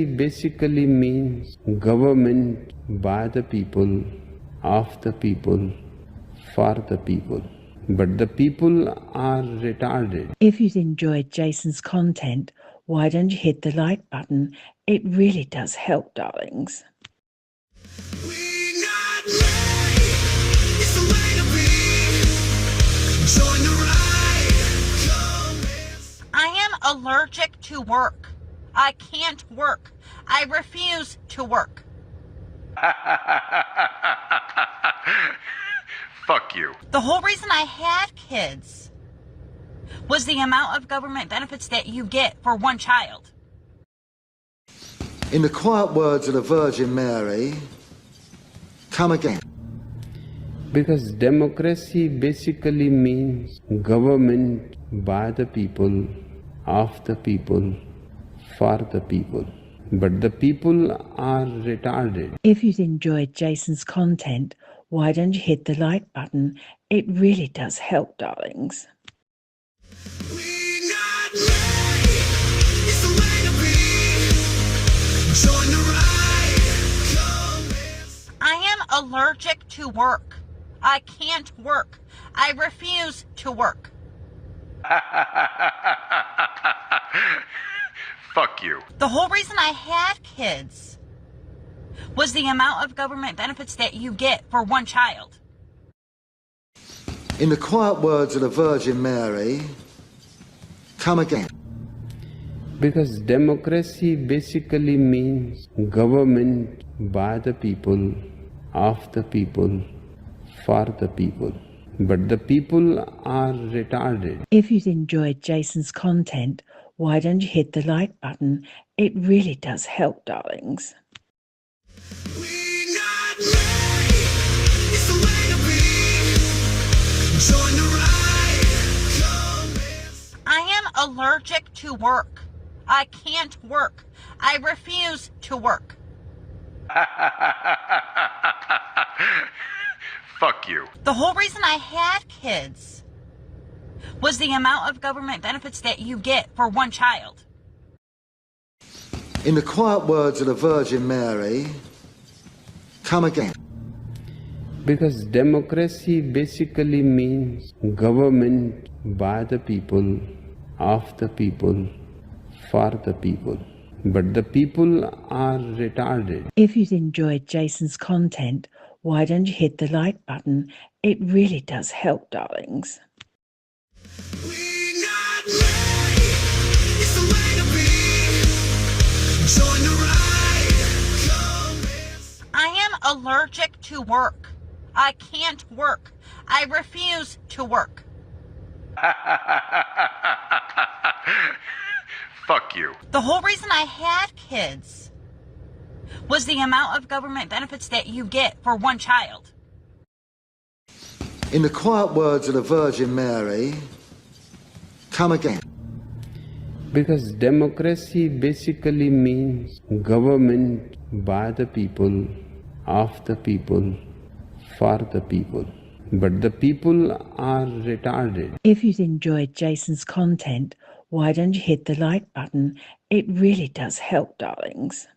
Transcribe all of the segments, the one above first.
basically means government by the people, of the people, for the people. But the people are retarded. If you've enjoyed Jason's content, why don't you hit the like button? It really does help, darlings. I am allergic to work. I can't work. I refuse to work. Fuck you. The whole reason I had kids was the amount of government benefits that you get for one child. In the quiet words of the Virgin Mary, come again. Because democracy basically means government by the people, of the people, for the people. But the people are retarded. If you've enjoyed Jason's content, why don't you hit the like button? It really does help, darlings. I am allergic to work. I can't work. I refuse to work. Fuck you. The whole reason I had kids was the amount of government benefits that you get for one child. In the quiet words of the Virgin Mary, come again. Because democracy basically means government by the people, of the people, for the people. But the people are retarded. If you've enjoyed Jason's content, why don't you hit the like button? It really does help, darlings. I am allergic to work. I can't work. I refuse to work. Fuck you. The whole reason I had kids was the amount of government benefits that you get for one child. In the quiet words of the Virgin Mary, come again. Because democracy basically means government by the people, of the people, for the people. But the people are retarded. If you've enjoyed Jason's content, why don't you hit the like button? It really does help, darlings. I am allergic to work. I can't work. I refuse to work. Fuck you. The whole reason I had kids was the amount of government benefits that you get for one child. In the quiet words of the Virgin Mary, come again. Because democracy basically means government by the people, of the people, for the people. But the people are retarded. If you've enjoyed Jason's content, why don't you hit the like button? It really does help, darlings.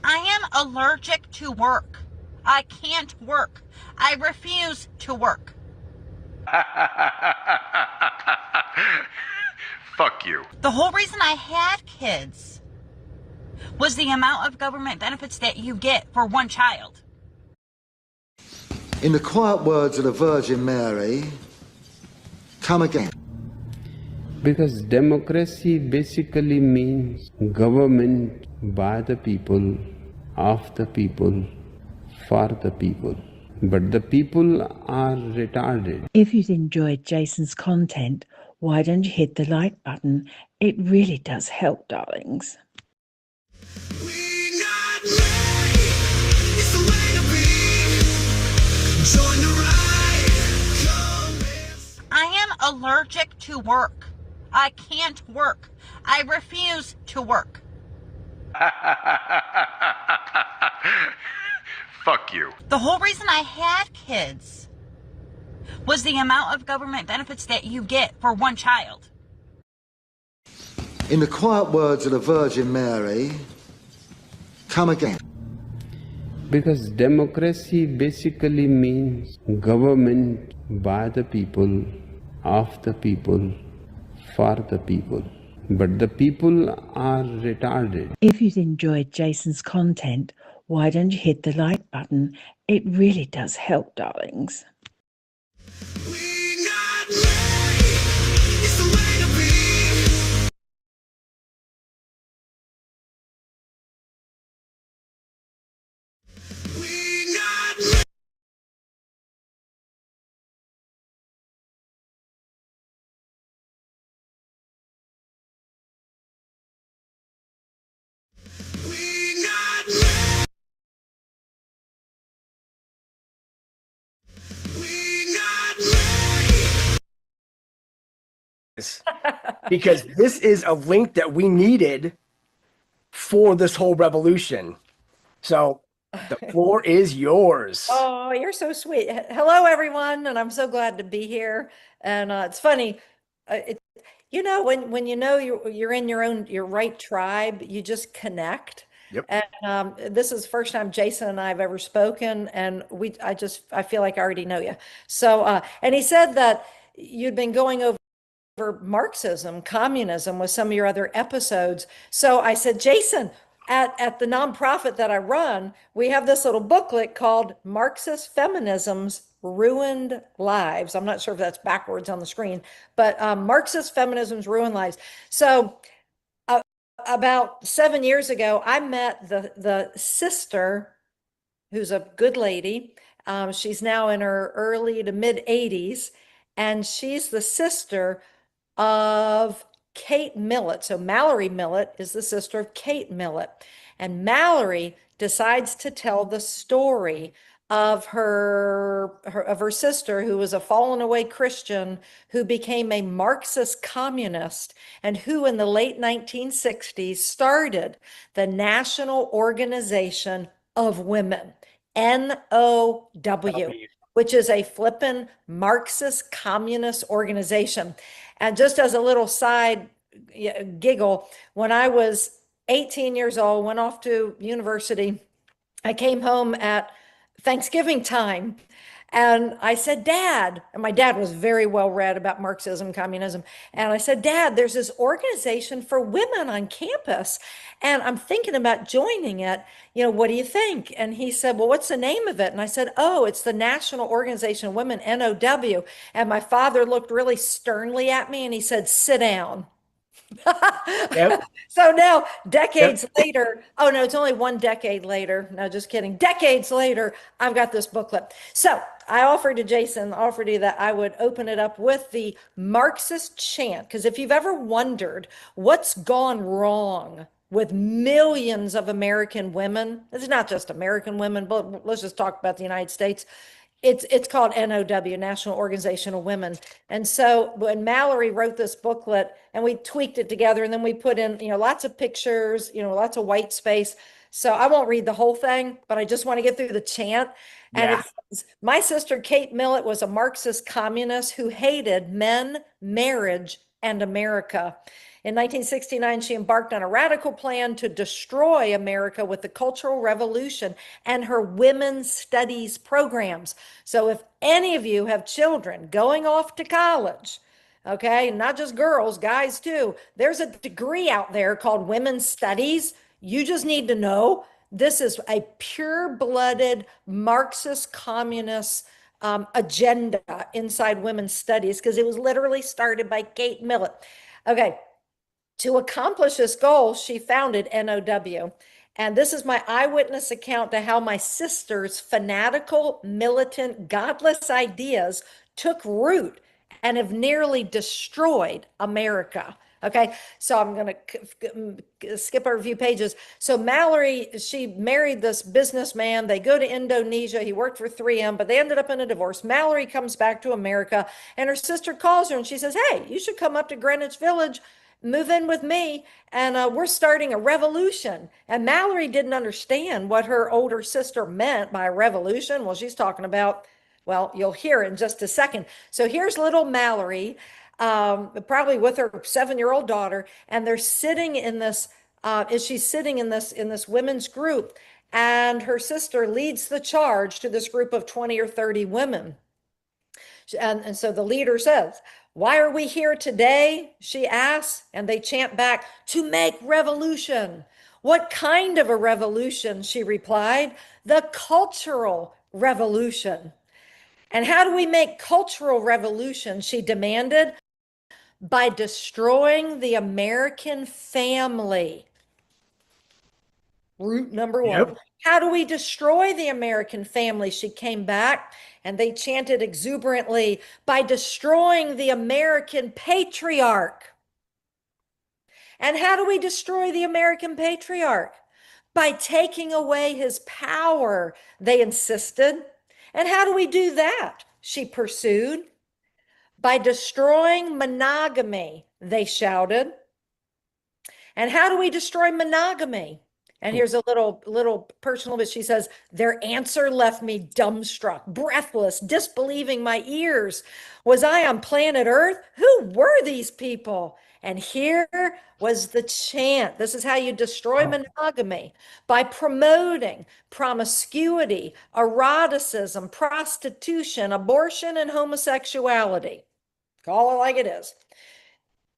I am allergic to work. I can't work. I refuse to work. Fuck you. The whole reason I had kids was the amount of government benefits that you get for one child. In the quiet words of the Virgin Mary, come again. Because democracy basically means government by the people, of the people, for the people. But the people are retarded. If you've enjoyed Jason's content, why don't you hit the like button? It really does help, darlings. I am allergic to work. I can't work. I refuse to work. Fuck you. The whole reason I had kids was the amount of government benefits that you get for one child. In the quiet words of the Virgin Mary, come again. Because democracy basically means government by the people, of the people, for the people. But the people are retarded. If you've enjoyed Jason's content, why don't you hit the like button? It really does help, darlings. Because this is a link that we needed for this whole revolution. So the floor is yours. Oh, you're so sweet. Hello, everyone, and I'm so glad to be here. And it's funny, you know, when you know you're in your right tribe, you just connect. Yep. And this is the first time Jason and I have ever spoken, and I feel like I already know you. So, and he said that you'd been going over Marxism, communism with some of your other episodes. So I said, Jason, at the nonprofit that I run, we have this little booklet called Marxist Feminism's Ruined Lives. I'm not sure if that's backwards on the screen, but Marxist Feminism's Ruined Lives. So about 7 years ago, I met the sister, who's a good lady. She's now in her early to mid 80s, and she's the sister of Kate Millett. So Mallory Millett is the sister of Kate Millett. And Mallory decides to tell the story of her sister, who was a fallen away Christian who became a Marxist communist, and who in the late 1960s started the National Organization of Women, NOW, which is a flippin' Marxist communist organization. And just as a little side giggle, when I was 18 years old, went off to university, I came home at Thanksgiving time, and I said, Dad, and my dad was very well read about Marxism, communism. And I said, Dad, there's this organization for women on campus, and I'm thinking about joining it. You know, what do you think? And he said, well, what's the name of it? And I said, oh, it's the National Organization of Women, NOW. And my father looked really sternly at me, and he said, sit down. Yep. So now, decades later, oh no, it's only 1 decade later. No, just kidding. Decades later, I've got this booklet. So I offered to Jason, offered to you that I would open it up with the Marxist chant. Because if you've ever wondered what's gone wrong with millions of American women, it's not just American women, but let's just talk about the United States. It's called NOW, National Organization of Women. And so when Mallory wrote this booklet, and we tweaked it together, and then we put in, lots of pictures, lots of white space. So I won't read the whole thing, but I just want to get through the chant. And Yeah. it says, my sister Kate Millett was a Marxist communist who hated men, marriage, and America. In 1969, she embarked on a radical plan to destroy America with the Cultural Revolution and her women's studies programs. So if any of you have children going off to college, okay, not just girls, guys too, there's a degree out there called women's studies. You just need to know this is a pure-blooded Marxist communist agenda inside women's studies, because it was literally started by Kate Millett. Okay. To accomplish this goal, she founded NOW. And this is my eyewitness account to how my sister's fanatical, militant, godless ideas took root and have nearly destroyed America. Okay, so I'm going to skip over a few pages. So Mallory, she married this businessman. They go to Indonesia. He worked for 3M, but they ended up in a divorce. Mallory comes back to America, and her sister calls her, and she says, hey, you should come up to Greenwich Village, move in with me, and we're starting a revolution. And Mallory didn't understand what her older sister meant by revolution. Well, she's talking about Well, you'll hear it in just a second. So here's little Mallory, probably with her 7-year-old daughter, and they're sitting in this, she's sitting in this women's group, and her sister leads the charge to this group of 20 or 30 women. And so the leader says, "Why are we here today?" she asks, and they chant back, "To make revolution." "What kind of a revolution?" she replied. "The cultural revolution." "And how do we make cultural revolution?" she demanded. "By destroying the American family." Root number one. Yep. "How do we destroy the American family?" she came back, and they chanted exuberantly, "By destroying the American patriarch." "And how do we destroy the American patriarch?" "By taking away his power," they insisted. "And how do we do that?" she pursued. "By destroying monogamy," they shouted. "And how do we destroy monogamy?" And here's a little personal bit. She says, "Their answer left me dumbstruck, breathless, disbelieving my ears. Was I on planet Earth? Who were these people?" And here was the chant. This is how you destroy monogamy: by promoting promiscuity, eroticism, prostitution, abortion, and homosexuality. Call it like it is.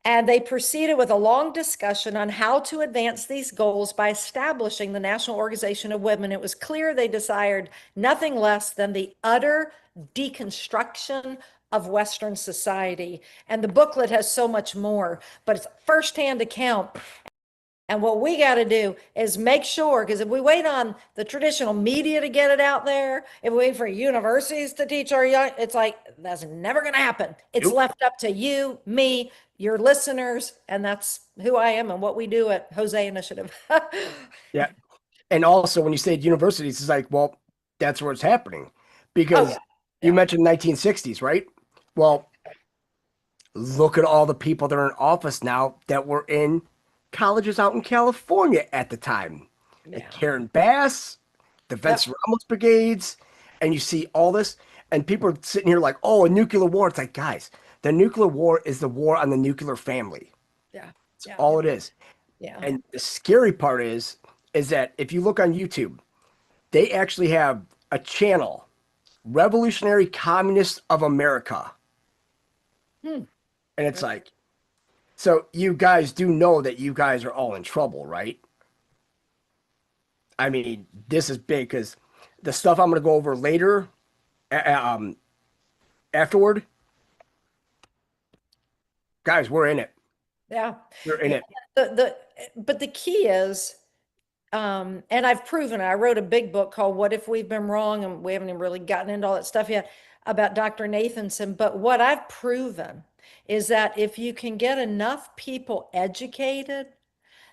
And they proceeded with a long discussion on how to advance these goals by establishing the National Organization of Women. It was clear they desired nothing less than the utter deconstruction of Western society. And the booklet has so much more, but it's a firsthand account. And what we got to do is make sure, because if we wait on the traditional media to get it out there, if we wait for universities to teach our young, it's like, that's never going to happen. It's left up to you, me, your listeners, and that's who I am and what we do at Jose Initiative. Yeah. And also when you say universities, it's like, well, that's where it's happening. Because you mentioned 1960s, right? Well, look at all the people that are in office now that were in colleges out in California at the time. Like Karen Bass, Defense Ramos Brigades, and you see all this, and people are sitting here like, "Oh, a nuclear war." It's like, guys, the nuclear war is the war on the nuclear family. That's all it is. And the scary part is that if you look on YouTube, they actually have a channel, Revolutionary Communists of America. And it's like, so you guys do know that you guys are all in trouble, right? I mean, this is big because the stuff I'm going to go over later, afterward, guys, we're in it. Yeah. We're in it. But the key is, and I've proven it. I wrote a big book called What If We've Been Wrong? And we haven't even really gotten into all that stuff yet about Dr. Nathanson. But what I've proven is that if you can get enough people educated,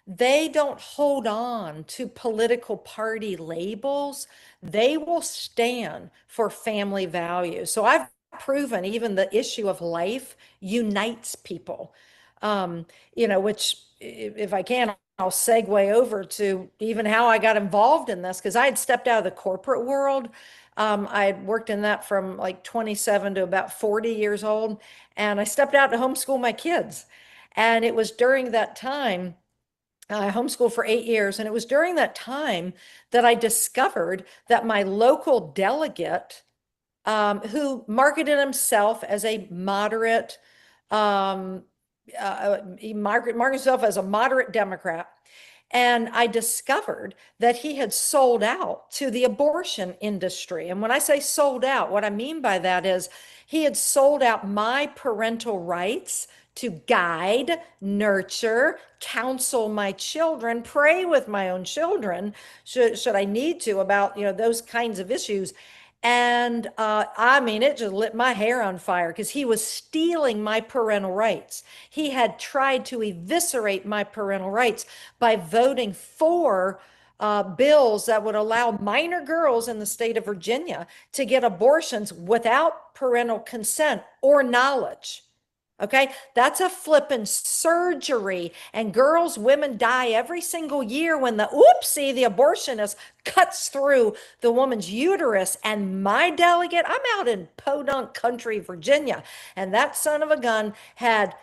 they don't hold on to political party labels. They will stand for family values. So I've proven even the issue of life unites people, which if I can, I'll segue over to even how I got involved in this, because I had stepped out of the corporate world. I had worked in that from like 27 to about 40 years old, and I stepped out to homeschool my kids. And it was during that time, I homeschooled for 8 years, and it was during that time that I discovered that my local delegate, who marketed himself as a moderate, he marketed himself as a moderate Democrat. And I discovered that he had sold out to the abortion industry. And when I say sold out, what I mean by that is he had sold out my parental rights to guide, nurture, counsel my children, pray with my own children, should I need to, about, those kinds of issues. And I mean, it just lit my hair on fire because he was stealing my parental rights. He had tried to eviscerate my parental rights by voting for bills that would allow minor girls in the state of Virginia to get abortions without parental consent or knowledge. Okay, that's a flippin' surgery. And girls, women die every single year when the abortionist cuts through the woman's uterus. And my delegate, I'm out in Podunk Country, Virginia, and that son of a gun had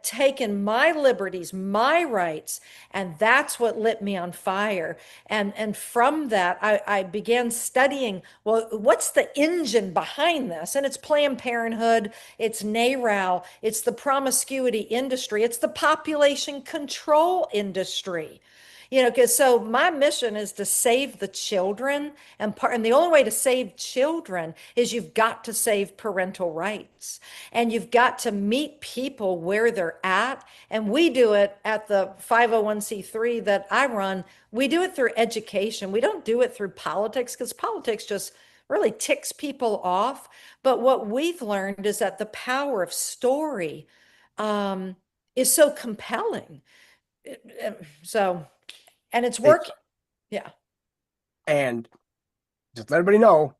taken my liberties, my rights, and that's what lit me on fire. And from that, I began studying, well, what's the engine behind this? And it's Planned Parenthood, it's NARAL, it's the promiscuity industry, it's the population control industry. Because so my mission is to save the children, and the only way to save children is you've got to save parental rights, and you've got to meet people where they're at. And we do it at the 501c3 that I run. We do it through education. We don't do it through politics, because politics just really ticks people off. But what we've learned is that the power of story is so compelling. And it's working. Yeah. And just let everybody know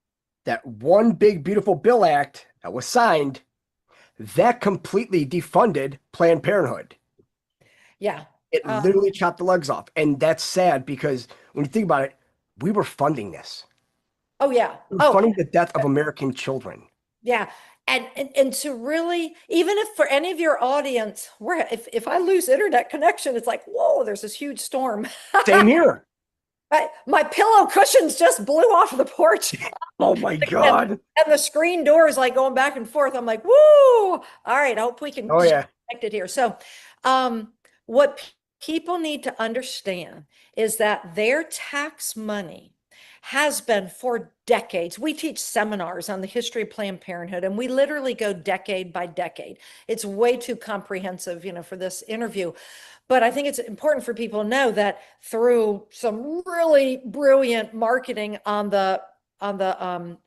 that one big, beautiful bill act that was signed, that completely defunded Planned Parenthood. Yeah. It literally chopped the legs off. And that's sad, because when you think about it, we were funding this. Oh, yeah. We were funding the death of American children. Yeah. And to really, even if for any of your audience, if I lose internet connection, it's like, whoa, there's this huge storm. Same here. My pillow cushions just blew off the porch. Oh my God. And the screen door is like going back and forth. I'm like, woo. All right. I hope we can connect it here. So what people need to understand is that their tax money has been for decades. We teach seminars on the history of Planned Parenthood, and we literally go decade by decade. It's way too comprehensive, for this interview. But I think it's important for people to know that through some really brilliant marketing under the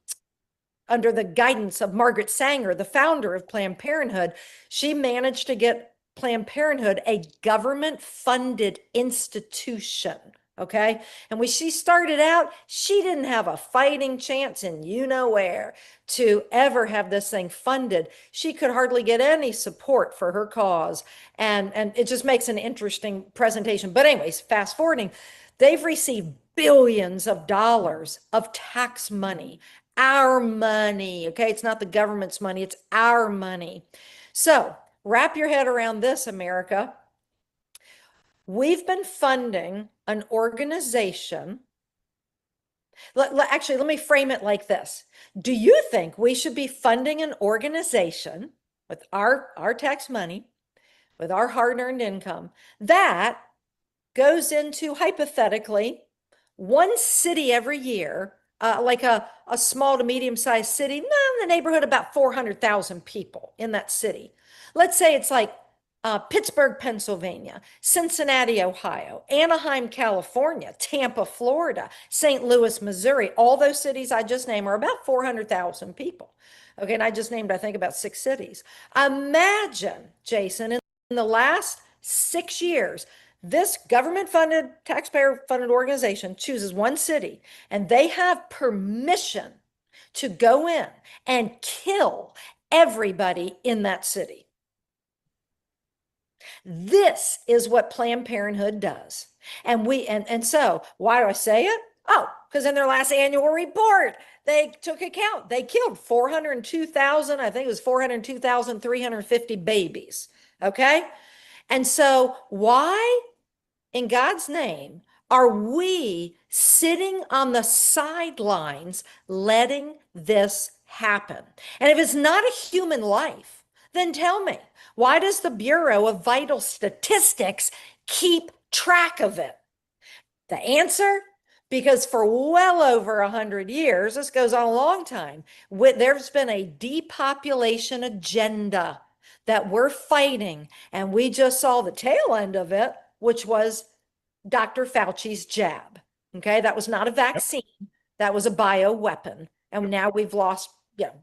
guidance of Margaret Sanger, the founder of Planned Parenthood, she managed to get Planned Parenthood a government-funded institution. Okay. And when she started out, she didn't have a fighting chance in where to ever have this thing funded. She could hardly get any support for her cause. And it just makes an interesting presentation. But anyways, fast forwarding, they've received billions of dollars of tax money, our money. Okay. It's not the government's money. It's our money. So wrap your head around this, America. We've been funding an organization. Actually, let me frame it like this. Do you think we should be funding an organization with our tax money, with our hard-earned income, that goes into, hypothetically, one city every year, like a small to medium-sized city, in the neighborhood about 400,000 people in that city. Let's say it's like Pittsburgh, Pennsylvania, Cincinnati, Ohio, Anaheim, California, Tampa, Florida, St. Louis, Missouri. All those cities I just named are about 400,000 people. Okay, and I just named, I think, about 6 cities. Imagine, Jason, in the last 6 years, this government-funded, taxpayer-funded organization chooses one city, and they have permission to go in and kill everybody in that city. This is what Planned Parenthood does. And so why do I say it? Oh, because in their last annual report, they took account. They killed 402,000, I think it was 402,350 babies. Okay. And so why in God's name are we sitting on the sidelines letting this happen? And if it's not a human life, then tell me, why does the Bureau of Vital Statistics keep track of it? The answer, because for well over 100 years, this goes on a long time, there's been a depopulation agenda that we're fighting, and we just saw the tail end of it, which was Dr. Fauci's jab. Okay, that was not a vaccine, that was a bioweapon, and now we've lost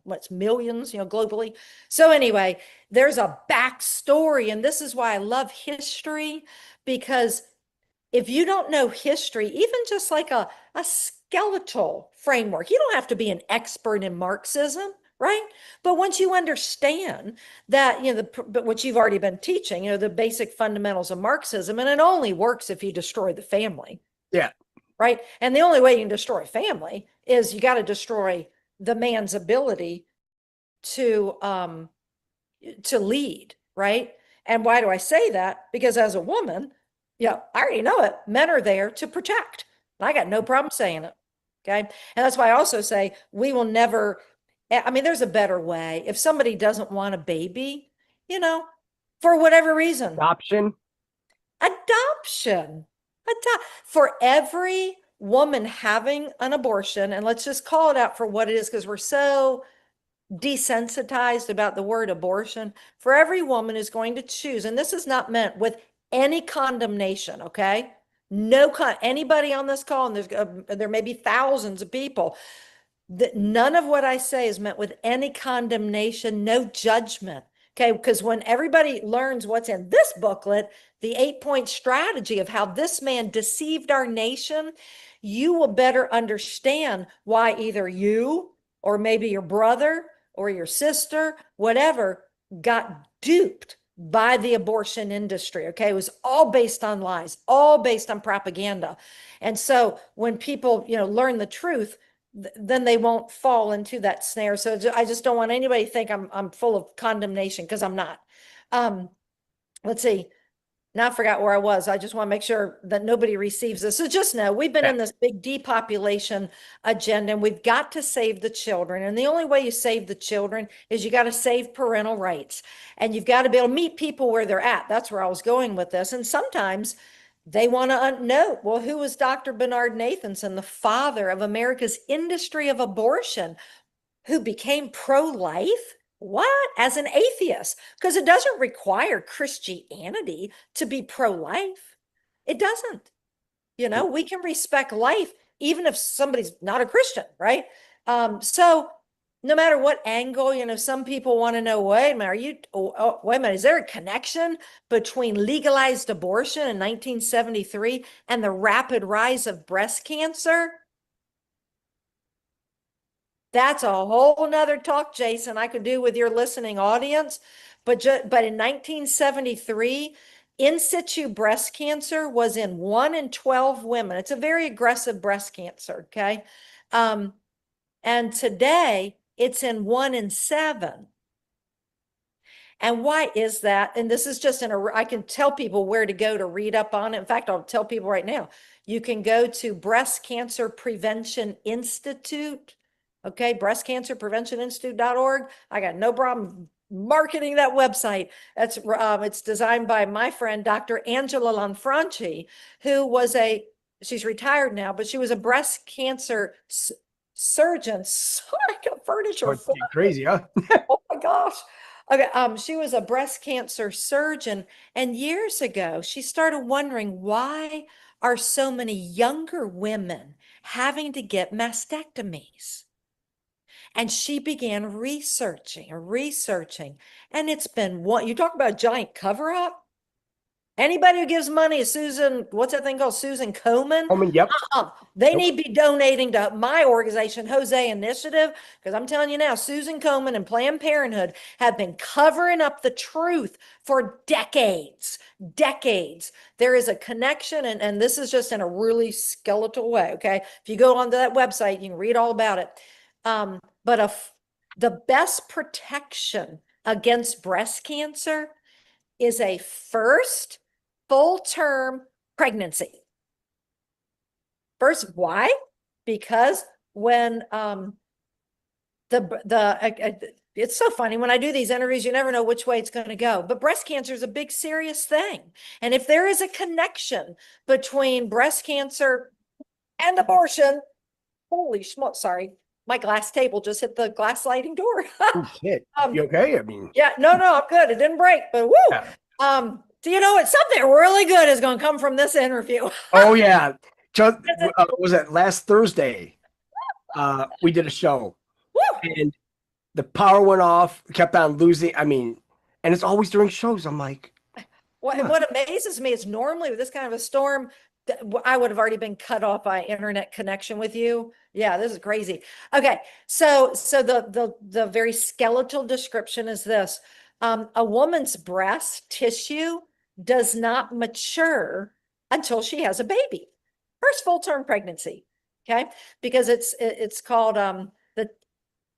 what's millions, globally. So anyway, there's a backstory, and this is why I love history, because if you don't know history, even just like a skeletal framework, you don't have to be an expert in Marxism, right? But once you understand that, but what you've already been teaching, the basic fundamentals of Marxism, and it only works if you destroy the family. Yeah. Right. And the only way you can destroy a family is you got to destroy the man's ability to lead. Right. And why do I say that? Because as a woman, I already know it. Men are there to protect. I got no problem saying it. Okay. And that's why I also say we will never, there's a better way. If somebody doesn't want a baby, for whatever reason, Adoption. For every woman having an abortion, and let's just call it out for what it is, because we're so desensitized about the word abortion, for every woman is going to choose, and this is not meant with any condemnation, okay? Anybody on this call, and there may be thousands of people, that none of what I say is meant with any condemnation, no judgment. Okay, because when everybody learns what's in this booklet, the 8-point strategy of how this man deceived our nation, you will better understand why either you or maybe your brother or your sister, whatever, got duped by the abortion industry. Okay, it was all based on lies, all based on propaganda. And so when people, learn the truth, then they won't fall into that snare. So I just don't want anybody to think I'm full of condemnation, because I'm not. Let's see. Now I forgot where I was. I just want to make sure that nobody receives this. So just know we've been in this big depopulation agenda, and we've got to save the children. And the only way you save the children is you got to save parental rights, and you've got to be able to meet people where they're at. That's where I was going with this. And sometimes they want to know, well, who was Dr. Bernard Nathanson, the father of America's industry of abortion, who became pro-life? What? As an atheist? Because it doesn't require Christianity to be pro-life. It doesn't. We can respect life even if somebody's not a Christian, right? So no matter what angle, some people want to know, wait a minute, wait a minute, is there a connection between legalized abortion in 1973 and the rapid rise of breast cancer? That's a whole nother talk, Jason, I could do with your listening audience. But in 1973, in situ breast cancer was in 1 in 12 women. It's a very aggressive breast cancer, okay? And today, it's in 1 in 7. And why is that? And this is just I can tell people where to go to read up on it. In fact, I'll tell people right now, you can go to Breast Cancer Prevention Institute. Okay, breastcancerpreventioninstitute.org. I got no problem marketing that website. It's designed by my friend, Dr. Angela Lanfranchi, who was she's retired now, but she was a breast cancer surgeon. Sorry, I got furniture. Crazy, huh? Oh my gosh. Okay, she was a breast cancer surgeon, and years ago, she started wondering, why are so many younger women having to get mastectomies? And she began researching, and it's been you talk about a giant cover-up. Anybody who gives money to Susan, what's that thing called? Susan Komen? Yep. They need to be donating to my organization, Jose Initiative, because I'm telling you now, Susan Komen and Planned Parenthood have been covering up the truth for decades. There is a connection, and this is just in a really skeletal way, okay? If you go onto that website, you can read all about it. But the best protection against breast cancer is a first full-term pregnancy. First, why? Because when it's so funny when I do these interviews, you never know which way it's going to go. But breast cancer is a big, serious thing, and if there is a connection between breast cancer and abortion, holy smokes! Sorry, my glass table just hit the glass sliding door. Oh, shit. You okay? Yeah, no, I'm good. It didn't break, but woo. Yeah. So it's something really good is going to come from this interview. Oh yeah, was it last Thursday? We did a show, and the power went off. Kept on losing. And it's always during shows. I'm like, what amazes me is normally with this kind of a storm, I would have already been cut off by internet connection with you. Yeah, this is crazy. Okay, so the very skeletal description is this. A woman's breast tissue does not mature until she has a baby. First full-term pregnancy, okay? Because it's called the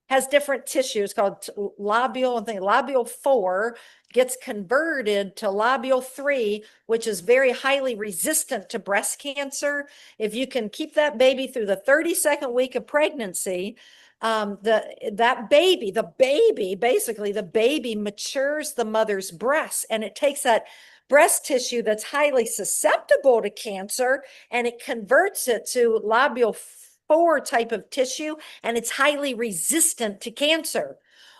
has different tissues called lobule, I think lobule 4 gets converted to lobule 3, which is very highly resistant to breast cancer. If you can keep that baby through the 32nd week of pregnancy, the baby matures the mother's breast, and it takes that breast tissue that's highly susceptible to cancer and it converts it to lobule 4 type of tissue, and it's highly resistant to cancer.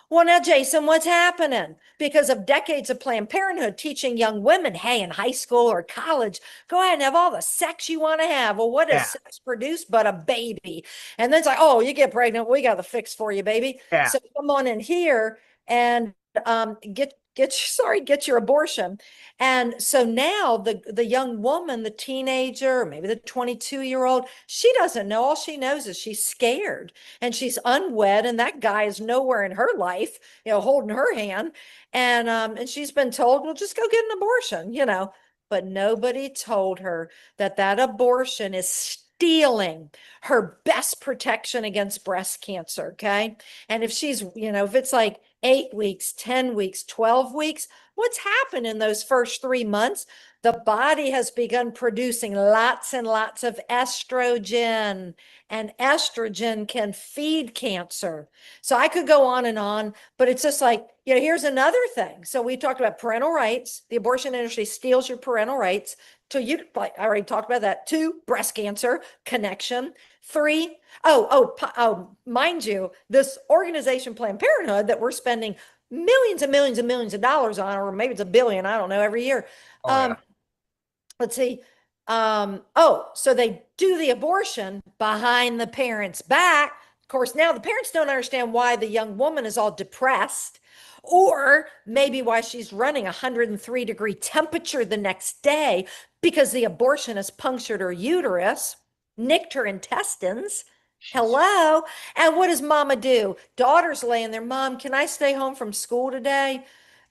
Well, now, Jason, what's happening? Because of decades of Planned Parenthood teaching young women, hey, in high school or college, go ahead and have all the sex you want to have. Well, what does sex produce but a baby? And then it's like, oh, you get pregnant, we got the fix for you, baby. Yeah. So come on in here and get your abortion. And so now the young woman, the teenager, or maybe the 22-year-old, she doesn't know. All she knows is she's scared and she's unwed, and that guy is nowhere in her life, holding her hand. And she's been told, well, just go get an abortion, but nobody told her that abortion is stealing her best protection against breast cancer. Okay. And if she's, if it's like 8 weeks, 10 weeks, 12 weeks, what's happened in those first 3 months? The body has begun producing lots and lots of estrogen, and estrogen can feed cancer. So I could go on, but it's just like, here's another thing. So we talked about parental rights. The abortion industry steals your parental rights. Like I already talked about that. 2, breast cancer connection. 3, mind you, this organization, Planned Parenthood, that we're spending millions and millions and millions of dollars on, or maybe it's $1 billion, I don't know, every year. Let's see. So they do the abortion behind the parents' back. Of course, now the parents don't understand why the young woman is all depressed, or maybe why she's running 103-degree temperature the next day, because the abortion has punctured her uterus, nicked her intestines. Hello. And what does mama do? Daughter's laying there. Mom, can I stay home from school today?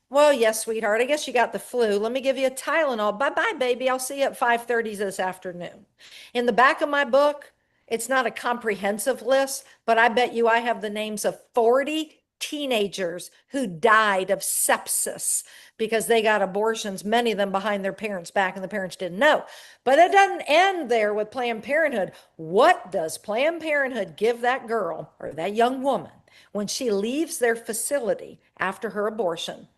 Well, yes, sweetheart. I guess you got the flu. Let me give you a Tylenol. Bye-bye, baby. I'll see you at 5:30 this afternoon. In the back of my book, it's not a comprehensive list, but I bet you I have the names of 40 teenagers who died of sepsis because they got abortions, many of them behind their parents' back, and the parents didn't know. But it doesn't end there with Planned Parenthood. What does Planned Parenthood give that girl or that young woman when she leaves their facility after her abortion?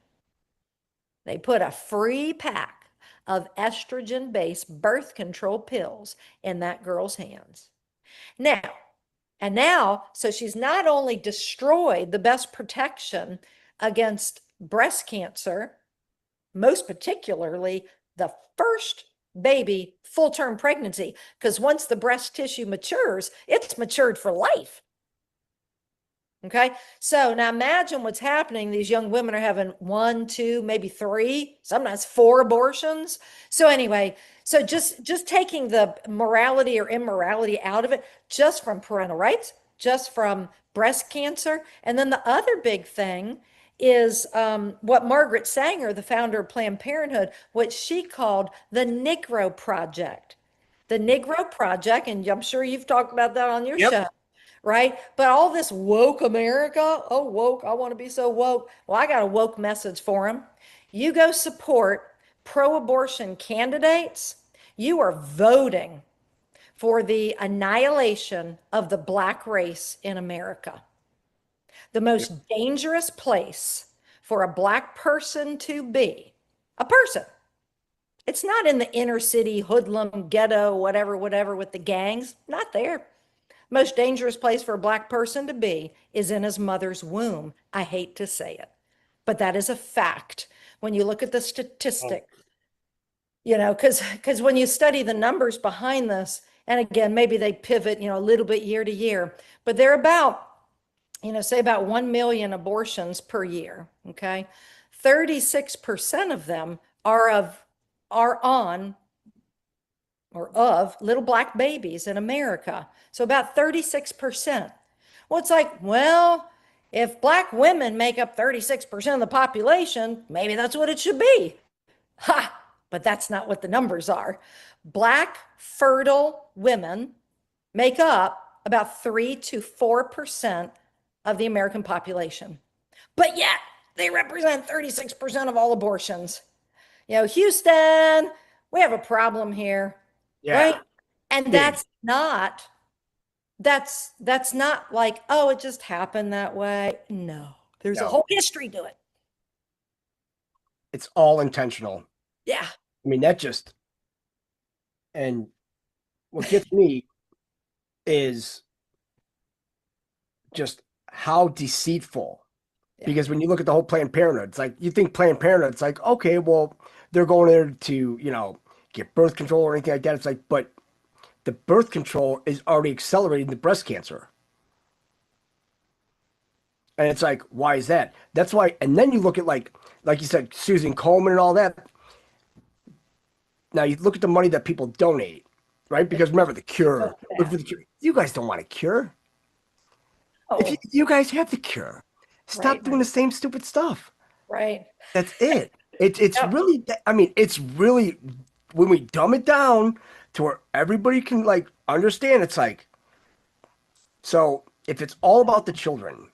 They put a free pack of estrogen-based birth control pills in that girl's hands. Now, so she's not only destroyed the best protection against breast cancer, most particularly the first baby full-term pregnancy, because once the breast tissue matures, it's matured for life. Okay, so now imagine what's happening. These young women are having 1, 2, maybe 3, sometimes 4 abortions. So anyway, so just taking the morality or immorality out of it, just from parental rights, just from breast cancer. And then the other big thing is what Margaret Sanger, the founder of Planned Parenthood, what she called the Negro Project. The Negro Project, and I'm sure you've talked about that on your show. Right? But all this woke America, oh, woke, I want to be so woke. Well, I got a woke message for them. You go support pro-abortion candidates, you are voting for the annihilation of the Black race in America. The most dangerous place for a Black person to be, a person. It's not in the inner city, hoodlum, ghetto, whatever, with the gangs, not there. Most dangerous place for a Black person to be is in his mother's womb. I hate to say it, but that is a fact. When you look at the statistic, because when you study the numbers behind this, and again, maybe they pivot, a little bit year to year, but they're about, say about 1 million abortions per year. Okay. 36% of them are on or of little black babies in America. So about 36%. Well, it's like, well, if black women make up 36% of the population, maybe that's what it should be. Ha! But that's not what the numbers are. Black fertile women make up about 3 to 4% of the American population. But yet they represent 36% of all abortions. You know, Houston, we have a problem here. Yeah. Right? And Big. that's not like, oh, it just happened that way. No, there's a No. whole history to it. It's all intentional. Yeah. I mean, that just, and what gets me is just how deceitful. Yeah. Because when you look at the whole Planned Parenthood, it's like, you think Planned Parenthood, it's like, okay, well, they're going there to, you know, get birth control or anything like that. It's like, but the birth control is already accelerating the breast cancer. And it's like, why is that? That's why. And then you look at like you said, Susan Coleman and all that. Now you look at the money that people donate, right? Because remember the cure. Look for the cure. You guys don't want a cure. Oh, If you guys have the cure, stop Right. doing the same stupid stuff. right. That's it. It's Yeah. really, I mean, it's really, when we dumb it down to where everybody can like understand, it's like, so if it's all about the children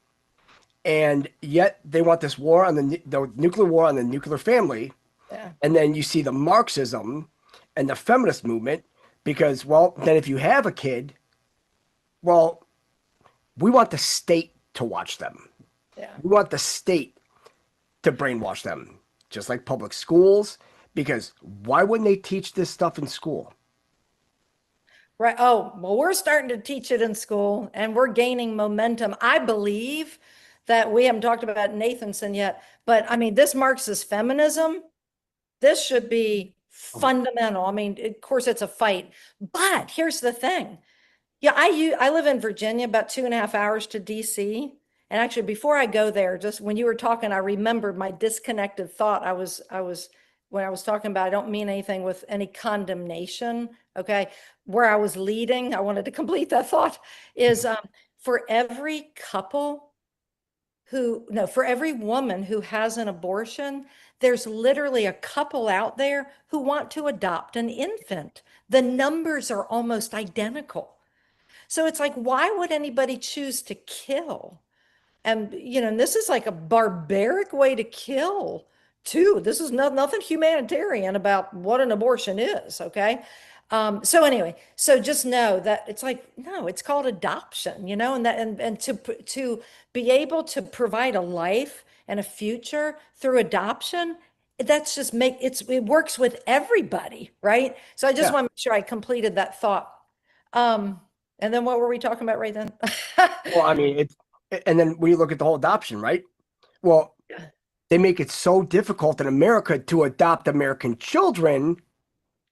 and yet they want this war on the nuclear war on the nuclear family, Yeah. and then you see the Marxism and the feminist movement, because, well, then if you have a kid, well, we want the state to watch them. Yeah. We want the state to brainwash them, just like public schools, because why wouldn't they teach this stuff in school? Right. Oh, well, we're starting to teach it in school and we're gaining momentum. I believe that we haven't talked about Nathanson yet, but I mean, this Marxist feminism, this should be fundamental. I mean, of course, it's a fight, but here's the thing. Yeah, I live in Virginia, about 2.5 hours to DC. And actually, before I go there, just when you were talking, I remembered my disconnected thought. When I was talking about, I don't mean anything with any condemnation. Okay. Where I was leading, I wanted to complete that thought is for every for every woman who has an abortion, there's literally a couple out there who want to adopt an infant. The numbers are almost identical. So it's like, why would anybody choose to kill? And, you know, and this is like a barbaric way to kill too. This is nothing humanitarian about what an abortion is. Okay. So anyway, so just know that it's like, no, it's called adoption, you know, and to be able to provide a life and a future through adoption, that's just it works with everybody. Right. So I just Yeah. want to make sure I completed that thought. And then what were we talking about right then? Well, I mean, and then when you look at the whole adoption, right? Well, they make it so difficult in America to adopt American children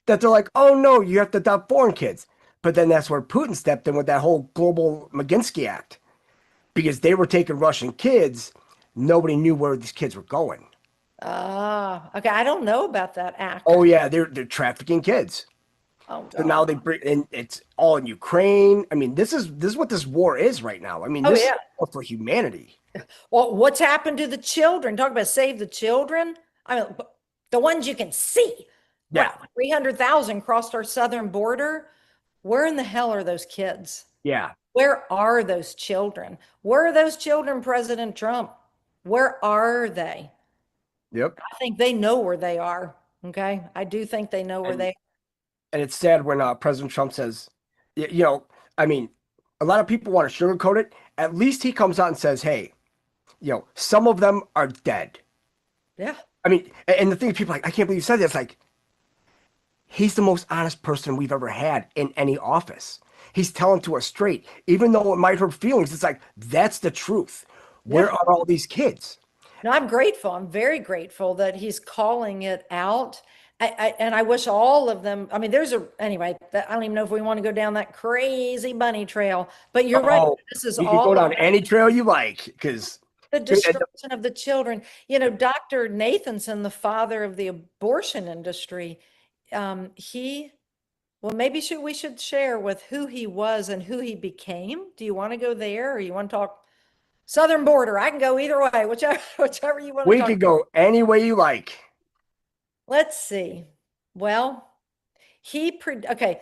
that they're like, oh no, you have to adopt foreign kids. But then that's where Putin stepped in with that whole global Maginski Act, because they were taking Russian kids. Nobody knew where these kids were going. Ah, okay. I don't know about that act. Oh yeah, they're trafficking kids. Oh, So now they bring, and it's all in Ukraine. I mean, this is what this war is right now. I mean, Oh, this yeah. is war for humanity. Well, what's happened to the children? Talk about save the children. I mean, the ones you can see. Yeah. 300,000 crossed our southern border. Where in the hell are those kids? Yeah. Where are those children? Where are those children, President Trump? Where are they? Yep. I think they know where they are. Okay. I do think they know where they are. And it's sad when President Trump says, you know, I mean, a lot of people want to sugarcoat it. At least he comes out and says, hey, you know, some of them are dead. Yeah. I mean, and the thing is, people are like, I can't believe you said that. It's like, he's the most honest person we've ever had in any office. He's telling to us straight, even though it might hurt feelings. It's like, that's the truth. Where are all these kids? No, I'm grateful. I'm very grateful that he's calling it out. And I wish all of them, I mean, anyway, I don't even know if we want to go down that crazy bunny trail, but you're right. This is You can all go down any trail you like, because the destruction of the children. You know, Dr. Nathanson, the father of the abortion industry, he Well, maybe we should share with who he was and who he became. Do you want to go there, or you want to talk Southern border? I can go either way, whichever you want to We talk could about. go any way you like. Let's see. Well, okay.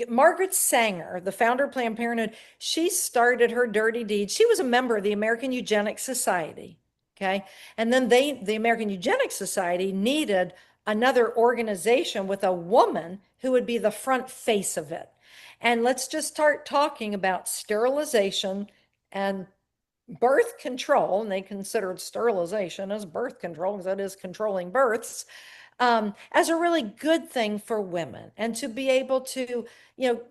Margaret Sanger, the founder of Planned Parenthood, she started her dirty deeds. She was a member of the American Eugenics Society. Okay. And then the American Eugenics Society needed another organization with a woman who would be the front face of it. And let's just start talking about sterilization and birth control. And they considered sterilization as birth control because that is controlling births, as a really good thing for women, and to be able to,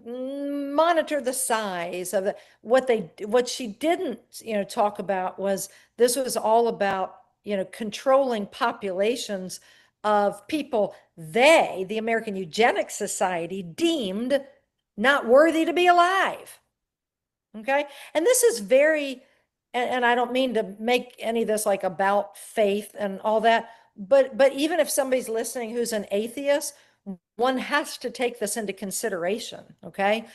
monitor the size of what she didn't, talk about was this was all about, controlling populations of people the American Eugenics Society deemed not worthy to be alive. Okay. And this is and I don't mean to make any of this like about faith and all that, but even if somebody's listening who's an atheist, one has to take this into consideration. Okay.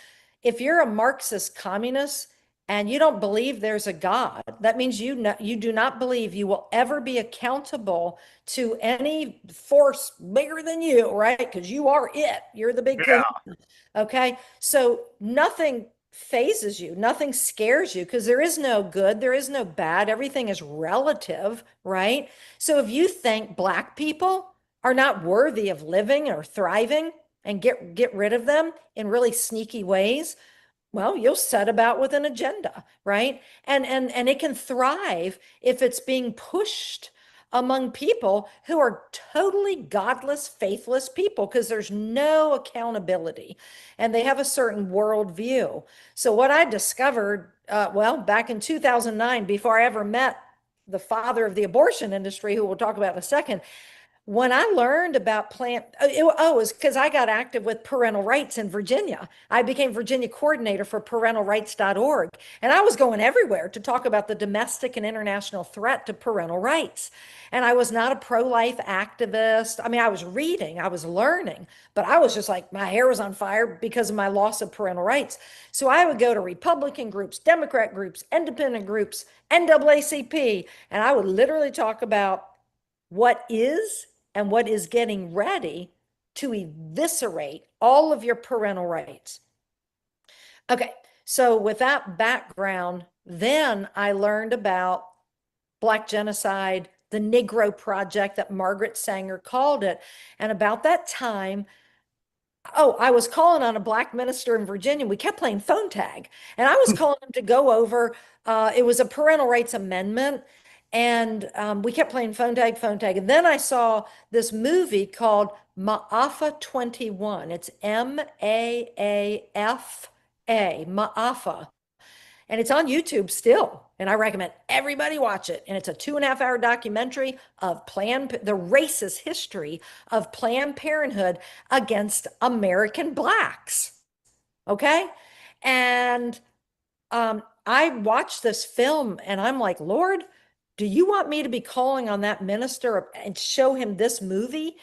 If you're a Marxist communist and you don't believe there's a God, that means you do not believe you will ever be accountable to any force bigger than you, right? Because you are it. You're the big kahuna. Okay. So nothing phases you, nothing scares you, because there is no good, there is no bad, everything is relative, right? So if you think Black people are not worthy of living or thriving and get rid of them in really sneaky ways, well, you'll set about with an agenda, right? And it can thrive if it's being pushed among people who are totally godless, faithless people, because there's no accountability and they have a certain worldview. So what I discovered, back in 2009, before I ever met the father of the abortion industry, who we'll talk about in a second, when I learned about it was because I got active with parental rights in Virginia. I became Virginia coordinator for parentalrights.org. And I was going everywhere to talk about the domestic and international threat to parental rights. And I was not a pro-life activist. I mean, I was reading, I was learning, but I was just like, my hair was on fire because of my loss of parental rights. So I would go to Republican groups, Democrat groups, independent groups, NAACP, and I would literally talk about what is and what is getting ready to eviscerate all of your parental rights. Okay, so with that background, then I learned about Black genocide, the Negro Project that Margaret Sanger called it. And about that time, I was calling on a Black minister in Virginia. We kept playing phone tag, and I was calling him to go over, it was a parental rights amendment. And we kept playing phone tag. And then I saw this movie called Maafa 21. It's MAAFA, Maafa. And it's on YouTube still. And I recommend everybody watch it. And it's a 2.5-hour documentary of the racist history of Planned Parenthood against American Blacks. Okay? And I watched this film and I'm like, Lord, do you want me to be calling on that minister and show him this movie?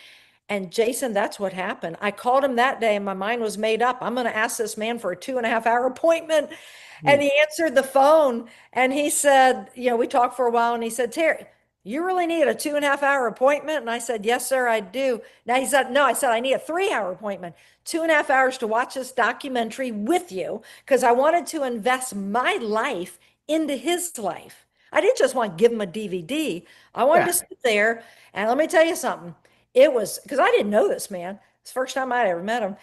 And Jason, that's what happened. I called him that day and my mind was made up. I'm going to ask this man for a 2.5-hour appointment. And he answered the phone and he said, we talked for a while and he said, Terry, you really need a 2.5-hour appointment? And I said, yes, sir, I do. Now he said, no, I said, I need a 3-hour appointment, 2.5 hours to watch this documentary with you, because I wanted to invest my life into his life. I didn't just want to give him a DVD. I wanted to sit there. And let me tell you something. It was because I didn't know this man. It's the first time I'd ever met him.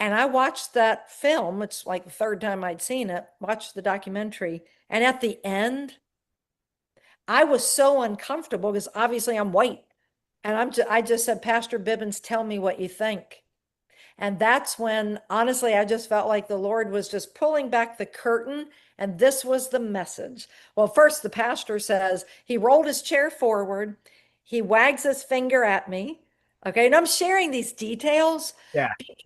And I watched that film. It's like the third time I'd seen it, watched the documentary. And at the end, I was so uncomfortable because obviously I'm white. And I just said, Pastor Bibbins, tell me what you think. And that's when, honestly, I just felt like the Lord was just pulling back the curtain. And this was the message. Well, first, the pastor says, he rolled his chair forward. He wags his finger at me. Okay. And I'm sharing these details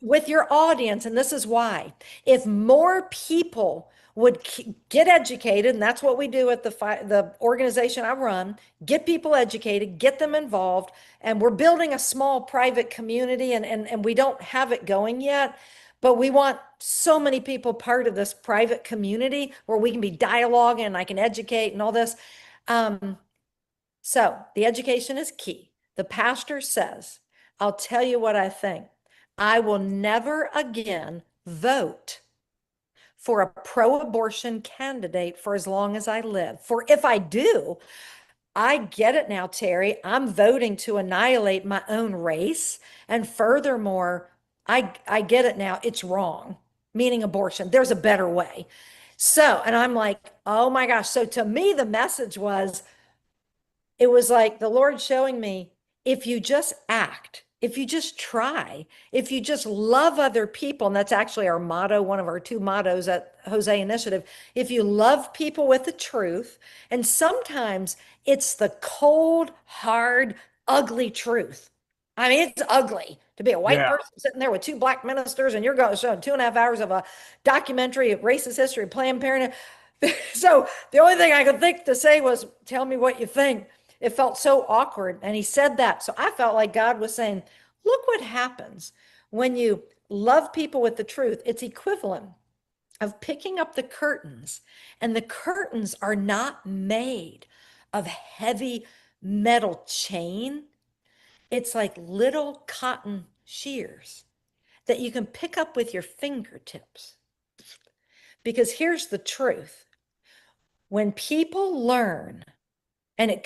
with your audience. And this is why. If more people would get educated, and that's what we do at the organization I run, get people educated, get them involved, and we're building a small private community, and we don't have it going yet, but we want so many people part of this private community where we can be dialoguing and I can educate and all this. So the education is key. The pastor says, I'll tell you what I think. I will never again vote for a pro-abortion candidate for as long as I live. For if I do, I get it now, Terry, I'm voting to annihilate my own race. And furthermore, I get it now, it's wrong, meaning abortion. There's a better way. So, and I'm like, oh my gosh. So to me, the message was, it was like the Lord showing me, if you just act, if you just try, if you just love other people, and that's actually our motto, one of our 2 mottos at Jose Initiative, if you love people with the truth, and sometimes it's the cold, hard, ugly truth. I mean, it's ugly to be a white person sitting there with 2 black ministers and you're going to show 2.5 hours of a documentary of racist history of Planned Parenthood. So the only thing I could think to say was, tell me what you think. It felt so awkward. And he said that. So I felt like God was saying, look what happens when you love people with the truth. It's equivalent of picking up the curtains, and the curtains are not made of heavy metal chain. It's like little cotton shears that you can pick up with your fingertips. Because here's the truth. When people learn, and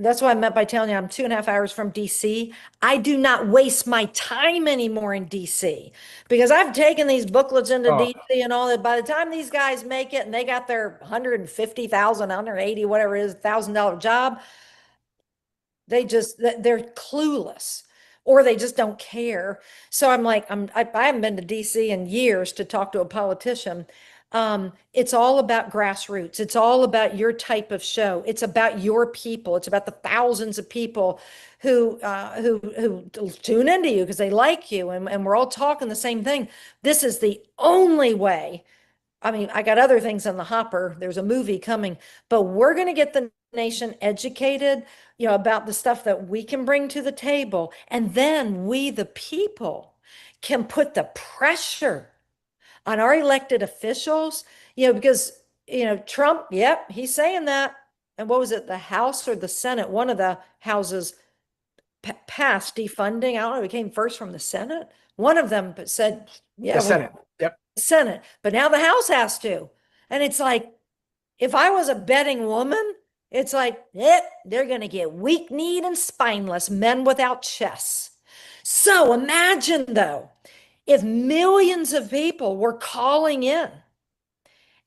that's what I meant by telling you I'm 2.5 hours from DC. I do not waste my time anymore in DC because I've taken these booklets into DC and all that. By the time these guys make it and they got their $150,000, $180,000, whatever it is, $1,000 job, they're clueless or they just don't care. So I'm like, I haven't been to DC in years to talk to a politician. It's all about grassroots. It's all about your type of show. It's about your people. It's about the thousands of people who tune into you because they like you, and we're all talking the same thing. This is the only way. I mean, I got other things in the hopper. There's a movie coming, but we're going to get the nation educated, about the stuff that we can bring to the table. And then we, the people, can put the pressure on our elected officials, because, Trump, yep, he's saying that. And what was it, the House or the Senate? One of the houses passed defunding. I don't know, it came first from the Senate. One of them said, yeah, the Senate. Yep. Senate. But now the House has to. And it's like, if I was a betting woman, it's like, they're going to get weak-kneed and spineless, men without chests. So imagine, though, if millions of people were calling in,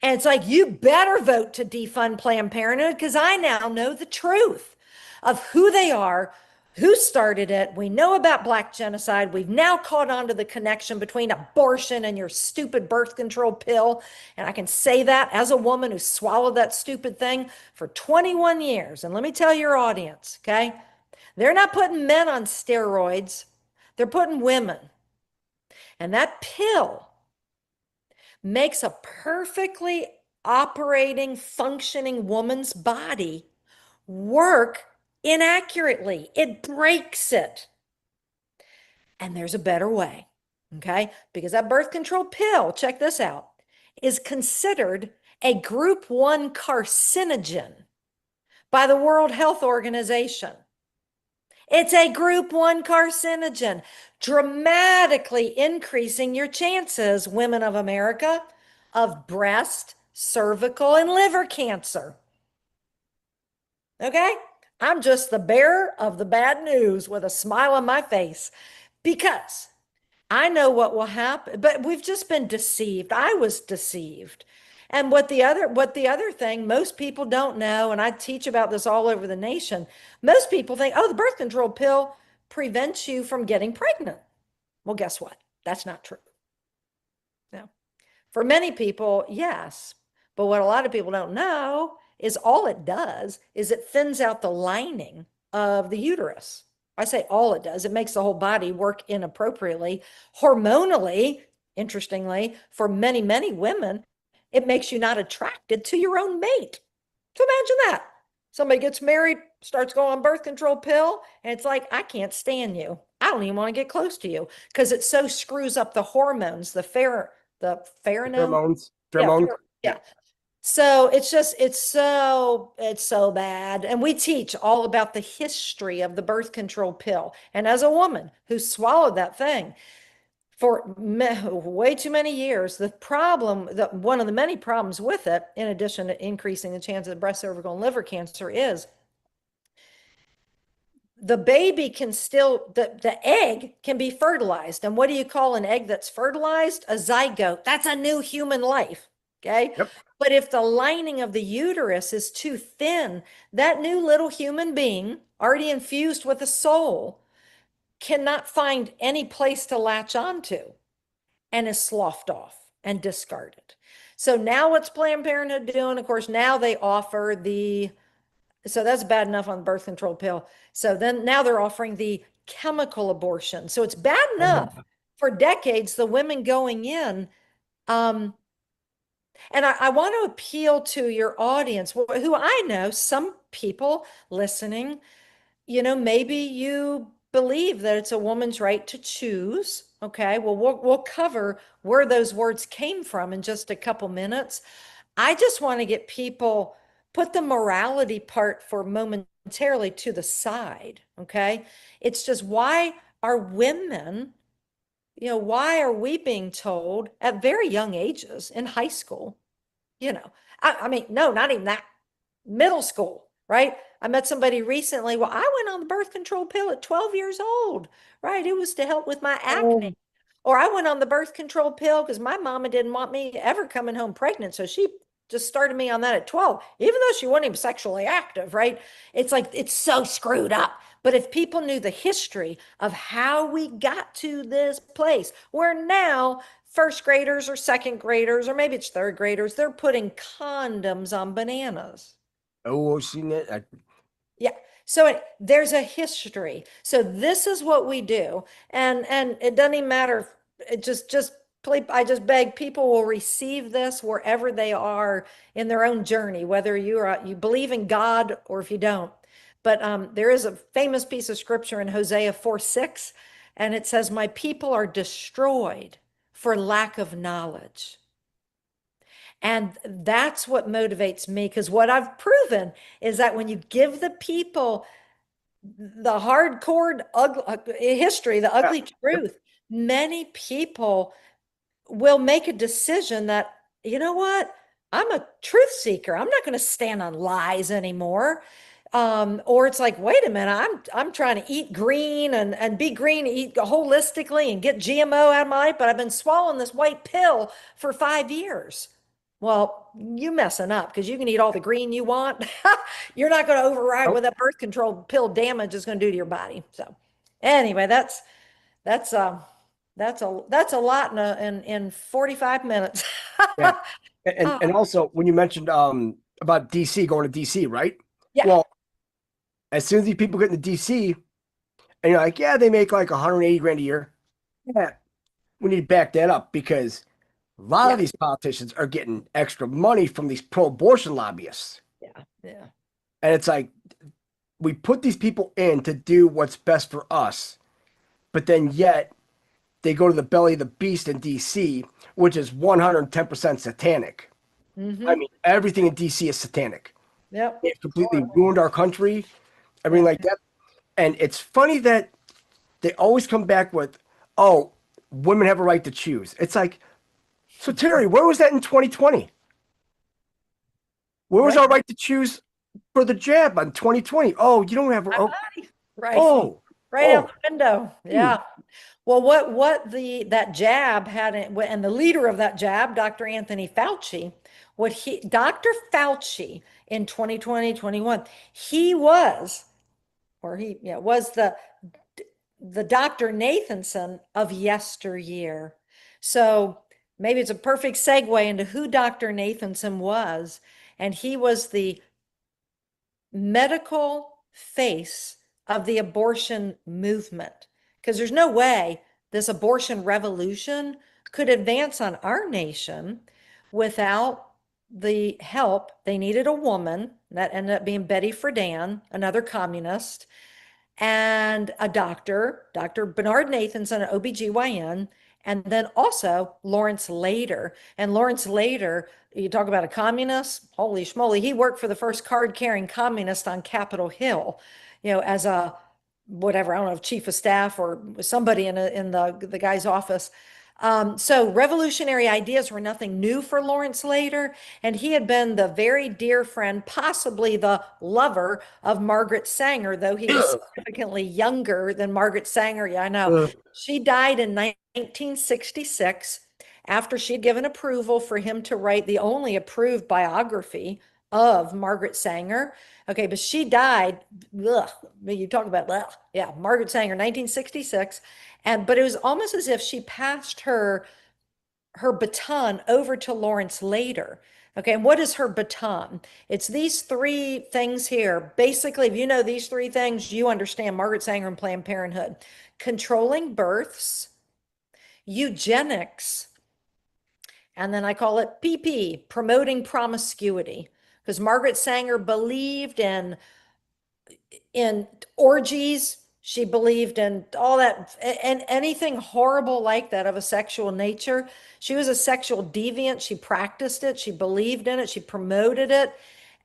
and it's like, you better vote to defund Planned Parenthood because I now know the truth of who they are, who started it. We know about Black genocide. We've now caught on to the connection between abortion and your stupid birth control pill. And I can say that as a woman who swallowed that stupid thing for 21 years. And let me tell your audience, okay? They're not putting men on steroids. They're putting women. And that pill makes a perfectly operating, functioning woman's body work inaccurately. It breaks it. And there's a better way, okay? Because that birth control pill, check this out, is considered a group 1 carcinogen by the World Health Organization. It's a group 1 carcinogen, dramatically increasing your chances, women of America, of breast, cervical, and liver cancer. Okay? I'm just the bearer of the bad news with a smile on my face because I know what will happen, but we've just been deceived. I was deceived. And what the other thing most people don't know, and I teach about this all over the nation, most people think, oh, the birth control pill prevents you from getting pregnant. Well, guess what? That's not true. No. For many people, yes. But what a lot of people don't know is all it does is it thins out the lining of the uterus. I say all it does. It makes the whole body work inappropriately. Hormonally, interestingly, for many, many women, it makes you not attracted to your own mate. So imagine that. Somebody gets married, starts going on birth control pill, and it's like, I can't stand you. I don't even want to get close to you because it so screws up the hormones, the pheromone. Pheromones. Yeah, Pheromones. yeah. So it's so bad. And we teach all about the history of the birth control pill. And as a woman who swallowed that thing for way too many years, one of the many problems with it, in addition to increasing the chance of breast, cervical, and liver cancer, is the baby can still, the egg can be fertilized. And what do you call an egg that's fertilized? A zygote. That's a new human life. Okay. Yep. But if the lining of the uterus is too thin, that new little human being, already infused with a soul, cannot find any place to latch onto and is sloughed off and discarded. So now what's Planned Parenthood doing? Of course, now they offer so that's bad enough on the birth control pill. So then now they're offering the chemical abortion. So it's bad enough for decades, the women going in, and I want to appeal to your audience, who I know, some people listening, maybe you believe that it's a woman's right to choose. Okay, well, we'll cover where those words came from in just a couple minutes. I just want to get people, put the morality part for momentarily to the side. Okay, it's just, why are women, why are we being told at very young ages in high school, I mean, no, not even that, middle school, right? I met somebody recently. Well, I went on the birth control pill at 12 years old, right? It was to help with my acne. Or I went on the birth control pill because my mama didn't want me ever coming home pregnant. So she just started me on that at 12, even though she wasn't even sexually active, right? It's like, it's so screwed up. But if people knew the history of how we got to this place where now first graders or second graders, or maybe it's third graders, they're putting condoms on bananas. Oh, seen it. Yeah. So there's a history. So this is what we do. And it doesn't even matter. It just I just beg people will receive this wherever they are in their own journey, whether you believe in God or if you don't. But there is a famous piece of scripture in Hosea 4:6, and it says, my people are destroyed for lack of knowledge. And that's what motivates me, because what I've proven is that when you give the people the hardcore history, the ugly truth, many people will make a decision that, you know what, I'm a truth seeker. I'm not going to stand on lies anymore. Or it's like, wait a minute, I'm trying to eat green and be green, eat holistically and get GMO out of my life, but I've been swallowing this white pill for 5 years. Well, you messing up, because you can eat all the green you want. You're not going to override what that birth control pill damage is going to do to your body. So anyway, that's a lot in 45 minutes. Yeah. And also when you mentioned about DC, going to DC, right? Yeah. Well, as soon as these people get into DC, and you're like, yeah, they make like 180 grand a year. Yeah, we need to back that up, because a lot of these politicians are getting extra money from these pro-abortion lobbyists. Yeah, yeah. And it's like, we put these people in to do what's best for us, but then yet they go to the belly of the beast in DC, which is 110% satanic. Mm-hmm. I mean, everything in DC is satanic. Yep. It completely ruined our country, everything like that. And it's funny that they always come back with, oh, women have a right to choose. It's like, so Terry, where was that in 2020? Where was our right to choose for the jab on 2020? Oh, you don't have, oh, right. Oh, right out the window. Yeah. Well, what that jab had, and the leader of that jab, Dr. Anthony Fauci, Dr. Fauci in 2020, 21, he was the Dr. Nathanson of yesteryear. So maybe it's a perfect segue into who Dr. Nathanson was. And he was the medical face of the abortion movement, because there's no way this abortion revolution could advance on our nation without the help, they needed a woman. That ended up being Betty Friedan, another communist, and a doctor, Dr. Bernard Nathanson, an OBGYN, and then also Lawrence Lader. And Lawrence Lader, you talk about a communist, holy schmoly, he worked for the first card-carrying communist on Capitol Hill, as a whatever, I don't know, if chief of staff or somebody in the guy's office. So revolutionary ideas were nothing new for Lawrence Lader, and he had been the very dear friend, possibly the lover of Margaret Sanger, though he was significantly younger than Margaret Sanger. Yeah, I know. She died in 1966 after she'd given approval for him to write the only approved biography of Margaret Sanger. Okay, but she died, you talk about, yeah, Margaret Sanger, 1966. But it was almost as if she passed her baton over to Lawrence Lader. Okay, and what is her baton? It's these three things here. Basically, if you know these three things, you understand Margaret Sanger and Planned Parenthood. Controlling births, eugenics, and then I call it PP, promoting promiscuity. Because Margaret Sanger believed in orgies. She believed in all that and anything horrible like that of a sexual nature. She was a sexual deviant. She practiced it. She believed in it. She promoted it.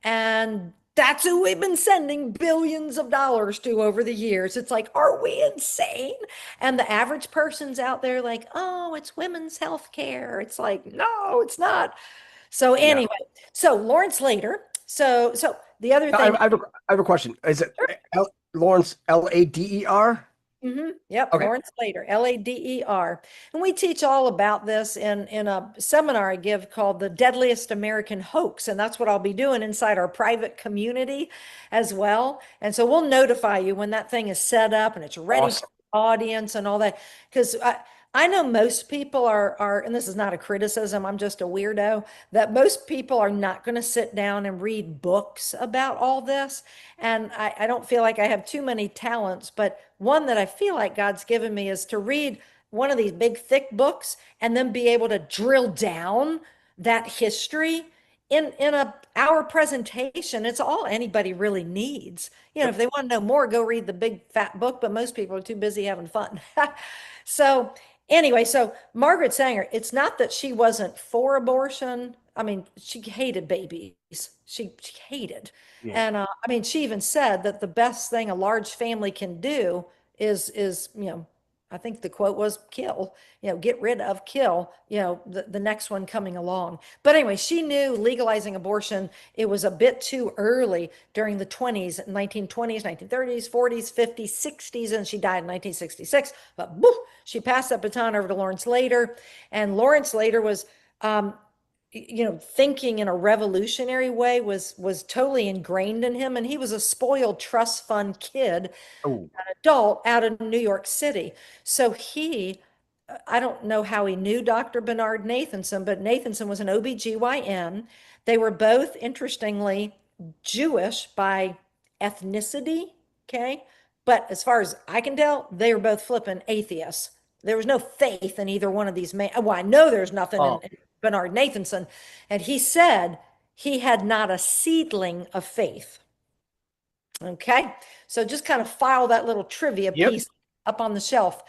And that's who we've been sending billions of dollars to over the years. It's like, are we insane? And the average person's out there like, oh, it's women's health care. It's like, no, it's not. So anyway, so Lawrence Lader. So the other thing. I have a question. Is it Lawrence, Lader? Yep, okay. Lawrence Lader, Lader. And we teach all about this in a seminar I give called The Deadliest American Hoax. And that's what I'll be doing inside our private community as well. And so we'll notify you when that thing is set up and it's ready for the audience and all that. Because I know most people are, and this is not a criticism, I'm just a weirdo, that most people are not going to sit down and read books about all this. And I don't feel like I have too many talents, but one that I feel like God's given me is to read one of these big, thick books and then be able to drill down that history in a hour presentation. It's all anybody really needs. If they want to know more, go read the big fat book, but most people are too busy having fun. So anyway, so Margaret Sanger, it's not that she wasn't for abortion. I mean, she hated babies. She hated. Yeah. And I mean, she even said that the best thing a large family can do is I think the quote was kill, get rid of, kill, the next one coming along. But anyway, she knew legalizing abortion, it was a bit too early during the 1920s, 1930s, 40s, 50s, 60s, and she died in 1966. But she passed that baton over to Lawrence Lader, and Lawrence Lader was, thinking in a revolutionary way was totally ingrained in him. And he was a spoiled trust fund kid, an adult out of New York City. So I don't know how he knew Dr. Bernard Nathanson, but Nathanson was an OBGYN. They were both, interestingly, Jewish by ethnicity, okay? But as far as I can tell, they were both flipping atheists. There was no faith in either one of these men. Well, I know there's nothing in Bernard Nathanson. And he said he had not a seedling of faith. Okay. So just kind of file that little trivia piece up on the shelf.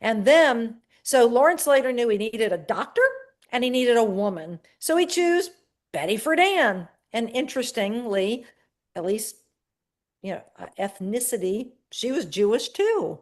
And then, so Lawrence Lader knew he needed a doctor and he needed a woman. So he chose Betty Friedan. And interestingly, at least, ethnicity, she was Jewish too.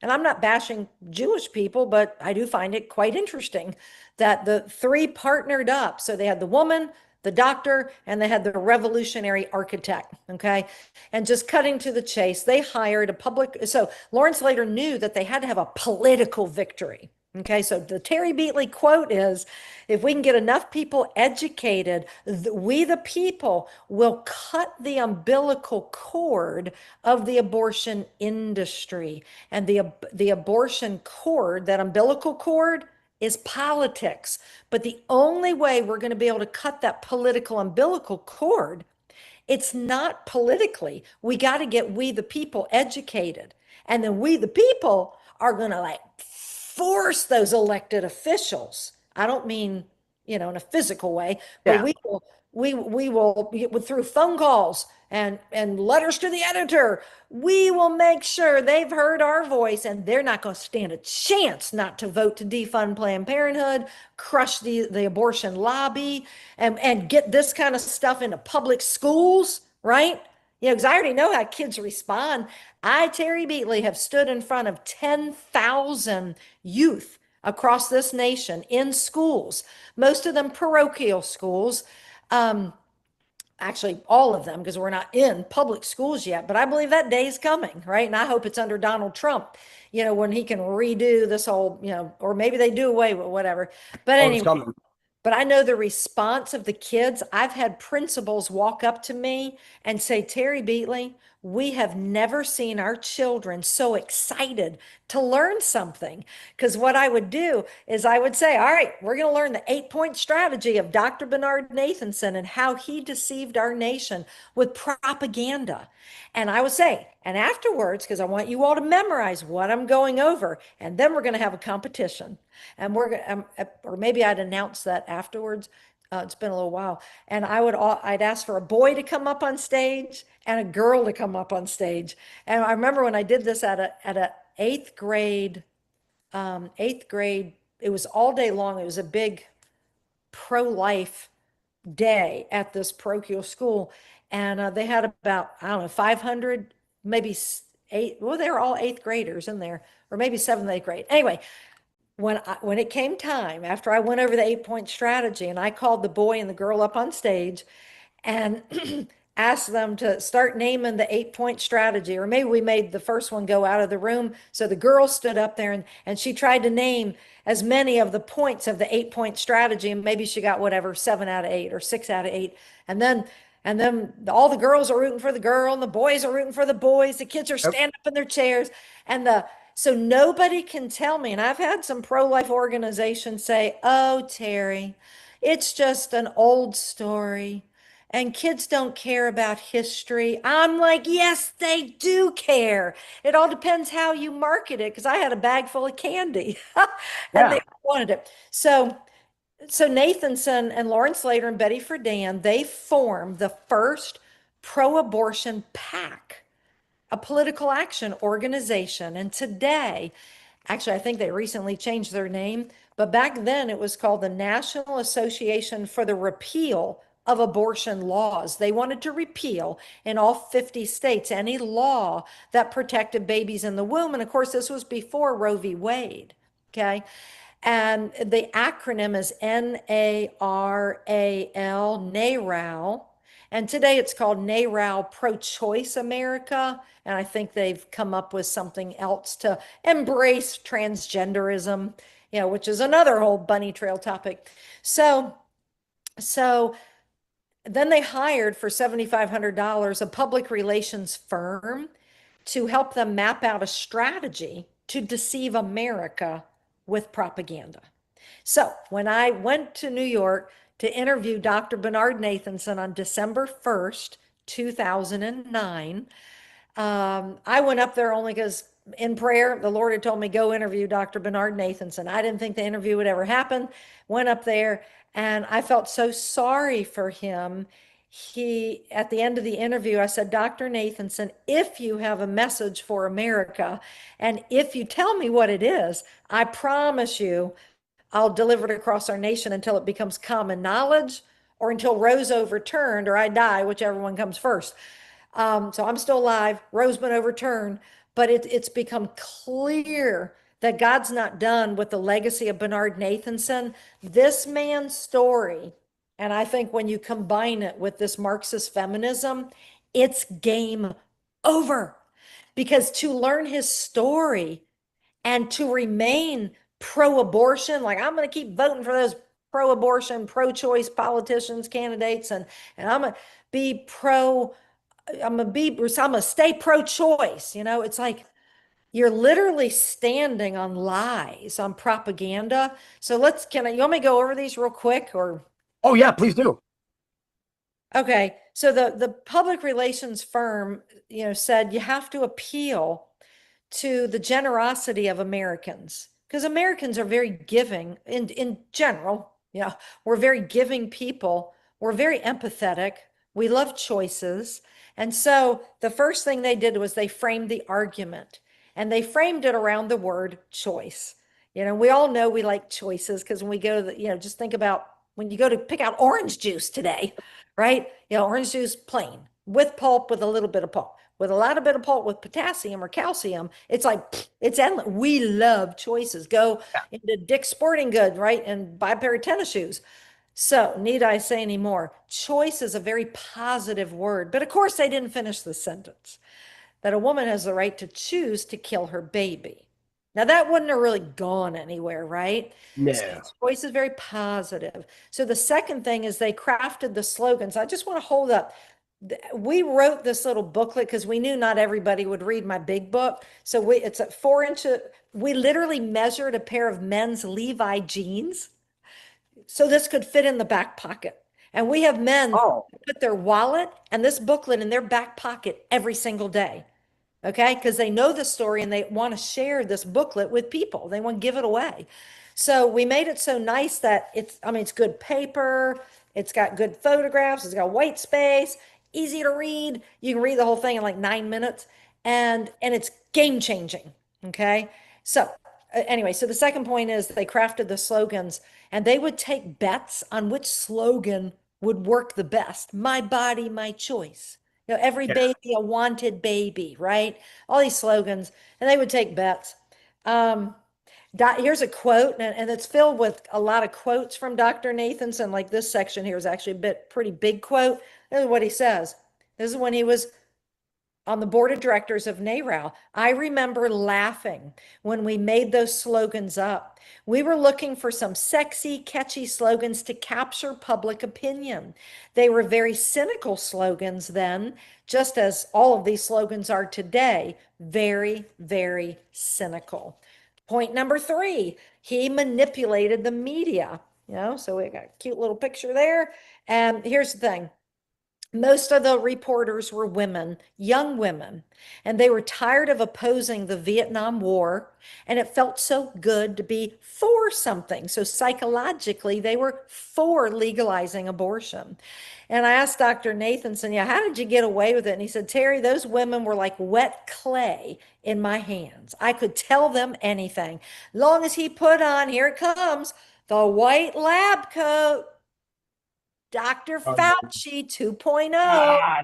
And I'm not bashing Jewish people, but I do find it quite interesting that the three partnered up. So they had the woman, the doctor, and they had the revolutionary architect, okay? And just cutting to the chase, they hired so Lawrence Lader knew that they had to have a political victory, okay? So the Terry Beatley quote is, if we can get enough people educated, we the people will cut the umbilical cord of the abortion industry. And the abortion cord, that umbilical cord, is politics. But the only way we're going to be able to cut that political umbilical cord, it's not politically. We got to get we the people educated. And then we the people are going to force those elected officials. I don't mean in a physical way, but Yeah. we will through phone calls and letters to the editor, we will make sure they've heard our voice, and they're not going to stand a chance not to vote to defund Planned Parenthood, crush the abortion lobby, and get this kind of stuff into public schools, right? Because I already know how kids respond. I, Terry Beatley, have stood in front of 10,000 youth across this nation in schools, most of them parochial schools. Actually, all of them, because we're not in public schools yet, but I believe that day is coming, right? And I hope it's under Donald Trump, when he can redo this whole, or maybe they do away with whatever. But Oh, it's anyway, coming. but I know the response of the kids. I've had principals walk up to me and say, Terry Beatley, we have never seen our children so excited to learn something. Because what I would do is I would say, all right, we're going to learn the 8-point strategy of Dr. Bernard Nathanson and how he deceived our nation with propaganda. And I would say, and afterwards, because I want you all to memorize what I'm going over, and then we're going to have a competition. And we're going to, or maybe I'd announce that afterwards. It's been a little while. And I'd ask for a boy to come up on stage and a girl to come up on stage. And I remember when I did this at a eighth grade, it was all day long. It was a big pro-life day at this parochial school. And they had about, I don't know, 500, maybe eight. Well, they were all eighth graders in there, or maybe seventh, eighth grade. Anyway, when it came time, after I went over the 8-point strategy, and I called the boy and the girl up on stage and asked them to start naming the 8-point strategy, or maybe we made the first one go out of the room. So the girl stood up there and she tried to name as many of the points of the 8-point strategy, and maybe she got whatever, 7 out of 8 or 6 out of 8. And then all the girls are rooting for the girl and the boys are rooting for the boys. The kids are standing up in their chairs, so nobody can tell me. And I've had some pro-life organizations say, oh, Terry, it's just an old story and kids don't care about history. I'm like, yes, they do care. It all depends how you market it, because I had a bag full of candy and they wanted it. So Nathanson and Lauren Slater and Betty Friedan, they formed the first pro-abortion PAC, a political action organization. And today, actually, I think they recently changed their name, but back then it was called the National Association for the Repeal of Abortion Laws. They wanted to repeal in all 50 states any law that protected babies in the womb. And of course, this was before Roe v. Wade. Okay. And the acronym is NARAL, NARAL. And today it's called NARAL Pro-Choice America. And I think they've come up with something else to embrace transgenderism, which is another whole bunny trail topic. So then they hired for $7,500 a public relations firm to help them map out a strategy to deceive America with propaganda. So when I went to New York to interview Dr. Bernard Nathanson on December 1st, 2009, I went up there only because in prayer, the Lord had told me, go interview Dr. Bernard Nathanson. I didn't think the interview would ever happen. Went up there and I felt so sorry for him. At the end of the interview, I said, Dr. Nathanson, if you have a message for America, and if you tell me what it is, I promise you, I'll deliver it across our nation until it becomes common knowledge, or until Roe's overturned, or I die, whichever one comes first. So I'm still alive. Roe's been overturned, but it's become clear that God's not done with the legacy of Bernard Nathanson. This man's story, and I think when you combine it with this Marxist feminism, it's game over. Because to learn his story and to remain pro-abortion, like I'm going to keep voting for those pro-abortion, pro-choice politicians, candidates, and I'm going to be I'm going to stay pro-choice. It's like you're literally standing on lies, on propaganda. So you want me to go over these real quick, or? Oh yeah, please do. Okay. So the public relations firm, said you have to appeal to the generosity of Americans, because Americans are very giving in general. We're very giving people. We're very empathetic. We love choices. And so the first thing they did was they framed the argument, and they framed it around the word choice. We all know we like choices because when we go to just think about when you go to pick out orange juice today, right? Orange juice plain with pulp, with a little bit of pulp, with a lot of bit of pulp, with potassium or calcium. It's like, it's endless. We love choices. Go into Dick's Sporting Goods, right? And buy a pair of tennis shoes. So, need I say any more? Choice is a very positive word, but of course they didn't finish the sentence. That a woman has the right to choose to kill her baby. Now that wouldn't have really gone anywhere, right? No. So choice is very positive. So the second thing is they crafted the slogans. I just want to hold up. We wrote this little booklet because we knew not everybody would read my big book. So it's a 4-inch. We literally measured a pair of men's Levi jeans so this could fit in the back pocket. And we have men put their wallet and this booklet in their back pocket every single day. Okay, because they know the story and they want to share this booklet with people. They want to give it away. So we made it so nice that it's good paper. It's got good photographs. It's got white space, easy to read. You can read the whole thing in like 9 minutes, and it's game changing. Okay, so anyway, so the second point is they crafted the slogans, and they would take bets on which slogan would work the best. My body, my choice. Every baby, a wanted baby, right? All these slogans, and they would take bets. Here's a quote, and it's filled with a lot of quotes from Dr. Nathanson. Like this section here is actually pretty big quote. This is what he says. This is when he was on the board of directors of NARAL. I remember laughing when we made those slogans up. We were looking for some sexy, catchy slogans to capture public opinion. They were very cynical slogans then, just as all of these slogans are today. Very, very cynical. Point number 3, he manipulated the media. So we got a cute little picture there. And here's the thing. Most of the reporters were women, young women, and they were tired of opposing the Vietnam War, and it felt so good to be for something. So psychologically, they were for legalizing abortion. And I asked Dr. Nathanson, how did you get away with it? And he said, Terry, those women were like wet clay in my hands. I could tell them anything. Long as he put on, here it comes, the white lab coat. Dr. Fauci 2.0.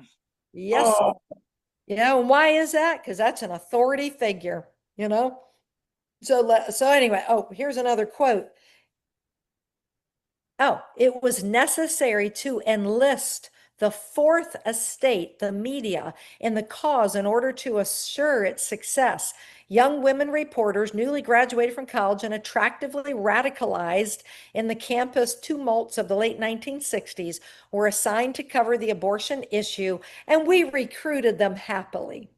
Yes. And why is that? Because that's an authority figure, So anyway, here's another quote. It was necessary to enlist the fourth estate, the media, in the cause in order to assure its success. Young women reporters, newly graduated from college and attractively radicalized in the campus tumults of the late 1960s, were assigned to cover the abortion issue, and we recruited them happily.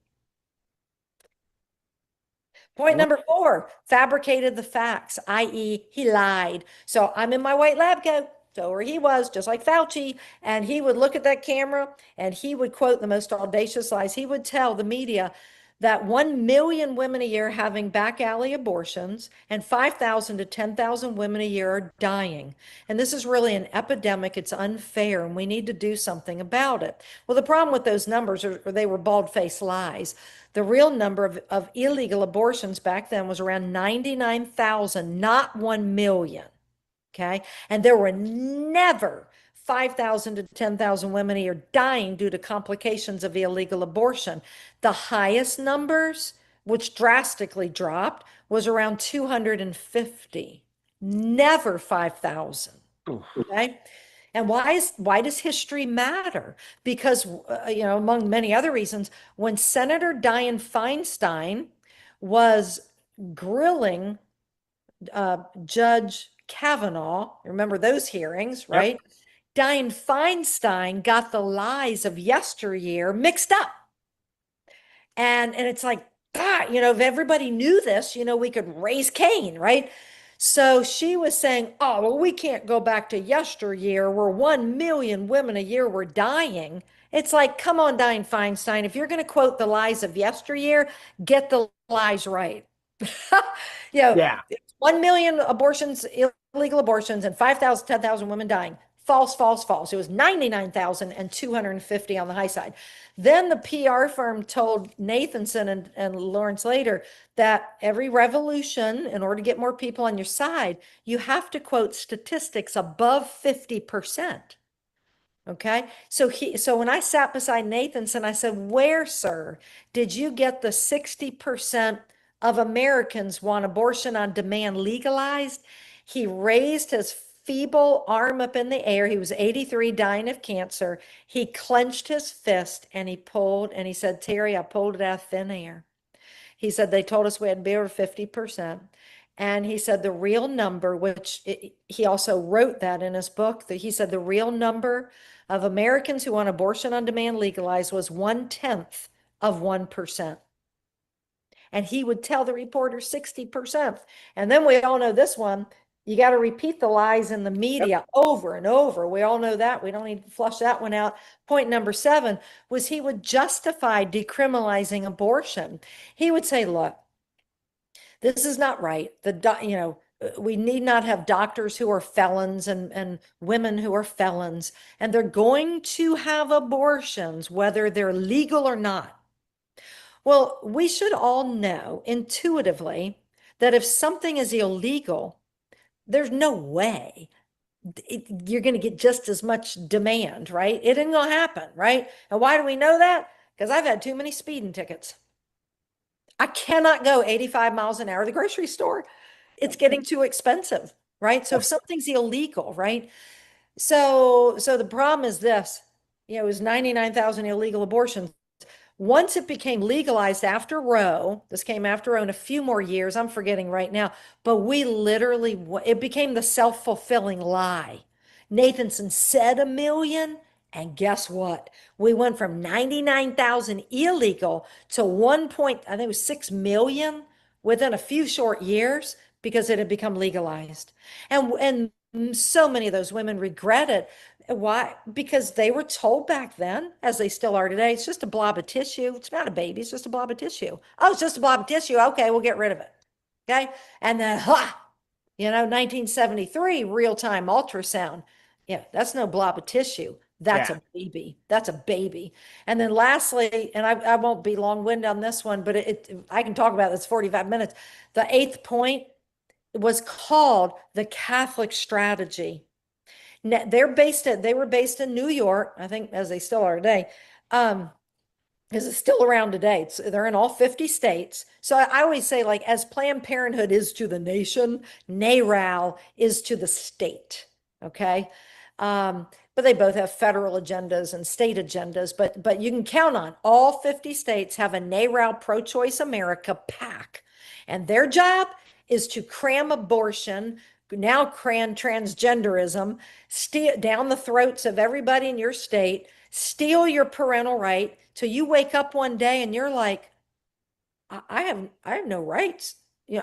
Point number 4, fabricated the facts, i.e. he lied. So I'm in my white lab coat. So where he was, just like Fauci, and he would look at that camera and he would quote the most audacious lies. He would tell the media that 1 million women a year having back alley abortions and 5,000 to 10,000 women a year are dying. And this is really an epidemic. It's unfair, and we need to do something about it. Well, the problem with those numbers are they were bald-faced lies. The real number of illegal abortions back then was around 99,000, not 1 million. Okay. And there were never 5,000 to 10,000 women a year dying due to complications of illegal abortion. The highest numbers, which drastically dropped, was around 250. Never 5,000. Okay. And why does history matter? Because, among many other reasons, when Senator Dianne Feinstein was grilling Judge Kavanaugh, remember those hearings, right? Yep. Dianne Feinstein got the lies of yesteryear mixed up. And it's like, if everybody knew this, we could raise Cain, right? So she was saying, we can't go back to yesteryear where 1 million women a year were dying. It's like, come on, Dianne Feinstein, if you're going to quote the lies of yesteryear, get the lies right. 1 million abortions illegal abortions and 5,000, 10,000 women dying. False, false, false. It was 99,250 on the high side. Then the PR firm told Nathanson and Lawrence later that every revolution, in order to get more people on your side, you have to quote statistics above 50%. Okay. So when I sat beside Nathanson, I said, where, sir, did you get the 60% of Americans want abortion on demand legalized? He raised his feeble arm up in the air. He was 83, dying of cancer. He clenched his fist and he pulled, and he said, Terry, I pulled it out of thin air. He said, they told us we had to be over 50%. And he said the real number, which he also wrote that in his book, that he said the real number of Americans who want abortion on demand legalized was 1/10 of 1%. And he would tell the reporter 60%. And then we all know this one. You got to repeat the lies in the media over and over. We all know that. We don't need to flush that one out. Point number 7 was he would justify decriminalizing abortion. He would say, look, this is not right. We need not have doctors who are felons and women who are felons, and they're going to have abortions, whether they're legal or not. Well, we should all know intuitively that if something is illegal, there's no way you're going to get just as much demand, right? It ain't going to happen, right? And why do we know that? Because I've had too many speeding tickets. I cannot go 85 miles an hour to the grocery store. It's getting too expensive, right? So if something's illegal, right? So the problem is this, it was 99,000 illegal abortions. Once it became legalized after Roe, this came after Roe in a few more years, I'm forgetting right now, but it became the self-fulfilling lie. Nathanson said 1 million, and guess what? We went from 99,000 illegal to I think it was 6 million within a few short years because it had become legalized. And so many of those women regret it. Why? Because they were told back then, as they still are today, it's just a blob of tissue. It's not a baby. It's just a blob of tissue. Oh, it's just a blob of tissue. Okay, we'll get rid of it. Okay. And then, 1973, real-time ultrasound. Yeah, that's no blob of tissue. That's a baby. That's a baby. And then lastly, and I won't be long-winded on this one, but I can talk about this 45 minutes. The 8th point was called the Catholic strategy. Now, they were based in New York, I think, as they still are today. Is it still around today? They're in all 50 states. So I always say, like, as Planned Parenthood is to the nation, NARAL is to the state. Okay. But they both have federal agendas and state agendas, but you can count on all 50 states have a NARAL Pro-Choice America PAC, and their job is to cram abortion, now cram transgenderism, steal down the throats of everybody in your state, steal your parental right till you wake up one day and you're like, I have no rights.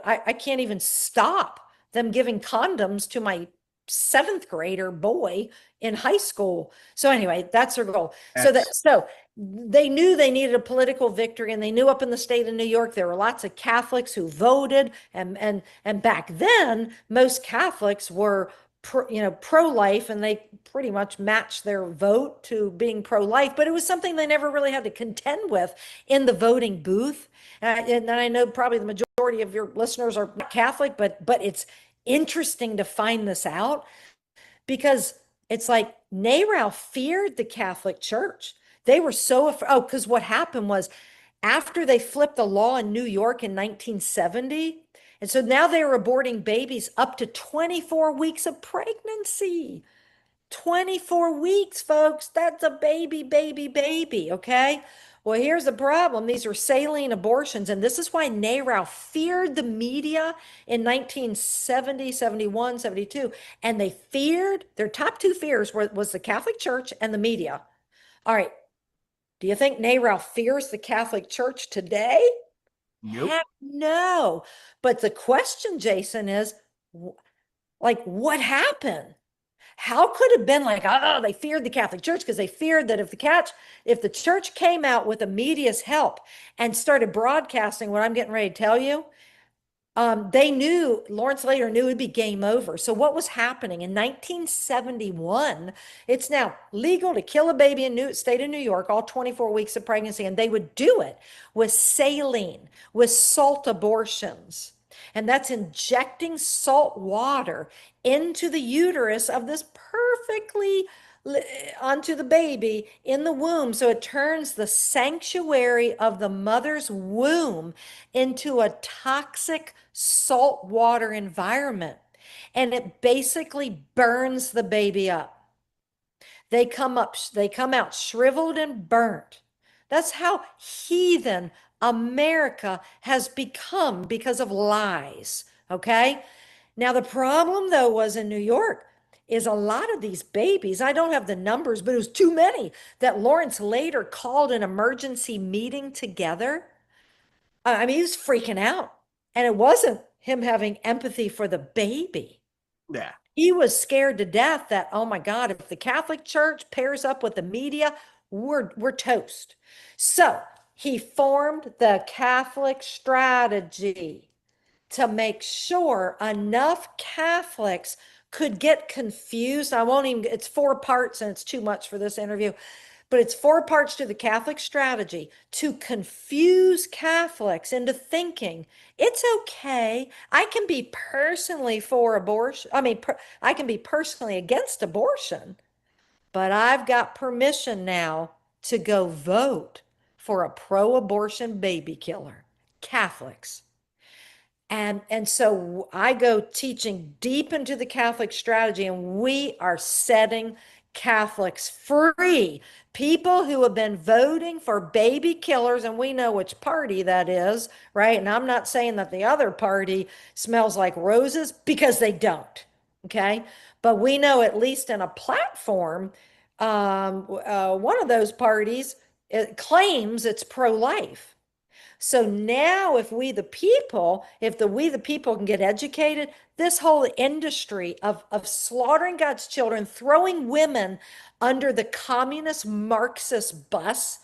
I can't even stop them giving condoms to my 7th grader boy in high school. So anyway, that's their goal. So they knew they needed a political victory, and they knew up in the state of New York there were lots of Catholics who voted, and back then most Catholics were pro-life, and they pretty much matched their vote to being pro-life, but it was something they never really had to contend with in the voting booth. And I know probably the majority of your listeners are Catholic, but it's interesting to find this out, because it's like NARAL feared the Catholic Church. They were so afraid. Because what happened was, after they flipped the law in New York in 1970, and so now they were aborting babies up to 24 weeks of pregnancy. 24 weeks, folks. That's a baby, okay? Well, here's the problem. These are saline abortions, and this is why NARAL feared the media in 1970, 71, 72, and they feared, their top 2 fears was the Catholic Church and the media. All right. Do you think NARAL fears the Catholic Church today? Nope. Heck no. But the question, Jason, is, like, what happened? How could it have been like, oh, they feared the Catholic Church because they feared that if the church came out with the media's help and started broadcasting what I'm getting ready to tell you, they knew, Lawrence later knew it'd be game over. So what was happening in 1971? It's now legal to kill a baby in New state of New York, all 24 weeks of pregnancy, and they would do it with saline, with salt abortions. And that's injecting salt water into the uterus of this perfectly onto the baby in the womb. So it turns the sanctuary of the mother's womb into a toxic saltwater environment. And it basically burns the baby up. They come out shriveled and burnt. That's how heathen America has become because of lies. Okay. Now, the problem though was in New York is a lot of these babies, I don't have the numbers, but it was too many that Lawrence later called an emergency meeting together. I mean, he was freaking out. And it wasn't him having empathy for the baby. Yeah. He was scared to death that, oh my God, if the Catholic Church pairs up with the media, we're toast. So he formed the Catholic strategy to make sure enough Catholics could get confused. I won't even, it's 4 parts and it's too much for this interview, but it's 4 parts to the Catholic strategy to confuse Catholics into thinking it's okay. I can be personally for abortion. I mean, I can be personally against abortion, but I've got permission now to go vote for a pro-abortion baby killer. Catholics. And so I go teaching deep into the Catholic strategy, and we are setting Catholics free. People who have been voting for baby killers, and we know which party that is, right? And I'm not saying that the other party smells like roses, because they don't, okay? But we know, at least in a platform, one of those parties, it claims it's pro-life. So now if we the people can get educated, this whole industry of slaughtering God's children, throwing women under the communist Marxist bus,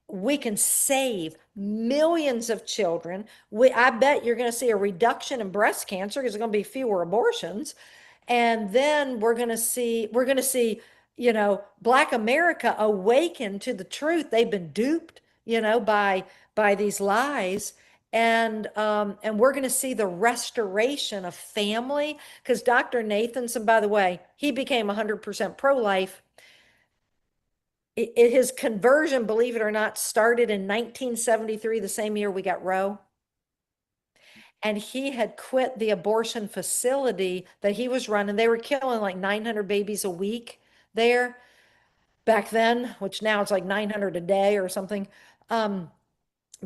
we can save millions of children. I bet you're going to see a reduction in breast cancer because there's going to be fewer abortions. And then we're going to see, Black America awaken to the truth. They've been duped, by these lies. And we're going to see the restoration of family, because Dr. Nathanson, by the way, he became 100% pro-life. His conversion, believe it or not, started in 1973, the same year we got Roe. And he had quit the abortion facility that he was running. They were killing like 900 babies a week there back then, which now it's like 900 a day or something.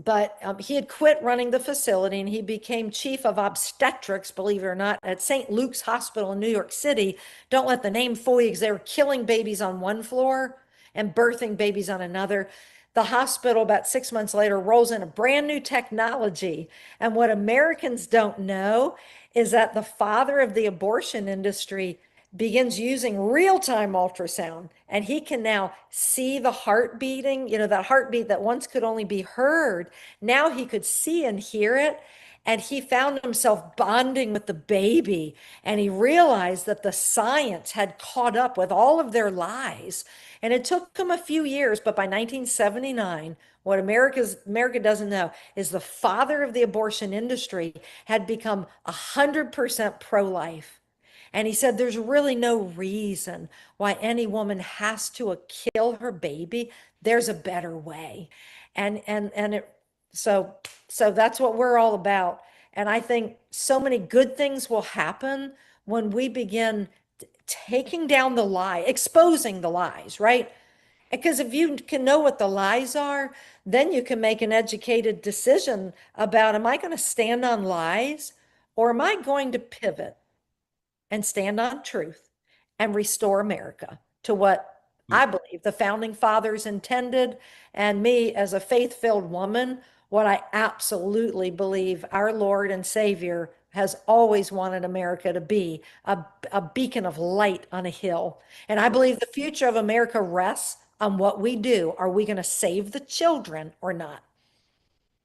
But he had quit running the facility, and he became chief of obstetrics, believe it or not, at St. Luke's Hospital in New York City. Don't let the name fool you, because they were killing babies on one floor and birthing babies on another. The hospital, about 6 months later, rolls in a brand new technology. And what Americans don't know is that the father of the abortion industry begins using real-time ultrasound, and he can now see the heart beating, that heartbeat that once could only be heard. Now he could see and hear it. And he found himself bonding with the baby, and he realized that the science had caught up with all of their lies. And it took him a few years, but by 1979, what America doesn't know is the father of the abortion industry had become 100% pro-life. And he said, there's really no reason why any woman has to kill her baby. There's a better way. So that's what we're all about. And I think so many good things will happen when we begin taking down the lie, exposing the lies, right? Because if you can know what the lies are, then you can make an educated decision about, am I going to stand on lies, or am I going to pivot and stand on truth and restore America to what I believe the founding fathers intended, and me as a faith-filled woman, what I absolutely believe our Lord and Savior has always wanted America to be, a beacon of light on a hill. And I believe the future of America rests on what we do. Are we going to save the children or not?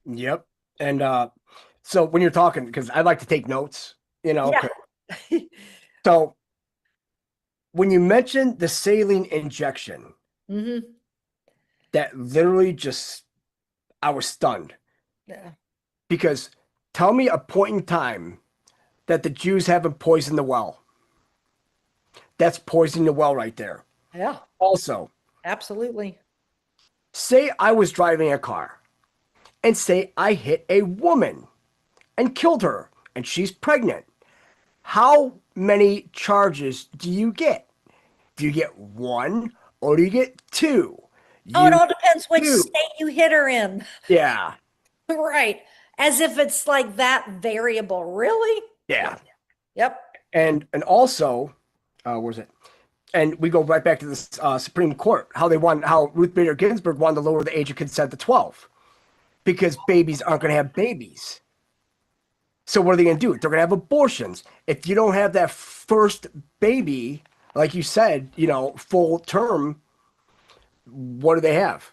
Yep. And So when you're talking, because I like to take notes, you know. Yeah. So when you mentioned the saline injection, Mm-hmm. that literally just, I was stunned. Yeah. Because tell me a point in time that the Jews haven't poisoned the well. That's poisoning the well right there. Yeah. Also, Absolutely. say I was driving a car and say I hit a woman and killed her and she's pregnant. How many charges do you get? Do you get one or do you get two? Oh, it You all depends which do. state you hit her in. Yeah. Right. As if it's like that variable. Really? Yeah. Yep. And also, where's it? And we go right back to the Supreme Court, how Ruth Bader Ginsburg wanted to lower the age of consent to 12 because babies aren't going to have babies. So what are they going to do? They're going to have abortions. If you don't have that first baby, like you said, you know, full term, what do they have?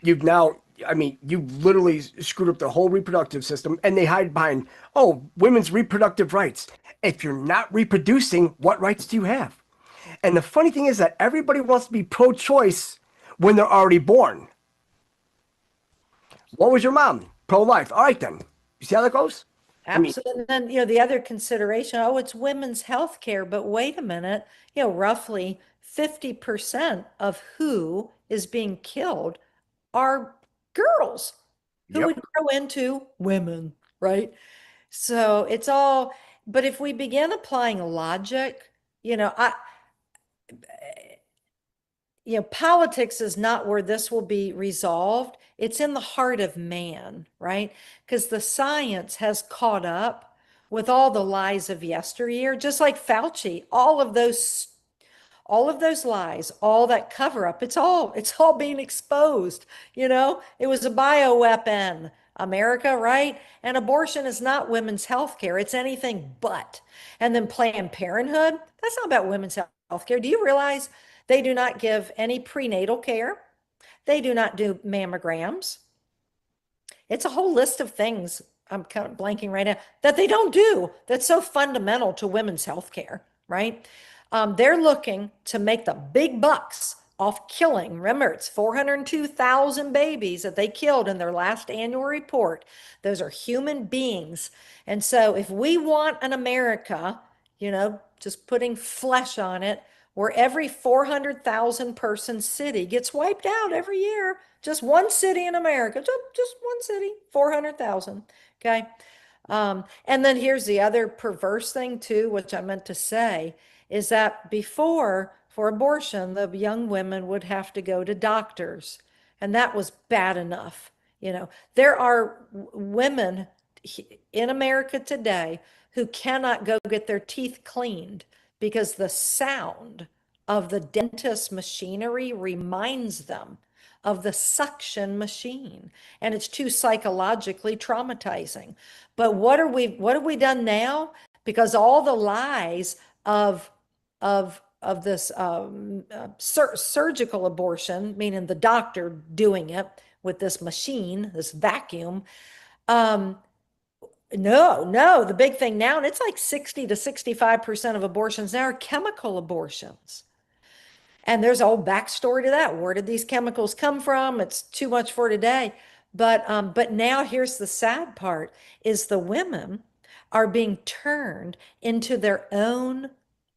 You've now, I mean, you literally screwed up the whole reproductive system, and they hide behind, oh, women's reproductive rights. If you're not reproducing, what rights do you have? And the funny thing is that everybody wants to be pro-choice when they're already born. What was your mom? Pro-life. All right, then. You see how that goes? Absolutely. And then, you know, the other consideration, oh, it's women's health care, but wait a minute, you know, roughly 50% of who is being killed are girls who Yep. would grow into women, right? So it's all, but if we begin applying logic, you know, politics is not where this will be resolved. It's in the heart of man, right? Because the science has caught up with all the lies of yesteryear, just like Fauci, all of those lies, all that cover up, it's all being exposed. You know, it was a bioweapon, America, right? And abortion is not women's health care. It's anything but. And then Planned Parenthood, that's not about women's health care. Do you realize they do not give any prenatal care? They do not do mammograms. It's a whole list of things. I'm kind of blanking right now that they don't do. That's so fundamental to women's health care, right? They're looking to make the big bucks off killing. Remember, it's 402,000 babies that they killed in their last annual report. Those are human beings. And so if we want an America, you know, just putting flesh on it, where every 400,000 person city gets wiped out every year, just one city in America, just one city, 400,000. Okay. And then here's the other perverse thing too, which I meant to say, is that before, for abortion, the young women would have to go to doctors, and that was bad enough. You know, there are women in America today who cannot go get their teeth cleaned because the sound of the dentist machinery reminds them of the suction machine, and it's too psychologically traumatizing. But what have we done now? Because all the lies of this surgical abortion, meaning the doctor doing it with this machine, this vacuum. No, the big thing now, and it's like 60 to 65% of abortions now are chemical abortions. And there's a whole backstory to that. Where did these chemicals come from? It's too much for today. But now here's the sad part, is the women are being turned into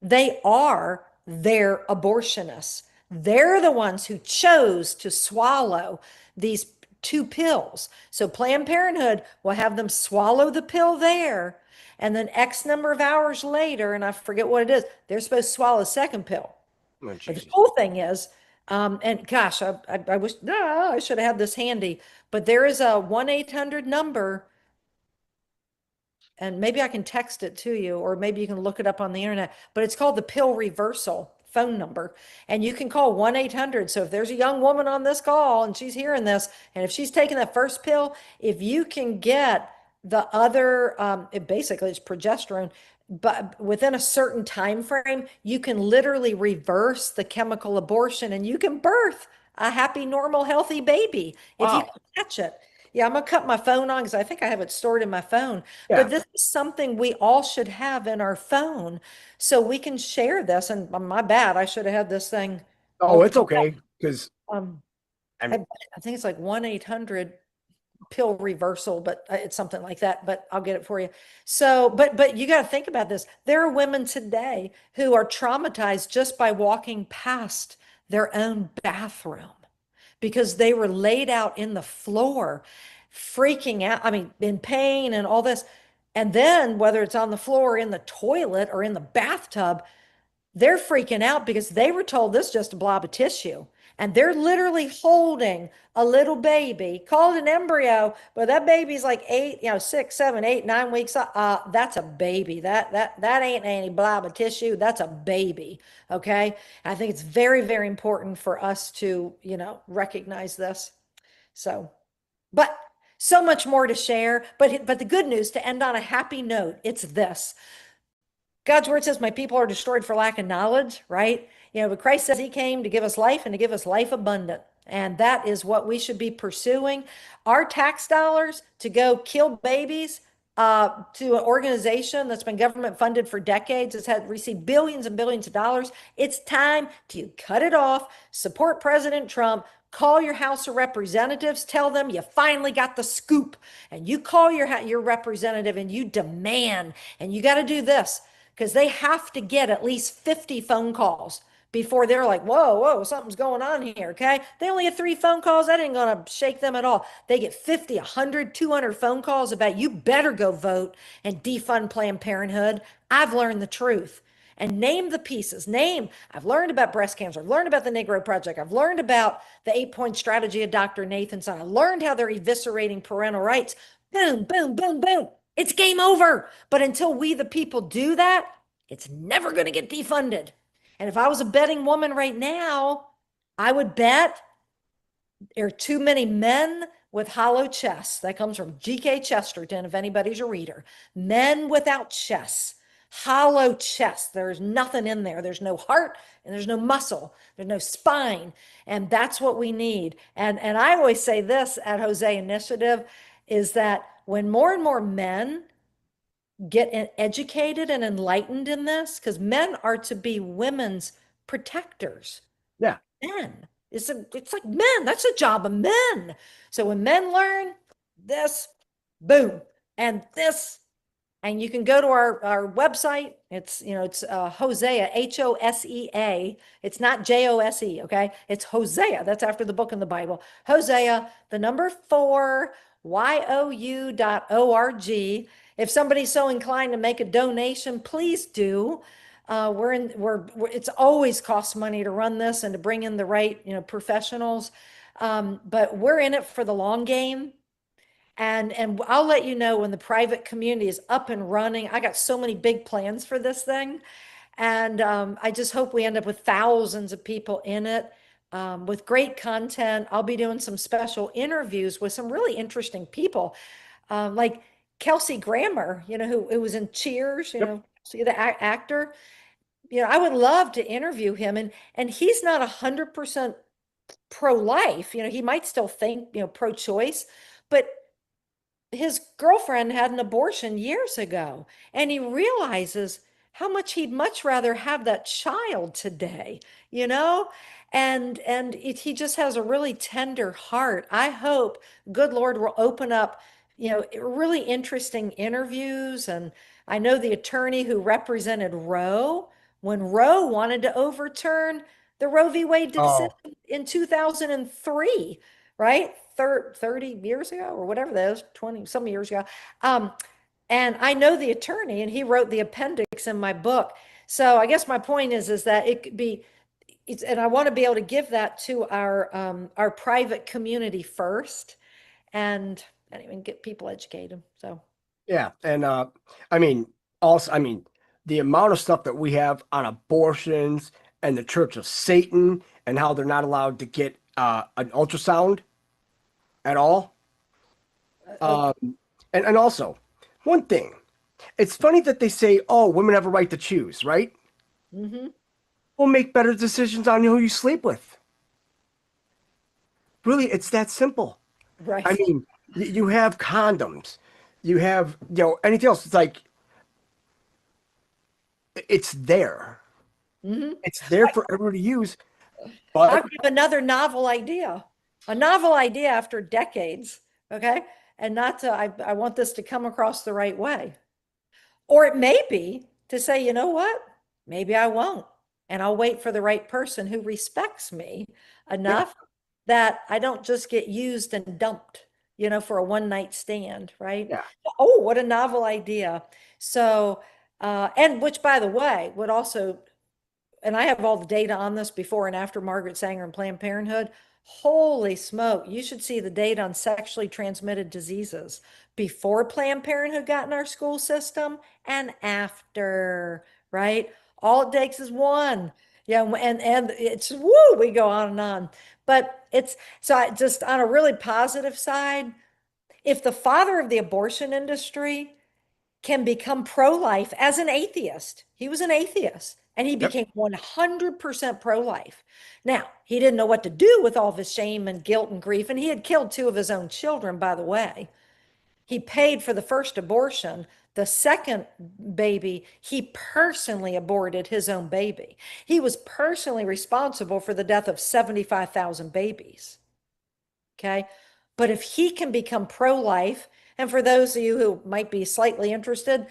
they are their abortionists. They're the ones who chose to swallow these 2 pills. So Planned Parenthood will have them swallow the pill there, and then X number of hours later, and I forget what it is, they're supposed to swallow a second pill. Oh, but the cool thing is, and gosh, I wish I should have had this handy, but there is a 1-800 number, and maybe I can text it to you, or maybe you can look it up on the internet, but it's called the pill reversal phone number, and you can call 1-800. So if there's a young woman on this call and she's hearing this, and if she's taking that first pill, if you can get the other, basically it's progesterone, but within a certain time frame, you can literally reverse the chemical abortion, and you can birth a happy, normal, healthy baby if you Wow. can catch it. Yeah, I'm gonna cut my phone on because I think I have it stored in my phone. Yeah. But this is something we all should have in our phone so we can share this. And my bad, I should have had this thing. Oh, it's okay. Because Um, I I, mean, I think it's like 1-800 pill reversal, but it's something like that, but I'll get it for you. So, but you got to think about this. There are women today who are traumatized just by walking past their own bathroom because they were laid out in the floor, freaking out. I mean, in pain and all this. And then whether it's on the floor, in the toilet, or in the bathtub, they're freaking out because they were told this is just a blob of tissue. And they're literally holding a little baby called an embryo, but that baby's like 8, 6, 7, 8, 9 weeks. That's a baby. That ain't any blob of tissue. That's a baby. Okay. I think it's very, very important for us to, recognize this. So, but so much more to share. But the good news, to end on a happy note, it's this. God's word says, my people are destroyed for lack of knowledge, right? But Christ says he came to give us life and to give us life abundant. And that is what we should be pursuing. Our tax dollars to go kill babies to an organization that's been government funded for decades, has had received billions and billions of dollars. It's time to cut it off, support President Trump, call your House of Representatives, tell them you finally got the scoop, and you call your representative and you demand, and you got to do this, because they have to get at least 50 phone calls before they're like, whoa, something's going on here, okay? They only get 3 phone calls. That ain't going to shake them at all. They get 50, 100, 200 phone calls about you better go vote and defund Planned Parenthood. I've learned the truth. And name the pieces. I've learned about breast cancer. I've learned about the Negro Project. I've learned about the 8-point strategy of Dr. Nathanson. I learned how they're eviscerating parental rights. Boom, boom, boom, boom. It's game over. But until we, the people, do that, it's never going to get defunded. And if I was a betting woman right now, I would bet there are too many men with hollow chests. That comes from G.K. Chesterton, if anybody's a reader. Men without chests, hollow chests. There's nothing in there. There's no heart and there's no muscle. There's no spine. And that's what we need. And I always say this at Jose Initiative is that when more and more men get educated and enlightened in this, because men are to be women's protectors. Yeah. Men. It's like men. That's a job of men. So when men learn this, boom, and this, and you can go to our website. It's Hosea, Hosea. It's not Jose, okay? It's Hosea. That's after the book in the Bible. Hosea, the number 4, YOU.org. If somebody's so inclined to make a donation, please do. It's always costs money to run this and to bring in the right, professionals. But we're in it for the long game. And I'll let you know when the private community is up and running. I got so many big plans for this thing. And I just hope we end up with thousands of people in it with great content. I'll be doing some special interviews with some really interesting people, like Kelsey Grammer, who was in Cheers, see the actor. I would love to interview him. And he's not 100% pro-life. He might still think, pro-choice, but his girlfriend had an abortion years ago, and he realizes how much he'd much rather have that child today, and he just has a really tender heart. I hope good Lord will open up, really interesting interviews. And I know the attorney who represented Roe when Roe wanted to overturn the Roe v. Wade decision in 2003, right? 30 years ago or whatever that is, 20 some years ago. And I know the attorney, and he wrote the appendix in my book. So I guess my point is that it could be, and I want to be able to give that to our private community first, and even get people educated. So yeah, and the amount of stuff that we have on abortions and the Church of Satan and how they're not allowed to get an ultrasound at all. And also, one thing, it's funny that they say, women have a right to choose, right? Mm-hmm. We'll make better decisions on who you sleep with. Really, it's that simple. Right. I mean, You have condoms, you have, anything else. It's like, it's there. It's there for everyone to use. I'll But give another novel idea, a novel idea after decades. Okay. And not to, I want this to come across the right way. Or it may be to say, you know what? Maybe I won't. And I'll wait for the right person who respects me enough that I don't just get used and dumped, for a one night stand, right? yeah, Oh, what a novel idea. So, and which, by the way, would also, and I have all the data on this before and after Margaret Sanger and Planned Parenthood. Holy smoke, you should see the data on sexually transmitted diseases before Planned Parenthood got in our school system and after, right? All it takes is one. Yeah, and it's woo, we go on and on. But it's so I just on a really positive side, if the father of the abortion industry can become pro-life as an atheist. He was an atheist and he became 100% pro-life. Now, he didn't know what to do with all the shame and guilt and grief, and he had killed 2 of his own children, by the way. He paid for the first abortion. The second baby, he personally aborted his own baby. He was personally responsible for the death of 75,000 babies. Okay. But if he can become pro-life, and for those of you who might be slightly interested,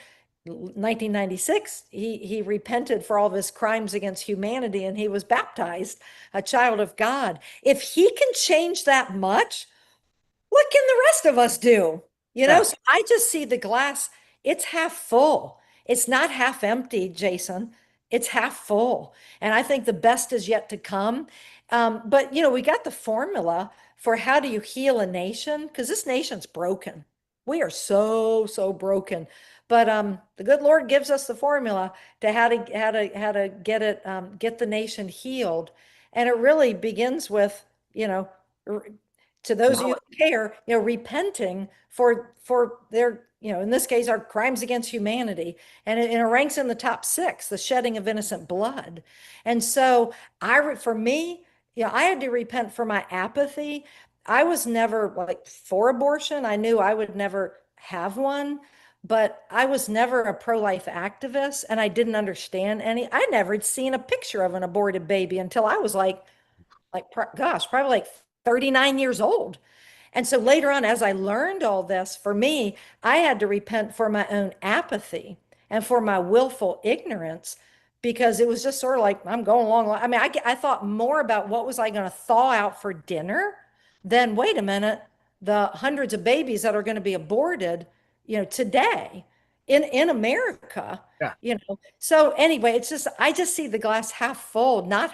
1996, he repented for all of his crimes against humanity and he was baptized a child of God. If he can change that much, what can the rest of us do? So I just see the glass, it's half full. It's not half empty, Jason. It's half full. And I think the best is yet to come. But, we got the formula for how do you heal a nation? Because this nation's broken. We are so, so broken. But the good Lord gives us the formula to how to get it, get the nation healed. And it really begins with, to those of you who care, repenting for their, in this case, our crimes against humanity. And it ranks in the top 6, the shedding of innocent blood. And so for me, I had to repent for my apathy. I was never like for abortion. I knew I would never have one, but I was never a pro-life activist and I didn't understand I never had seen a picture of an aborted baby until I was probably like 39 years old. And so later on, as I learned all this, for me, I had to repent for my own apathy and for my willful ignorance, because it was just sort of like, I'm going along. I mean, I thought more about what was I going to thaw out for dinner than, wait a minute, the hundreds of babies that are going to be aborted, today in America, yeah. So anyway, I just see the glass half full, not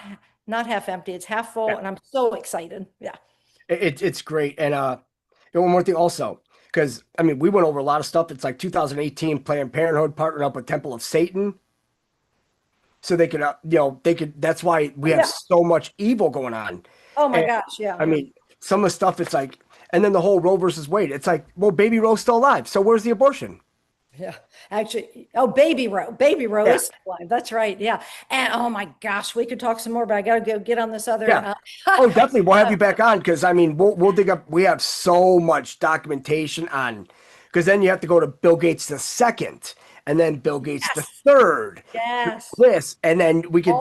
half empty. It's half full. And I'm so excited. Yeah. It's great. And one more thing also, because we went over a lot of stuff. It's like 2018 Planned Parenthood partnered up with Temple of Satan. So they could, that's why we have so much evil going on. Oh my gosh. Yeah. Some of the stuff, it's like, and then the whole Roe versus Wade, it's like, well, baby Roe's still alive. So where's the abortion? Yeah, actually, baby Roe is still alive. That's right. Yeah. And oh my gosh, we could talk some more, but I got to go get on this other. Yeah. Oh, definitely. We'll have you back on. Cause we'll dig up, we have so much documentation on, cause then you have to go to Bill Gates the second and then Bill Gates the third. Yes. This, and then we could,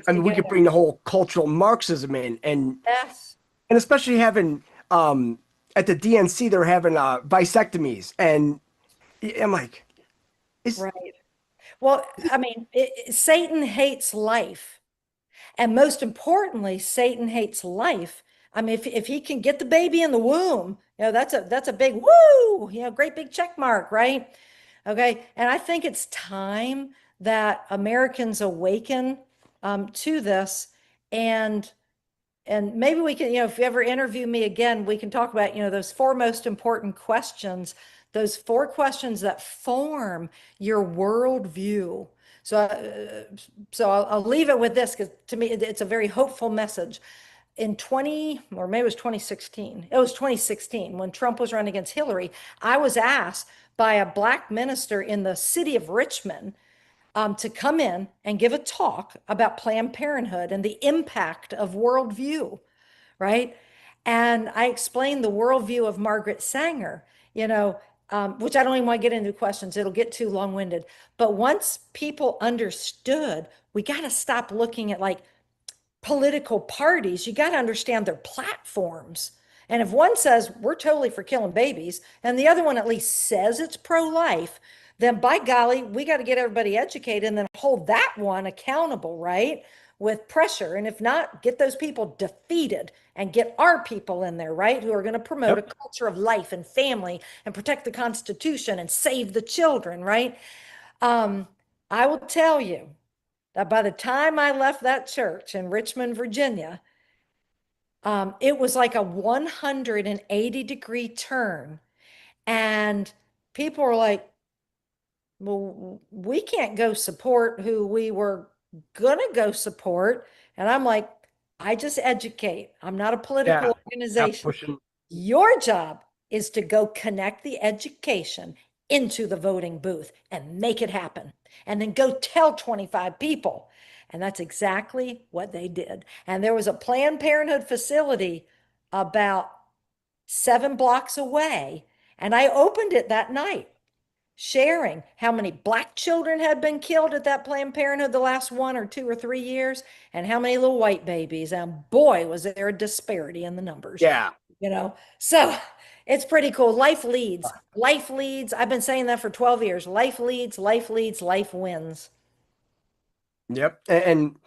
we could bring the whole cultural Marxism in and especially having, at the DNC, they're having vasectomies, and I'm like, right. Well, Satan hates life, and most importantly, Satan hates life. If he can get the baby in the womb, that's a big woo, great big check mark, right? Okay, and I think it's time that Americans awaken to this, and maybe we can, if you ever interview me again, we can talk about, those 4 most important questions, those 4 questions that form your worldview. So, I'll leave it with this, because to me, it's a very hopeful message. In or maybe it was 2016. It was 2016 when Trump was running against Hillary. I was asked by a Black minister in the city of Richmond to come in and give a talk about Planned Parenthood and the impact of worldview, right? And I explained the worldview of Margaret Sanger, which I don't even want to get into questions. It'll get too long-winded. But once people understood, we got to stop looking at like political parties. You got to understand their platforms. And if one says we're totally for killing babies, and the other one at least says it's pro-life, then by golly, we got to get everybody educated and then hold that one accountable, right? With pressure. And if not, get those people defeated and get our people in there, right? Who are going to promote a culture of life and family and protect the Constitution and save the children, right? I will tell you that by the time I left that church in Richmond, Virginia, it was like a 180-degree turn. And people were like, well, we can't go support who we were gonna go support. And I'm like, I just educate. I'm not a political organization. Your job is to go connect the education into the voting booth and make it happen. And then go tell 25 people. And that's exactly what they did. And there was a Planned Parenthood facility about 7 blocks away. And I opened it that night, sharing how many Black children had been killed at that Planned Parenthood the last 1 or 2 or 3 years, and how many little white babies. And boy, was there a disparity in the numbers. Yeah. So it's pretty cool. Life leads. Life leads. I've been saying that for 12 years. Life leads, life leads, life wins. Yep. And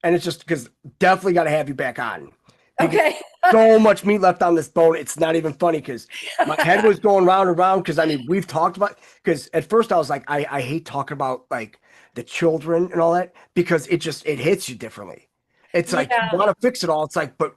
it's just because definitely got to have you back on. Okay. So much meat left on this bone. It's not even funny because my head was going round and round because I mean, we've talked about, because at first I was like, I hate talking about like the children and all that because it hits you differently. It's like, you want to fix it all. It's like, but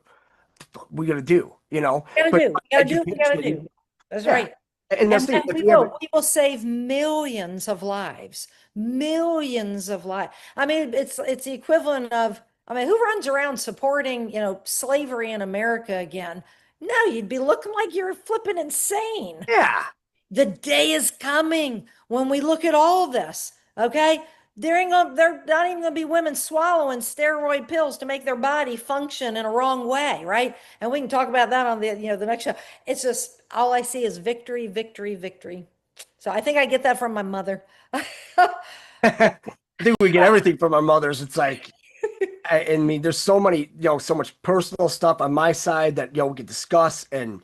what we got to do, You gotta do. That's right. And that's the thing. We will save millions of lives. Millions of lives. I mean, it's the equivalent of, who runs around supporting, slavery in America again? No, you'd be looking like you're flipping insane. Yeah. The day is coming when we look at all of this, okay? They're not even going to be women swallowing steroid pills to make their body function in a wrong way, right? And we can talk about that on the next show. It's just, all I see is victory, victory, victory. So I think I get that from my mother. I think we get everything from our mothers. It's like, there's so many, so much personal stuff on my side that, we could discuss. And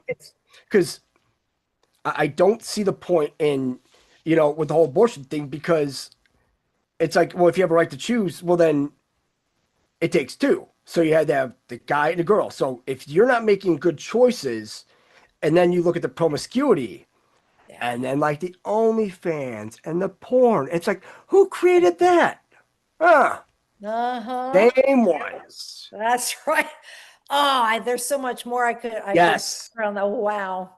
it's because I don't see the point in, with the whole abortion thing, because it's like, well, if you have a right to choose, well, then it takes two. So you had to have the guy and the girl. So if you're not making good choices, and then you look at the promiscuity, and then like the OnlyFans and the porn, it's like, who created that? Same ones. That's right. Oh, there's so much more I could around that. Wow.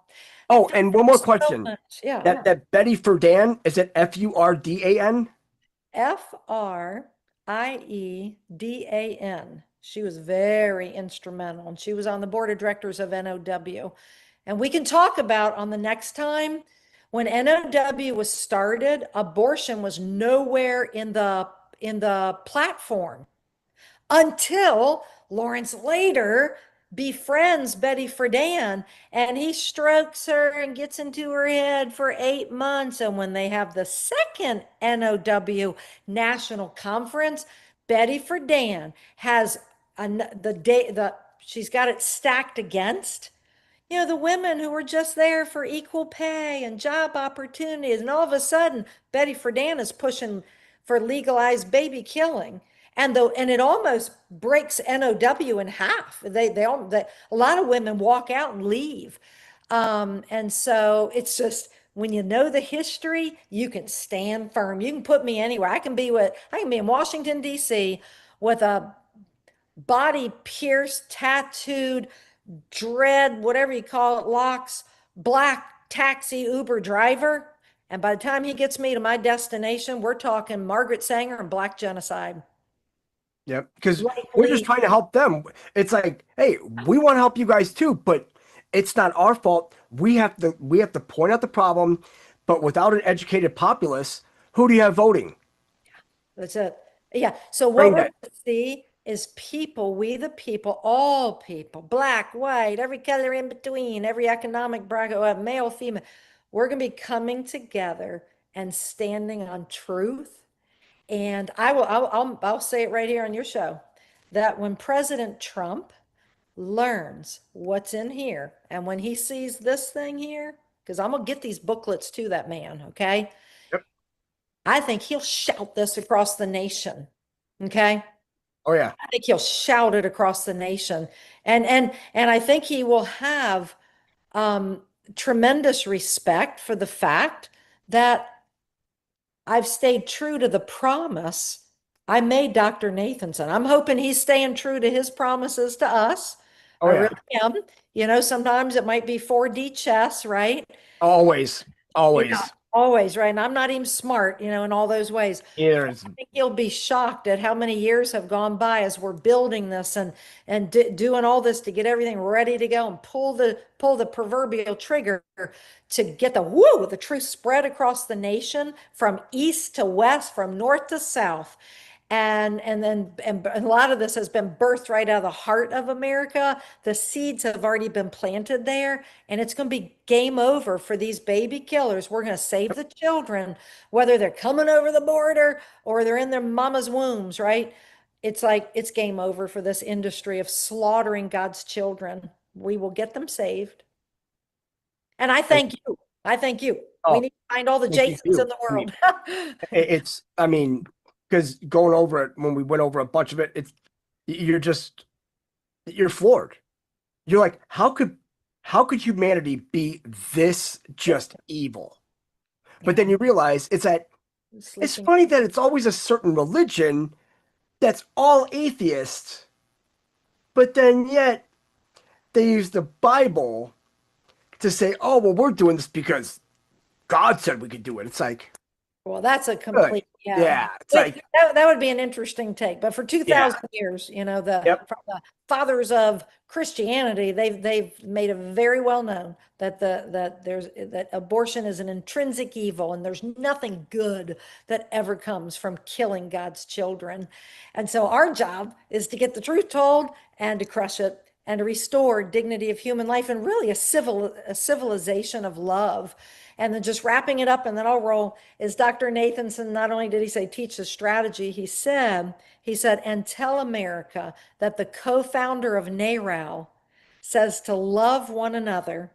Oh, and one more question. Yeah. That Betty Friedan, is it F-U-R-D-A-N? Friedan. She was very instrumental, and she was on the board of directors of NOW. And we can talk about on the next time, when NOW was started, abortion was nowhere in the platform until Lawrence later befriends Betty Friedan, and he strokes her and gets into her head for 8 months. And when they have the second NOW national conference, Betty Friedan has she's got it stacked against, the women who were just there for equal pay and job opportunities. And all of a sudden, Betty Friedan is pushing for legalized baby killing. And it almost breaks NOW in half. A lot of women walk out and leave. And so it's just, when you know the history, you can stand firm. You can put me anywhere. I can be in Washington, D.C. with a body pierced, tattooed, dread, whatever you call it, locks, black taxi Uber driver. And by the time he gets me to my destination, we're talking Margaret Sanger and Black genocide. Yep, because we're just trying to help them. It's like, hey, we want to help you guys too, but it's not our fault. We have to point out the problem, but without an educated populace, who do you have voting? That's it. Yeah. So what we're going to see is people, we the people, all people, black, white, every color in between, every economic bracket, male, female, we're going to be coming together and standing on truth. And I'll say it right here on your show, that when President Trump learns what's in here, and when he sees this thing here, because I'm gonna get these booklets to that man, okay? Yep. I think he'll shout this across the nation. Okay. Oh yeah. I think he'll shout it across the nation. And I think he will have tremendous respect for the fact that I've stayed true to the promise I made Dr. Nathanson. I'm hoping he's staying true to his promises to us. Oh, I yeah. really am. You know, sometimes it might be 4D chess, right? Always, always. Yeah, always, right? And I'm not even smart, you know, in all those ways. Either. I think you'll be shocked at how many years have gone by as we're building this and doing all this to get everything ready to go and pull the proverbial trigger to get the truth spread across the nation from east to west, from north to south. And a lot of this has been birthed right out of the heart of America. The seeds have already been planted there, and it's going to be game over for these baby killers. We're going to save the children, whether they're coming over the border or they're in their mama's wombs, right? It's like it's game over for this industry of slaughtering God's children. We will get them saved. And I thank you. I thank you. Oh, we need to find all the thank you, Jasons too. in the world. I mean, because going over it, when we went over a bunch of it, you're floored. You're like, how could humanity be this just evil? But then you realize it's funny that it's always a certain religion that's all atheists, but then yet they use the Bible to say, oh, well, we're doing this because God said we could do it. It's like, well, that's a complete, yeah. It's like that would be an interesting take. But for 2,000 years, you know, from the fathers of Christianity, they've made it very well known that abortion is an intrinsic evil, and there's nothing good that ever comes from killing God's children. And so our job is to get the truth told and to crush it and to restore dignity of human life and really a civilization of love. And then just wrapping it up, and then I'll roll, is Dr. Nathanson, not only did he say teach the strategy, he said, and tell America that the co-founder of NARAL says to love one another.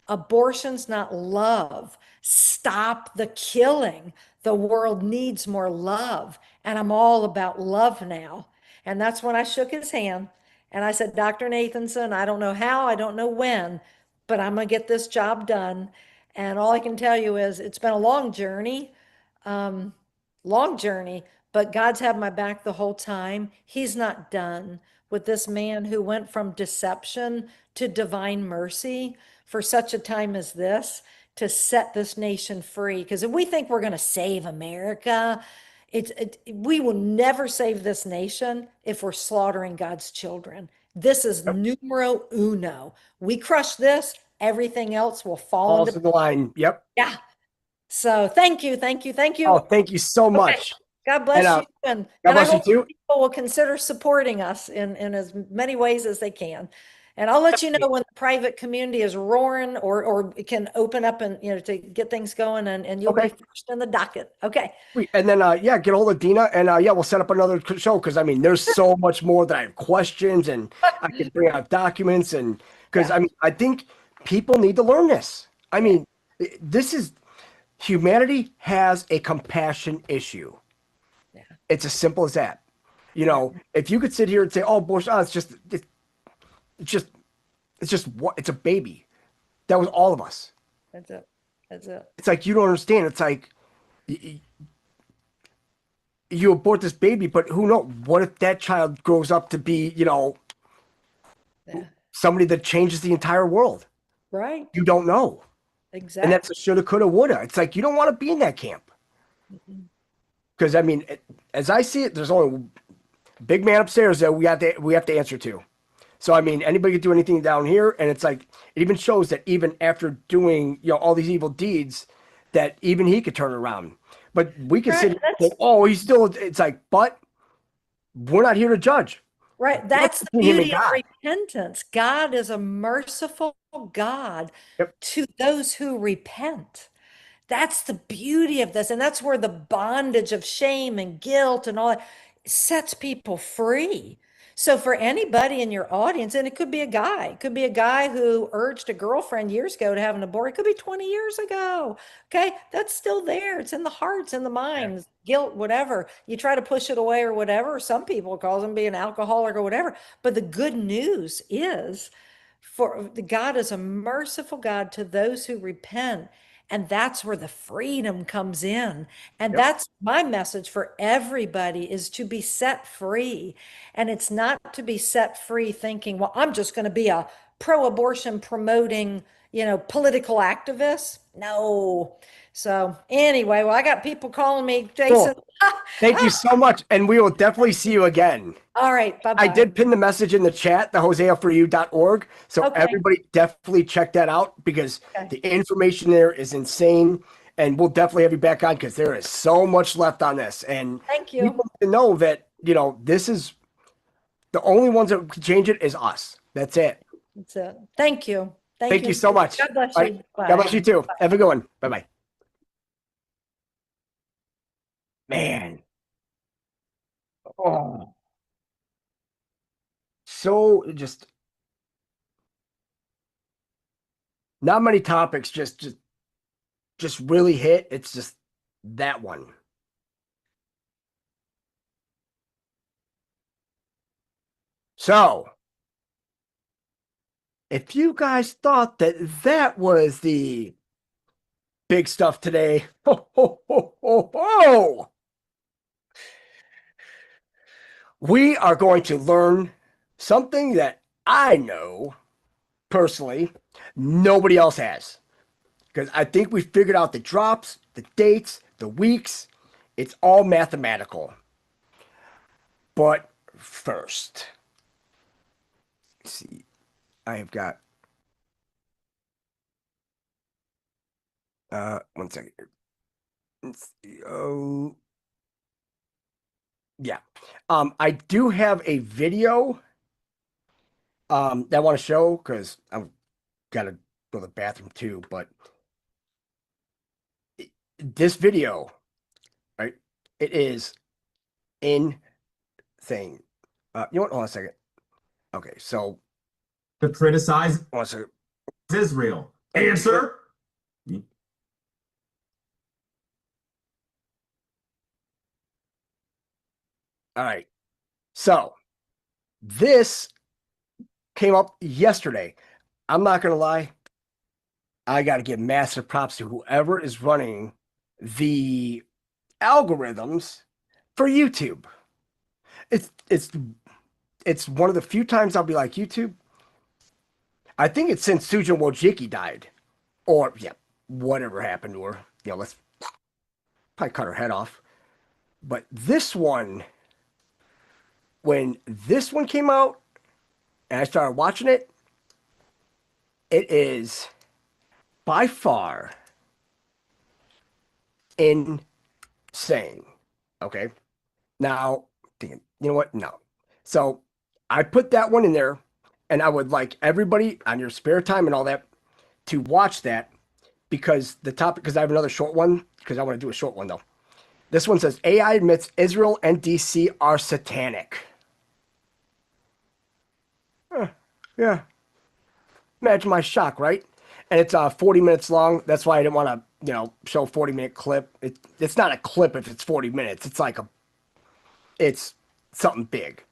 Abortion's not love. Stop the killing. The world needs more love. And I'm all about love now. And that's when I shook his hand and I said, Dr. Nathanson, I don't know how, I don't know when, but I'm going to get this job done. And all I can tell you is it's been a long journey, but God's had my back the whole time. He's not done with this man who went from deception to divine mercy for such a time as this to set this nation free. Because if we think we're going to save America, we will never save this nation if we're slaughtering God's children. This is numero uno. We crush this, everything else will fall into the line. Yep. Yeah. So thank you. Oh, thank you so much. God bless you. And God bless I hope you too. people will consider supporting us in as many ways as they can. And I'll let you know when the private community is roaring or can open up and, you know, to get things going, and you'll be first in the docket. Okay. And then, get a hold of Dina, and we'll set up another show. Cause I mean, there's so much more that I have questions, and I can bring out documents, and cause I think people need to learn this. I mean, humanity has a compassion issue. Yeah. It's as simple as that. You know, if you could sit here and say, oh, abortion, it's a baby. That was all of us. That's it. It's like, you don't understand. It's like you abort this baby, but who knows? What if that child grows up to be, you know, somebody that changes the entire world? Right. You don't know. Exactly. And that's a shoulda, coulda, woulda. It's like, you don't want to be in that camp. Because I mean, as I see it, there's only a big man upstairs that we have to answer to. So, I mean, anybody can do anything down here. And it's like, it even shows that even after doing, you know, all these evil deeds, that even he could turn around. But we can sit and say, oh, he's still, it's like, but we're not here to judge. Right. That's the between him and beauty of God. repentance. God is a merciful God Yep. to those who repent. That's the beauty of this. And that's where the bondage of shame and guilt and all that sets people free. So for anybody in your audience, and it could be a guy, it could be a guy who urged a girlfriend years ago to have an abortion. It could be 20 years ago. Okay. That's still there. It's in the hearts, in the minds, guilt, whatever. You try to push it away or whatever. Some people call them being an alcoholic or whatever. But the good news is for God is a merciful God to those who repent. And that's where the freedom comes in. And that's my message for everybody is to be set free. And it's not to be set free thinking, well, I'm just going to be a pro-abortion promoting, political activist. No. So anyway, well, I got people calling me, Jason. Cool. Thank you so much. And we will definitely see you again. All right. Bye-bye. I did pin the message in the chat, thehoseaforyou.org. So Okay. everybody definitely check that out because the information there is insane. And we'll definitely have you back on because there is so much left on this. And Thank you. people need to know that, this is the only ones that can change it is us. That's it. That's it. Thank you. Thank you so much. God bless All you. right. Bye. God bless you too. Have a good one. Bye-bye. Man. Oh. So just not many topics just really hit. It's just that one. So if you guys thought that was the big stuff today, we are going to learn something that I know personally nobody else has. Because I think we figured out the drops, the dates, the weeks. It's all mathematical. But first, let's see, I have got, one second here. Let's see. Oh, yeah. I do have a video that I want to show because I've got to go to the bathroom too, but this video, right? It is insane. You know what? Hold on a second. Okay, so to criticize hold on a second. Israel. Answer. All right. So this came up yesterday. I'm not going to lie. I got to give massive props to whoever is running the algorithms for YouTube. It's one of the few times I'll be like, YouTube. I think it's since Susan Wojcicki died, or whatever happened to her. Let's probably cut her head off. But this one, when this one came out and I started watching it, it is by far insane. Okay. Now, thinking, you know what? No. So I put that one in there, and I would like everybody on your spare time and all that to watch that because I have another short one because I want to do a short one though. This one says AI admits Israel and DC are satanic. Yeah. Imagine my shock, right? And it's 40 minutes long. That's why I didn't want to, show a 40-minute clip. It's not a clip if it's 40 minutes. It's like it's something big.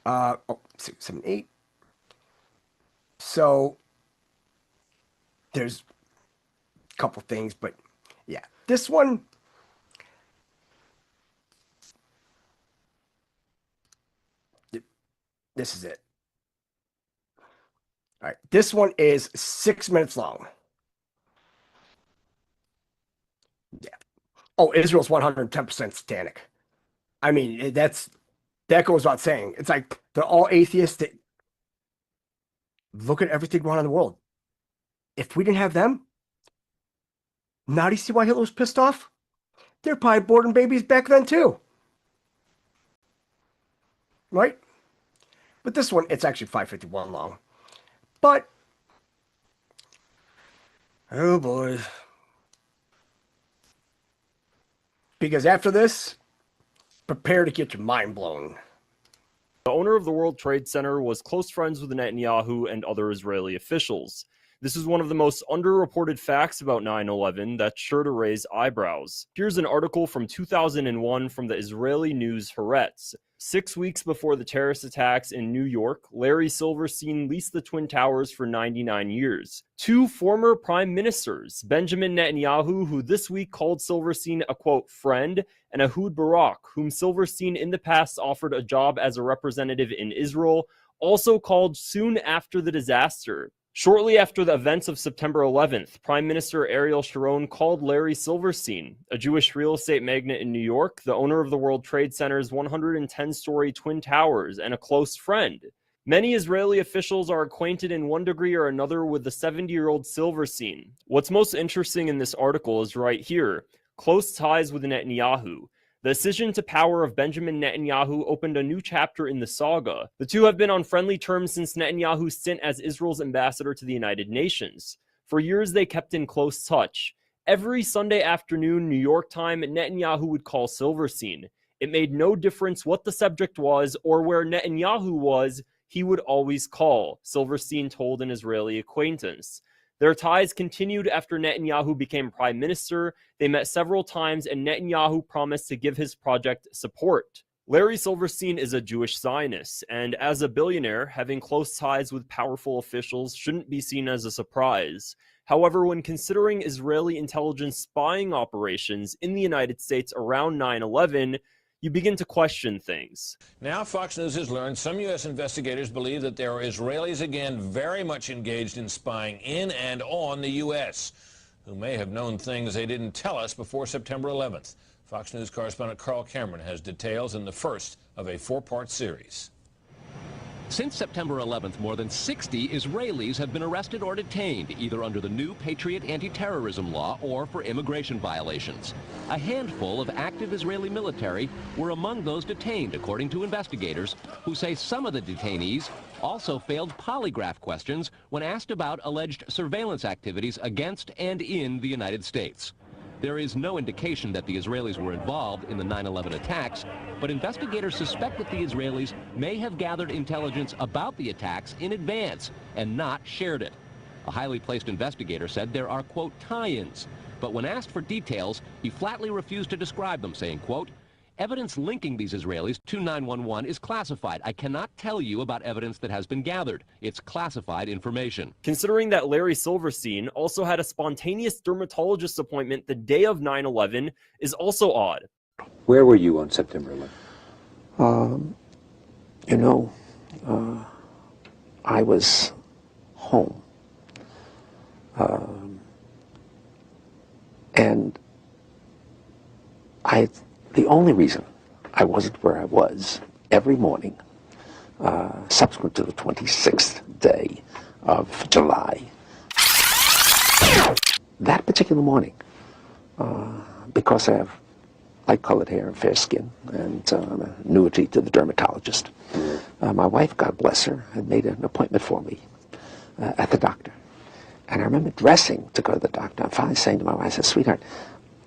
6, 7, 8. So there's a couple things, but yeah, this one. This is it. All right, this one is 6 minutes long. Yeah. Oh, Israel's 110% satanic. I mean, that goes without saying. It's like they're all atheistic. Look at everything going on in the world. If we didn't have them, now do you see why Hitler was pissed off? They're probably aborting babies back then too. Right? But this one, it's actually 551 long. But, oh boy. Because after this, prepare to get your mind blown. The owner of the World Trade Center was close friends with Netanyahu and other Israeli officials. This is one of the most underreported facts about 9/11 that's sure to raise eyebrows. Here's an article from 2001 from the Israeli news Haaretz. 6 weeks before the terrorist attacks in New York, Larry Silverstein leased the Twin Towers for 99 years. Two former prime ministers, Benjamin Netanyahu, who this week called Silverstein a, quote, friend, and Ehud Barak, whom Silverstein in the past offered a job as a representative in Israel, also called soon after the disaster. Shortly after the events of September 11th, Prime Minister Ariel Sharon called Larry Silverstein, a Jewish real estate magnate in New York, the owner of the World Trade Center's 110-story Twin Towers, and a close friend. Many Israeli officials are acquainted in one degree or another with the 70-year-old Silverstein. What's most interesting in this article is right here, close ties with Netanyahu. The ascension to power of Benjamin Netanyahu opened a new chapter in the saga. The two have been on friendly terms since Netanyahu's stint as Israel's ambassador to the United Nations. For years, they kept in close touch. Every Sunday afternoon, New York time, Netanyahu would call Silverstein. It made no difference what the subject was or where Netanyahu was, he would always call, Silverstein told an Israeli acquaintance. Their ties continued after Netanyahu became prime minister. They met several times, and Netanyahu promised to give his project support. Larry Silverstein is a Jewish Zionist, and as a billionaire, having close ties with powerful officials shouldn't be seen as a surprise. However, when considering Israeli intelligence spying operations in the United States around 9/11, you begin to question things. Now Fox News has learned some U.S. investigators believe that there are Israelis again very much engaged in spying in and on the U.S., who may have known things they didn't tell us before September 11th. Fox News correspondent Carl Cameron has details in the first of a four-part series. Since September 11th, more than 60 Israelis have been arrested or detained, either under the new Patriot anti-terrorism law or for immigration violations. A handful of active Israeli military were among those detained, according to investigators, who say some of the detainees also failed polygraph questions when asked about alleged surveillance activities against and in the United States. There is no indication that the Israelis were involved in the 9/11 attacks, but investigators suspect that the Israelis may have gathered intelligence about the attacks in advance and not shared it. A highly placed investigator said there are, quote, tie-ins, but when asked for details, he flatly refused to describe them, saying, quote, evidence linking these Israelis to 911 is classified. I cannot tell you about evidence that has been gathered. It's classified information. Considering that Larry Silverstein also had a spontaneous dermatologist appointment the day of 9/11 is also odd. Where were you on September 11th? I was home. And the only reason I wasn't where I was every morning, subsequent to the 26th day of July, that particular morning, because I have light-colored hair and fair skin, and I'm an annuity to the dermatologist, my wife, God bless her, had made an appointment for me at the doctor. And I remember dressing to go to the doctor, and finally saying to my wife, I said, sweetheart,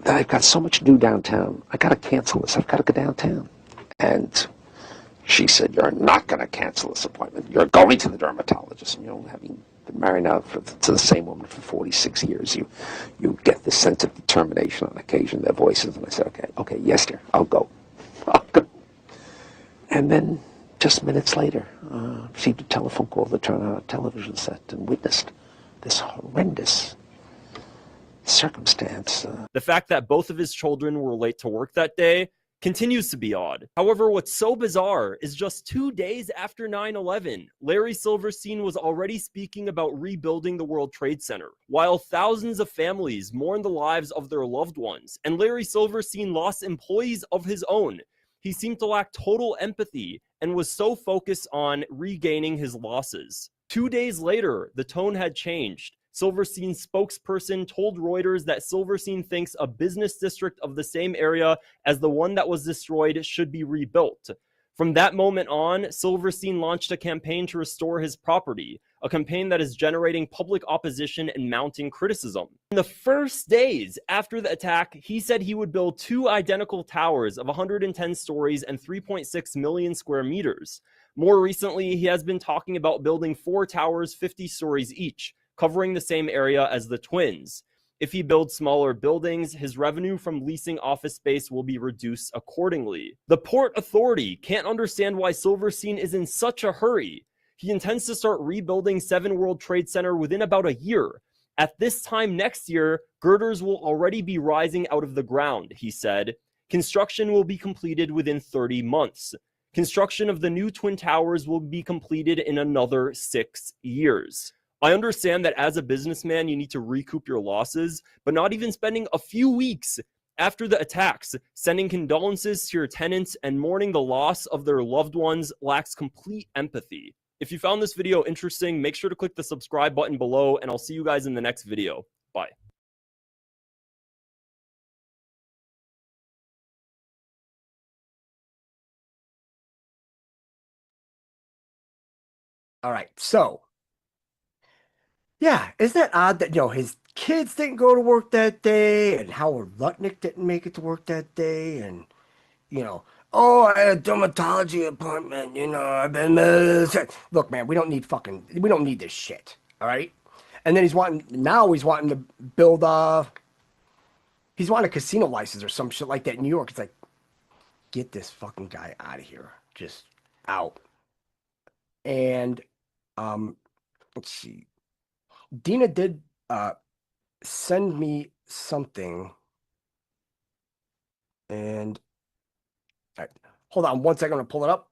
I've got so much to do downtown. I got to cancel this. I've got to go downtown. And she said, you're not going to cancel this appointment. You're going to the dermatologist. And, having been married now to the same woman for 46 years, you get this sense of determination on occasion, their voices. And I said, okay, yes, dear, I'll go. I'll go. And then just minutes later, received a telephone call to turn on a television set and witnessed this horrendous circumstance. The fact that both of his children were late to work that day continues to be odd. However, what's so bizarre is just 2 days after 9/11, Larry Silverstein was already speaking about rebuilding the World Trade Center, while thousands of families mourn the lives of their loved ones, and Larry Silverstein lost employees of his own. He seemed to lack total empathy and was so focused on regaining his losses. 2 days later, the tone had changed. Silverstein's spokesperson told Reuters that Silverstein thinks a business district of the same area as the one that was destroyed should be rebuilt. From that moment on, Silverstein launched a campaign to restore his property, a campaign that is generating public opposition and mounting criticism. In the first days after the attack, he said he would build 2 identical towers of 110 stories and 3.6 million square meters. More recently, he has been talking about building 4 towers 50 stories each, covering the same area as the twins. If he builds smaller buildings, his revenue from leasing office space will be reduced accordingly. The Port Authority can't understand why Silverstein is in such a hurry. He intends to start rebuilding 7 World Trade Center within about a year. At this time next year, girders will already be rising out of the ground, he said. Construction will be completed within 30 months. Construction of the new Twin Towers will be completed in another 6 years. I understand that as a businessman, you need to recoup your losses, but not even spending a few weeks after the attacks, sending condolences to your tenants and mourning the loss of their loved ones lacks complete empathy. If you found this video interesting, make sure to click the subscribe button below, and I'll see you guys in the next video. Bye. All right, so yeah, isn't that odd that, his kids didn't go to work that day, and Howard Lutnick didn't make it to work that day, and, oh, I had a dermatology appointment, I've been... Look, man, we don't need this shit, all right? And then he's wanting to build, he's wanting a casino license or some shit like that in New York. It's like, get this fucking guy out of here. Just out. And, let's see. Dina did send me something, and all right, hold on one second, I'm gonna pull it up.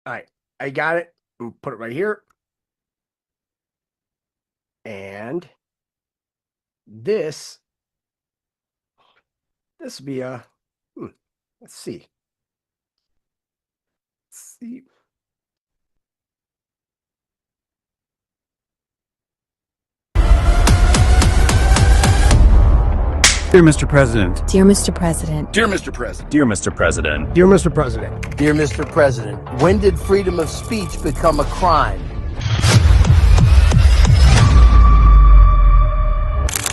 All right, I got it. I'm gonna put it right here. And this will be a, let's see. Let's see. Dear Mr. President. Dear Mr. President. Dear Mr. President. Dear Mr. President. Dear Mr. President. Dear Mr. President, when did freedom of speech become a crime?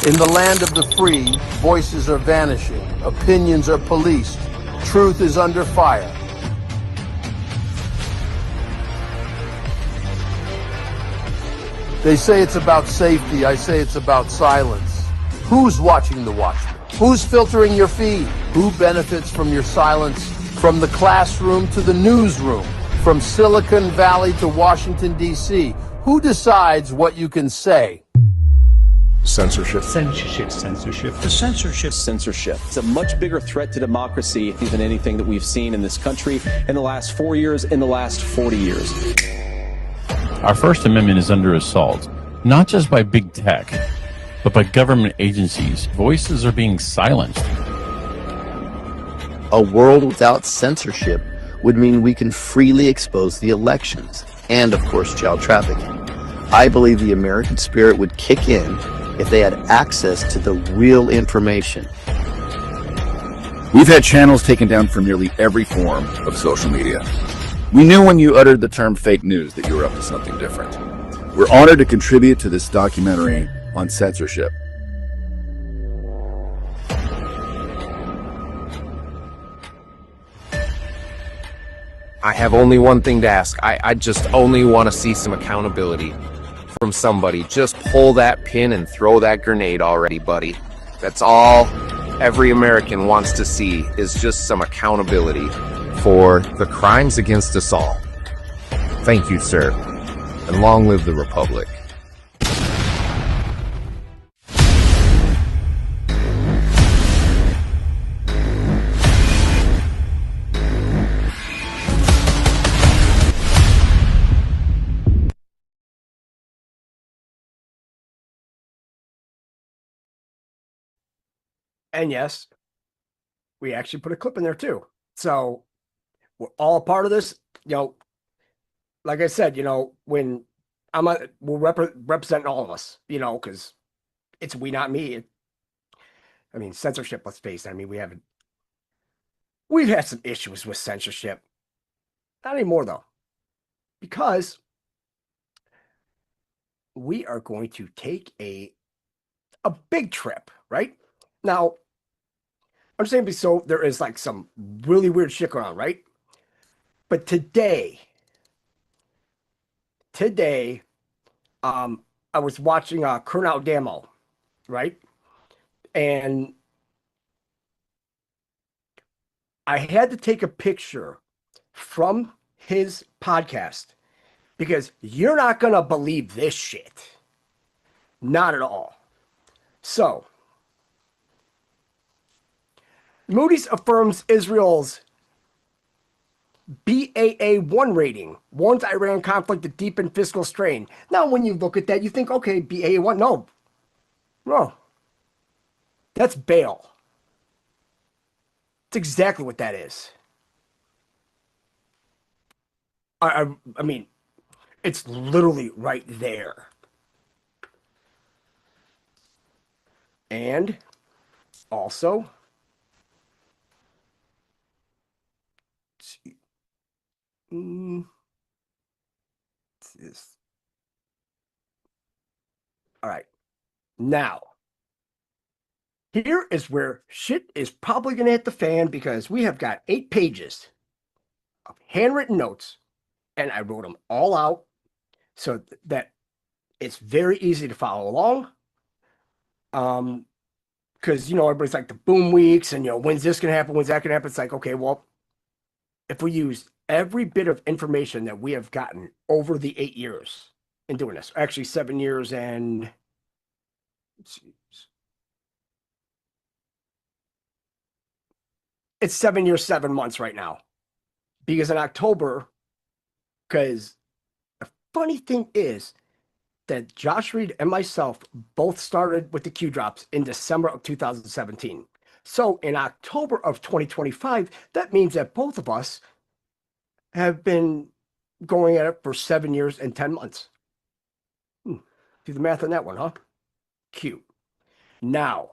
In the land of the free, voices are vanishing, opinions are policed, truth is under fire. They say it's about safety, I say it's about silence. Who's watching the watchmen? Who's filtering your feed? Who benefits from your silence? From the classroom to the newsroom, from Silicon Valley to Washington, D.C., who decides what you can say? Censorship. Censorship. Censorship. The censorship. Censorship. It's a much bigger threat to democracy than anything that we've seen in this country in the last 4 years, in the last 40 years. Our First Amendment is under assault, not just by big tech, but by government agencies. Voices are being silenced. A world without censorship would mean we can freely expose the elections and, of course, child trafficking. I believe the American spirit would kick in if they had access to the real information. We've had channels taken down from nearly every form of social media. We knew when you uttered the term fake news that you were up to something different. We're honored to contribute to this documentary on censorship. I have only one thing to ask. I just only want to see some accountability from somebody. Just pull that pin and throw that grenade already, buddy. That's all every American wants to see, is just some accountability for the crimes against us all. Thank you, sir, and long live the Republic. And yes, we actually put a clip in there too. So we're all a part of this. You know, like I said, you know, when we're representing all of us, you know, because it's we, not me. I mean, censorship, let's face it. I mean, we've had some issues with censorship. Not anymore, though, because we are going to take a big trip, right? Now, I'm saying so there is like some really weird shit going on, right? But today, I was watching Colonel Damo, right? And I had to take a picture from his podcast because you're not going to believe this shit. Not at all. So, Moody's affirms Israel's BAA1 rating, warns Iran conflict to deepen fiscal strain. Now, when you look at that, you think, okay, BAA1, no. That's bail. That's exactly what that is. I mean, it's literally right there. And also, let's see. This. All right. Now, here is where shit is probably going to hit the fan because we have got 8 pages of handwritten notes, and I wrote them all out so that it's very easy to follow along. Because, you know, everybody's like the boom weeks and, you know, when's this going to happen? When's that going to happen? It's like, okay, well, if we use every bit of information that we have gotten over the 8 years in doing this, actually 7 years and let's see, it's 7 years, 7 months right now. Because in October, because the funny thing is that Josh Reed and myself both started with the Q drops in December of 2017. So in October of 2025, that means that both of us have been going at it for 7 years and 10 months. Do the math on that one, huh? Cute. Now,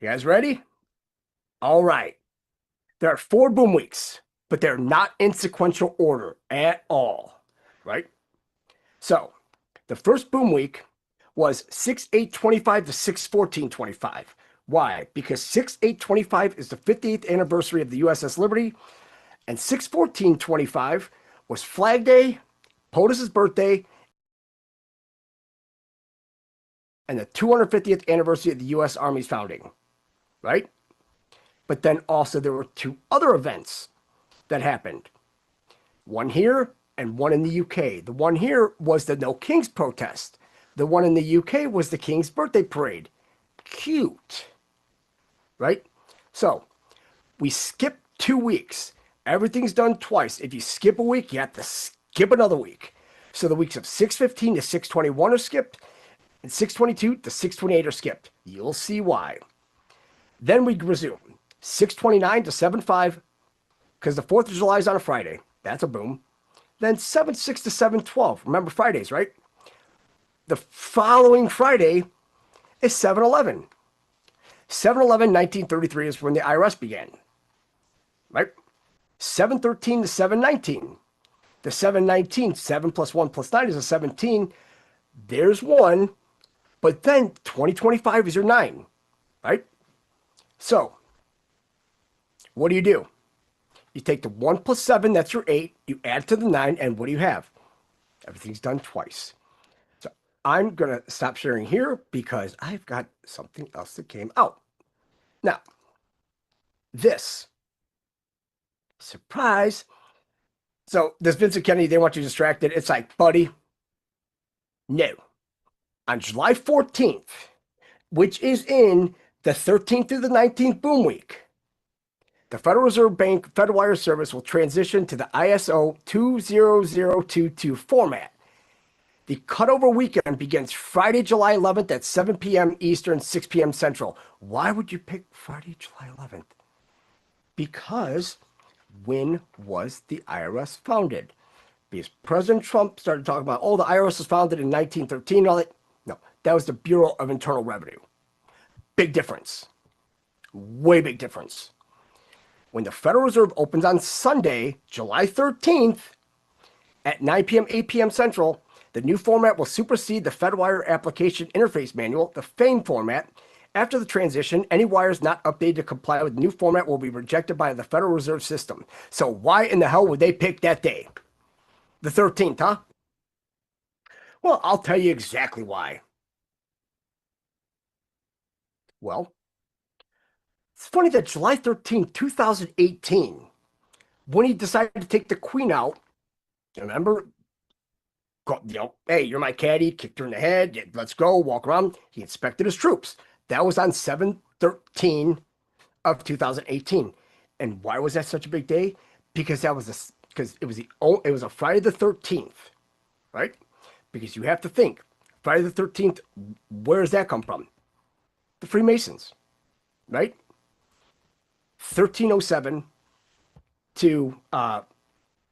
you guys ready? All right. There are 4 boom weeks, but they're not in sequential order at all, right? So the first boom week was 6/8/25 to 6/14/25. Why? Because 6/8/25 is the 58th anniversary of the USS Liberty, and 6/14/25 was Flag Day, POTUS's birthday, and the 250th anniversary of the U.S. Army's founding, right? But then also there were 2 other events that happened. One here and one in the UK. The one here was the No Kings protest. The one in the UK was the King's birthday parade. Cute, right? So we skipped 2 weeks. Everything's done twice. If you skip a week, you have to skip another week. So the weeks of 6/15 to 6/21 are skipped, and 6/22 to 6/28 are skipped. You'll see why. Then we resume 6/29 to 7/5, because the 4th of July is on a Friday. That's a boom. Then 7/6 to 7/12. Remember Fridays, right? The following Friday is 7/11. 7/11/1933 is when the IRS began, right? 7/13 to 7/19. The 7/19, 7 plus 1 plus 9 is a 17. There's 1. But then 2025 is your 9, right? So, what do? You take the 1 plus 7, that's your 8. You add to the 9, and what do you have? Everything's done twice. So, I'm going to stop sharing here because I've got something else that came out. Now, this. Surprise. So, this Vincent Kennedy, they want you distracted. It's like, buddy, no. On July 14th, which is in the 13th through the 19th boom week, the Federal Reserve Bank Federal Wire Service will transition to the ISO 20022 format. The cutover weekend begins Friday, July 11th at 7 p.m. Eastern, 6 p.m. Central. Why would you pick Friday, July 11th? Because when was the IRS founded? Because President Trump started talking about, oh, the IRS was founded in 1913 and all that. No, that was the Bureau of Internal Revenue. Big difference. Way big difference. When the Federal Reserve opens on Sunday, July 13th at 9 p.m., 8 p.m. Central, the new format will supersede the FedWire Application Interface Manual, the FAME format. After the transition, any wires not updated to comply with the new format will be rejected by the Federal Reserve System. So why in the hell would they pick that day? The 13th, huh? Well, I'll tell you exactly why. Well, it's funny that July 13th, 2018, when he decided to take the Queen out, remember, hey, you're my caddy, kicked her in the head, let's go, walk around. He inspected his troops. That was on 7/13 of 2018. And why was that such a big day? Because it was a Friday the 13th, right? Because you have to think, Friday the 13th, where does that come from? The Freemasons, right? 1307 to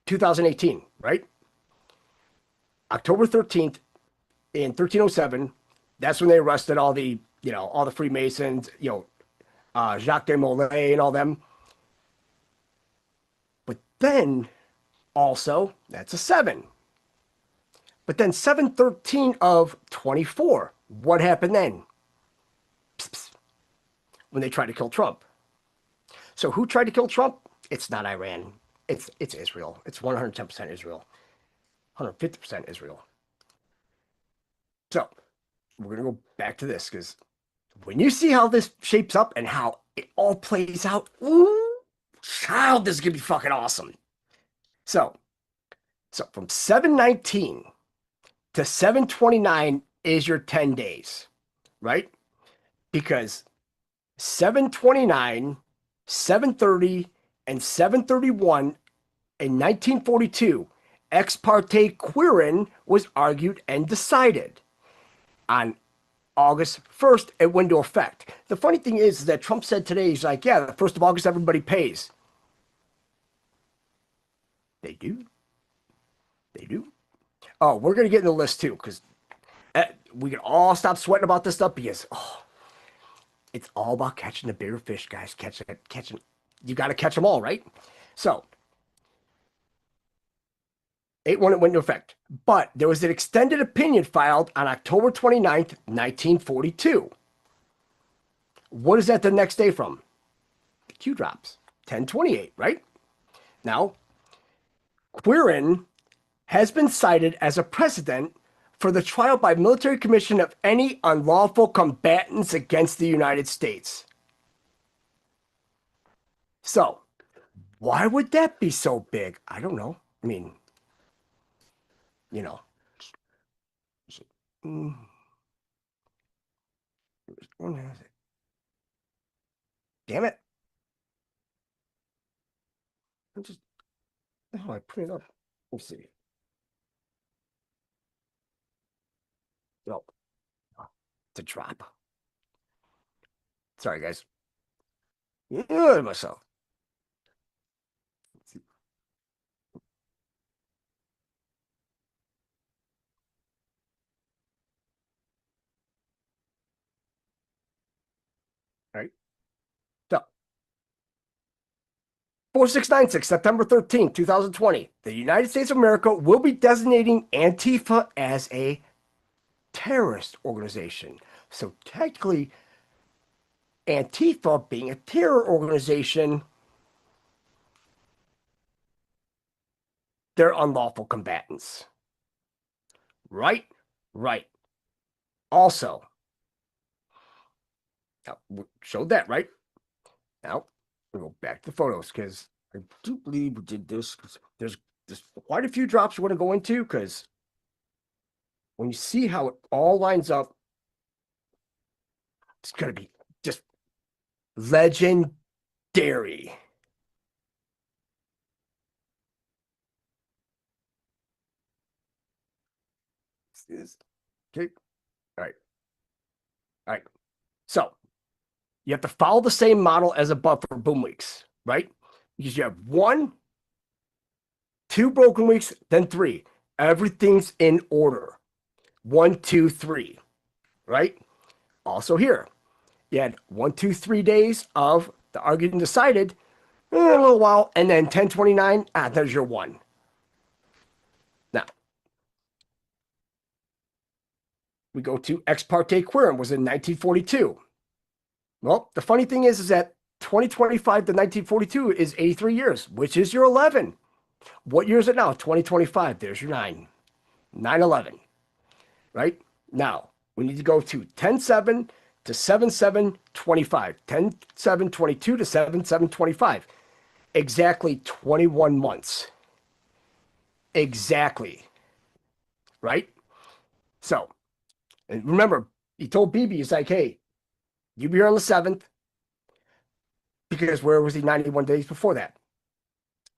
2018, right? October 13th in 1307, that's when they arrested all the Freemasons, Jacques de Molay and all them. But then also, that's a 7. But then 7/13 of 24, what happened then? Psst, psst. When they tried to kill Trump. So who tried to kill Trump? It's not Iran. It's Israel. It's 110% Israel. 150% Israel. So we're going to go back to this because when you see how this shapes up and how it all plays out, ooh, child, this is going to be fucking awesome. So from 7/19 to 7/29 is your 10 days, right? Because 7/29, 7/30, and 7/31 in 1942, ex parte queering was argued and decided. On August 1st, it went into effect. The funny thing is that Trump said today, he's like, yeah, the 1st of August, everybody pays. They do. They do. Oh, we're going to get in the list too, because we can all stop sweating about this stuff because, it's all about catching the bigger fish, guys. Catching. You got to catch them all, right? So, 8/1 it went into effect. But there was an extended opinion filed on October 29th, 1942. What is that the next day from? The Q drops. 10/28, right? Now, queering has been cited as a precedent for the trial by military commission of any unlawful combatants against the United States. So, why would that be so big? I don't know. I mean, damn it. I put it up. Let's see. No. It's a drop. Sorry, guys. Myself. All right. So, 4696, September 13th, 2020. The United States of America will be designating Antifa as a terrorist organization. So technically, Antifa being a terror organization, they're unlawful combatants. Right? Right. Also, now, we showed that, right? Now, we'll go back to the photos because I do believe we did this. There's quite a few drops we want to go into because when you see how it all lines up, it's going to be just legendary. is okay. All right. All right. So you have to follow the same model as above for boom weeks, right? Because you have 1, 2 broken weeks, then 3. Everything's in order. 1, 2, 3, right? Also here, you had 1, 2, 3 days of the argued and decided, a little while, and then 1029, there's your 1. Now, we go to ex parte quorum was in 1942. Well, the funny thing is that 2025 to 1942 is 83 years, which is your 11. What year is it now? 2025. There's your 9. 9/11. Right? Now, we need to go to 10/7 to 7/7/25. 10/7/22 to 7/7/25. Exactly 21 months. Exactly. Right? So, and remember, he told BB, he's like, hey, you be here on the 7th, because where was he 91 days before that?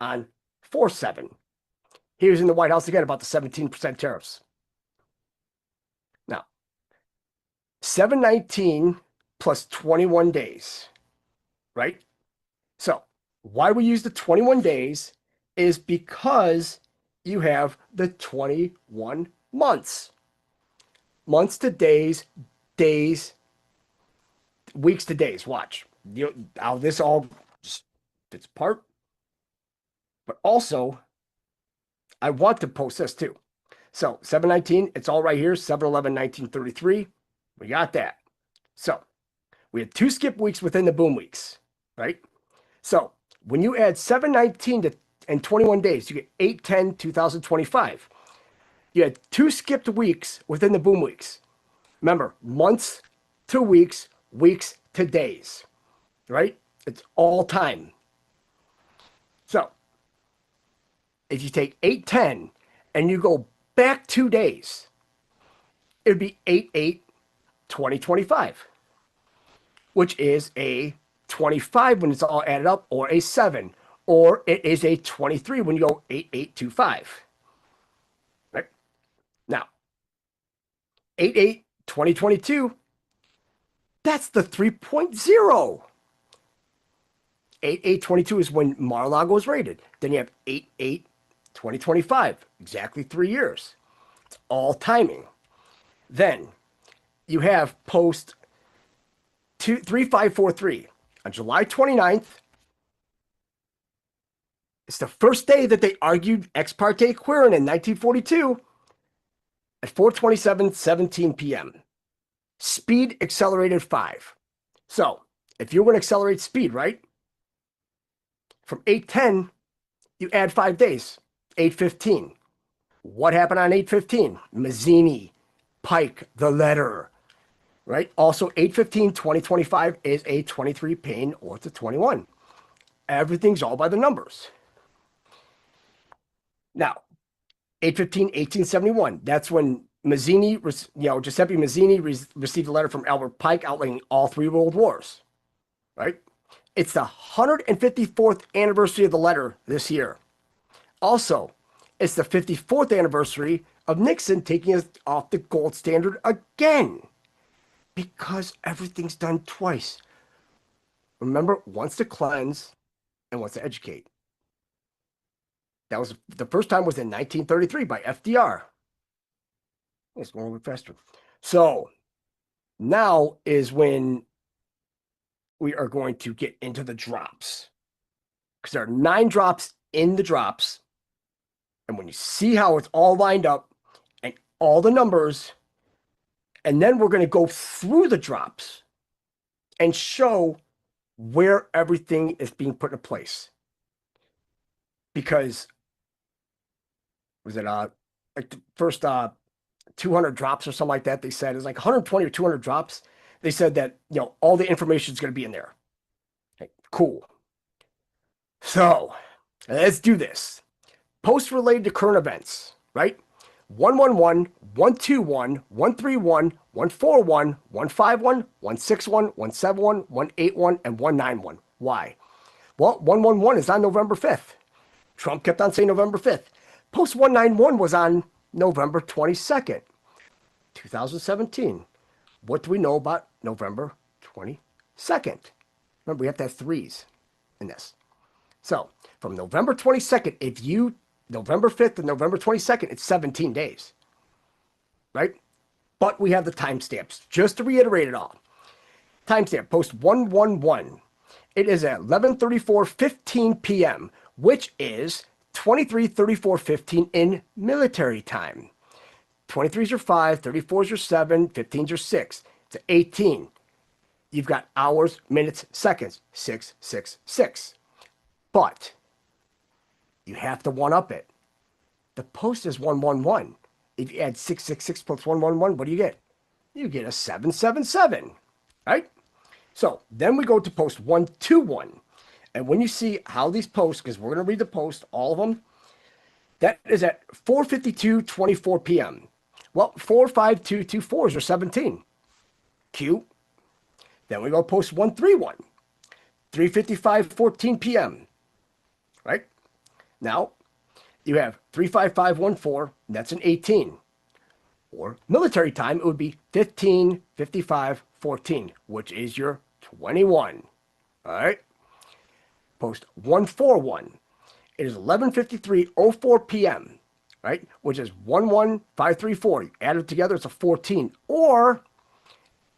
On 4/7. He was in the White House again about the 17% tariffs. Now, 7/19 plus 21 days, right? So, why we use the 21 days is because you have the 21 months. Months to days, days, weeks to days. Watch. How this all just fits apart. But also, I want to post this too. So 7/19, it's all right here. 7/11/1933. We got that. So we had 2 skip weeks within the boom weeks, right? So when you add 7/19 to and 21 days, you get 8/10/2025. You had 2 skipped weeks within the boom weeks. Remember, months to weeks, weeks to days, right? It's all time. So if you take 8/10 and you go back 2 days, it would be 8/8/2025, which is a 25 when it's all added up, or a 7, or it is a 23 when you go 8/8/25. Right? Now, 8/8/2022, that's the 3.0. 8/8/22 is when Mar-a-Lago was raided. Then you have 8/8/2025, exactly 3 years. It's all timing. Then you have post 3543 on July 29th. It's the first day that they argued ex parte Quirin in 1942 at 4:27:17 p.m. Speed accelerated 5. So if you're going to accelerate speed, right? From 8/10, you add 5 days, 8/15. What happened on 8/15? Mazzini, Pike, the letter, right? Also, 8/15/2025 is a 23 pane, or it's a 21. Everything's all by the numbers. Now, 8/15/1871, that's when Mazzini, Giuseppe Mazzini received a letter from Albert Pike outlining all 3 world wars, right? It's the 154th anniversary of the letter this year. Also, it's the 54th anniversary of Nixon taking us off the gold standard again, because everything's done twice. Remember, once to cleanse and once to educate. That was the first time was in 1933 by FDR. It's going a little bit faster. So now is when we are going to get into the drops, because there are 9 drops in the drops. And when you see how it's all lined up and all the numbers, and then we're going to go through the drops and show where everything is being put in place. Because was it like the first 200 drops or something like that? They said it's like 120 or 200 drops. They said that, all the information is going to be in there. Okay, cool. So let's do this. Posts related to current events, right? 111, 121, 131, 141, 151, 161, 171, 181, and 191. Why? Well, 111 is on November 5th. Trump kept on saying November 5th. Post 191 was on November 22nd. 2017. What do we know about November 22nd? Remember, we have to have threes in this. So from November 22nd, November 5th to November 22nd, it's 17 days, right? But we have the timestamps. Just to reiterate it all. Timestamp, post 111. It is at 11:34:15 p.m., which is 23:34:15 in military time. 23s are 5, 34s are 7, 15s are 6. It's 18. You've got hours, minutes, seconds, 6, 6, 6. But you have to one-up it. The post is 111. If you add 666 plus 111, what do you get? You get a 777, right? So then we go to post 121. And when you see how these posts, because we're going to read the post, all of them, that is at 4:52:24 p.m. Well, 45224s are 17. Q. Then we go post 131. 3:55:14 p.m. Right? Now, you have 35514, that's an 18. Or military time, it would be 15:55:14, which is your 21. All right? Post 141. It is 11:53:04 p.m., right? Which is 11534. You add it together, it's a 14. Or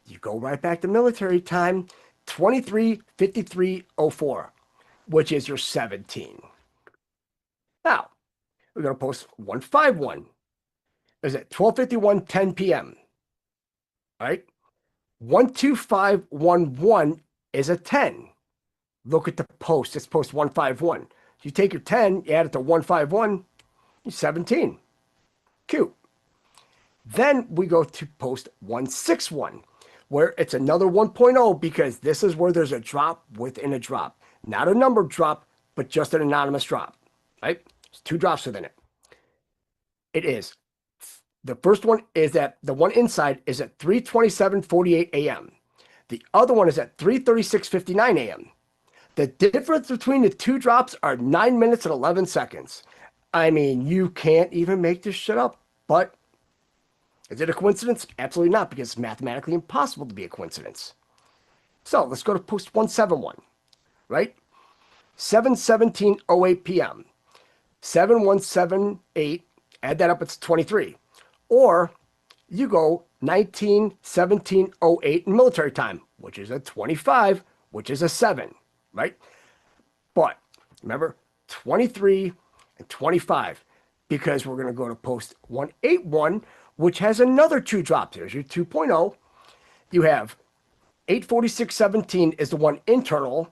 you go right back to military time, 23:53:04, which is your 17. Now, we're going to post 151. Is at 12:51:10 p.m. Right? 12511 is a 10. Look at the post. It's post 151. You take your 10, you add it to 151, you're 17. Cute. Then we go to post 161, where it's another 1.0 because this is where there's a drop within a drop. Not a numbered drop, but just an anonymous drop. Right? There's 2 drops within it. It is. The first one is at, the one inside is at 3:27:48 a.m. The other one is at 3:36:59 a.m. The difference between the 2 drops are 9 minutes and 11 seconds. I mean, you can't even make this shit up. But is it a coincidence? Absolutely not, because it's mathematically impossible to be a coincidence. So let's go to post 171, right? 7:17:08 p.m. 7178, add that up, it's 23. Or you go 19:17:08 in military time, which is a 25, which is a 7, right? But remember, 23 and 25, because we're going to go to post 181, which has another 2 drops. Here's your 2.0. You have 8:46:17 is the one internal,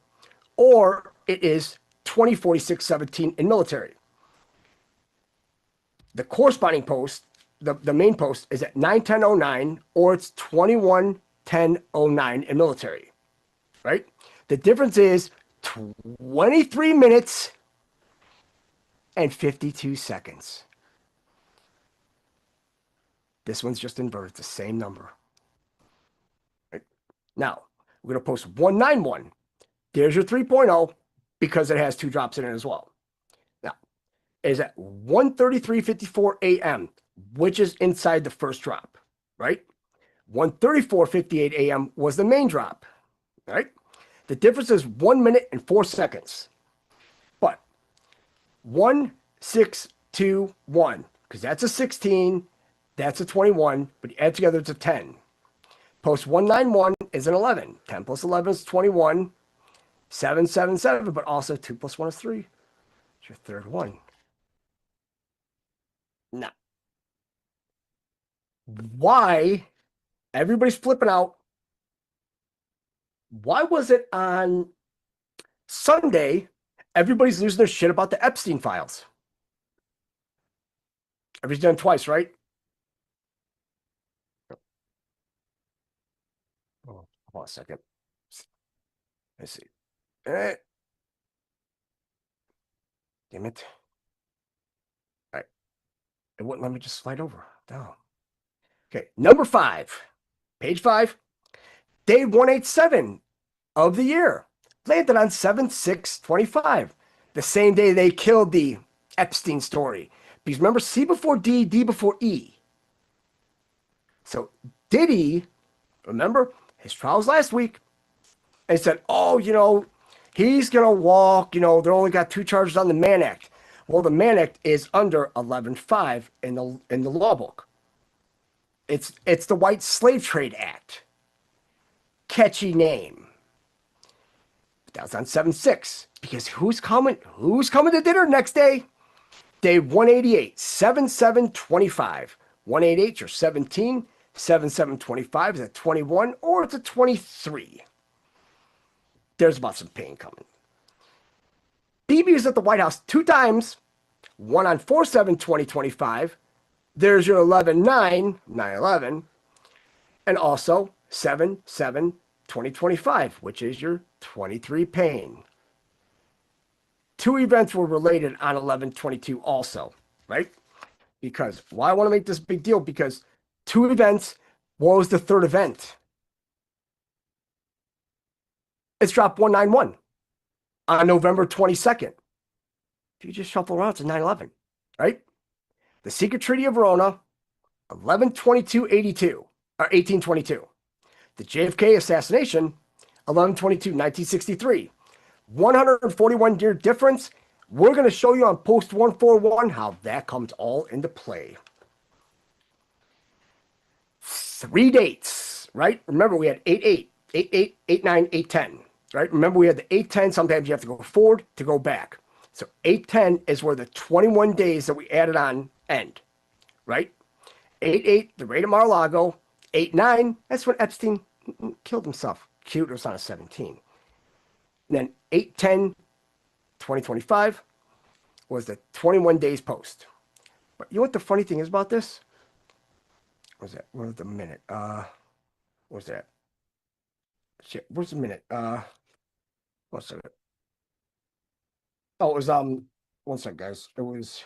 or it is 20:46:17 in military. The corresponding post, the main post, is at 9:10:09, or it's 21:10:09 in military, right? The difference is 23 minutes and 52 seconds. This one's just inverted, the same number. Right? Now, we're going to post 191. There's your 3.0 because it has 2 drops in it as well. Now, it is at 1:33:54 a.m., which is inside the first drop, right? 1:34:58 a.m. was the main drop, right? The difference is 1 minute and 4 seconds. But 1621, because that's a 16, that's a 21, but you add together it's a 10. Post 191 is an 11. 10 plus 11 is 21. 777, but also 2 plus 1 is 3. It's your third one. Now, why everybody's flipping out? Why was it on Sunday everybody's losing their shit about the Epstein files? Everybody's done twice, right? Oh, hold on a second. Let's see. Damn it. All right. It wouldn't let me just slide over. Down. Okay. Number 5. Page 5. Day 187 of the year. Landed on 7/6/25. The same day they killed the Epstein story. Because remember, C before D, D before E. So Diddy, remember his trials last week, and said, oh, he's going to walk, they only got 2 charges on the Mann Act. Well, the Mann Act is under 11.5 in the law book. It's the White Slave Trade Act. Catchy name. But that was on 7/6, because who's coming to dinner next day? Day 188, 7/7/25. 188, you're 17. 7/7/25 is a 21, or it's a 23. There's about some pain coming. BB was at the White House 2 times, one on 4/7/2025. There's your 11/9, 9/11, and also 7/7/2025, which is your 23 pain. 2 events were related on 11/22 also, right? Because why I want to make this big deal? Because 2 events, what was the 3rd event? It's dropped 191 on November 22nd. If you just shuffle around, it's a 9/11, right? The Secret Treaty of Verona, 11/22/82, or 1822. The JFK assassination, 11/22/1963. 141-year difference. We're going to show you on post 141 how that comes all into play. 3 dates, right? Remember, we had 8/8, 8/8, 8/9, 8/10, right? Remember, we had the 8/10. Sometimes you have to go forward to go back. So 8/10 is where the 21 days that we added on end, right? 8/8, the raid at Mar-a-Lago. 8/9, that's when Epstein killed himself. Cute, it was on a 17. And then 8/10/2025 was the 21 days post. But you know what the funny thing is about this? Where's that? Where's the minute? Where's that? Shit, where's the minute? What's it? Oh, it was one second, guys. It was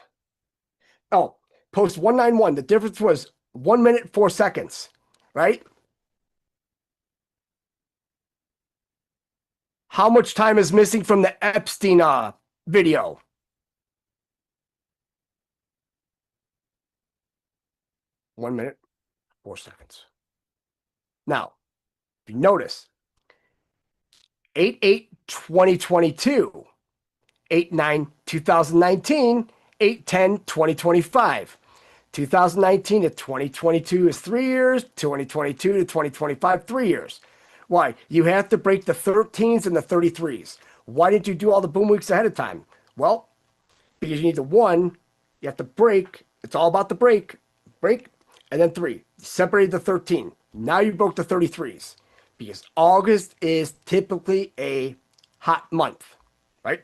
post 191. The difference was 1 minute 4 seconds, right? How much time is missing from the Epstein video? One minute, 4 seconds. Now, if you notice, 8/8/2022, 8/9/2019, 8/10/2025. 2019 to 2022 is 3 years. 2022 to 2025, 3 years. Why? You have to break the 13s and the 33s. Why didn't you do all the boom weeks ahead of time? Well, because you need the 1, you have to break. It's all about the break, and then 3. You separated the 13. Now you broke the 33s, because August is typically a hot month, right?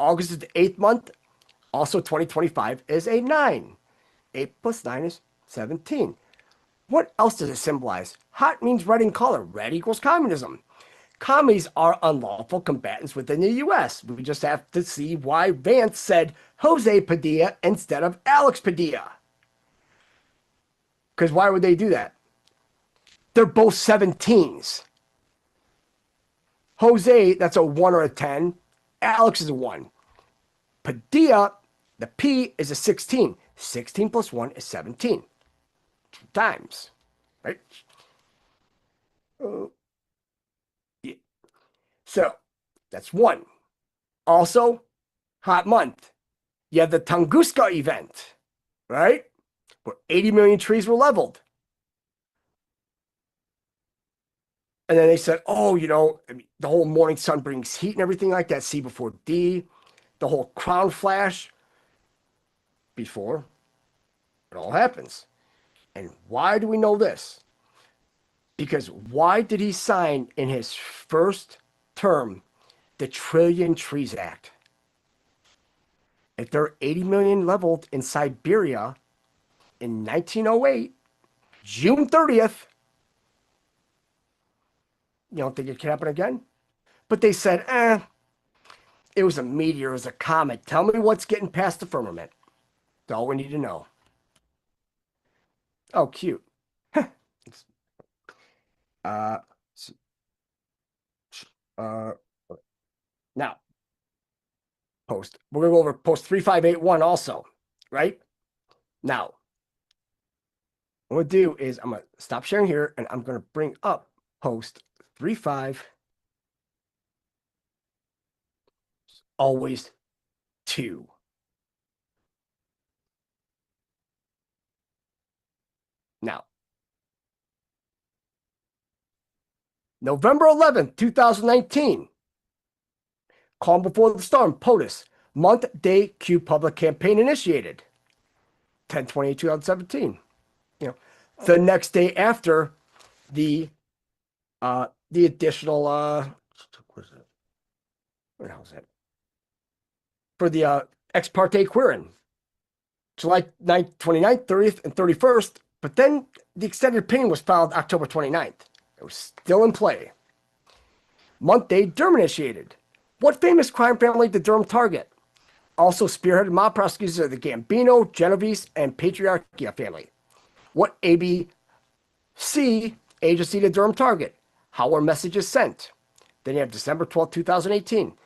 August is the 8th month. Also, 2025 is a 9. 8 plus 9 is 17. What else does it symbolize? Hot means red in color. Red equals communism. Commies are unlawful combatants within the U.S. We just have to see why Vance said Jose Padilla instead of Alex Padilla. Because why would they do that? They're both 17s. Jose, that's a 1 or a 10. Alex is a 1. Padilla, the P is a 16. 16 plus 1 is 17. 2 times, right? Yeah. So that's 1. Also, hot month. You have the Tunguska event, right? Where 80 million trees were leveled. And then they said, oh, the whole morning sun brings heat and everything like that. C before D. The whole crown flash before it all happens. And why do we know this? Because why did he sign in his first term the Trillion Trees Act? If there are 80 million leveled in Siberia in 1908, June 30th, you don't think it can happen again? But they said, it was a meteor, it was a comet. Tell me what's getting past the firmament. That's all we need to know. Oh, cute. Now, post. We're going to go over post 3581 also, right? Now, What I'm going to do is I'm going to stop sharing here, and I'm going to bring up post 35. Always 2. Now, November 11th, 2019. Calm before the storm, POTUS. Month day Q public campaign initiated. 10/28/2017. You know, the next day after the additional what is it? What the hell is that? For the ex parte queering. July 9th, 29th, 30th, and 31st. But then the extended opinion was filed October 29th. It was still in play. Month day Durham initiated. What famous crime family did Durham target? Also spearheaded mob prosecutors of the Gambino, Genovese, and Patriarchia family. What ABC agency did Durham target? How were messages sent? Then you have December 12, 2018.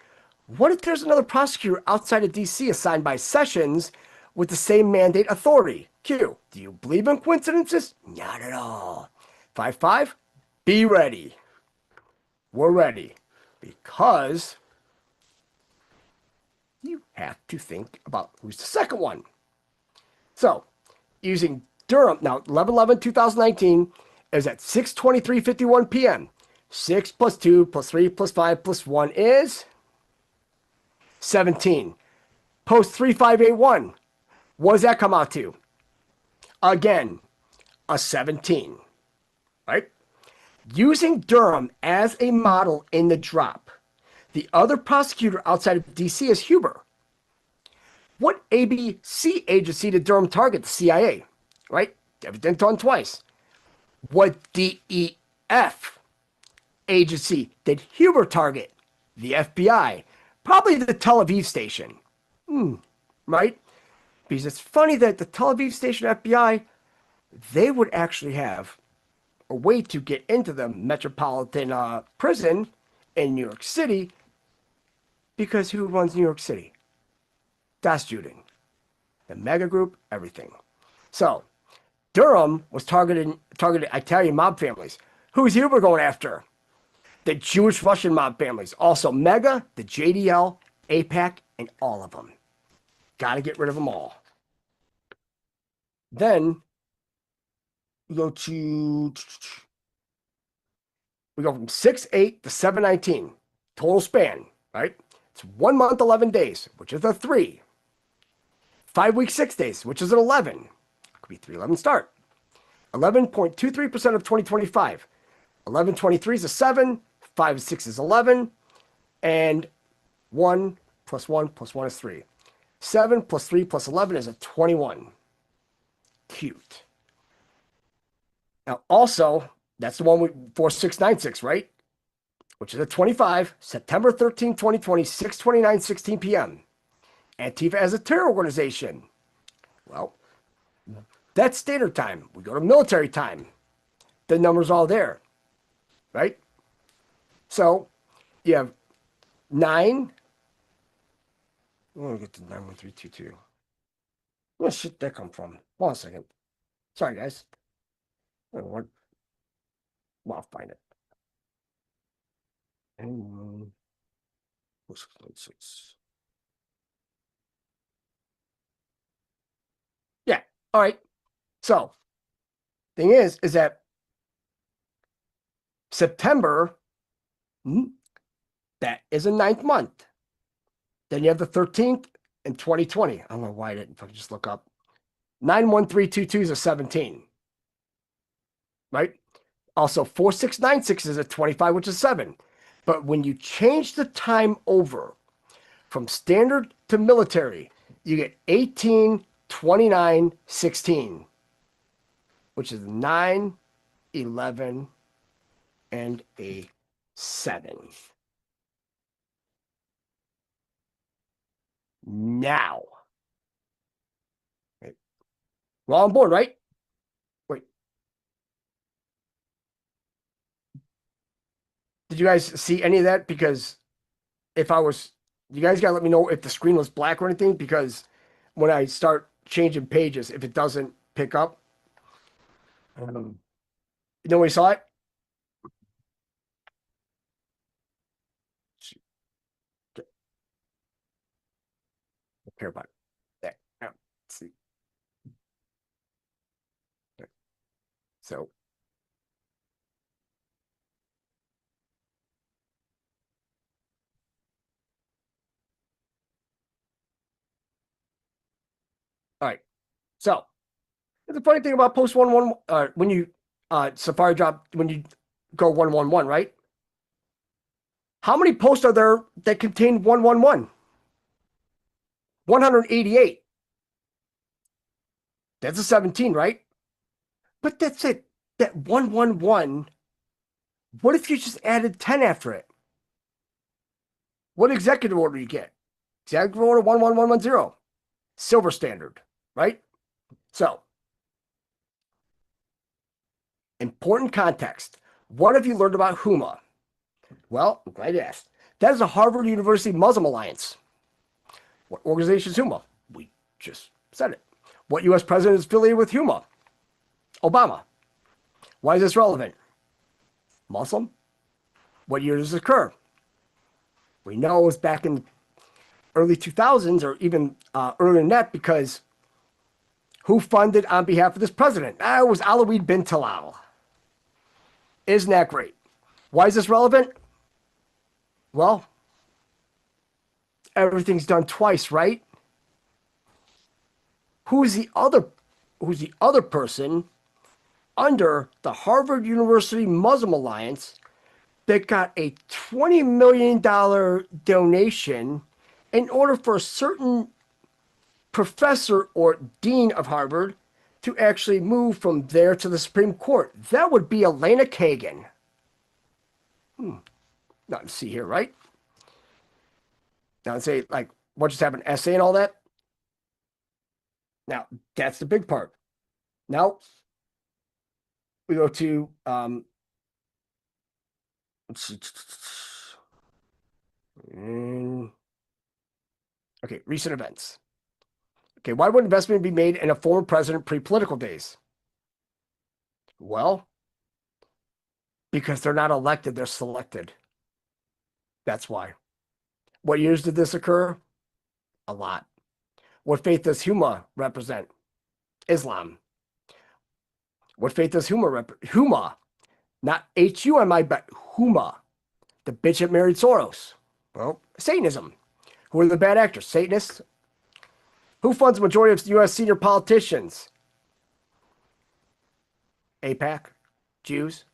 What if there's another prosecutor outside of D.C. assigned by Sessions with the same mandate authority? Q. Do you believe in coincidences? Not at all. 5-5. Be ready. We're ready. Because you have to think about who's the second one. So, using Durham, now 11/11/2019 is at 6:23:51 p.m. 6 plus 2 plus 3 plus 5 plus 1 is 17. Post 3581. What does that come out to? Again, a 17. Right? Using Durham as a model in the drop. The other prosecutor outside of D.C. is Huber. What ABC agency did Durham target? The CIA, right? Everything done twice. What DEF agency did Huber target? The FBI. Probably the Tel Aviv station. Right? Because it's funny that the Tel Aviv station FBI, they would actually have a way to get into the metropolitan prison in New York City, because who runs New York City? Das Juden. The mega group, everything. So, Durham was targeted Italian mob families. Who's Huber going after? The Jewish Russian mob families. Also Mega, the JDL, APAC, and all of them. Got to get rid of them all. Then, we go from 6/8 to 7/19. Total span, right? It's 1 month, 11 days, which is a 3. 5 weeks, 6 days, which is an 11. Could be 3/11 start. 11.23% of 2025. 11/23 is a 7. 5 and 6 is 11. And 1 plus 1 plus 1 is 3. 7 plus 3 plus 11 is a 21. Cute. Now, also, that's the one with 4696, right? Which is a 25, September 13, 2020, 6:29, 16 p.m. Antifa as a terror organization. Well, that's standard time. We go to military time. The number's all there, right? So, you have 9. I'm going to get to 91322. Where shit that come from? Hold on a second. Sorry, guys. Well, I'll find it. And 4696. Yeah. All right. So, thing is that September, that is a 9th month. Then you have the 13th in 2020. I don't know why I didn't. If I could just look up. 91322 is a 17. Right? Also, 4696 is a 25, which is 7. But when you change the time over from standard to military, you get 18, 29, 16, which is 9, 11, and a 7. Now, we're all on board, right? Wait. Did you guys see any of that? Because if I was, you guys gotta let me know if the screen was black or anything, because when I start changing pages, if it doesn't pick up, You know when we saw it? Don't care about it. There. Now, let's see. So all right. So the funny thing about post 111, when you Safari drop, when you go 111, right? How many posts are there that contain 111? 188. That's a 17, right? But that's it. That 111. What if you just added 10 after it? What executive order do you get? Executive order 11110. Silver standard, right? So, important context. What have you learned about HUMA? Well, I'm glad you asked. That is a Harvard University Muslim Alliance. What organization is HUMA? We just said it. What U.S. president is affiliated with HUMA? Obama. Why is this relevant? Muslim? What year does this occur? We know it was back in the early 2000s or even earlier than that, because who funded on behalf of this president? It was Alawi bin Talal. Isn't that great? Why is this relevant? Well, everything's done twice, right? Who's the other person under the Harvard University Muslim Alliance that got a $20 million donation in order for a certain professor or dean of Harvard to actually move from there to the Supreme Court? That would be Elena Kagan. Nothing to see here, right? Now, let's say, like, what just happened, essay and all that? Now, that's the big part. Now, we go to, let's see. Okay, recent events. Okay, why would investment be made in a former president pre-political days? Well, because they're not elected, they're selected. That's why. What years did this occur? A lot. What faith does Huma represent? Islam. What faith does Huma represent? Huma. Not H-U-M-I, but Huma. The bitch that married Soros. Well, Satanism. Who are the bad actors? Satanists. Who funds the majority of U.S. senior politicians? AIPAC. Jews.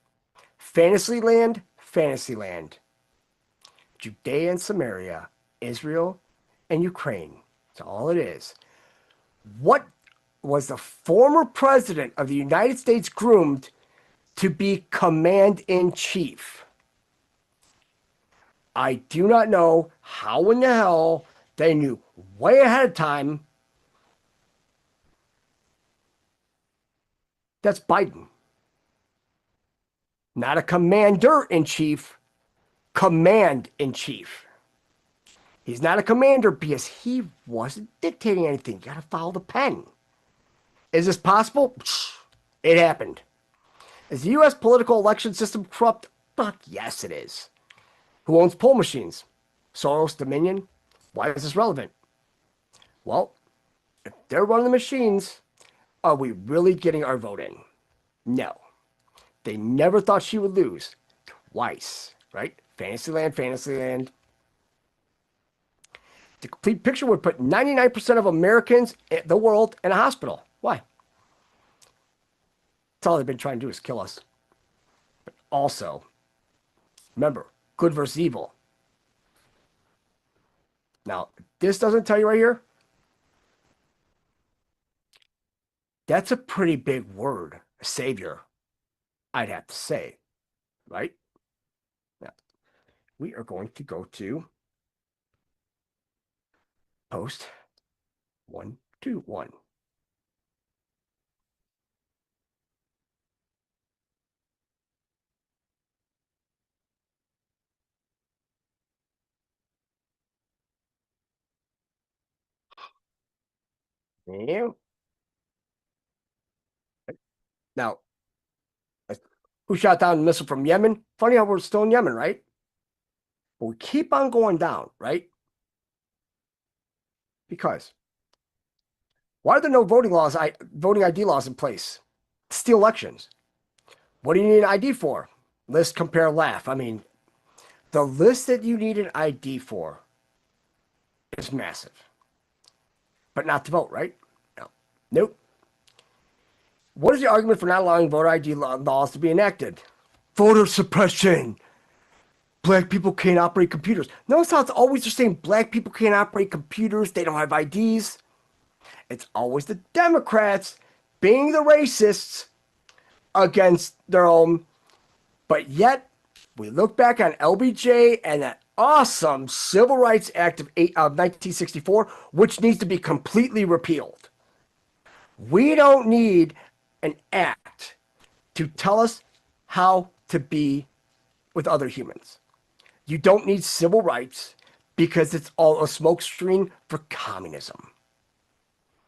Fantasyland. Fantasyland. Judea and Samaria. Israel and Ukraine. That's all it is. What was the former president of the United States groomed to be command-in-chief? I do not know how in the hell they knew way ahead of time. That's Biden. Not a commander-in-chief, command-in-chief. He's not a commander because he wasn't dictating anything. You got to follow the pen. Is this possible? It happened. Is the U.S. political election system corrupt? Fuck yes, it is. Who owns poll machines? Soros, Dominion? Why is this relevant? Well, if they're running the machines, are we really getting our vote in? No. They never thought she would lose. Twice, right? Fantasyland, Fantasyland. The complete picture would put 99% of Americans in the world in a hospital. Why? That's all they've been trying to do is kill us. But also, remember, good versus evil. Now, this doesn't tell you right here. That's a pretty big word, a savior, I'd have to say, right? Now, we are going to go to post 121. Yeah. Now, who shot down a missile from Yemen. Funny how we're still in Yemen, right? But we keep on going down, right? Because why are there no voting ID laws in place? Steal elections. What do you need an ID for? List, compare, laugh. I mean, the list that you need an ID for is massive. But not to vote, right? No. Nope. What is the argument for not allowing voter ID laws to be enacted? Voter suppression. Black people can't operate computers. Notice how it's always the same. Black people can't operate computers. They don't have IDs. It's always the Democrats being the racists against their own. But yet, we look back on LBJ and that awesome Civil Rights Act of 1964, which needs to be completely repealed. We don't need an act to tell us how to be with other humans. You don't need civil rights because it's all a smokescreen for communism.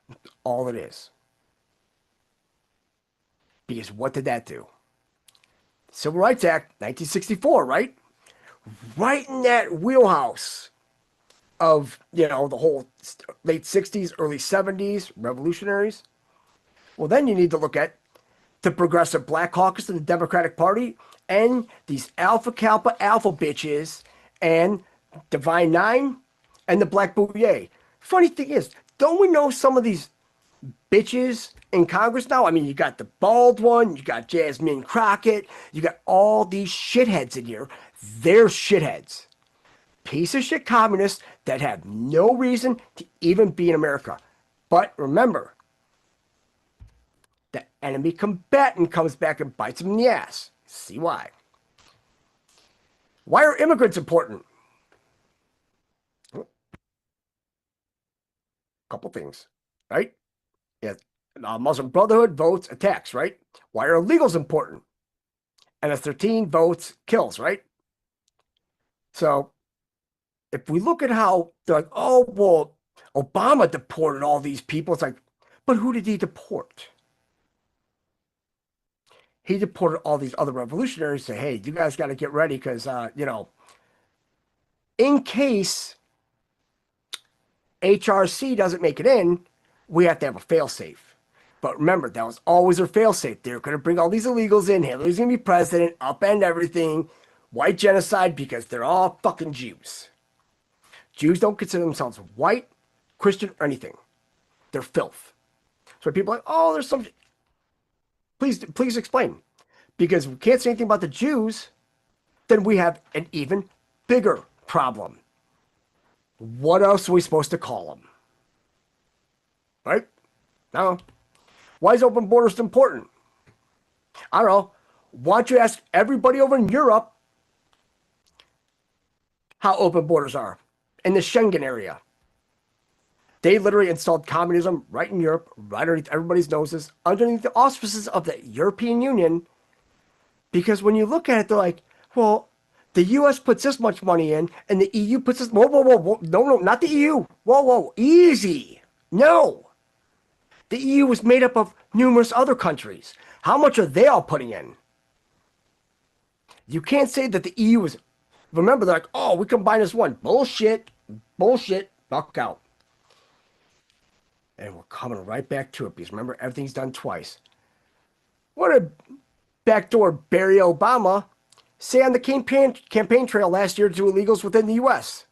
That's all it is. Because what did that do? Civil Rights Act, 1964, right? Right in that wheelhouse of, the whole late 60s, early 70s, revolutionaries. Well, then you need to look at the Progressive Black Caucus of the Democratic Party and these Alpha Kappa Alpha bitches and Divine Nine and the Black Bouvier. Funny thing is, don't we know some of these bitches in Congress now? I mean, you got the bald one, you got Jasmine Crockett, you got all these shitheads in here. They're shitheads. Piece of shit communists that have no reason to even be in America. But remember, the enemy combatant comes back and bites them in the ass. See why. Why are immigrants important? Couple things, right? Yeah, Muslim Brotherhood votes attacks, right? Why are illegals important? MS-13 votes kills, right? So if we look at how they're like, oh, well, Obama deported all these people. It's like, but who did he deport? He deported all these other revolutionaries. Say, hey, you guys got to get ready because, in case HRC doesn't make it in, we have to have a failsafe. But remember, that was always their failsafe. They're going to bring all these illegals in. Hillary's going to be president, upend everything, white genocide, because they're all fucking Jews. Jews don't consider themselves white, Christian, or anything. They're filth. So people are like, oh, there's some... Please explain. Because if we can't say anything about the Jews, then we have an even bigger problem. What else are we supposed to call them? Right? No. Why is open borders important? I don't know. Why don't you ask everybody over in Europe how open borders are in the Schengen area? They literally installed communism right in Europe, right underneath everybody's noses, underneath the auspices of the European Union. Because when you look at it, they're like, well, the U.S. puts this much money in, and the EU puts this... Whoa, whoa, whoa, whoa. No, not the EU. Whoa, whoa, easy. No. The EU was made up of numerous other countries. How much are they all putting in? You can't say that the EU is... Remember, they're like, oh, we combine as one. Bullshit. Bullshit. Fuck out. And we're coming right back to it because remember, everything's done twice. What did backdoor Barry Obama say on the campaign trail last year to illegals within the U.S.?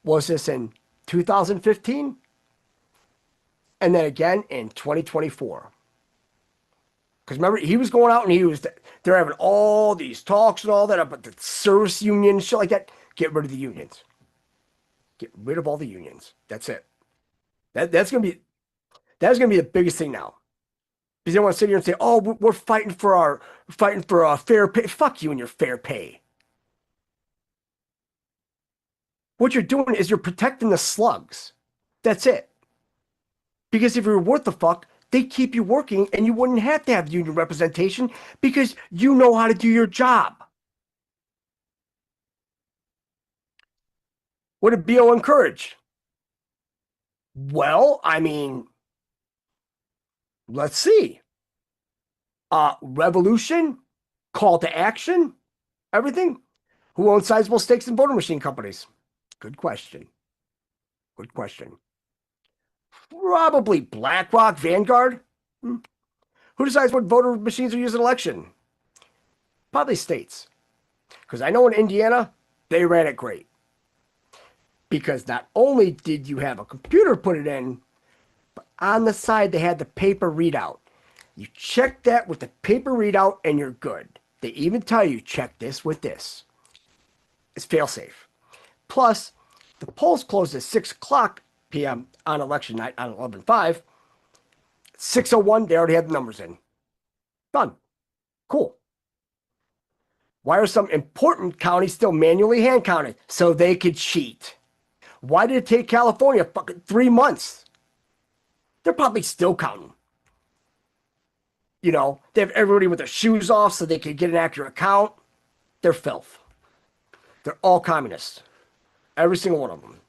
Was this in 2015? And then again in 2024. Because remember, he was going out and they're having all these talks and all that about the service union, shit like that. Get rid of the unions. Get rid of all the unions. That's it. That's gonna be the biggest thing now. Because they want to sit here and say, "Oh, we're fighting for fair pay." Fuck you and your fair pay. What you're doing is you're protecting the slugs. That's it. Because if you're worth the fuck, they'd keep you working and you wouldn't have to have union representation because you know how to do your job. What did BO encourage? Well, I mean, let's see. revolution, call to action, everything. Who owns sizable stakes in voting machine companies? Good question. Good question. Probably BlackRock, Vanguard. Who decides what voter machines are used in an election? Probably states. Because I know in Indiana, they ran it great. Because not only did you have a computer put it in, but on the side they had the paper readout. You check that with the paper readout and you're good. They even tell you, check this with this. It's fail-safe. Plus, the polls closed at 6 o'clock p.m. on election night on 11/5. 6:01, they already had the numbers in. Done. Cool. Why are some important counties still manually hand counted? So they could cheat. Why did it take California fucking 3 months? They're probably still counting. You know, they have everybody with their shoes off so they can get an accurate count. They're filth. They're all communists. Every single one of them.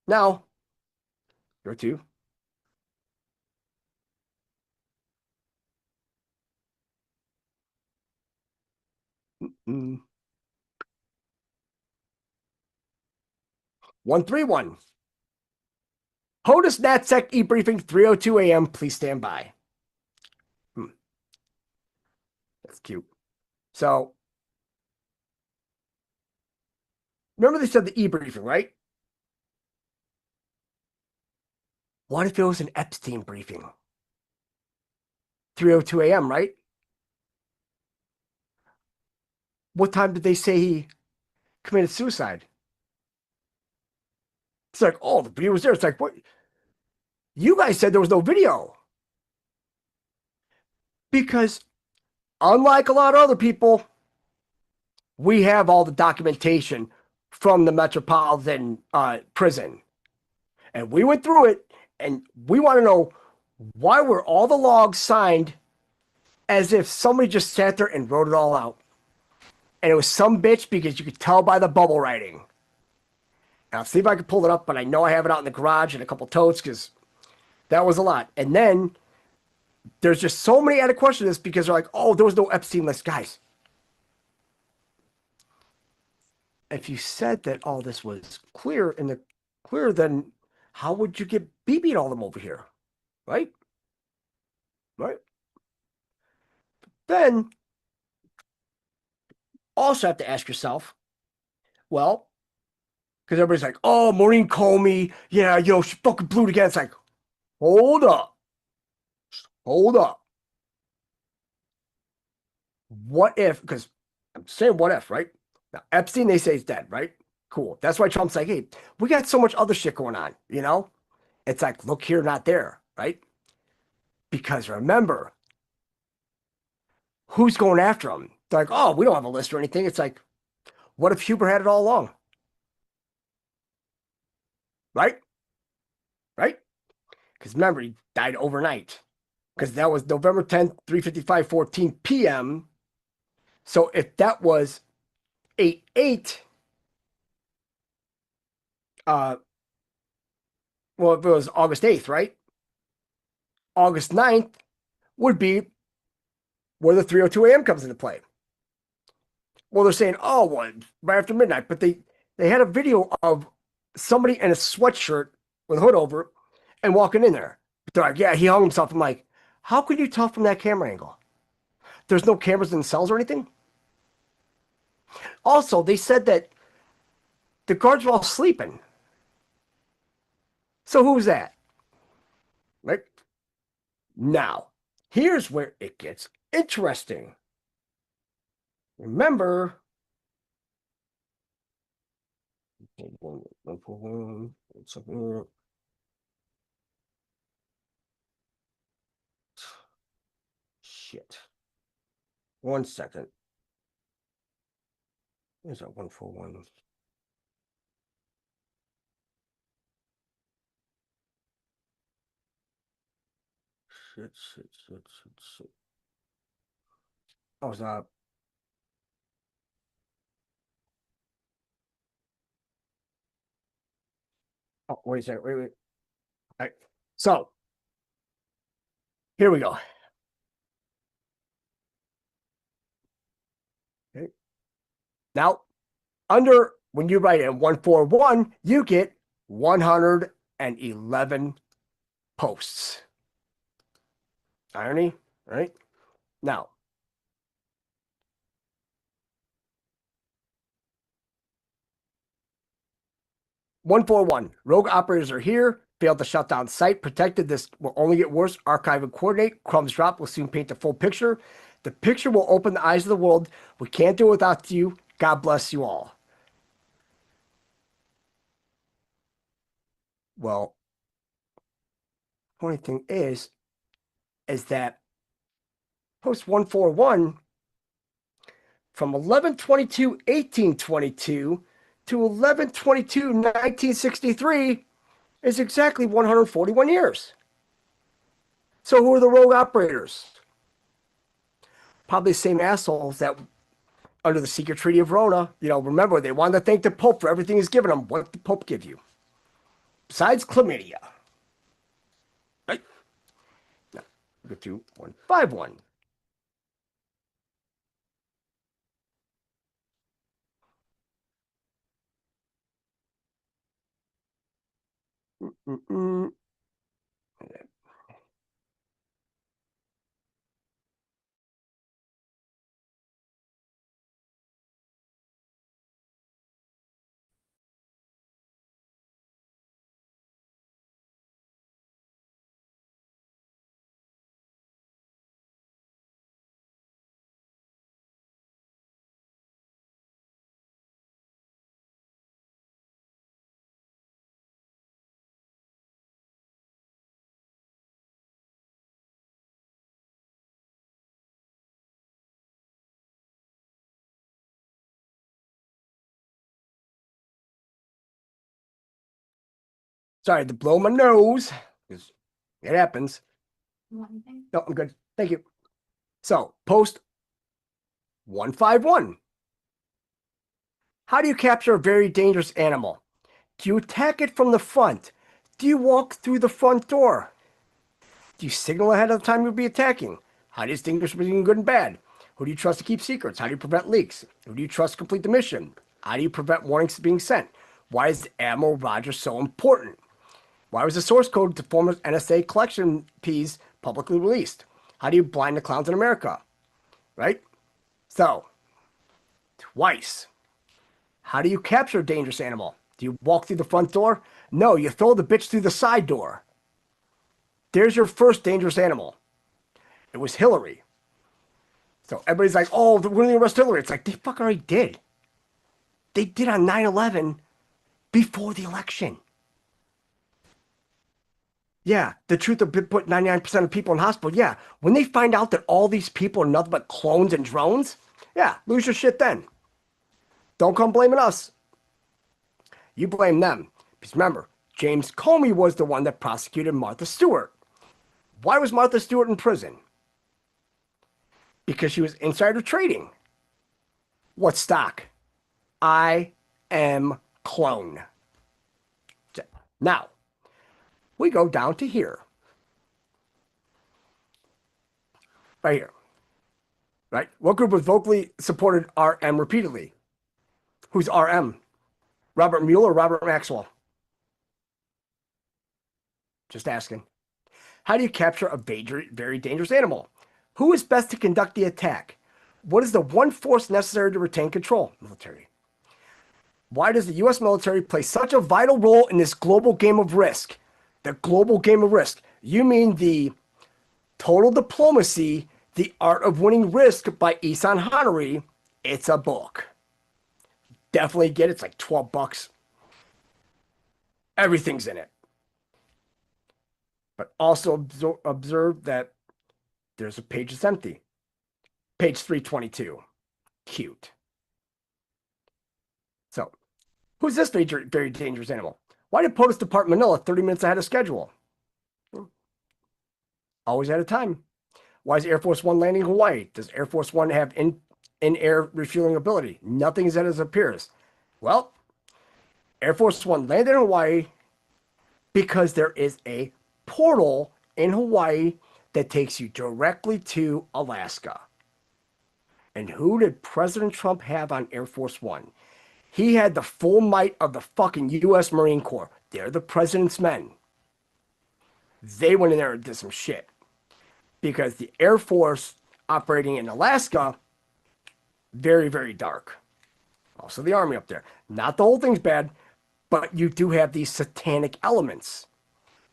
Now, your two. Mm-mm. 131. POTUS NatSec e-briefing 3:02 a.m. Please stand by. That's cute. So, remember they said the e-briefing, right? What if it was an Epstein briefing? 3:02 a.m., right? What time did they say he committed suicide? It's like, oh, the video was there. It's like, what? You guys said there was no video. Because unlike a lot of other people, we have all the documentation from the Metropolitan Prison. And we went through it, and we want to know, why were all the logs signed as if somebody just sat there and wrote it all out? And it was some bitch, because you could tell by the bubble writing. I'll see if I can pull it up, but I know I have it out in the garage and a couple totes, because that was a lot. And then there's just so many added questions to this, because they're like, oh, there was no Epstein list. Guys, if you said that all this was clear, then how would you get BB and all them over here? Right? Right? Then also have to ask yourself, well, because everybody's like, oh, Maureen Comey, yeah, yo, she fucking blew it again. It's like, hold up. Hold up. What if, because I'm saying what if, right? Now, Epstein, they say he's dead, right? Cool. That's why Trump's like, hey, we got so much other shit going on, you know? It's like, look here, not there, right? Because remember, who's going after him? They're like, oh, we don't have a list or anything. It's like, what if Huber had it all along? Right? Right? Because remember, he died overnight. Because that was November 10th, 3:55:14 p.m. So if that was 8/8, well, if it was August 8th, right? August 9th would be where the 3:02 a.m. comes into play. Well, they're saying, oh, well, right after midnight. But they had a video of somebody in a sweatshirt with a hood over and walking in there. But they're like, yeah, he hung himself. I'm like, how could you tell from that camera angle? There's no cameras in the cells or anything? Also, they said that the guards were all sleeping. So who's that? Right? Now, here's where it gets interesting. Remember, shit. 1 second. There's that 141. Shit. Oh, stop. Oh, wait a second. Wait. All right. So, here we go. Now, when you write in 141, you get 111 posts. Irony, right? Now, "141, rogue operators are here, failed to shut down site, protected. This will only get worse. Archive and coordinate. Crumbs drop will soon paint the full picture. The picture will open the eyes of the world. We can't do it without you. God bless you all." Well, funny thing is that post 141 from 11/22/1822 to 11/22/1963 is exactly 141 years. So who are the rogue operators? Probably the same assholes that under the secret treaty of Rona, remember, they wanted to thank the Pope for everything he's given them. What did the Pope give you? Besides chlamydia. Right? Now, go to 151. Sorry, to blow my nose, because it happens. No, I'm good. Thank you. So, post 151. How do you capture a very dangerous animal? Do you attack it from the front? Do you walk through the front door? Do you signal ahead of the time you'll be attacking? How do you distinguish between good and bad? Who do you trust to keep secrets? How do you prevent leaks? Who do you trust to complete the mission? How do you prevent warnings being sent? Why is Admiral Rogers so important? Why was the source code to former NSA collection Ps publicly released? How do you blind the clowns in America? Right? So, twice. How do you capture a dangerous animal? Do you walk through the front door? No, you throw the bitch through the side door. There's your first dangerous animal. It was Hillary. So everybody's like, oh, we're going to arrest Hillary. It's like, they fucking already did. They did on 9/11 before the election. Yeah, the truth of put 99% of people in hospital. Yeah, when they find out that all these people are nothing but clones and drones, yeah, lose your shit then. Don't come blaming us. You blame them. Because remember, James Comey was the one that prosecuted Martha Stewart. Why was Martha Stewart in prison? Because she was insider trading. What stock? I am clone. Now, we go down to here. Right here. Right? What group has vocally supported RM repeatedly? Who's RM? Robert Mueller or Robert Maxwell? Just asking. How do you capture a very dangerous animal? Who is best to conduct the attack? What is the one force necessary to retain control? Military. Why does the U.S. military play such a vital role in this global game of risk? The global game of risk. You mean the Total Diplomacy, The Art of Winning Risk by Isan Hanari. It's a book. Definitely get it. It's like $12. Everything's in it. But also observe that there's a page that's empty. Page 322. Cute. So, who's this very dangerous animal? Why did POTUS depart Manila 30 minutes ahead of schedule? Always at a time. Why is Air Force One landing in Hawaii? Does Air Force One have in-air refueling ability? Nothing is as it appears. Well, Air Force One landed in Hawaii because there is a portal in Hawaii that takes you directly to Alaska. And who did President Trump have on Air Force One? He had the full might of the fucking U.S. Marine Corps. They're the president's men. They went in there and did some shit. Because the Air Force operating in Alaska, very, very dark. Also the Army up there. Not the whole thing's bad, but you do have these satanic elements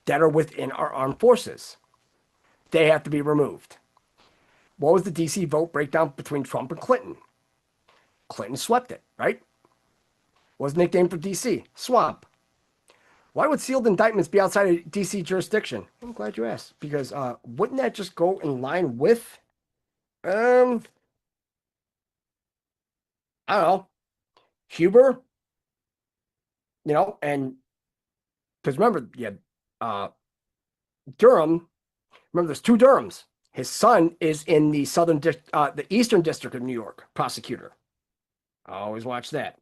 that are within our armed forces. They have to be removed. What was the DC vote breakdown between Trump and Clinton? Clinton swept it, right? What was the nickname for DC? Swamp. Why would sealed indictments be outside of DC jurisdiction? I'm glad you asked, because wouldn't that just go in line with, I don't know, Huber? You know, and because remember, Durham. Remember, there's two Durhams. His son is in the the Eastern District of New York, prosecutor. I always watch that.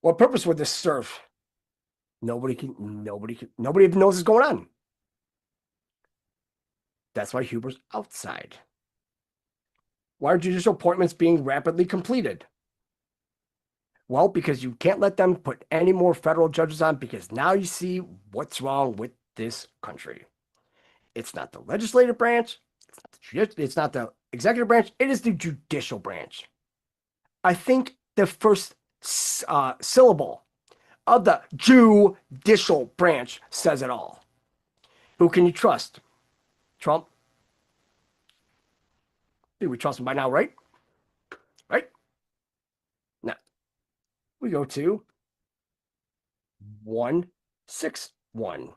What purpose would this serve? Nobody even knows what's going on. That's why Huber's outside. Why are judicial appointments being rapidly completed? Well, because you can't let them put any more federal judges on, because now you see what's wrong with this country. It's not the legislative branch. It's not the executive branch. It is the judicial branch. I think the first syllable of the judicial branch says it all. Who can you trust? Trump? We trust him by now, right? Right? Now, we go to 161.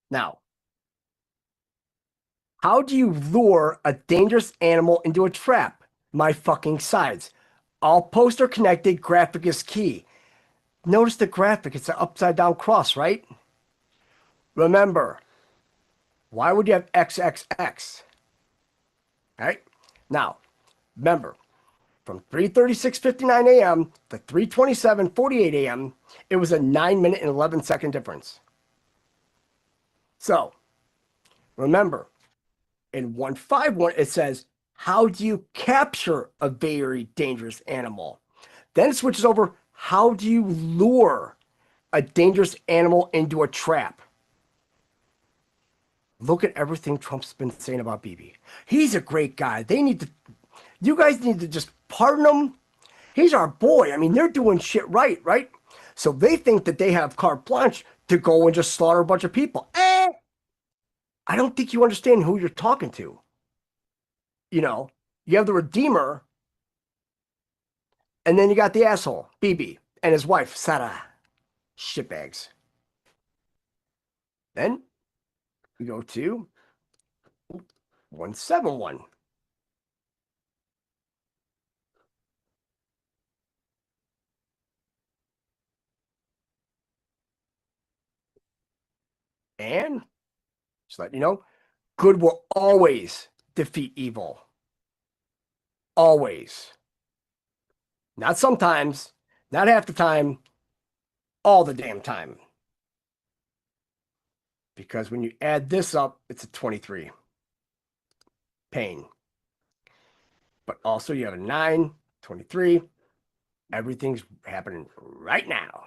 Now, how do you lure a dangerous animal into a trap? My fucking sides. All posts are connected. Graphic is key. Notice the graphic. It's an upside down cross, right? Remember, why would you have XXX? All right? Now, remember, from 3:36:59 a.m. to 3:27:48 a.m., it was a 9-minute and 11-second difference. So, remember, in 151, it says, how do you capture a very dangerous animal? Then it switches over, how do you lure a dangerous animal into a trap? Look at everything Trump's been saying about Bibi. He's a great guy. You guys need to just pardon him. He's our boy. I mean, they're doing shit right? So they think that they have carte blanche to go and just slaughter a bunch of people. I don't think you understand who you're talking to. You know, you have the Redeemer, and then you got the asshole, Bibi, and his wife, Sarah. Shitbags. Then we go to 171. And just let you know, good will always defeat evil. Always. Not sometimes, not half the time, all the damn time. Because when you add this up, it's a 23. Pain. But also you have a 9, 23. Everything's happening right now.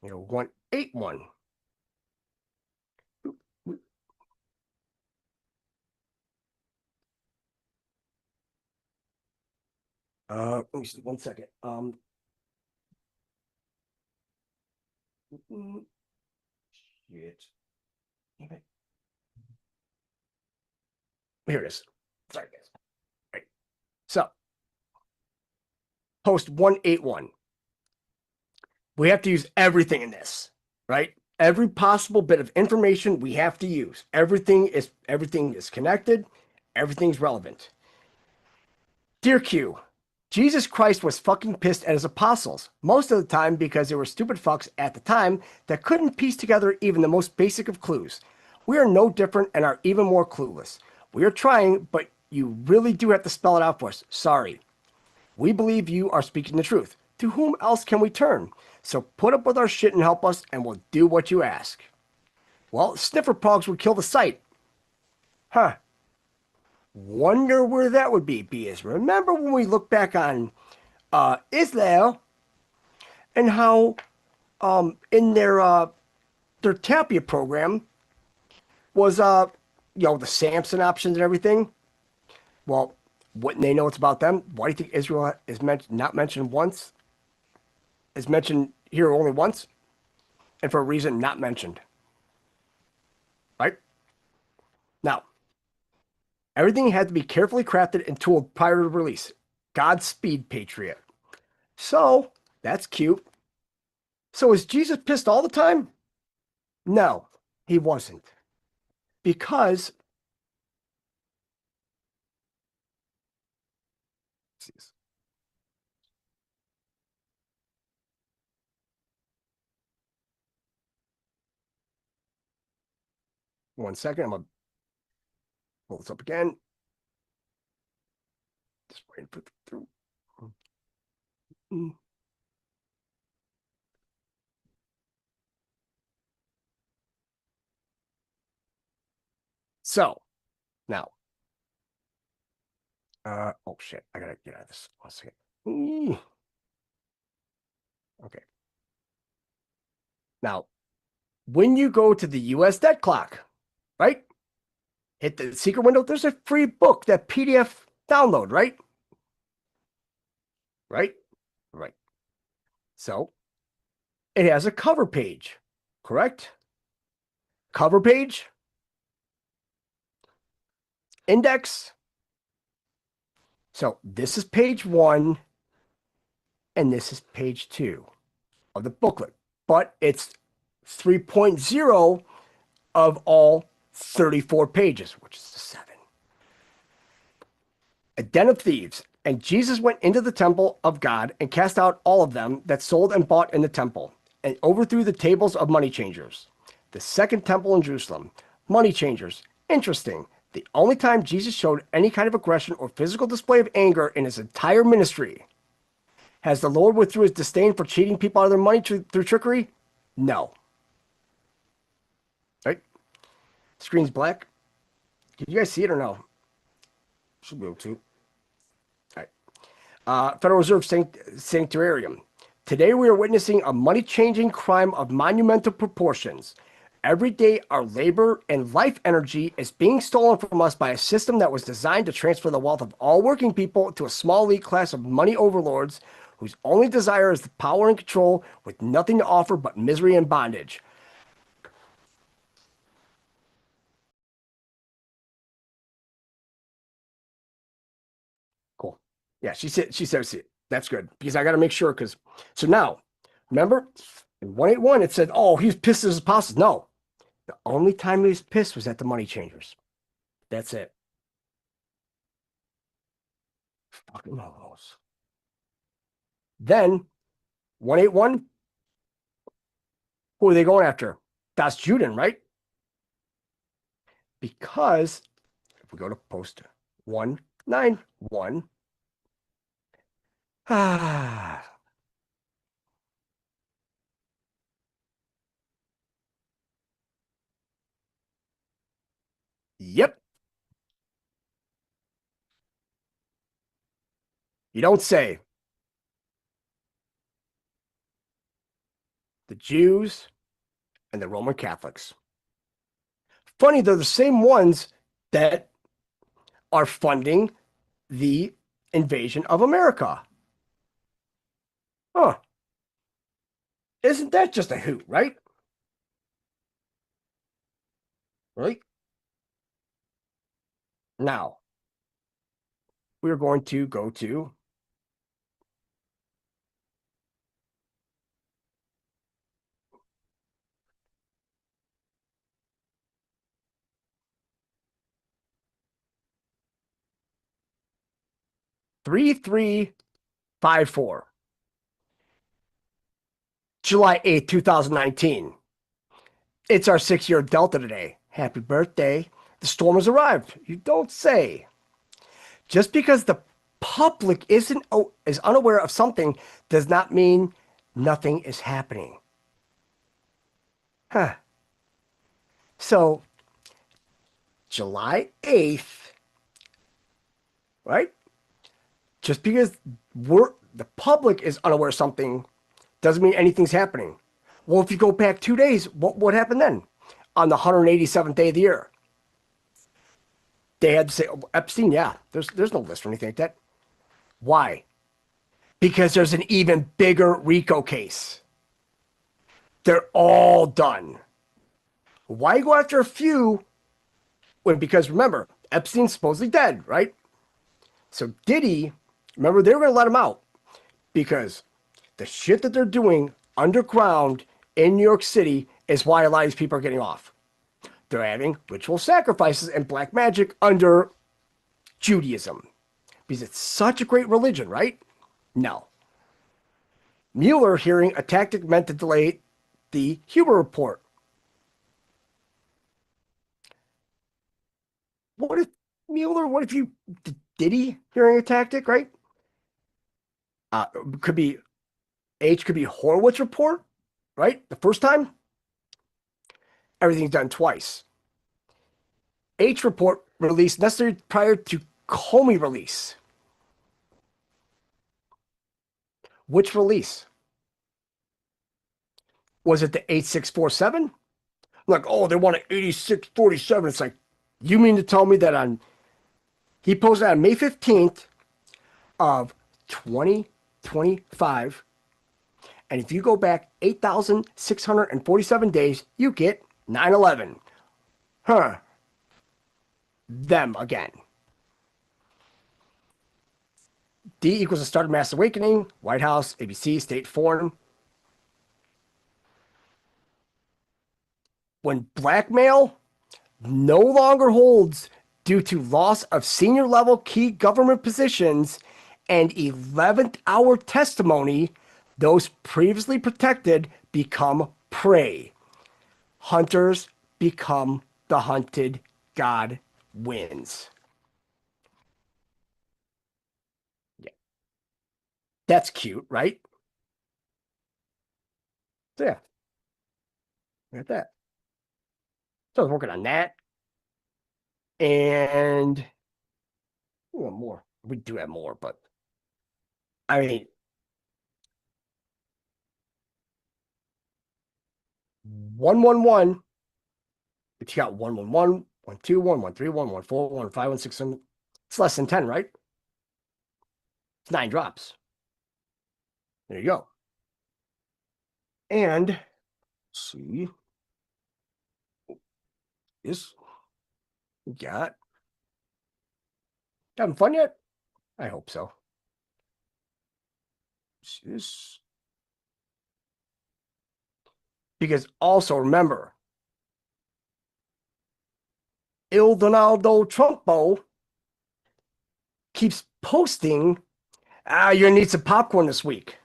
You know, 181. Let me see, 1 second. Shit. Okay. Here it is. Sorry, guys. Right. So, post 181. We have to use everything in this, right? Every possible bit of information we have to use. Everything is connected. Everything's relevant. Dear Q, Jesus Christ was fucking pissed at his apostles, most of the time because they were stupid fucks at the time that couldn't piece together even the most basic of clues. We are no different and are even more clueless. We are trying, but you really do have to spell it out for us. Sorry. We believe you are speaking the truth. To whom else can we turn? So put up with our shit and help us, and we'll do what you ask. Well, sniffer frogs would kill the site. Huh. Wonder where that would be, Beas. Remember when we look back on Israel and how in their Tapia program was the Samson options and everything? Well, wouldn't they know it's about them? Why do you think Israel is not mentioned once? Is mentioned here only once? And for a reason not mentioned. Right? Now, everything had to be carefully crafted and tooled prior to release. Godspeed, Patriot. So, that's cute. So is Jesus pissed all the time? No, he wasn't. Because one second, I'm going to pull this up again. Just waiting for it through. So, now. Oh shit, I gotta get out of this. 1 second. Okay. Now, when you go to the US debt clock, right? Hit the secret window, there's a free book, that PDF download, right? Right? Right. So, it has a cover page, correct? Cover page, index. So, this is page 1, and this is page 2 of the booklet. But it's 3.0 of all 34 pages, which is the 7. A den of thieves. And Jesus went into the temple of God and cast out all of them that sold and bought in the temple, and overthrew the tables of money changers. The second temple in Jerusalem. Money changers. Interesting. The only time Jesus showed any kind of aggression or physical display of anger in his entire ministry. Has the Lord withdrew his disdain for cheating people out of their money through trickery? No. Right? Screen's black. Can you guys see it or no? Should be able to. All right. Federal Reserve Sanctuarium. Today we are witnessing a money-changing crime of monumental proportions. Every day our labor and life energy is being stolen from us by a system that was designed to transfer the wealth of all working people to a small elite class of money overlords whose only desire is the power and control, with nothing to offer but misery and bondage. Cool. Yeah, she says it. That's good, because I got to make sure, because so now, remember, in 181 it said, oh, he was pissed at his apostles. No, the only time he was pissed was at the money changers. That's it. Fucking knows. Then 181, who are they going after? Das Juden, right? Because if we go to post 191, yep. You don't say. The Jews and the Roman Catholics. Funny, they're the same ones that are funding the invasion of America. Huh. Isn't that just a hoot, right? Right? Now, we're going to go to July 8th, 2019. It's our 6-year delta today. Happy birthday. The storm has arrived. You don't say. Just because the public is unaware of something does not mean nothing is happening. Huh. So, July 8th, right? Just because the public is unaware of something doesn't mean anything's happening. Well, if you go back 2 days, what happened then? On the 187th day of the year. They had to say, oh, Epstein, yeah, there's no list or anything like that. Why? Because there's an even bigger RICO case. They're all done. Why go after a few because remember, Epstein's supposedly dead, right? So Diddy, remember, they were going to let him out because the shit that they're doing underground in New York City is why a lot of these people are getting off. They're having ritual sacrifices and black magic under Judaism because it's such a great religion, right? No. Mueller hearing a tactic meant to delay the Huber report. What if Mueller, Diddy hearing a tactic, right? Could be Horowitz report, right? The first time, everything's done twice. H report release necessary prior to Comey release. Which release? Was it the 8647? Like, oh, they want an 8647. It's like, you mean to tell me that he posted on May 15th of 2025. And if you go back 8,647 days, you get 9/11. Huh. Them again. D equals the start of mass awakening. White House, ABC, State Forum. When blackmail no longer holds due to loss of senior level key government positions and 11th hour testimony, those previously protected become prey. Hunters become the hunted. God wins. Yeah. That's cute, right? So yeah. Look at that. So I was working on that. And we want more. We do have more, but I mean, 111. If you got 111, 121, 131, 141, 151, 167, it's less than 10, right? It's 9 drops. There you go. And let's see. This we got. Having fun yet? I hope so. This. Because also remember, Il Donaldo Trumpo keeps posting, you're gonna need some popcorn this week.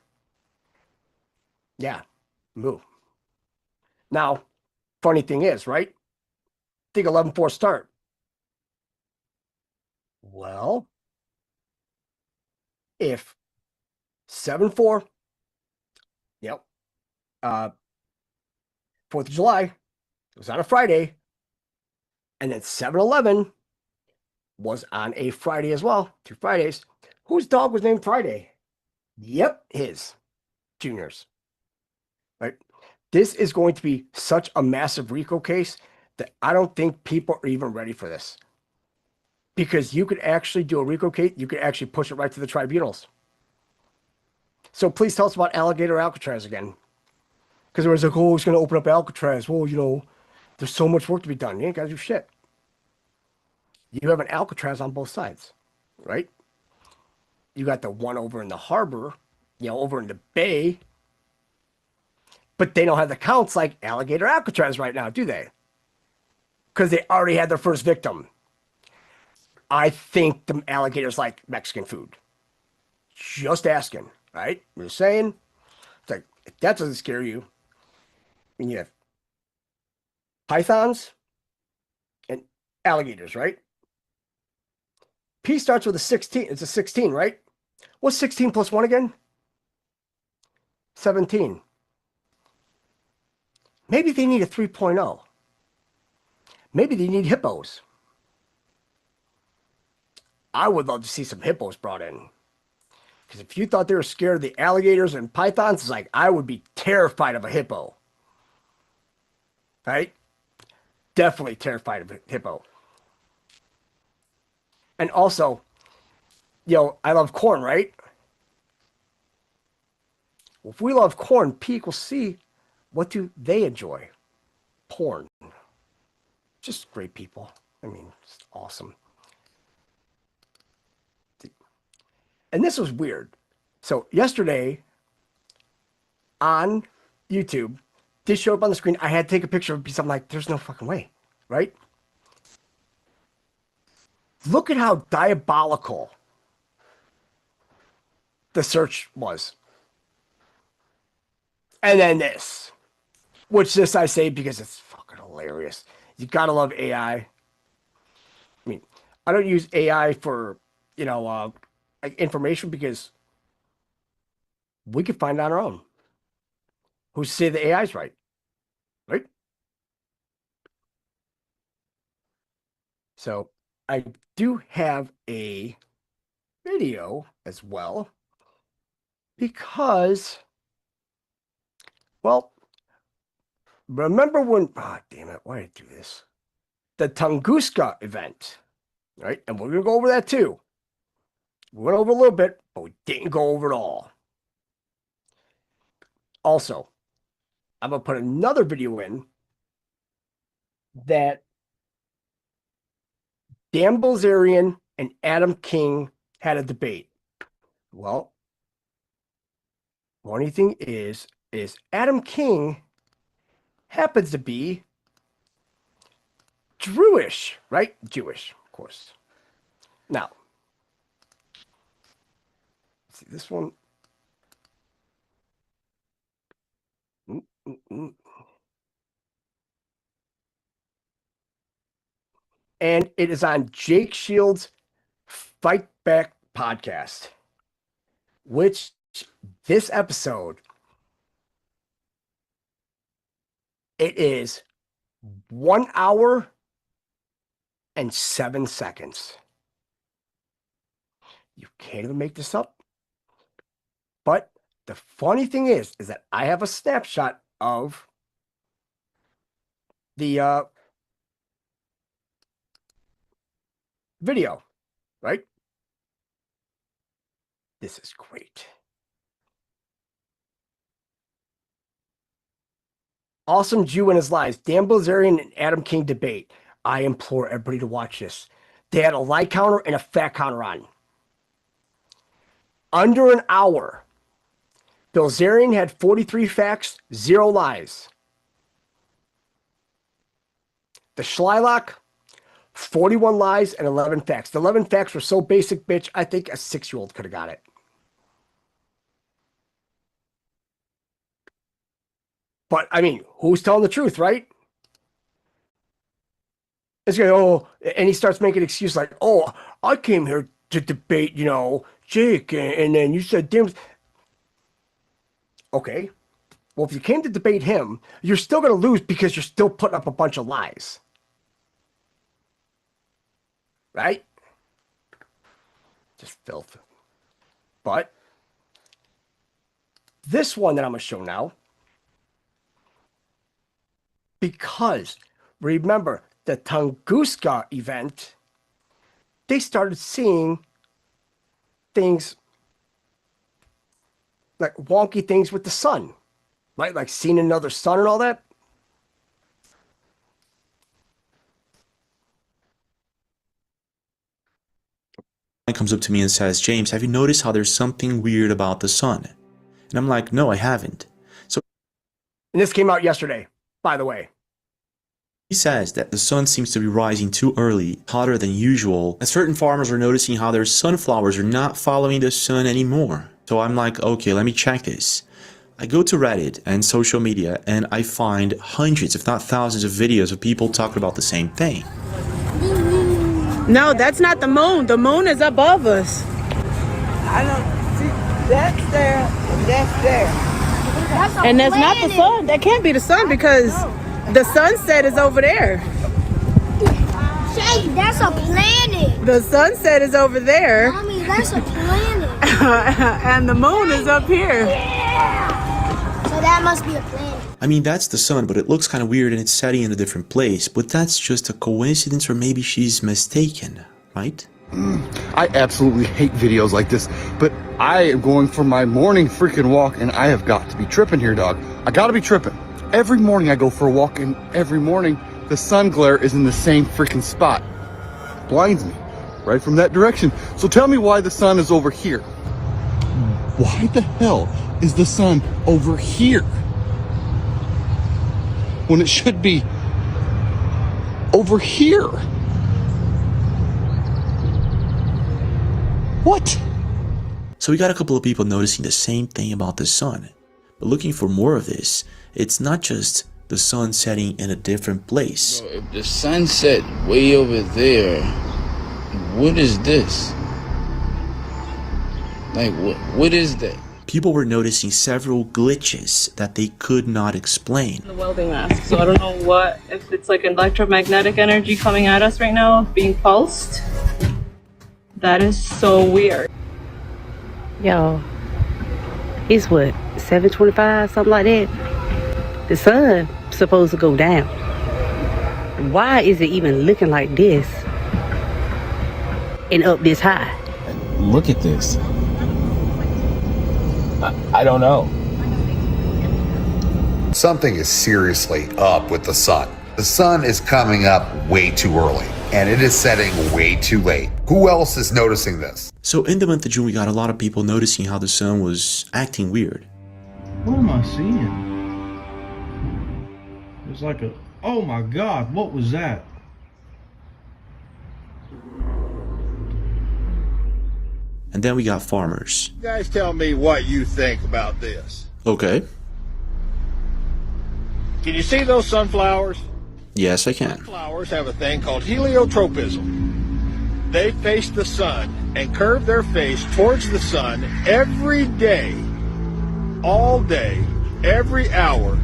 Yeah, move. Now, funny thing is, right? Think 11-4 start. Well, if 7-4, yep, 4th of July, it was on a Friday, and then 7-11 was on a Friday as well, 2 Fridays. Whose dog was named Friday? Yep, his. Junior's. Right? This is going to be such a massive RICO case that I don't think people are even ready for this. Because you could actually do a RICO case, you could actually push it right to the tribunals. So please tell us about Alligator Alcatraz again. Because everyone's like, oh, it's going to open up Alcatraz. Well, you know, there's so much work to be done. You ain't got to do shit. You have an Alcatraz on both sides, right? You got the one over in the harbor, you know, over in the bay. But they don't have the counts like Alligator Alcatraz right now, do they? Because they already had their first victim. I think the alligators like Mexican food. Just asking, right? I'm just saying. It's like, if that doesn't scare you, I mean, you have pythons, alligators, right? P starts with a 16. It's a 16, right? What's 16 plus 1 again? 17. Maybe they need a 3.0. Maybe they need hippos. I would love to see some hippos brought in. Because if you thought they were scared of the alligators and pythons, it's like, I would be terrified of a hippo. Right? Definitely terrified of a hippo. And also, I love corn, right? Well, if we love corn, P equals C, what do they enjoy? Porn. Just great people. I mean, it's awesome. And this was weird. So yesterday on YouTube, this showed up on the screen. I had to take a picture of it because I'm like, there's no fucking way, right? Look at how diabolical the search was. And then this, which this I say because it's fucking hilarious. You gotta love AI. I mean, I don't use AI for, information because we can find it on our own. Who's to say the AI's right? Right? So I do have a video as well because, well, remember when, damn it, why did I do this? The Tunguska event, right? And we're going to go over that too. We went over a little bit, but we didn't go over it all. Also, I'm going to put another video in that Dan Bilzerian and Adam King had a debate. Well, funny thing is Adam King happens to be Jewish, right? Jewish, of course. Now, let's see this one. And it is on Jake Shields' Fight Back podcast, which this episode, it is 1 hour and 7 seconds. You can't even make this up. But the funny thing is that I have a snapshot of the video, right? This is great. Awesome Jew and his lies. Dan Bilzerian and Adam King debate. I implore everybody to watch this. They had a lie counter and a fact counter on. Under an hour, Bilzerian had 43 facts, 0 lies. The Schleilock, 41 lies and 11 facts. The 11 facts were so basic, bitch, I think a 6-year-old could have got it. But, I mean, who's telling the truth, right? It's going, and he starts making excuses like, I came here to debate, Jake, and then you said, damn. Okay. Well, if you came to debate him, you're still going to lose because you're still putting up a bunch of lies. Right? Just filth. But this one that I'm going to show now, because remember the Tunguska event, they started seeing things like wonky things with the sun, right? Like seeing another sun and all that. Comes up to me and says, James, have you noticed how there's something weird about the sun? And I'm like, no, I haven't. So, and this came out yesterday, by the way. He says that the sun seems to be rising too early, hotter than usual, and certain farmers are noticing how their sunflowers are not following the sun anymore. So I'm like, okay, let me check this. I go to Reddit and social media and I find hundreds, if not thousands of videos of people talking about the same thing. No, that's not the moon. The moon is above us. I don't see. That's there, and that's there. And that's not the sun. That can't be the sun because the sunset is over there. Shay, that's a planet. The sunset is over there. Mommy, that's a planet. And the moon is up here. Yeah. So that must be a planet. I mean, that's the sun, but it looks kind of weird and it's setting in a different place. But that's just a coincidence, or maybe she's mistaken, right? I absolutely hate videos like this, but I am going for my morning freaking walk, and I have got to be tripping here, dog. I gotta be tripping. Every morning I go for a walk, and every morning the sun glare is in the same freaking spot. Blinds me right from that direction. So tell me why the sun is over here. Why the hell is the sun over here when it should be over here? What? So we got a couple of people noticing the same thing about the sun. But looking for more of this, it's not just the sun setting in a different place. So if the sun set way over there, what is this? Like, what is that? People were noticing several glitches that they could not explain. The welding mask, so I don't know what, if it's like electromagnetic energy coming at us right now, being pulsed. That is so weird. Yo, it's what, 7:25, something like that? The sun supposed to go down. Why is it even looking like this and up this high? Look at this. I don't know. Something is seriously up with the sun. The sun is coming up way too early, and it is setting way too late. Who else is noticing this? So in the month of June, we got a lot of people noticing how the sun was acting weird. What am I seeing? It's like a, oh my God, what was that? And then we got farmers. You guys tell me what you think about this. Okay. Can you see those sunflowers? Yes, I can. Sunflowers have a thing called heliotropism. They face the sun and curve their face towards the sun every day, all day, every hour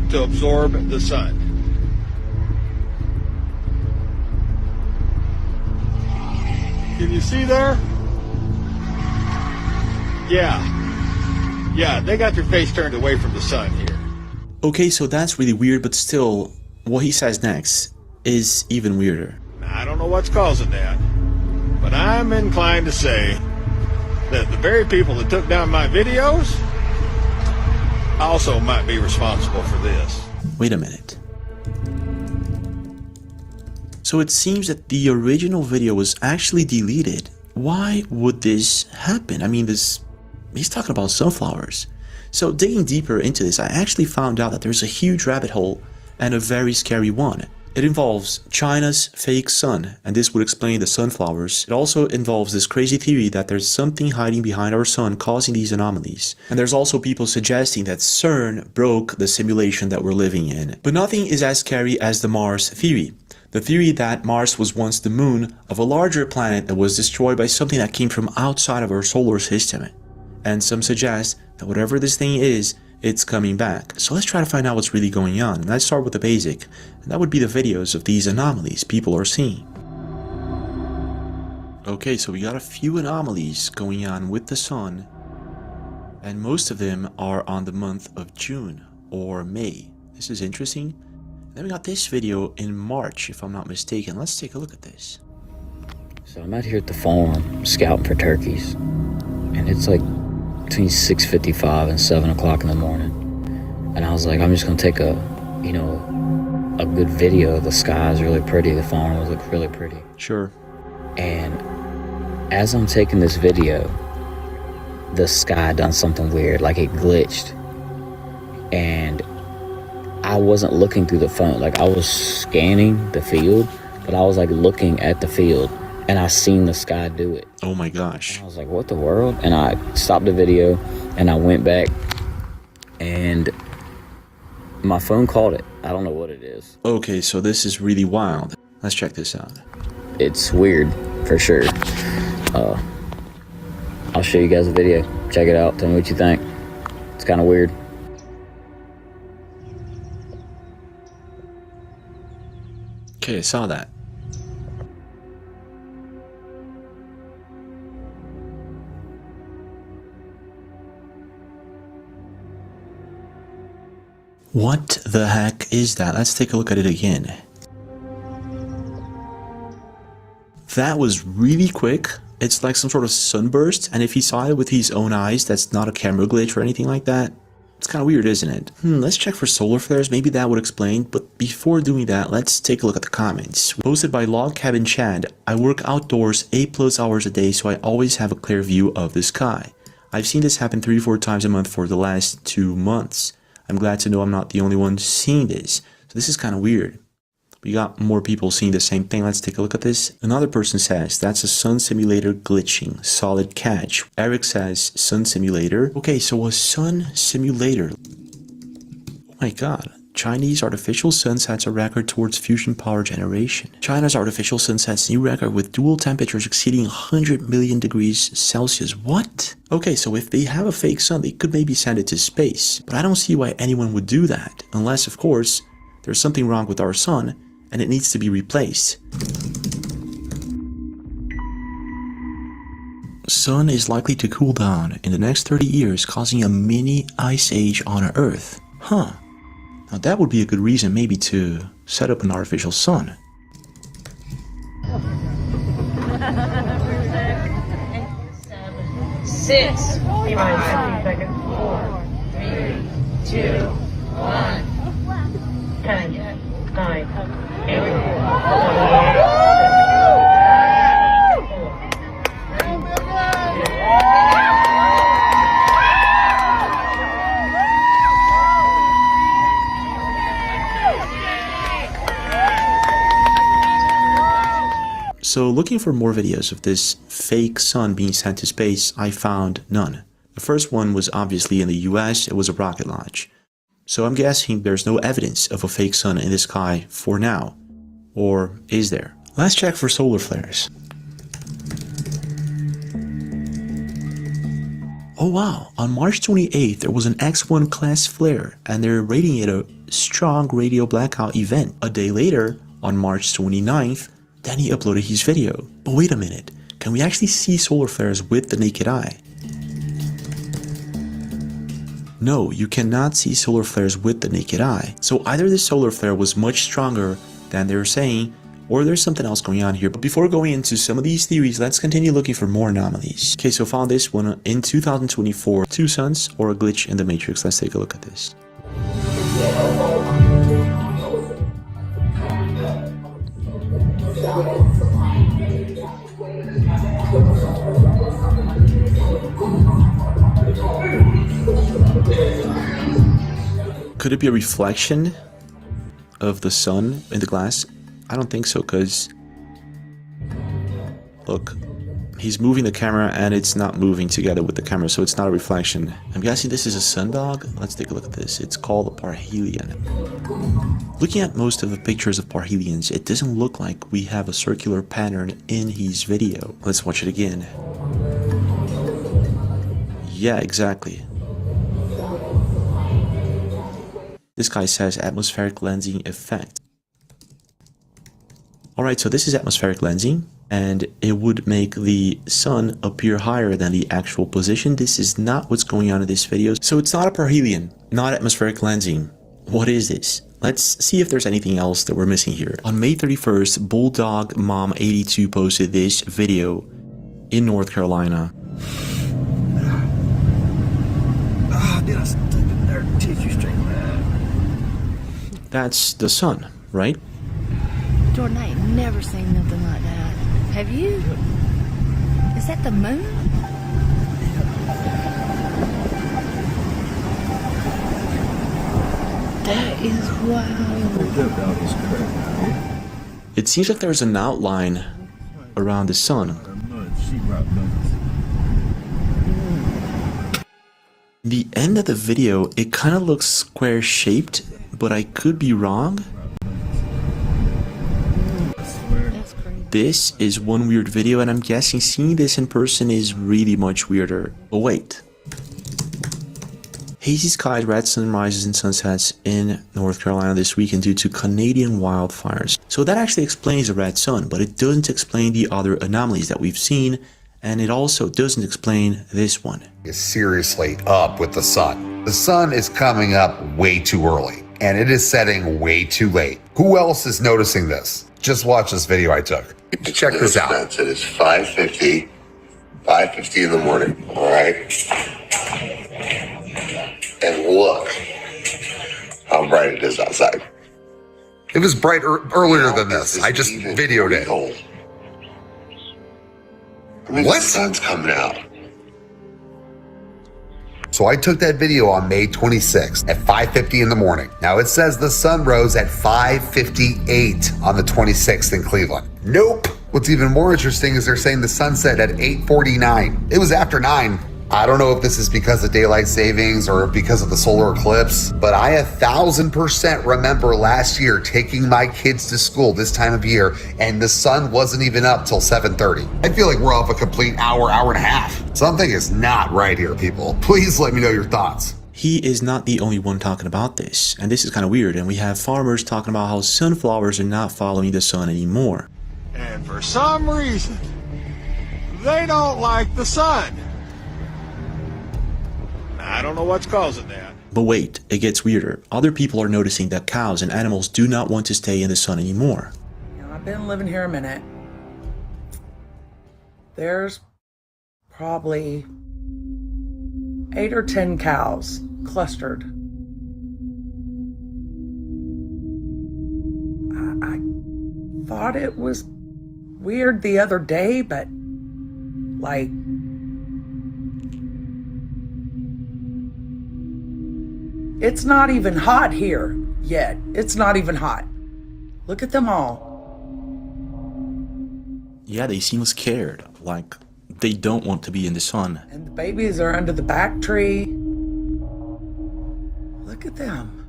to absorb the sun. Can you see there? Yeah, they got their face turned away from the sun here. Okay, so that's really weird, but still, what he says next is even weirder. I don't know what's causing that, but I'm inclined to say that the very people that took down my videos also might be responsible for this. Wait a minute. So it seems that the original video was actually deleted. Why would this happen? I mean, he's talking about sunflowers. So digging deeper into this, I actually found out that there's a huge rabbit hole, and a very scary one. It involves China's fake sun, and this would explain the sunflowers. It also involves this crazy theory that there's something hiding behind our sun causing these anomalies. And there's also people suggesting that CERN broke the simulation that we're living in. But nothing is as scary as the Mars theory. The theory that Mars was once the moon of a larger planet that was destroyed by something that came from outside of our solar system. And some suggest that whatever this thing is, it's coming back. So let's try to find out what's really going on. And let's start with the basic. And that would be the videos of these anomalies people are seeing. Okay, so we got a few anomalies going on with the sun. And most of them are on the month of June or May. This is interesting. Then we got this video in March, if I'm not mistaken. Let's take a look at this. So I'm out here at the farm scouting for turkeys. And it's like between 6:55 and 7 o'clock in the morning. And I was like, I'm just gonna take a good video. The sky is really pretty. The farm will look really pretty. Sure. And as I'm taking this video, the sky done something weird, like it glitched. And I wasn't looking through the phone. Like I was scanning the field, but I was like looking at the field. And I seen the sky do it. Oh my gosh. And I was like, what the world? And I stopped the video and I went back and my phone caught it. I don't know what it is. Okay, so this is really wild. Let's check this out. it's weird for sure. I'll show you guys a video. Check it out. Tell me what you think. It's kind of weird. Okay, I saw that. What the heck is that? Let's take a look at it again. That was really quick. It's like some sort of sunburst, and if he saw it with his own eyes, that's not a camera glitch or anything like that. It's kind of weird, isn't it? Let's check for solar flares. Maybe that would explain. But before doing that, let's take a look at the comments. Posted by Log Cabin Chad. I work outdoors 8+ hours a day, so I always have a clear view of the sky. I've seen this happen 3 or 4 times a month for the last 2 months. I'm glad to know I'm not the only one seeing this. So this is kind of weird. We got more people seeing the same thing. Let's take a look at this. Another person says, that's a sun simulator glitching. Solid catch. Eric says, sun simulator. Okay, so a sun simulator. Oh my god. Chinese artificial sun sets a record towards fusion power generation. China's artificial sun sets new record with dual temperatures exceeding 100 million degrees Celsius. What? Okay, so if they have a fake sun, they could maybe send it to space. But I don't see why anyone would do that. Unless, of course, there's something wrong with our sun and it needs to be replaced. Sun is likely to cool down in the next 30 years, causing a mini ice age on Earth. Huh. Now that would be a good reason maybe to set up an artificial sun. Six. T-minus 15 seconds. 4, 3, 2, 1. 10, 9, 8. So looking for more videos of this fake sun being sent to space, I found none. The first one was obviously in the US, it was a rocket launch. So I'm guessing there's no evidence of a fake sun in the sky for now. Or is there? Let's check for solar flares. Oh wow, on March 28th there was an X1 class flare and they're rating it a strong radio blackout event. A day later, on March 29th, then he uploaded his video. But wait a minute, can we actually see solar flares with the naked eye? No, you cannot see solar flares with the naked eye. So either the solar flare was much stronger than they were saying, or there's something else going on here. But before going into some of these theories, let's continue looking for more anomalies. Okay, so found this one in 2024. 2 suns or a glitch in the matrix. Let's take a look at this. Could it be a reflection of the sun in the glass? I don't think so, because look, he's moving the camera and it's not moving together with the camera, so it's not a reflection. I'm guessing this is a sundog. Let's take a look at this. It's called a parhelion. Looking at most of the pictures of parhelions, it doesn't look like we have a circular pattern in his video. Let's watch it again. Yeah, exactly. This guy says atmospheric lensing effect. Alright, so this is atmospheric lensing, and it would make the sun appear higher than the actual position. This is not what's going on in this video. So it's not a parhelion, not atmospheric lensing. What is this? Let's see if there's anything else that we're missing here. On May 31st, Bulldog Mom 82 posted this video in North Carolina. That's the sun, right? Jordan, I ain't never seen nothing like that. Have you? Is that the moon? That is wild. It seems like there's an outline around the sun. The end of the video, it kind of looks square-shaped, but I could be wrong. That's crazy. this is one weird video, and I'm guessing seeing this in person is really much weirder. But wait. Hazy skies, red sunrises and sunsets in North Carolina this weekend due to Canadian wildfires. So that actually explains the red sun, but it doesn't explain the other anomalies that we've seen, and it also doesn't explain this one. Is seriously up with the sun. The sun is coming up way too early, and it is setting way too late. Who else is noticing this? Just watch this video I took. Check this out. It is 5:50 in the morning, all right? And look how bright it is outside. It was bright earlier than this. I just videoed it. I mean, what? The sun's coming out. So I took that video on May 26th at 5:50 in the morning. Now it says the sun rose at 5:58 on the 26th in Cleveland. Nope. What's even more interesting is they're saying the sun set at 8:49. It was after 9. I don't know if this is because of daylight savings or because of the solar eclipse, but I 1000% remember last year taking my kids to school this time of year and the sun wasn't even up till 7:30. I feel like we're off a complete hour and a half. Something is not right here, people. Please let me know your thoughts. He is not the only one talking about this, and this is kind of weird, and we have farmers talking about how sunflowers are not following the sun anymore. And for some reason, they don't like the sun. I don't know what's causing that. But wait, it gets weirder. Other people are noticing that cows and animals do not want to stay in the sun anymore. I've been living here a minute. There's probably 8 or 10 cows clustered. I thought it was weird the other day, but like, it's not even hot here yet. It's not even hot. Look at them all. Yeah, they seem scared, like they don't want to be in the sun. And the babies are under the back tree. Look at them.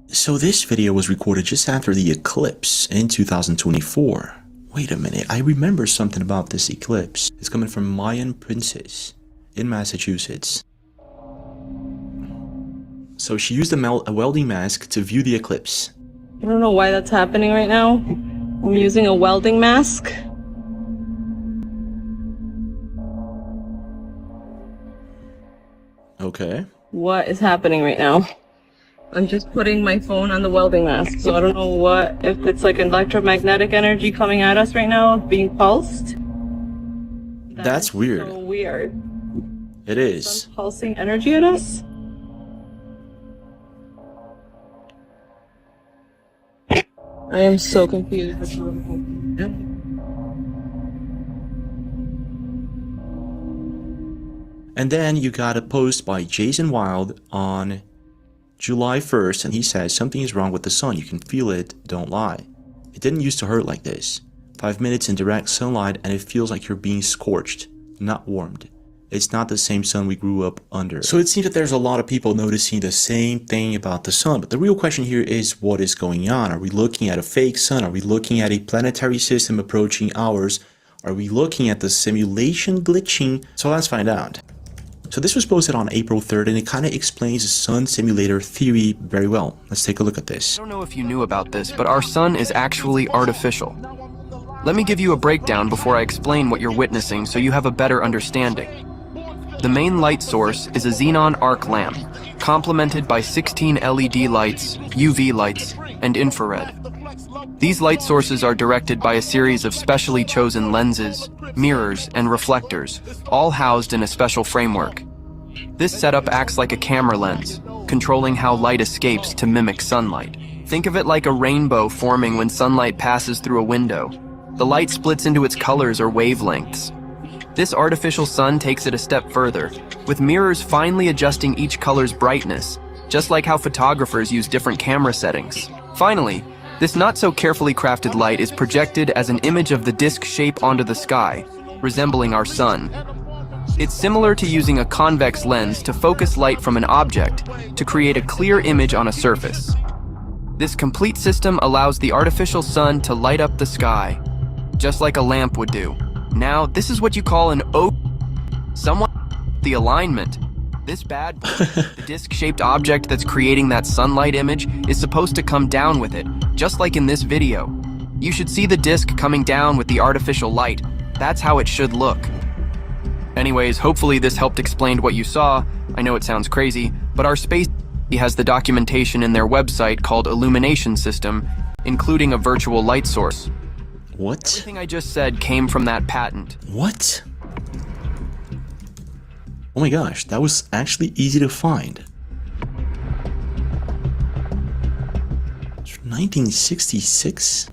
So this video was recorded just after the eclipse in 2024. Wait a minute, I remember something about this eclipse. It's coming from Mayan Princess in Massachusetts. So she used a welding mask to view the eclipse. I don't know why that's happening right now. I'm using a welding mask. Okay. What is happening right now? I'm just putting my phone on the welding mask, so I don't know if it's like electromagnetic energy coming at us right now, being pulsed. That's weird. So weird. It is. Pulsing energy at us? I am so confused. And then you got a post by Jason Wild on July 1st, and he says something is wrong with the sun. You can feel it, don't lie. It didn't used to hurt like this. 5 minutes in direct sunlight and it feels like you're being scorched, not warmed. It's not the same sun we grew up under. So it seems that there's a lot of people noticing the same thing about the sun. But the real question here is, what is going on? Are we looking at a fake sun? Are we looking at a planetary system approaching ours? Are we looking at the simulation glitching? So let's find out. So this was posted on April 3rd, and it kind of explains the sun simulator theory very well. Let's take a look at this. I don't know if you knew about this, but our sun is actually artificial. Let me give you a breakdown before I explain what you're witnessing so you have a better understanding. The main light source is a xenon arc lamp, complemented by 16 LED lights, UV lights, and infrared. These light sources are directed by a series of specially chosen lenses, mirrors, and reflectors, all housed in a special framework. This setup acts like a camera lens, controlling how light escapes to mimic sunlight. Think of it like a rainbow forming when sunlight passes through a window. The light splits into its colors or wavelengths. This artificial sun takes it a step further, with mirrors finely adjusting each color's brightness, just like how photographers use different camera settings. Finally, this not so carefully crafted light is projected as an image of the disk shape onto the sky, resembling our sun. It's similar to using a convex lens to focus light from an object to create a clear image on a surface. This complete system allows the artificial sun to light up the sky, just like a lamp would do. Now, this is what you call an somewhat the alignment. This the disc-shaped object that's creating that sunlight image is supposed to come down with it, just like in this video. You should see the disc coming down with the artificial light. That's how it should look. Anyways, hopefully this helped explain what you saw. I know it sounds crazy, but our space has the documentation in their website called Illumination System, including a virtual light source. What? Everything I just said came from that patent. What? Oh my gosh, that was actually easy to find. 1966?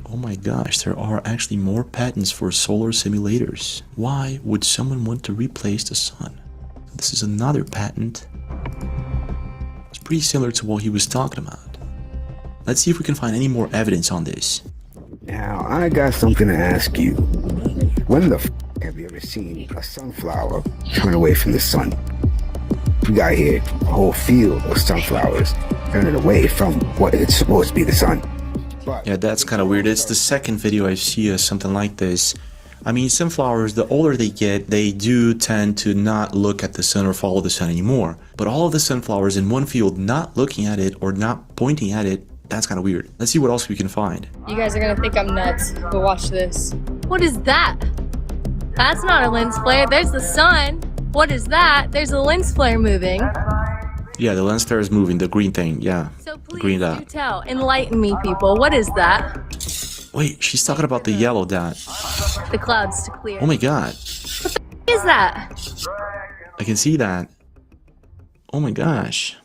Oh my gosh, there are actually more patents for solar simulators. Why would someone want to replace the sun? This is another patent. It's pretty similar to what he was talking about. Let's see if we can find any more evidence on this. Now, I got something to ask you. When the f have you ever seen a sunflower turn away from the sun? We got here a whole field of sunflowers turning away from what it's supposed to be the sun. Yeah, that's kind of weird. It's the second video I see of something like this. I mean, sunflowers, the older they get, they do tend to not look at the sun or follow the sun anymore. But all of the sunflowers in one field not looking at it or not pointing at it, that's kind of weird. Let's see what else we can find. You guys are gonna think I'm nuts, but watch this. What is that? That's not a lens flare, there's the sun. What is that? There's a lens flare moving. Yeah, the lens flare is moving, the green thing, yeah. So please green do tell, enlighten me people, what is that? Wait, she's talking about the yellow dot. The clouds to clear. Oh my god. What the is that? I can see that. Oh my gosh.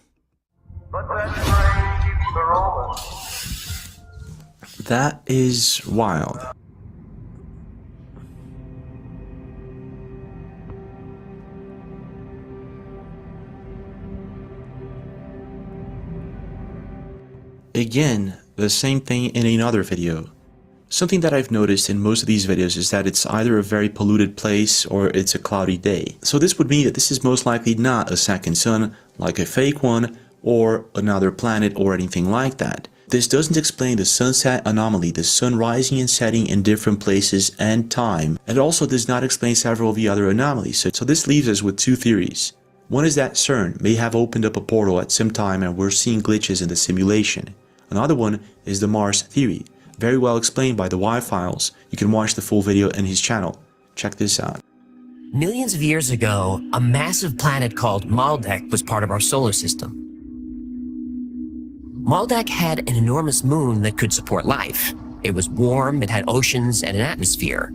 That is wild. Again, the same thing in another video. Something that I've noticed in most of these videos is that it's either a very polluted place or it's a cloudy day. So this would mean that this is most likely not a second sun, like a fake one, or another planet or anything like that. This doesn't explain the sunset anomaly, the sun rising and setting in different places and time. And it also does not explain several of the other anomalies. So this leaves us with two theories. One is that CERN may have opened up a portal at some time and we're seeing glitches in the simulation. Another one is the Mars theory, very well explained by the Y Files. You can watch the full video in his channel. Check this out. Millions of years ago, a massive planet called Maldek was part of our solar system. Maldek had an enormous moon that could support life. It was warm, it had oceans and an atmosphere.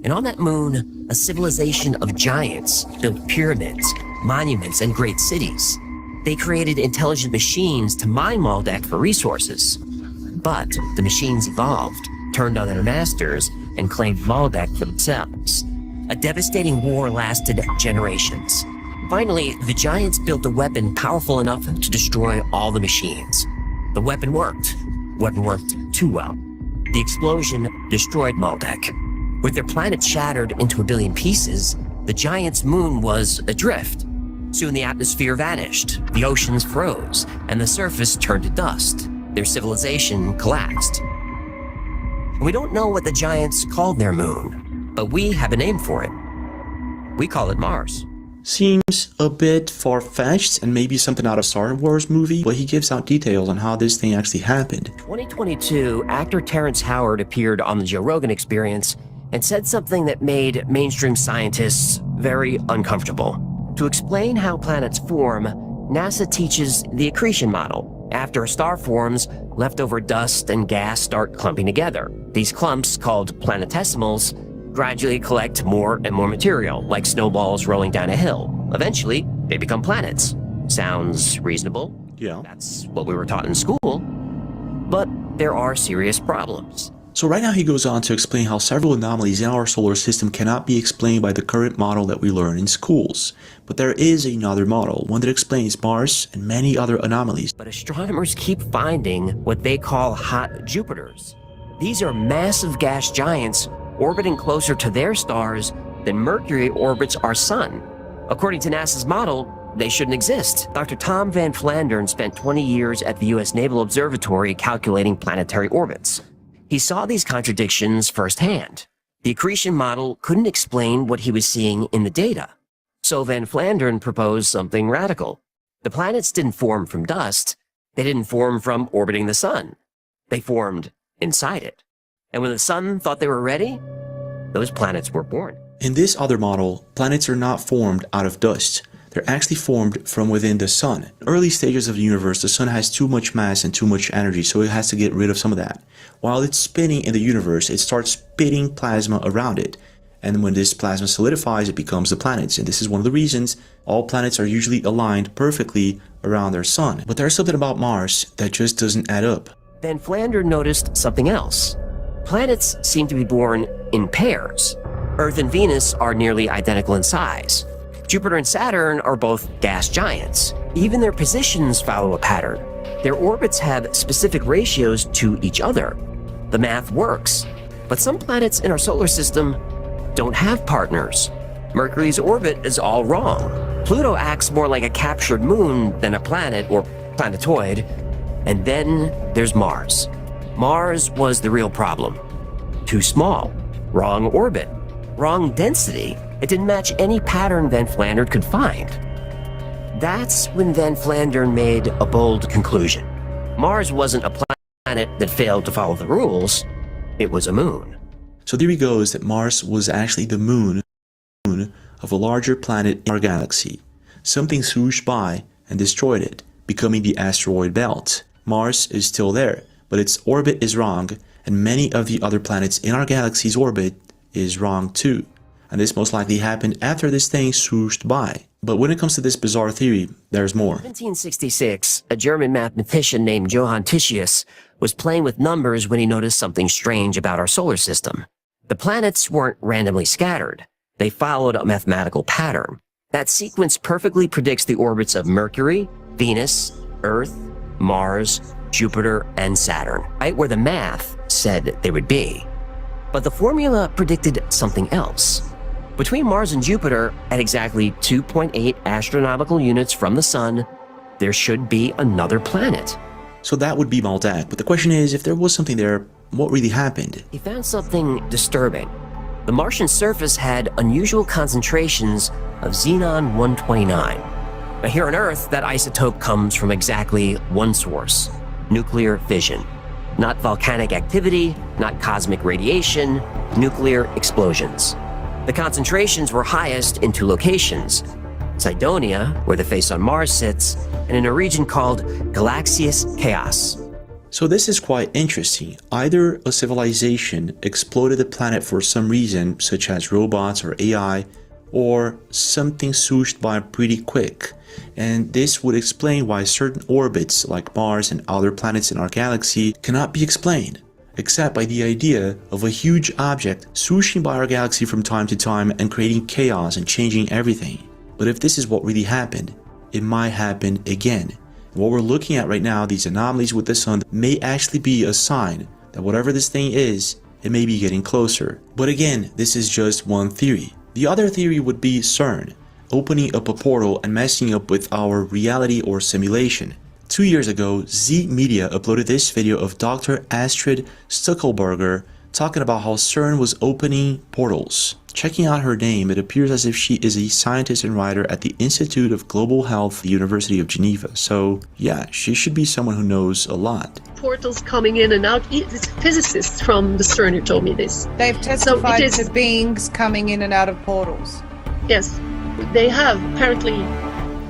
And on that moon, a civilization of giants built pyramids, monuments, and great cities. They created intelligent machines to mine Maldek for resources. But the machines evolved, turned on their masters, and claimed Maldek for themselves. A devastating war lasted generations. Finally, the giants built a weapon powerful enough to destroy all the machines. The weapon worked. Weapon worked too well. The explosion destroyed Maldek. With their planet shattered into a billion pieces, the giant's moon was adrift. Soon the atmosphere vanished, the oceans froze, and the surface turned to dust. Their civilization collapsed. We don't know what the giants called their moon, but we have a name for it. We call it Mars. Seems a bit far-fetched and maybe something out of Star Wars movie, but he gives out details on how this thing actually happened. 2022, actor Terrence Howard appeared on the Joe Rogan Experience and said something that made mainstream scientists very uncomfortable. To explain how planets form, NASA teaches the accretion model. After a star forms, leftover dust and gas start clumping together. These clumps, called planetesimals, gradually collect more and more material, like snowballs rolling down a hill. Eventually, they become planets. Sounds reasonable? Yeah. That's what we were taught in school. But there are serious problems. So right now he goes on to explain how several anomalies in our solar system cannot be explained by the current model that we learn in schools. But there is another model, one that explains Mars and many other anomalies. But astronomers keep finding what they call hot Jupiters. These are massive gas giants orbiting closer to their stars than Mercury orbits our sun. According to NASA's model, they shouldn't exist. Dr. Tom Van Flandern spent 20 years at the U.S. Naval Observatory calculating planetary orbits. He saw these contradictions firsthand. The accretion model couldn't explain what he was seeing in the data. So Van Flandern proposed something radical. The planets didn't form from dust. They didn't form from orbiting the sun. They formed inside it. And when the sun thought they were ready, those planets were born. In this other model, planets are not formed out of dust. They're actually formed from within the sun. In early stages of the universe, the sun has too much mass and too much energy, so it has to get rid of some of that. While it's spinning in the universe, it starts spitting plasma around it. And when this plasma solidifies, it becomes the planets. And this is one of the reasons all planets are usually aligned perfectly around their sun. But there's something about Mars that just doesn't add up. Van Flandern noticed something else. Planets seem to be born in pairs. Earth and Venus are nearly identical in size. Jupiter and Saturn are both gas giants. Even their positions follow a pattern. Their orbits have specific ratios to each other. The math works. But some planets in our solar system don't have partners. Mercury's orbit is all wrong. Pluto acts more like a captured moon than a planet or planetoid. And then there's Mars. Mars was the real problem. Too small, wrong orbit, wrong density. It didn't match any pattern Van Flandern could find. That's when Van Flandern made a bold conclusion. Mars wasn't a planet that failed to follow the rules. It was a moon. So theory goes that Mars was actually the moon of a larger planet in our galaxy. Something swooshed by and destroyed it, becoming the asteroid belt. Mars is still there, but its orbit is wrong, and many of the other planets in our galaxy's orbit is wrong too. And this most likely happened after this thing swooshed by. But when it comes to this bizarre theory, there's more. In 1766, a German mathematician named Johann Titius was playing with numbers when he noticed something strange about our solar system. The planets weren't randomly scattered. They followed a mathematical pattern. That sequence perfectly predicts the orbits of Mercury, Venus, Earth, Mars, Jupiter, and Saturn, right where the math said they would be. But the formula predicted something else. Between Mars and Jupiter, at exactly 2.8 astronomical units from the Sun, there should be another planet. So that would be Maldak, but the question is, if there was something there, what really happened? He found something disturbing. The Martian surface had unusual concentrations of xenon-129. Now here on Earth, that isotope comes from exactly one source: nuclear fission. Not volcanic activity, not cosmic radiation, nuclear explosions. The concentrations were highest in two locations: Cydonia, where the face on Mars sits, and in a region called Galaxious Chaos. So this is quite interesting. Either a civilization exploded the planet for some reason, such as robots or AI, or something swooshed by pretty quick. And this would explain why certain orbits, like Mars and other planets in our galaxy, cannot be explained, except by the idea of a huge object swooshing by our galaxy from time to time and creating chaos and changing everything. But if this is what really happened, it might happen again. What we're looking at right now, these anomalies with the sun, may actually be a sign that whatever this thing is, it may be getting closer. But again, this is just one theory. The other theory would be CERN, opening up a portal and messing up with our reality or simulation. 2 years ago, Z Media uploaded this video of Dr. Astrid Stuckelberger talking about how CERN was opening portals. Checking out her name, it appears as if she is a scientist and writer at the Institute of Global Health, the University of Geneva. So yeah, she should be someone who knows a lot. Portals coming in and out. It's physicists from the CERN who told me this. They've testified to beings coming in and out of portals. Yes, they have apparently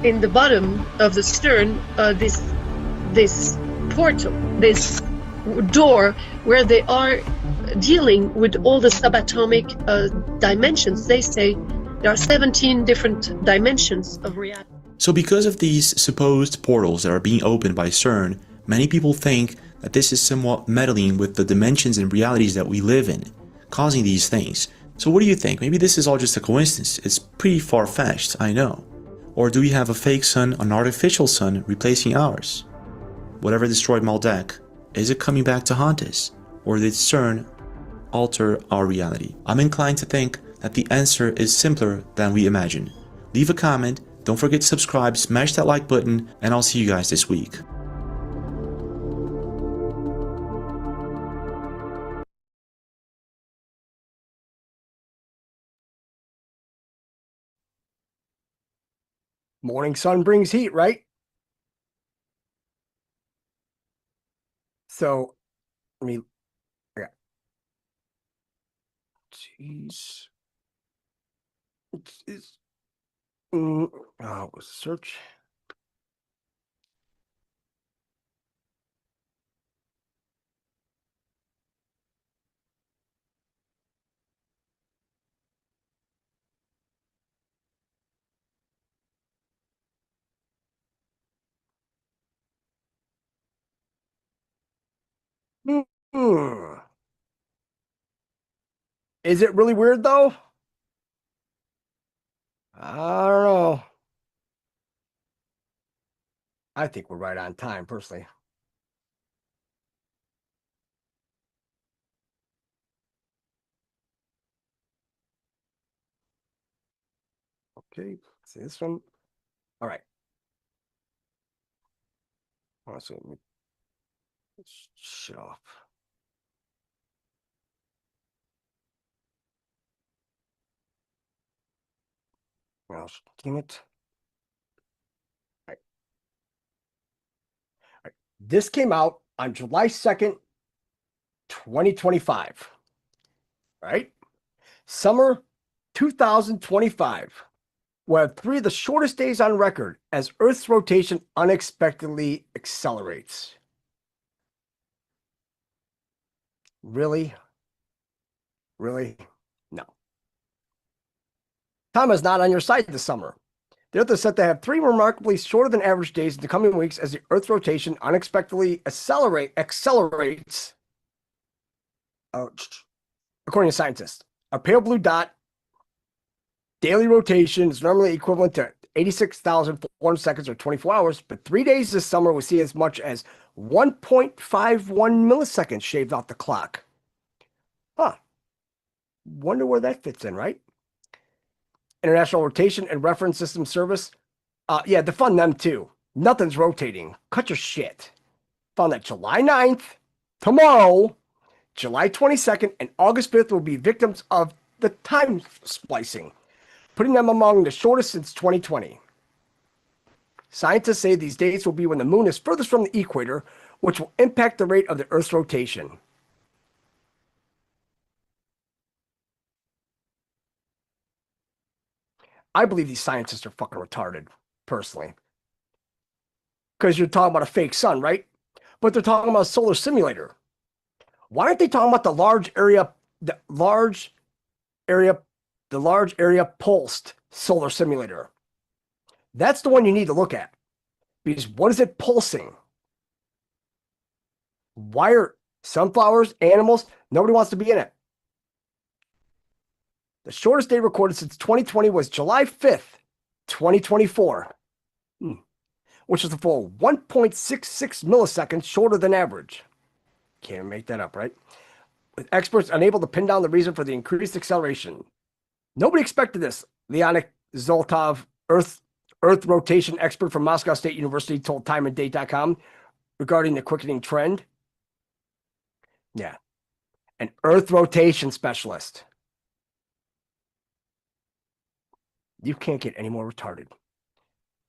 in the bottom of the CERN this portal, this door where they are dealing with all the subatomic dimensions. They say there are 17 different dimensions of reality. So because of these supposed portals that are being opened by CERN, many people think that this is somewhat meddling with the dimensions and realities that we live in, causing these things. So what do you think? Maybe this is all just a coincidence. It's pretty far-fetched, I know. Or do we have a fake sun, an artificial sun, replacing ours? Whatever destroyed Maldak, is it coming back to haunt us? Or did CERN alter our reality? I'm inclined to think that the answer is simpler than we imagine. Leave a comment, Don't forget to subscribe, smash that like button, and I'll see you guys this week. Morning sun brings heat, right? So, I mean, yeah. Jeez. Search. Is it really weird though? I don't know. I think we're right on time, personally. Okay, see this one. All right. So let me shut off. Well, damn it. All right. This came out on July 2nd, 2025. Right? Summer 2025. We'll have 3 of the shortest days on record as Earth's rotation unexpectedly accelerates. Really? Really? No. Time is not on your side this summer. The Earth is set to have 3 remarkably shorter than average days in the coming weeks as the Earth's rotation unexpectedly accelerates. According to scientists, a pale blue dot daily rotation is normally equivalent to 86,400 seconds or 24 hours, but 3 days this summer will see as much as 1.51 milliseconds shaved off the clock. Huh. Wonder where that fits in, right? International Rotation and Reference System Service. Yeah, defund them too. Nothing's rotating. Cut your shit. Found that July 9th, tomorrow, July 22nd, and August 5th will be victims of the time splicing, putting them among the shortest since 2020. Scientists say these dates will be when the moon is furthest from the equator, which will impact the rate of the Earth's rotation. I believe these scientists are fucking retarded, personally. Because you're talking about a fake sun, right? But they're talking about a solar simulator. Why aren't they talking about the large area pulsed solar simulator? That's the one you need to look at. Because what is it pulsing? Why are sunflowers, animals, nobody wants to be in it. The shortest day recorded since 2020 was July 5th, 2024, which is a full 1.66 milliseconds shorter than average. Can't make that up, right? With experts unable to pin down the reason for the increased acceleration. Nobody expected this. Leonid Zoltov, Earth rotation expert from Moscow State University, told timeanddate.com regarding the quickening trend. Yeah. An Earth rotation specialist. You can't get any more retarded.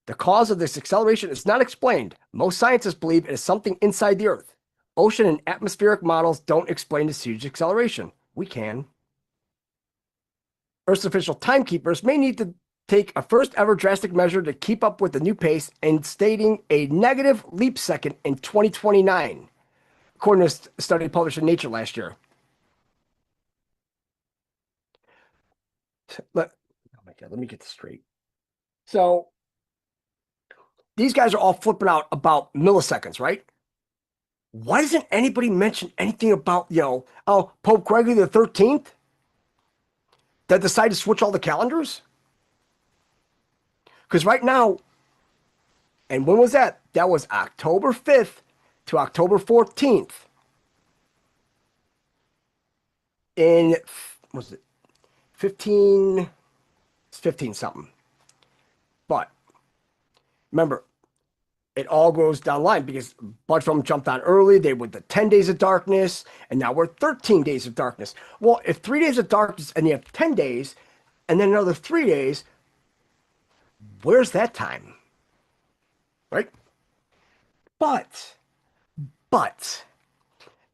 The cause of this acceleration is not explained. Most scientists believe it is something inside the Earth. Ocean and atmospheric models don't explain this huge acceleration. We can. Earth's official timekeepers may need to take a first ever drastic measure to keep up with the new pace and stating a negative leap second in 2029, according to a study published in Nature last year. Oh my God, let me get this straight. So these guys are all flipping out about milliseconds, right? Why doesn't anybody mention anything about, Pope Gregory the 13th that decided to switch all the calendars? Because right now, and when was that? That was October 5th to October 14th. In, was it 15 something. But Remember, it all goes down the line because a bunch of them jumped on early. They were the 10 days of darkness, and now we're 13 days of darkness. Well, if 3 days of darkness and you have 10 days, and then another 3 days, where's that time? Right? But,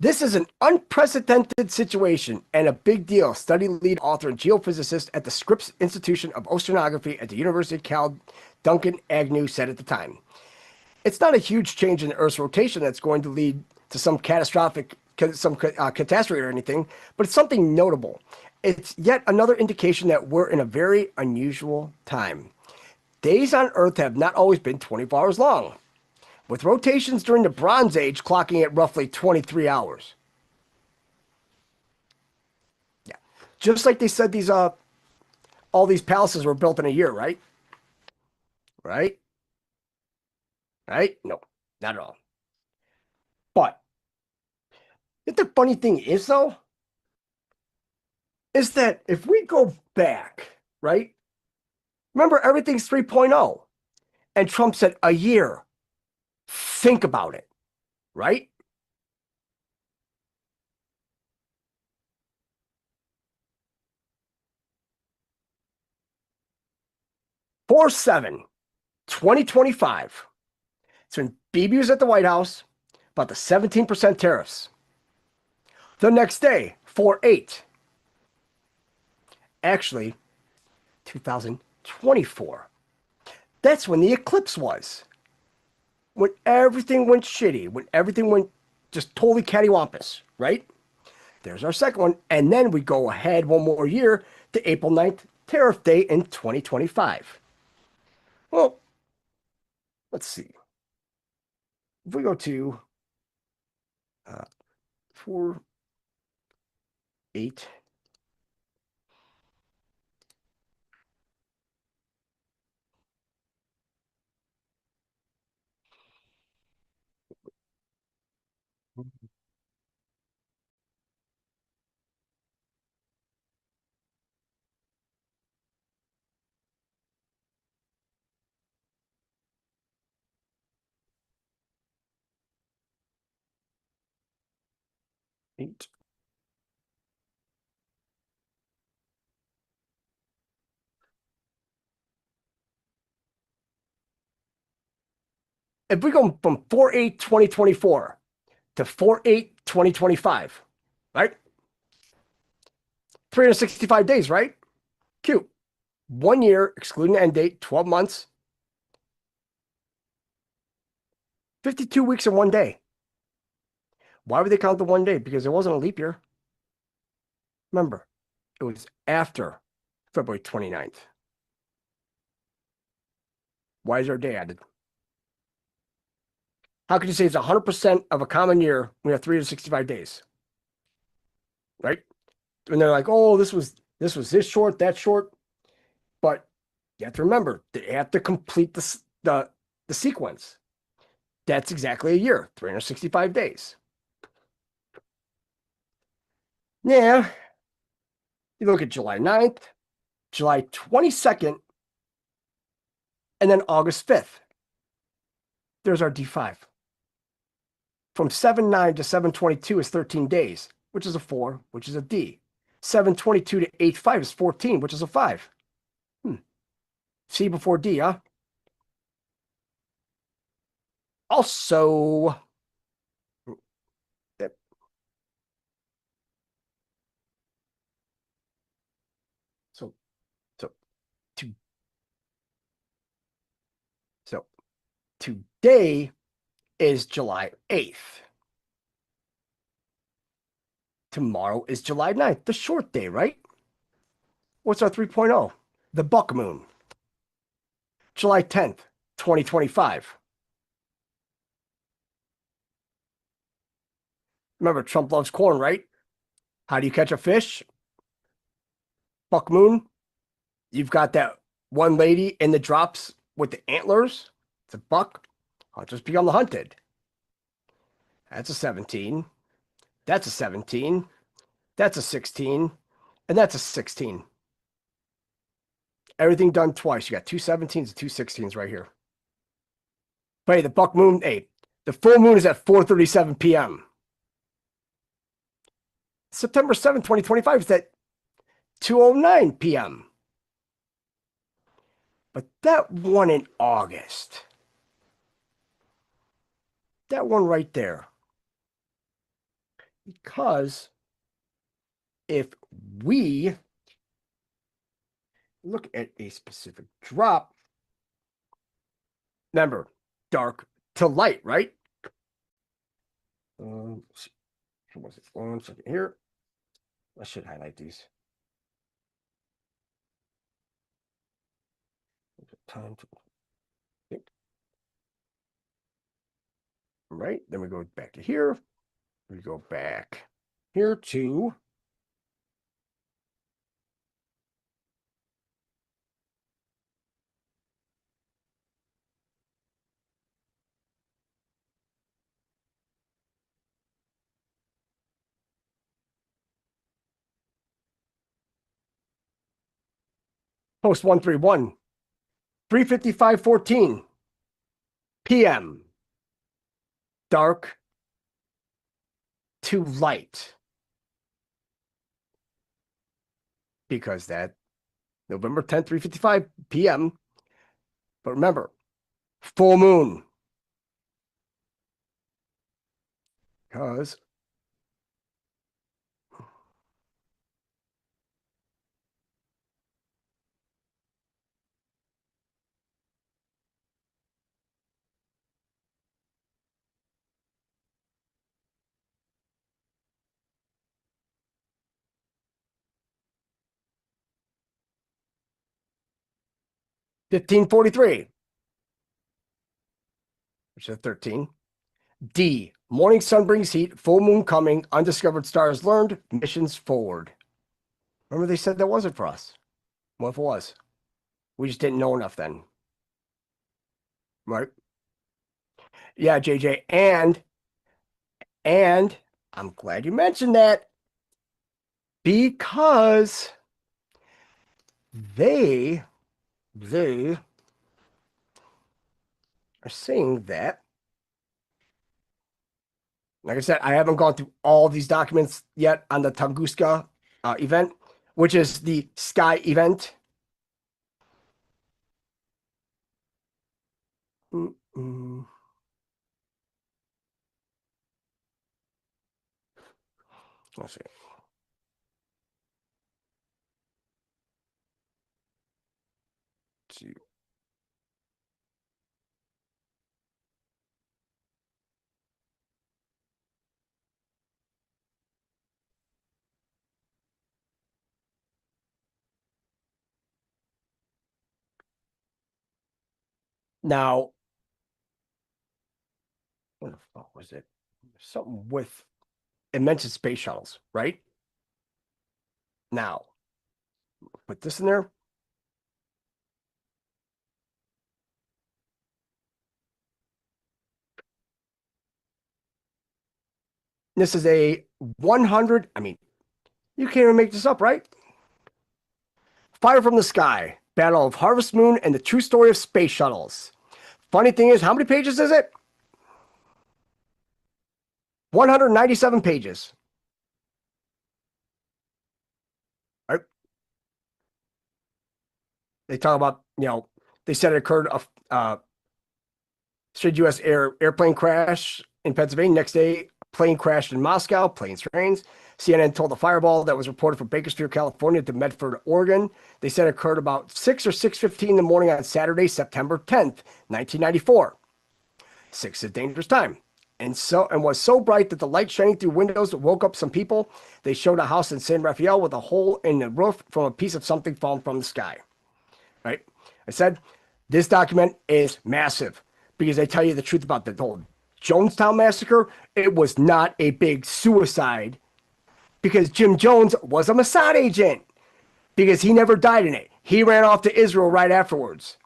this is an unprecedented situation and a big deal, study lead author and geophysicist at the Scripps Institution of Oceanography at the University of Cal, Duncan Agnew, said at the time. It's not a huge change in the Earth's rotation that's going to lead to some catastrophic, catastrophe or anything, but it's something notable. It's yet another indication that we're in a very unusual time. Days on Earth have not always been 24 hours long, with rotations during the Bronze Age clocking at roughly 23 hours. Yeah, just like they said these all these palaces were built in a year, right? Right? No, not at all. But the funny thing is, though, is that if we go back, right? Remember, everything's 3.0. And Trump said a year. Think about it, right? Four 2025. It's when Bibi was at the White House about the 17% tariffs. The next day, 4/8. Actually, 2024. That's when the eclipse was. When everything went shitty, when everything went just totally cattywampus, right? There's our second one. And then we go ahead one more year to April 9th, tariff day in 2025. Well, let's see. If we go to 4/8. Eight. If we go from 4/8/2024 to 4/8/2025, right? 365 days, right? Cute. 1 year, excluding the end date, 12 months. 52 weeks in 1 day. Why would they count the 1 day? Because it wasn't a leap year. Remember, it was after February 29th. Why is there a day added? How could you say it's 100% of a common year when you have 365 days? Right? And they're like, oh, this was this short, that short. But you have to remember, they have to complete the sequence. That's exactly a year, 365 days. Yeah. You look at July 9th, July 22nd, and then August 5th. There's our D5. From 7/9 to 7/22 is 13 days, which is a 4, which is a D. 7/22 to 8/5 is 14, which is a 5. C before D, huh? Also, so today is July 8th. Tomorrow is July 9th, the short day, right? What's our 3.0? The buck moon. July 10th, 2025. Remember, Trump loves corn, right? How do you catch a fish? Buck moon. You've got that one lady in the drops with the antlers. It's a buck. I'll just be on the hunted. That's a 17. That's a 17. That's a 16. And that's a 16. Everything done twice. You got two 17s and two 16s right here. But hey, the buck moon, hey, the full moon is at 4:37 p.m. September 7th, 2025 is at 2:09 p.m. But that one in August, that one right there, because if we look at a specific drop, remember, dark to light, right? What was it? 1 second here. I should highlight these. Time to right. Then we go back to here. We go back here to post 131, 3:55:14 p.m. Dark to light. Because that November 10th, 3:55 p.m. But remember, full moon. Because (15:43), which is 13. D, morning sun brings heat, full moon coming, undiscovered stars learned, missions forward. Remember they said that wasn't for us. What if it was? We just didn't know enough then. Right? Yeah, JJ. And I'm glad you mentioned that, because they are saying that, like I said, I haven't gone through all these documents yet on the Tunguska event, which is the sky event. Let's see. Let's see. Now, what the fuck was it? Something with, it mentioned space shuttles, right? Now, put this in there. This is a 100, I mean, you can't even make this up, right? Fire from the Sky, Battle of Harvest Moon, and the True Story of Space Shuttles. Funny thing is, how many pages is it? 197 pages. Right? They talk about, they said it occurred a straight U.S. airplane crash in Pennsylvania. Next day, plane crashed in Moscow, planes, trains. CNN told the fireball that was reported from Bakersfield, California to Medford, Oregon. They said it occurred about 6 or 6:15 in the morning on Saturday, September 10th, 1994. 6 is a dangerous time. And was so bright that the light shining through windows woke up some people. They showed a house in San Rafael with a hole in the roof from a piece of something falling from the sky. Right? I said, this document is massive because they tell you the truth about the whole Jonestown massacre. It was not a big suicide because Jim Jones was a Mossad agent, because he never died in it. He ran off to Israel right afterwards.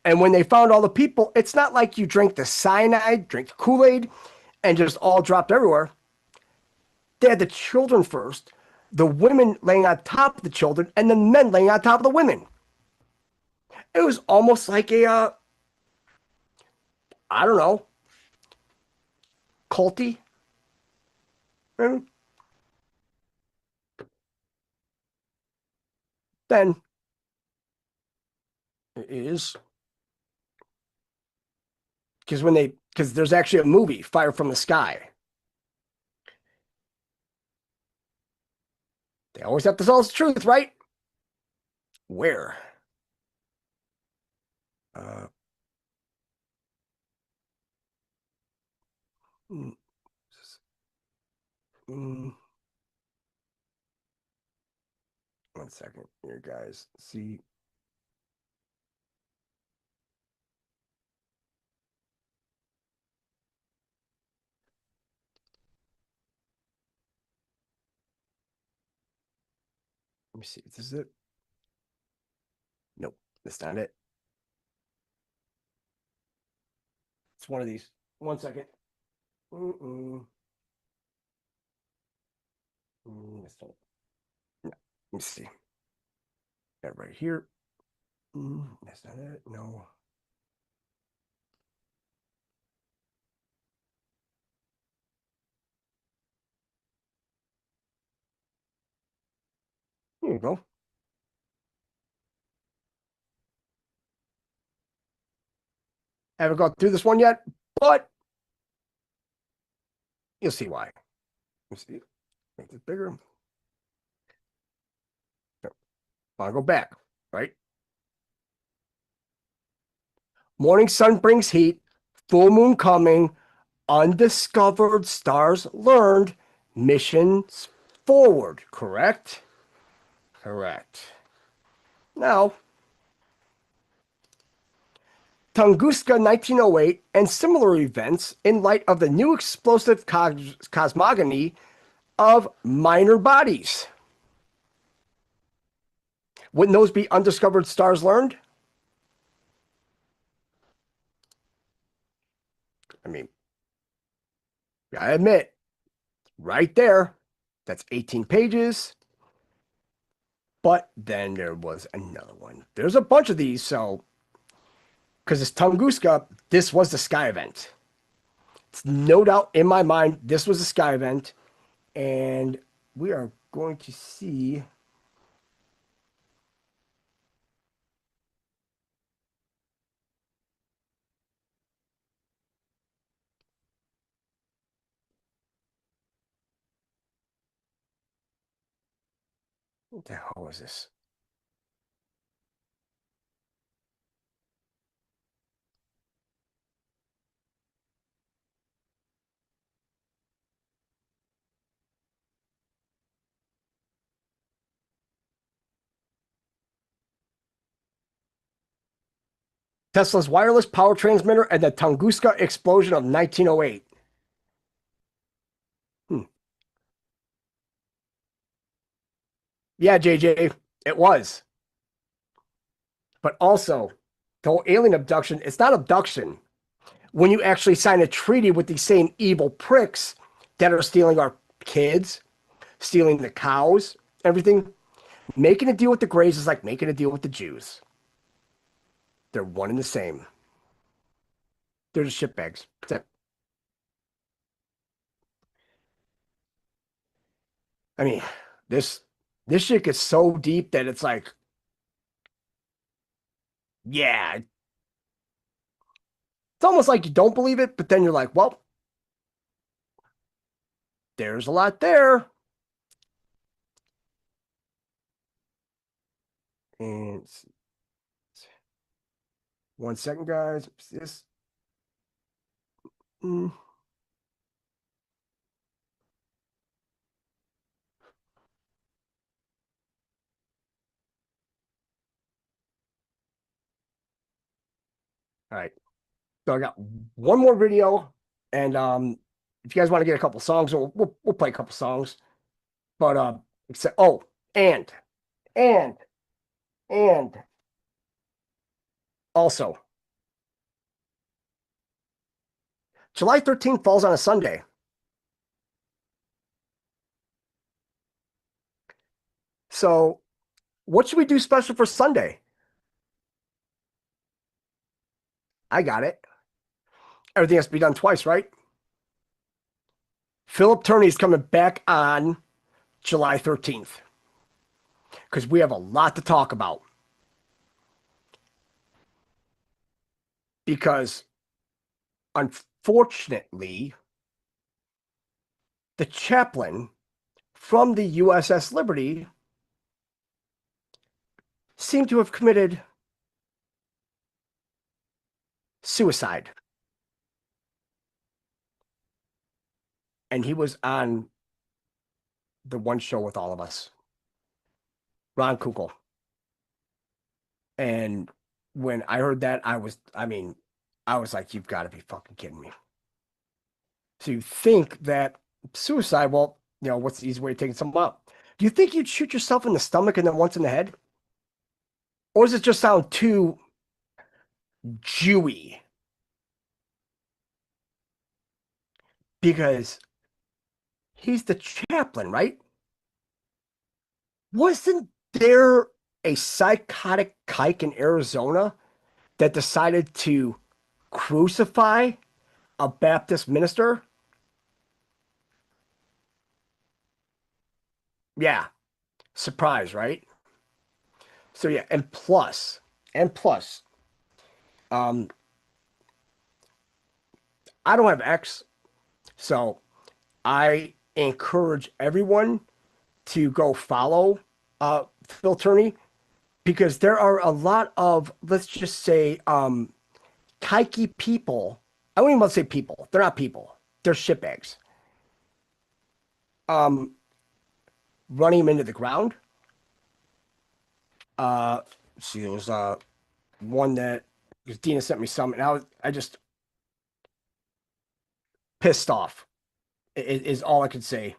And when they found all the people, it's not like you drank the cyanide, drank the Kool-Aid, and just all dropped everywhere. They had the children first, the women laying on top of the children, and the men laying on top of the women. It was almost like a I don't know, culty. Then it is because there's actually a movie, Fire from the Sky. They always have to tell us the truth, right? Where? Mm, mm, 1 second here, guys. See. Let me see. Is this it? Nope, that's not it. It's one of these. 1 second. That's not it. No, let me see. That right here. That's not it. No. Here you go. Haven't gone through this one yet, but you'll see why. Let's see. Make this bigger. I'll go back, right? Morning sun brings heat, full moon coming, undiscovered stars learned, missions forward, correct? Correct. Now, Tunguska 1908 and similar events in light of the new explosive cosmogony of minor bodies. Wouldn't those be undiscovered stars learned? I mean, I admit, right there, that's 18 pages. But then there was another one. There's a bunch of these, so because it's Tunguska, this was the Sky event. It's no doubt in my mind, this was the Sky event. And we are going to see. What the hell is this? Tesla's wireless power transmitter and the Tunguska explosion of 1908. Yeah, JJ, it was. But also, the whole alien abduction, it's not abduction. When you actually sign a treaty with these same evil pricks that are stealing our kids, stealing the cows, everything, making a deal with the Greys is like making a deal with the Jews. They're one and the same. They're just shitbags. That's it. I mean, this shit gets so deep that it's like, yeah. It's almost like you don't believe it, but then you're like, well, there's a lot there. And 1 second, guys. This. All right. So I got one more video, and if you guys want to get a couple songs, we'll play a couple songs. But except and also July 13th falls on a Sunday. So what should we do special for Sunday? I got it. Everything has to be done twice, right? Philip Turney's coming back on July 13th because we have a lot to talk about. Because unfortunately, the chaplain from the USS Liberty seemed to have committed suicide. And he was on the one show with all of us, Ron Kukl. And when I heard that, I was like, you've got to be fucking kidding me. So you think that suicide, well, you know, what's the easy way of taking something out? Do you think you'd shoot yourself in the stomach and then once in the head? Or does it just sound too Jewy? Because he's the chaplain, right? Wasn't there a psychotic kike in Arizona that decided to crucify a Baptist minister? Yeah. Surprise, right? So yeah, and plus, I don't have X, so I encourage everyone to go follow Phil Turney, because there are a lot of, let's just say, kikey people. I don't even want to say people. They're not people. They're shitbags. Running him into the ground. See, there was one that, because Dina sent me some, and I just pissed off. Is all I could say.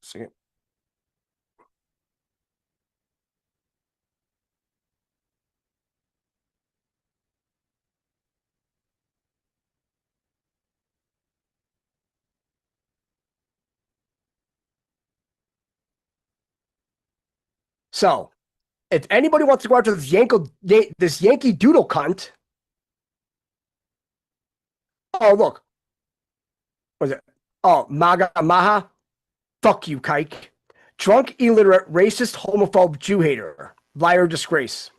Second. So, if anybody wants to go after this Yankee Doodle cunt, oh look, what is it? Oh, MAGA Maha, fuck you, kike. Drunk, illiterate, racist, homophobe, Jew hater, liar, disgrace.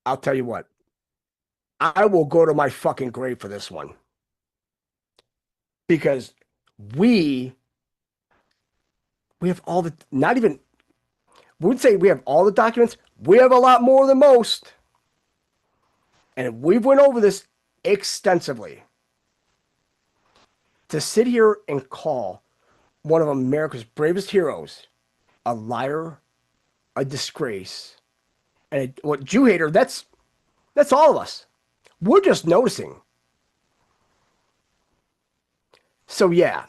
I'll tell you what, I will go to my fucking grave for this one, because we have all the, not even, we would say we have all the documents. We have a lot more than most. And we've went over this extensively. To sit here and call one of America's bravest heroes a liar, a disgrace, and what Jew hater, that's all of us. We're just noticing. So yeah.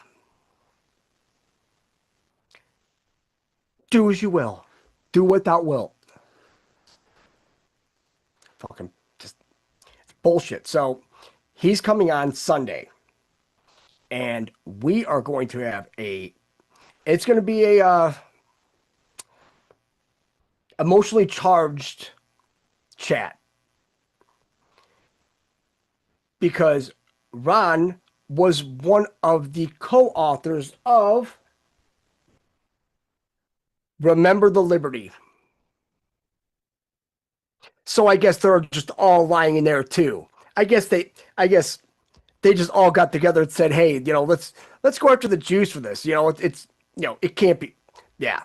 Do as you will. Do what thou wilt. Fucking just bullshit. So he's coming on Sunday. And we are going to have it's going to be a emotionally charged chat. Because Ron was one of the co-authors of Remember the Liberty. So I guess they're just all lying in there too. I guess they just all got together and said, "Hey, you know, let's go after the Jews for this." You know, it's you know, it can't be. Yeah.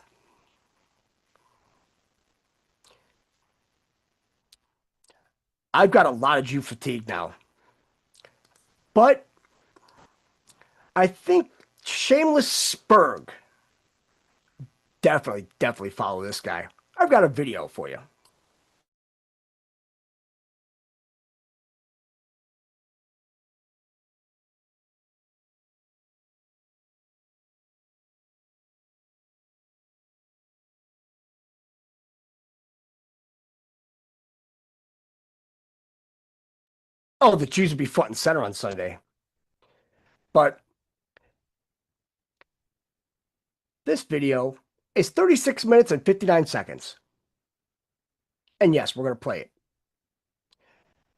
I've got a lot of Jew fatigue now. But I think Shameless Spurg, definitely follow this guy. I've got a video for you. Oh, the Jews would be front and center on Sunday. But This video is 36 minutes and 59 seconds. And yes, we're going to play it.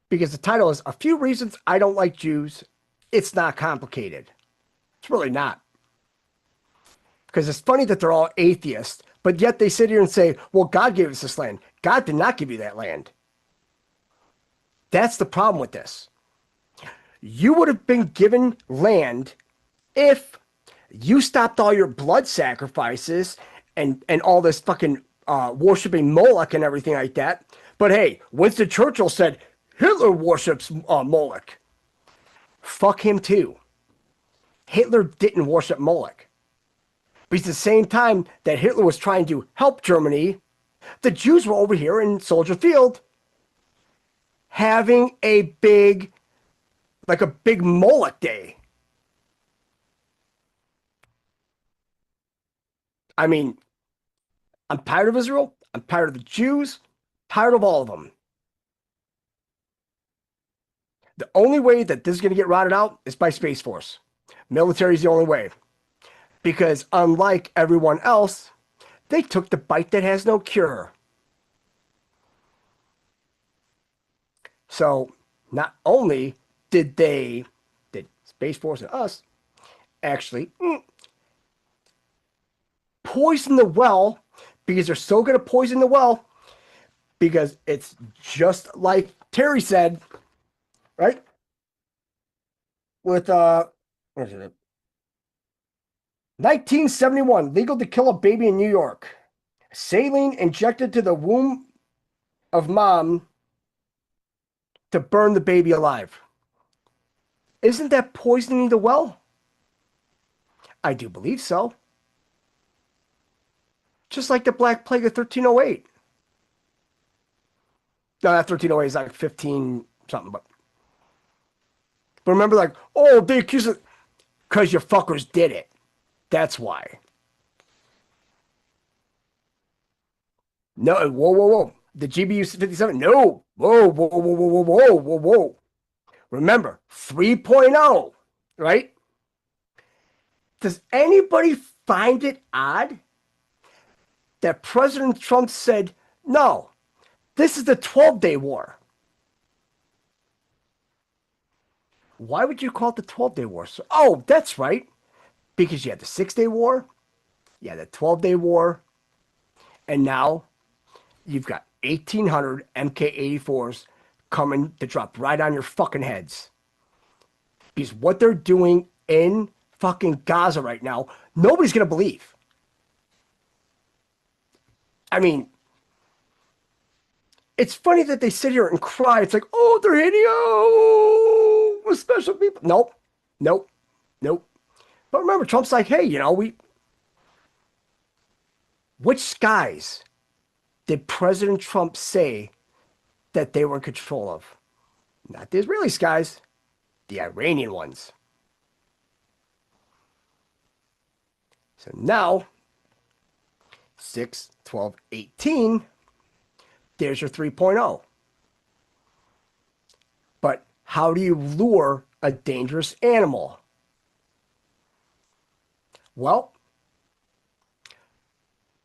Because the title is A Few Reasons I Don't Like Jews. It's not complicated. It's really not. Because it's funny that they're all atheists, but yet they sit here and say, well, God gave us this land. God did not give you that land. That's the problem with this. You would have been given land if you stopped all your blood sacrifices and all this fucking worshiping Moloch and everything like that. But hey, Winston Churchill said Hitler worships Moloch. Fuck him too. Hitler didn't worship Moloch. Because at the same time that Hitler was trying to help Germany, the Jews were over here in Soldier Field having a big Moloch day. I mean, I'm tired of Israel. I'm tired of the Jews. Tired of all of them. The only way that this is going to get rotted out is by Space Force. Military is the only way. Because unlike everyone else, they took the bite that has no cure. So not only did Space Force and us actually poison the well, because they're so going to poison the well, because it's just like Terry said, right? With what is it? 1971, legal to kill a baby in New York. Saline injected to the womb of mom to burn the baby alive. Isn't that poisoning the well? I do believe so. Just like the Black Plague of 1308. No, that 1308 is like 15 something, but remember, like, oh, they accuse it because you fuckers did it. That's why. No, whoa. The GBU 57, no. Whoa. Remember, 3.0, right? Does anybody find it odd that President Trump said, no, this is the 12-day war? Why would you call it the 12-day war? So, oh, that's right. Because you had the 6-day war, you had the 12-day war, and now you've got 1,800 MK-84s coming to drop right on your fucking heads. Because what they're doing in fucking Gaza right now, nobody's going to believe. I mean, it's funny that they sit here and cry. It's like, oh, they're hitting, oh, we're special people. Nope. But remember, Trump's like, hey, which skies did President Trump say that they were in control of? Not the Israeli skies, the Iranian ones. So now, 6, 12, 18, there's your 3.0. But how do you lure a dangerous animal? Well,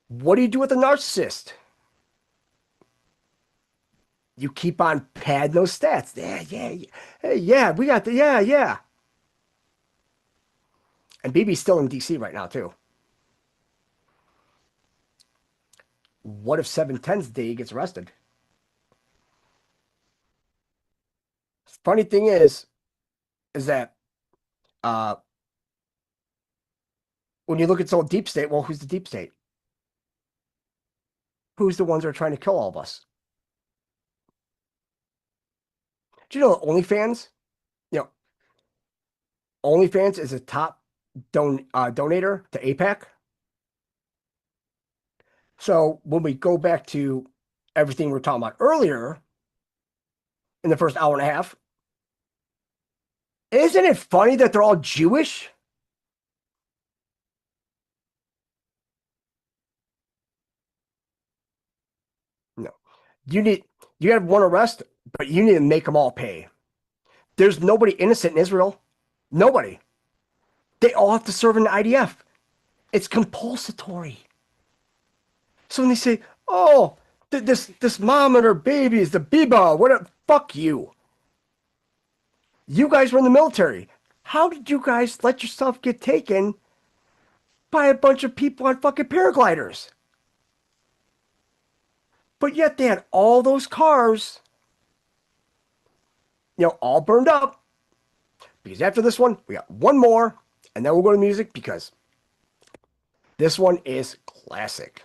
what do you do with a narcissist? You keep on padding those stats. Yeah, we got the, yeah. And BB's still in DC right now, too. What if 710's day he gets arrested? Funny thing is that when you look at the whole deep state, well, who's the deep state? Who's the ones that are trying to kill all of us? Do you know OnlyFans? OnlyFans is a top donator to AIPAC. So when we go back to everything we were talking about earlier, in the first hour and a half, isn't it funny that they're all Jewish? No. You have one arrest, but you need to make them all pay. There's nobody innocent in Israel. Nobody. They all have to serve in the IDF. It's compulsory. So when they say, oh, this mom and her baby is the Biba, whatever, fuck you. You guys were in the military. How did you guys let yourself get taken by a bunch of people on fucking paragliders? But yet they had all those cars, all burned up. Because after this one, we got one more, and then we'll go to music because this one is classic.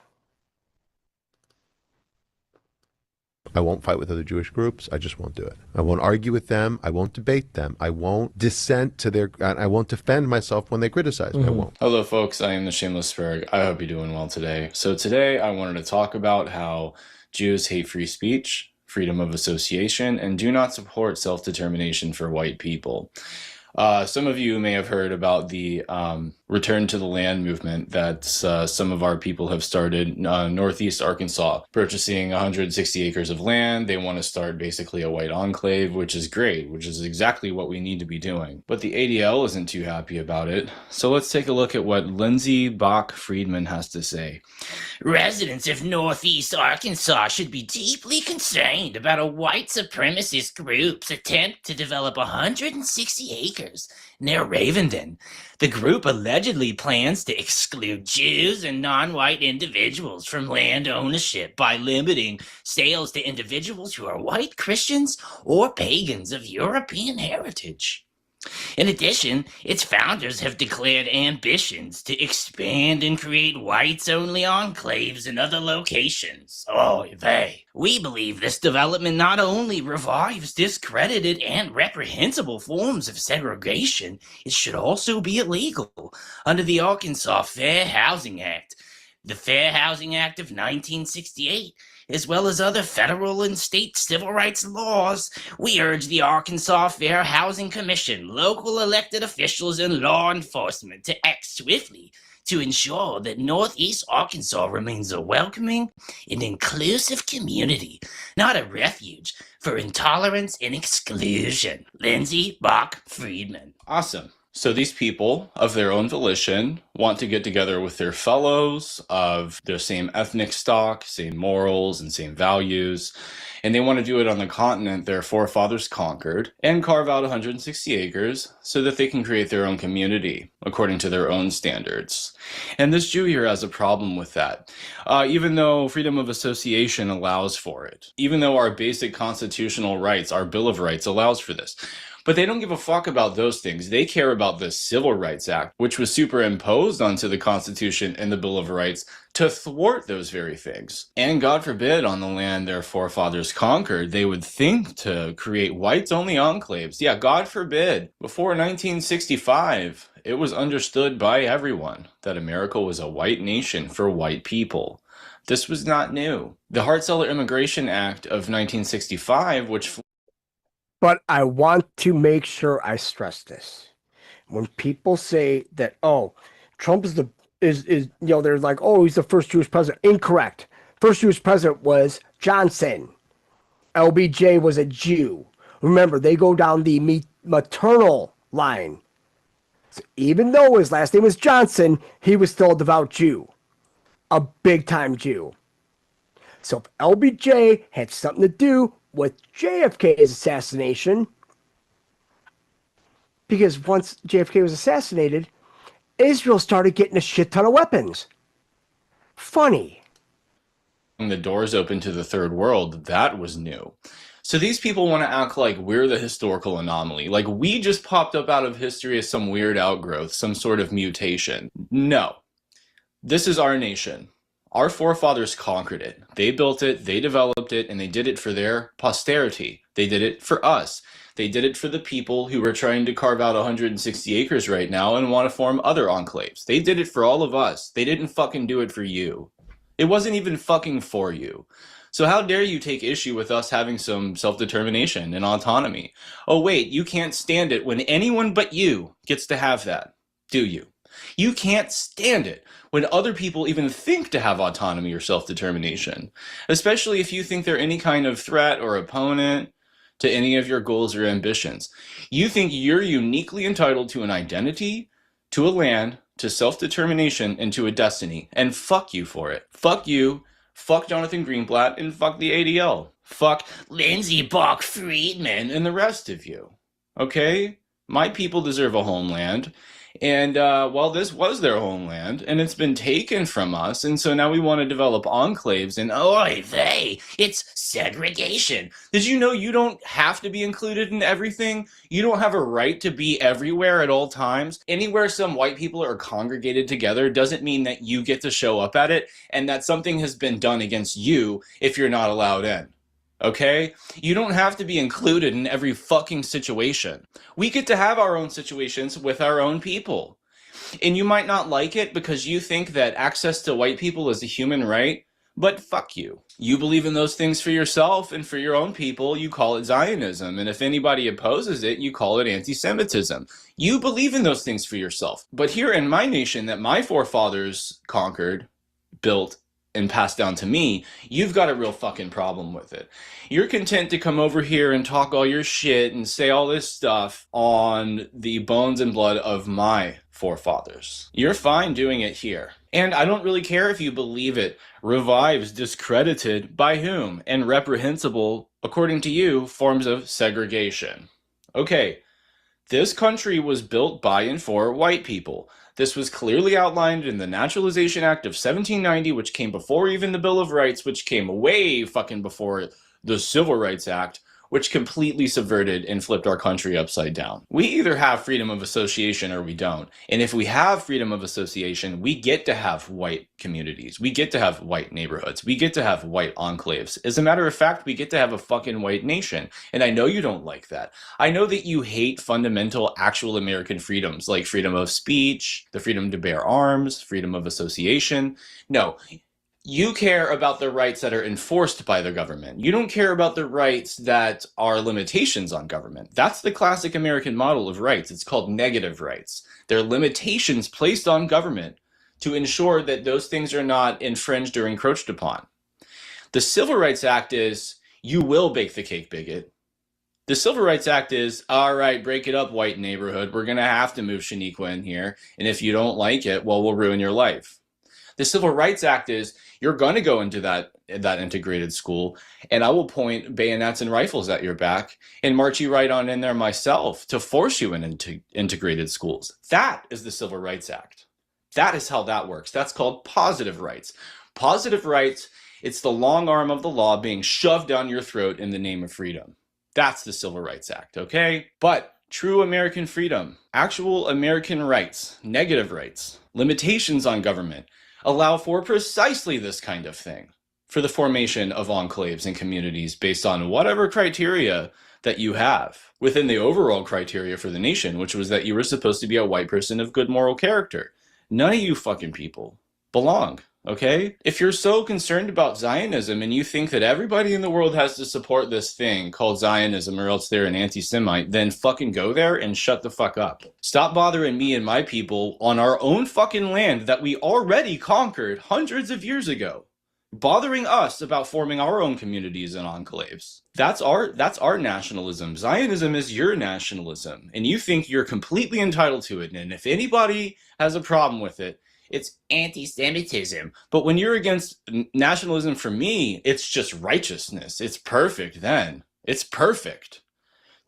I won't fight with other Jewish groups. I just won't do it. I won't argue with them. I won't debate them. I won't dissent to their... I won't defend myself when they criticize me. I won't. Hello, folks. I am the Shameless Spurg. I hope you're doing well today. So today I wanted to talk about how Jews hate free speech, freedom of association, and do not support self-determination for white people. Some of you may have heard about the return to the land movement that some of our people have started northeast Arkansas, purchasing 160 acres of land. They want to start basically a white enclave, which is great, which is exactly what we need to be doing. But the ADL isn't too happy about it. So let's take a look at what Lindsay Bach-Friedman has to say. Residents of northeast Arkansas should be deeply concerned about a white supremacist group's attempt to develop 160 acres near Ravenden. The group allegedly plans to exclude Jews and non-white individuals from land ownership by limiting sales to individuals who are white Christians or pagans of European heritage. In addition, its founders have declared ambitions to expand and create whites-only enclaves in other locations. Oy vey. We believe this development not only revives discredited and reprehensible forms of segregation, it should also be illegal under the Arkansas Fair Housing Act. The Fair Housing Act of 1968, as well as other federal and state civil rights laws. We urge the Arkansas Fair Housing Commission, local elected officials, and law enforcement to act swiftly to ensure that Northeast Arkansas remains a welcoming and inclusive community, not a refuge for intolerance and exclusion. Lindsay Bach-Friedman. Awesome. So these people, of their own volition, want to get together with their fellows of their same ethnic stock, same morals, and same values, and they want to do it on the continent their forefathers conquered, and carve out 160 acres so that they can create their own community, according to their own standards. And this Jew here has a problem with that, even though freedom of association allows for it, even though our basic constitutional rights, our Bill of Rights, allows for this. But they don't give a fuck about those things. They care about the Civil Rights Act, which was superimposed onto the Constitution and the Bill of Rights to thwart those very things. And God forbid, on the land their forefathers conquered, they would think to create whites-only enclaves. Yeah, God forbid. Before 1965, it was understood by everyone that America was a white nation for white people. This was not new. The Hart-Celler Immigration Act of 1965, which... But I want to make sure I stress this. When people say that, oh, Trump is they're like, oh, he's the first Jewish president. Incorrect. First Jewish president was Johnson. LBJ was a Jew. Remember, they go down the maternal line. So even though his last name was Johnson, he was still a devout Jew. A big-time Jew. So if LBJ had something to do with JFK's assassination, because once JFK was assassinated, Israel started getting a shit ton of weapons. Funny. The doors open to the third world, that was new. So these people want to act like we're the historical anomaly, like we just popped up out of history as some weird outgrowth, some sort of mutation. No. This is our nation. Our forefathers conquered it. They built it, they developed it, and they did it for their posterity. They did it for us. They did it for the people who are trying to carve out 160 acres right now and want to form other enclaves. They did it for all of us. They didn't fucking do it for you. It wasn't even fucking for you. So how dare you take issue with us having some self-determination and autonomy? Oh wait, you can't stand it when anyone but you gets to have that, do you? You can't stand it when other people even think to have autonomy or self-determination, especially if you think they're any kind of threat or opponent to any of your goals or ambitions. You think you're uniquely entitled to an identity, to a land, to self-determination and to a destiny. And fuck you for it. Fuck you. Fuck Jonathan Greenblatt and fuck the ADL. Fuck Lindsey Bach-Friedman and the rest of you. Okay? My people deserve a homeland. And, well, this was their homeland, and it's been taken from us, and so now we want to develop enclaves, and oy vey, it's segregation. Did you know you don't have to be included in everything? You don't have a right to be everywhere at all times. Anywhere some white people are congregated together doesn't mean that you get to show up at it, and that something has been done against you if you're not allowed in. Okay? You don't have to be included in every fucking situation. We get to have our own situations with our own people. And you might not like it because you think that access to white people is a human right, but fuck you. You believe in those things for yourself and for your own people, you call it Zionism. And if anybody opposes it, you call it anti-Semitism. You believe in those things for yourself. But here in my nation that my forefathers conquered, built, and passed down to me, you've got a real fucking problem with it. You're content to come over here and talk all your shit and say all this stuff on the bones and blood of my forefathers. You're fine doing it here. And I don't really care if you believe it revives discredited by whom and reprehensible, according to you, forms of segregation. Okay, this country was built by and for white people. This was clearly outlined in the Naturalization Act of 1790, which came before even the Bill of Rights, which came way fucking before the Civil Rights Act, which completely subverted and flipped our country upside down. We either have freedom of association or we don't. And if we have freedom of association, we get to have white communities. We get to have white neighborhoods. We get to have white enclaves. As a matter of fact, we get to have a fucking white nation. And I know you don't like that. I know that you hate fundamental actual American freedoms like freedom of speech, the freedom to bear arms, freedom of association. No. You care about the rights that are enforced by the government. You don't care about the rights that are limitations on government. That's the classic American model of rights. It's called negative rights. They're limitations placed on government to ensure that those things are not infringed or encroached upon. The Civil Rights Act is, you will bake the cake, bigot. The Civil Rights Act is, all right, break it up, white neighborhood. We're going to have to move Shaniqua in here. And if you don't like it, well, we'll ruin your life. The Civil Rights Act is, you're going to go into that integrated school, and I will point bayonets and rifles at your back and march you right on in there myself to force you into integrated schools. That is the Civil Rights Act. That is how that works. That's called positive rights. Positive rights, it's the long arm of the law being shoved down your throat in the name of freedom. That's the Civil Rights Act, okay? But true American freedom, actual American rights, negative rights, limitations on government, allow for precisely this kind of thing, for the formation of enclaves and communities based on whatever criteria that you have within the overall criteria for the nation, which was that you were supposed to be a white person of good moral character. None of you fucking people belong, okay? If you're so concerned about Zionism and you think that everybody in the world has to support this thing called Zionism or else they're an anti-Semite, then fucking go there and shut the fuck up. Stop bothering me and my people on our own fucking land that we already conquered hundreds of years ago. Bothering us about forming our own communities and enclaves. That's our nationalism. Zionism is your nationalism, and you think you're completely entitled to it. And if anybody has a problem with it, it's anti-Semitism. But when you're against nationalism for me, it's just righteousness. It's perfect then. It's perfect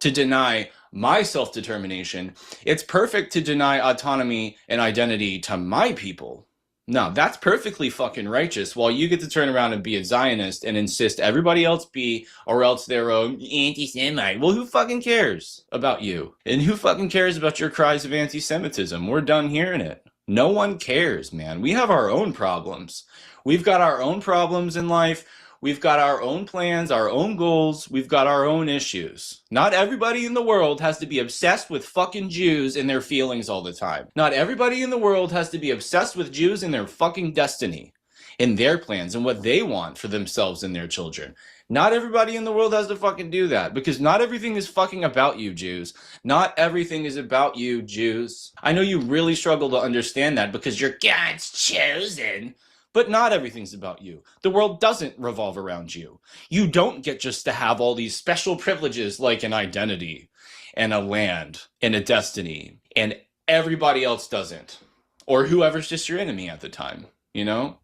to deny my self-determination. It's perfect to deny autonomy and identity to my people. No, that's perfectly fucking righteous, while you get to turn around and be a Zionist and insist everybody else be, or else their own anti-Semite. Well, who fucking cares about you? And who fucking cares about your cries of anti-Semitism? We're done hearing it. No one cares, man. We have our own problems. We've got our own problems in life. We've got our own plans, our own goals. We've got our own issues. Not everybody in the world has to be obsessed with fucking Jews and their feelings all the time. Not everybody in the world has to be obsessed with Jews and their fucking destiny and their plans and what they want for themselves and their children. Not everybody in the world has to fucking do that, because not everything is fucking about you, Jews. Not everything is about you, Jews. I know you really struggle to understand that because you're God's chosen. But not everything's about you. The world doesn't revolve around you. You don't get just to have all these special privileges like an identity and a land and a destiny, and everybody else doesn't. or whoever's just your enemy at the time, you know?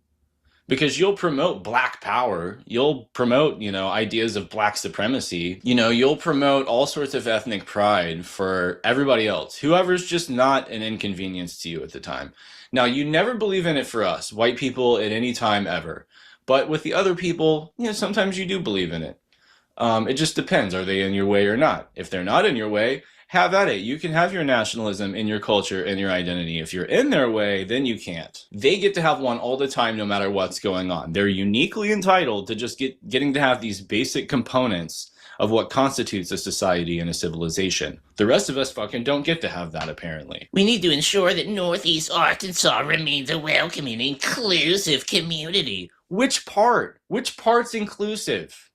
Because you'll promote black power, you'll promote, you know, ideas of black supremacy, you know, you'll promote all sorts of ethnic pride for everybody else, whoever's just not an inconvenience to you at the time. Now, you never believe in it for us, white people, at any time ever. But with the other people, you know, sometimes you do believe in it. It just depends. Are they in your way or not? If they're not in your way, have at it. You can have your nationalism in your culture and your identity. If you're in their way, then you can't. They get to have one all the time, no matter what's going on. They're uniquely entitled to just getting to have these basic components of what constitutes a society and a civilization. The rest of us fucking don't get to have that, apparently. We need to ensure that Northeast Arkansas remains a welcoming, inclusive community. Which part? Which part's inclusive?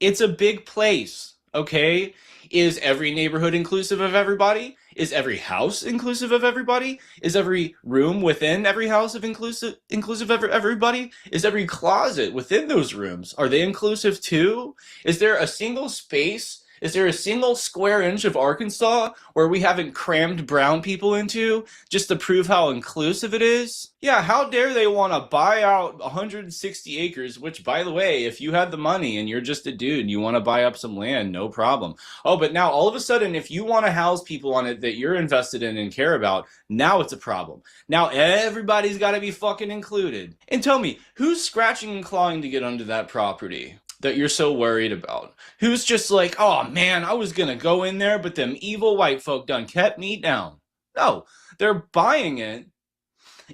It's a big place, okay? Is every neighborhood inclusive of everybody? Is every house inclusive of everybody? Is every room within every house inclusive of everybody? Is every closet within those rooms, are they inclusive too? Is there a single space? Is there a single square inch of Arkansas where we haven't crammed brown people into just to prove how inclusive it is? Yeah, how dare they want to buy out 160 acres, which, by the way, if you had the money and you're just a dude and you want to buy up some land, no problem. Oh, but now all of a sudden, if you want to house people on it that you're invested in and care about, now it's a problem. Now everybody's got to be fucking included. And tell me, who's scratching and clawing to get onto that property that you're so worried about? Who's just like, oh man, I was gonna go in there, but them evil white folk done kept me down? No, they're buying it,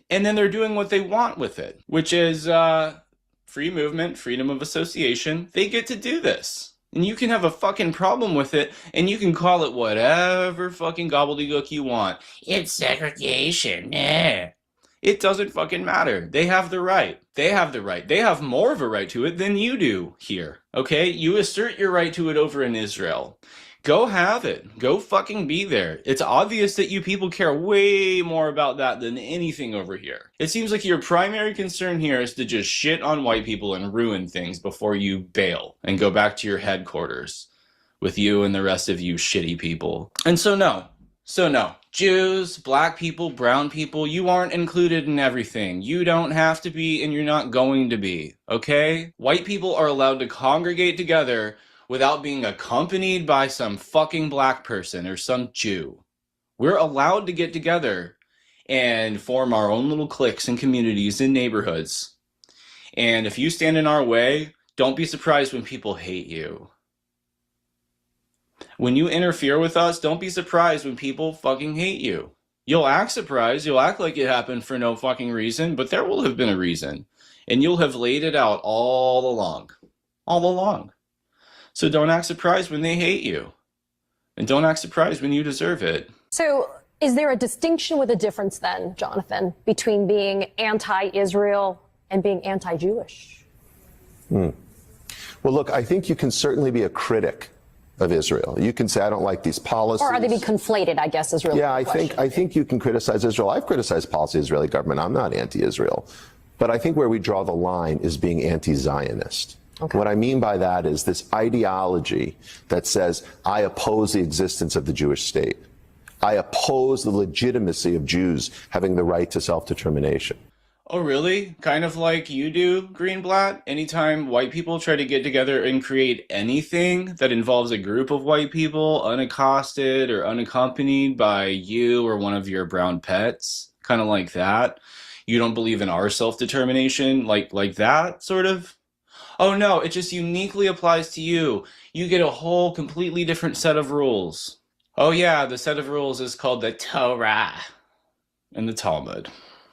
and then they're doing what they want with it, which is free movement, freedom of association. They get to do this. And you can have a fucking problem with it, and you can call it whatever fucking gobbledygook you want. It's segregation, yeah. It doesn't fucking matter. They have the right. They have the right. They have more of a right to it than you do here. Okay? You assert your right to it over in Israel. Go have it. Go fucking be there. It's obvious that you people care way more about that than anything over here. It seems like your primary concern here is to just shit on white people and ruin things before you bail and go back to your headquarters with you and the rest of you shitty people. And so no. Jews, black people, brown people, you aren't included in everything. You don't have to be, and you're not going to be, okay? White people are allowed to congregate together without being accompanied by some fucking black person or some Jew. We're allowed to get together and form our own little cliques and communities and neighborhoods. And if you stand in our way, don't be surprised when people hate you. When you interfere with us, don't be surprised when people fucking hate you. You'll act surprised, you'll act like it happened for no fucking reason, but there will have been a reason. And you'll have laid it out all along. All along. So don't act surprised when they hate you. And don't act surprised when you deserve it. So is there a distinction with a difference then, Jonathan, between being anti-Israel and being anti-Jewish? Well, look, I think you can certainly be a critic of Israel. You can say, I don't like these policies. Or are they being conflated, I guess, is really the question. I think you can criticize Israel. I've criticized policy of the Israeli government. I'm not anti-Israel. But I think where we draw the line is being anti-Zionist. Okay. What I mean by that is this ideology that says, I oppose the existence of the Jewish state. I oppose the legitimacy of Jews having the right to self-determination. Oh, really? Kind of like you do, Greenblatt? Anytime white people try to get together and create anything that involves a group of white people, unaccosted or unaccompanied by you or one of your brown pets, kind of like that. You don't believe in our self-determination, like that, sort of? Oh no, it just uniquely applies to you. You get a whole completely different set of rules. Oh yeah, the set of rules is called the Torah and the Talmud.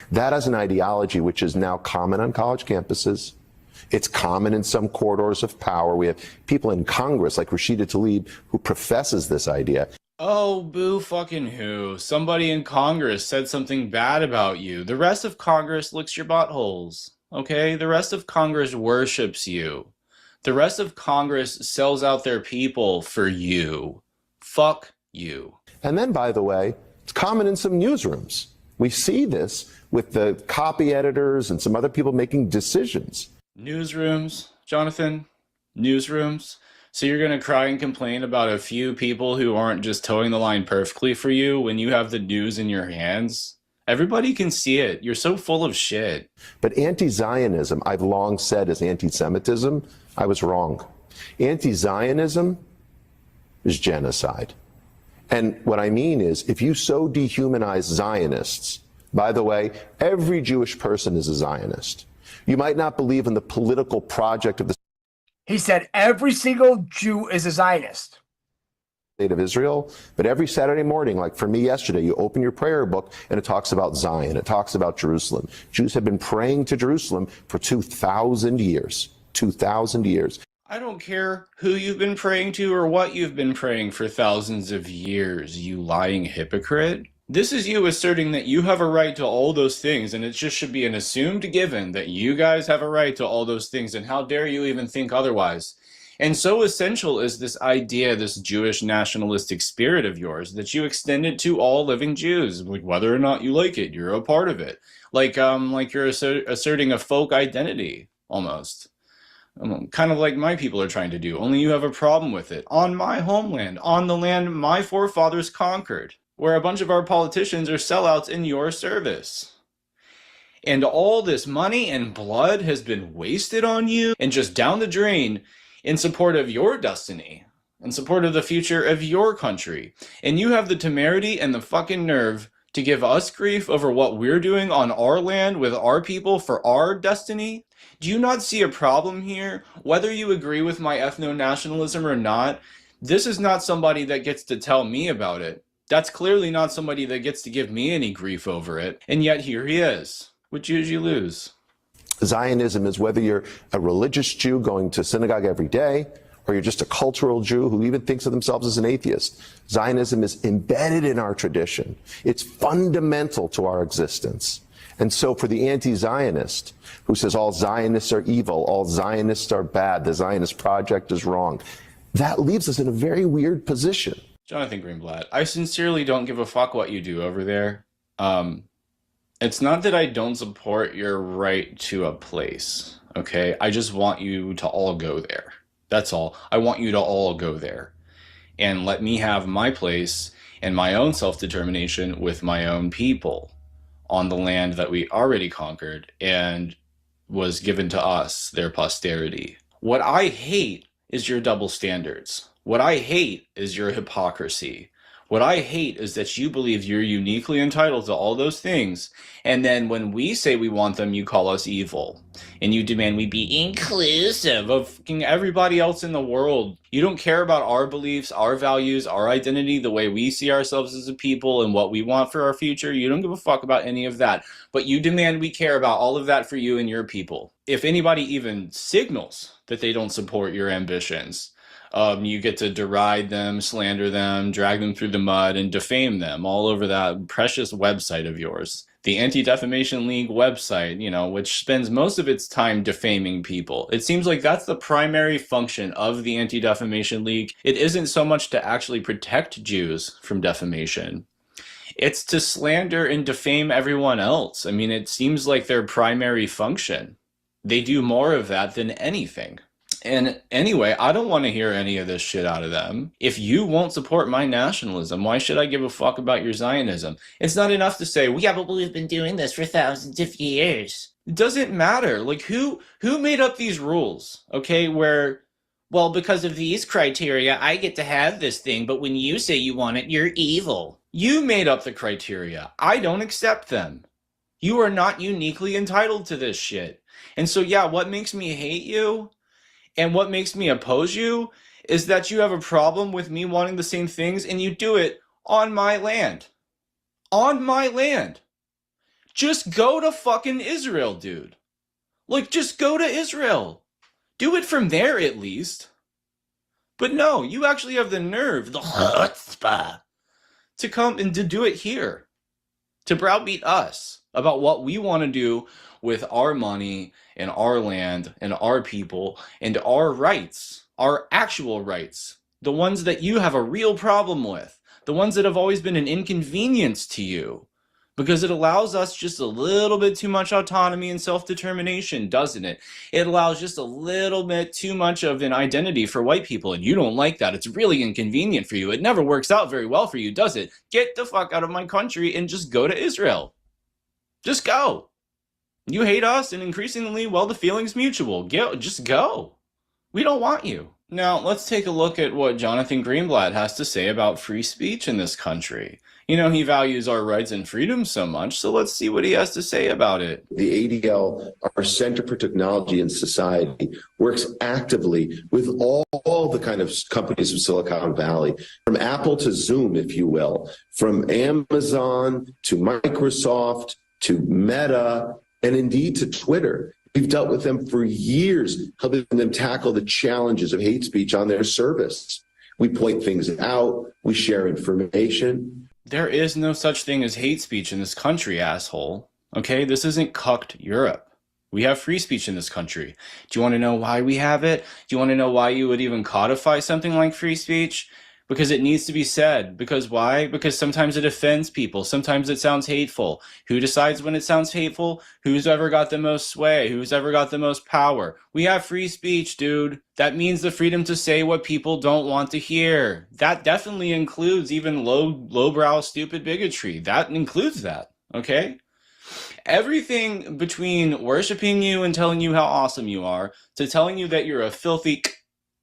That is an ideology which is now common on college campuses. It's common in some corridors of power. We have people in Congress like Rashida Tlaib who professes this idea. Oh, boo fucking who. Somebody in Congress said something bad about you. The rest of Congress licks your buttholes, okay? The rest of Congress worships you. The rest of Congress sells out their people for you. Fuck you. And then, by the way, it's common in some newsrooms. We see this with the copy editors and some other people making decisions. Newsrooms, Jonathan? Newsrooms? So you're going to cry and complain about a few people who aren't just towing the line perfectly for you when you have the news in your hands Everybody can see it. You're so full of shit. But anti-Zionism, I've long said, is anti-Semitism. I was wrong. Anti-Zionism is genocide. And what I mean is, if you so dehumanize Zionists, by the way, every Jewish person is a Zionist. You might not believe in the political project of the He said every single Jew is a Zionist. State of Israel, but every Saturday morning, like for me yesterday, you open your prayer book and it talks about Zion. It talks about Jerusalem. Jews have been praying to Jerusalem for 2,000 years. 2,000 years. I don't care who you've been praying to or what you've been praying for thousands of years, you lying hypocrite. This is you asserting that you have a right to all those things, and it just should be an assumed given that you guys have a right to all those things, and how dare you even think otherwise. And so essential is this idea, this Jewish nationalistic spirit of yours, that you extend it to all living Jews, whether or not you like it, you're a part of it. Like you're asserting a folk identity, almost. Kind of like my people are trying to do, only you have a problem with it. On my homeland, on the land my forefathers conquered, where a bunch of our politicians are sellouts in your service. And all this money and blood has been wasted on you and just down the drain in support of your destiny, in support of the future of your country. And you have the temerity and the fucking nerve to give us grief over what we're doing on our land with our people for our destiny? Do you not see a problem here? Whether you agree with my ethno-nationalism or not, this is not somebody that gets to tell me about it. That's clearly not somebody that gets to give me any grief over it. And yet here he is. Which you lose. Zionism is whether you're a religious Jew going to synagogue every day, or you're just a cultural Jew who even thinks of themselves as an atheist. Zionism is embedded in our tradition. It's fundamental to our existence. And so for the anti-Zionist, who says all Zionists are evil, all Zionists are bad, the Zionist project is wrong, that leaves us in a very weird position. Jonathan Greenblatt, I sincerely don't give a fuck what you do over there. It's not that I don't support your right to a place, okay? I just want you to all go there. That's all. I want you to all go there. And let me have my place and my own self-determination with my own people on the land that we already conquered and was given to us, their posterity. What I hate is your double standards. What I hate is your hypocrisy. What I hate is that you believe you're uniquely entitled to all those things, and then when we say we want them, you call us evil. And you demand we be inclusive of fucking everybody else in the world. You don't care about our beliefs, our values, our identity, the way we see ourselves as a people, and what we want for our future. You don't give a fuck about any of that. But you demand we care about all of that for you and your people. If anybody even signals that they don't support your ambitions, you get to deride them, slander them, drag them through the mud, and defame them all over that precious website of yours. The Anti-Defamation League website, you know, which spends most of its time defaming people. It seems like that's the primary function of the Anti-Defamation League. It isn't so much to actually protect Jews from defamation. It's to slander and defame everyone else. I mean, it seems like their primary function. They do more of that than anything. And anyway, I don't want to hear any of this shit out of them. If you won't support my nationalism, why should I give a fuck about your Zionism? It's not enough to say, well, yeah, but we've been doing this for thousands of years. It doesn't matter. Like, who made up these rules, okay, where, well, because of these criteria, I get to have this thing, but when you say you want it, you're evil. You made up the criteria. I don't accept them. You are not uniquely entitled to this shit. And so, yeah, what makes me hate you? And what makes me oppose you is that you have a problem with me wanting the same things and you do it on my land. On my land. Just go to fucking Israel, dude. Like, just go to Israel. Do it from there at least. But no, you actually have the nerve, the chutzpah, to come and to do it here. To browbeat us about what we want to do with our money and our land and our people and our rights, our actual rights, the ones that you have a real problem with, the ones that have always been an inconvenience to you, because it allows us just a little bit too much autonomy and self-determination, doesn't it? It allows just a little bit too much of an identity for white people, and you don't like that. It's really inconvenient for you. It never works out very well for you, does it? Get the fuck out of my country and just go to Israel. Just go. You hate us, and increasingly, well, the feeling's mutual. Just go. We don't want you. Now, let's take a look at what Jonathan Greenblatt has to say about free speech in this country. You know, he values our rights and freedoms so much, so let's see what he has to say about it. The ADL, our Center for Technology and Society, works actively with all the kind of companies of Silicon Valley, from Apple to Zoom, if you will, from Amazon to Microsoft to Meta, and indeed to Twitter. We've dealt with them for years, helping them tackle the challenges of hate speech on their service. We point things out, we share information. There is no such thing as hate speech in this country, asshole. Okay, this isn't cucked Europe. We have free speech in this country. Do you want to know why we have it? Do you want to know why you would even codify something like free speech? Because it needs to be said. Because why? Because sometimes it offends people. Sometimes it sounds hateful. Who decides when it sounds hateful? Who's ever got the most sway? Who's ever got the most power? We have free speech, dude. That means the freedom to say what people don't want to hear. That definitely includes even lowbrow, stupid bigotry. That includes that, okay? Everything between worshiping you and telling you how awesome you are to telling you that you're a filthy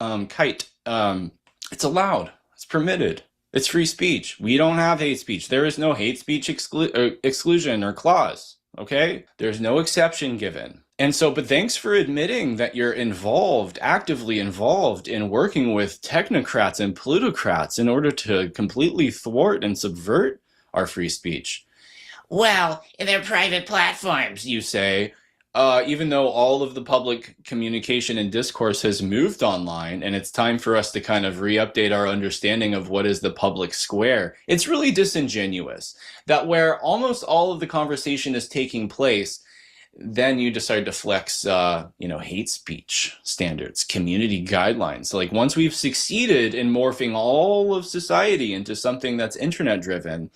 kite, it's allowed. It's permitted. It's free speech. We don't have hate speech. There is no hate speech exclusion or clause, okay? There's no exception given. And so, but thanks for admitting that you're involved, actively involved in working with technocrats and plutocrats in order to completely thwart and subvert our free speech. Well, they're private platforms, You say, even though all of the public communication and discourse has moved online, and it's time for us to kind of re-update our understanding of what is the public square, it's really disingenuous that where almost all of the conversation is taking place, then you decide to flex, hate speech standards, community guidelines. Like once we've succeeded in morphing all of society into something that's internet driven,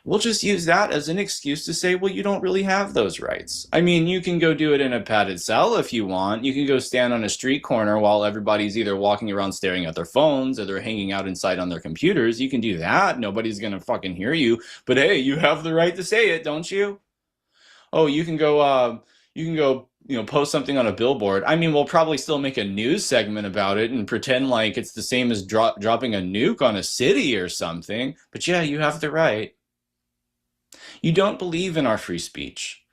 we'll just use that as an excuse to say, well, you don't really have those rights. I mean, you can go do it in a padded cell if you want. You can go stand on a street corner while everybody's either walking around staring at their phones or they're hanging out inside on their computers. You can do that. Nobody's going to fucking hear you. But hey, you have the right to say it, don't you? Oh, you can go, post something on a billboard. I mean, we'll probably still make a news segment about it and pretend like it's the same as dropping a nuke on a city or something. But yeah, you have the right. You don't believe in our free speech.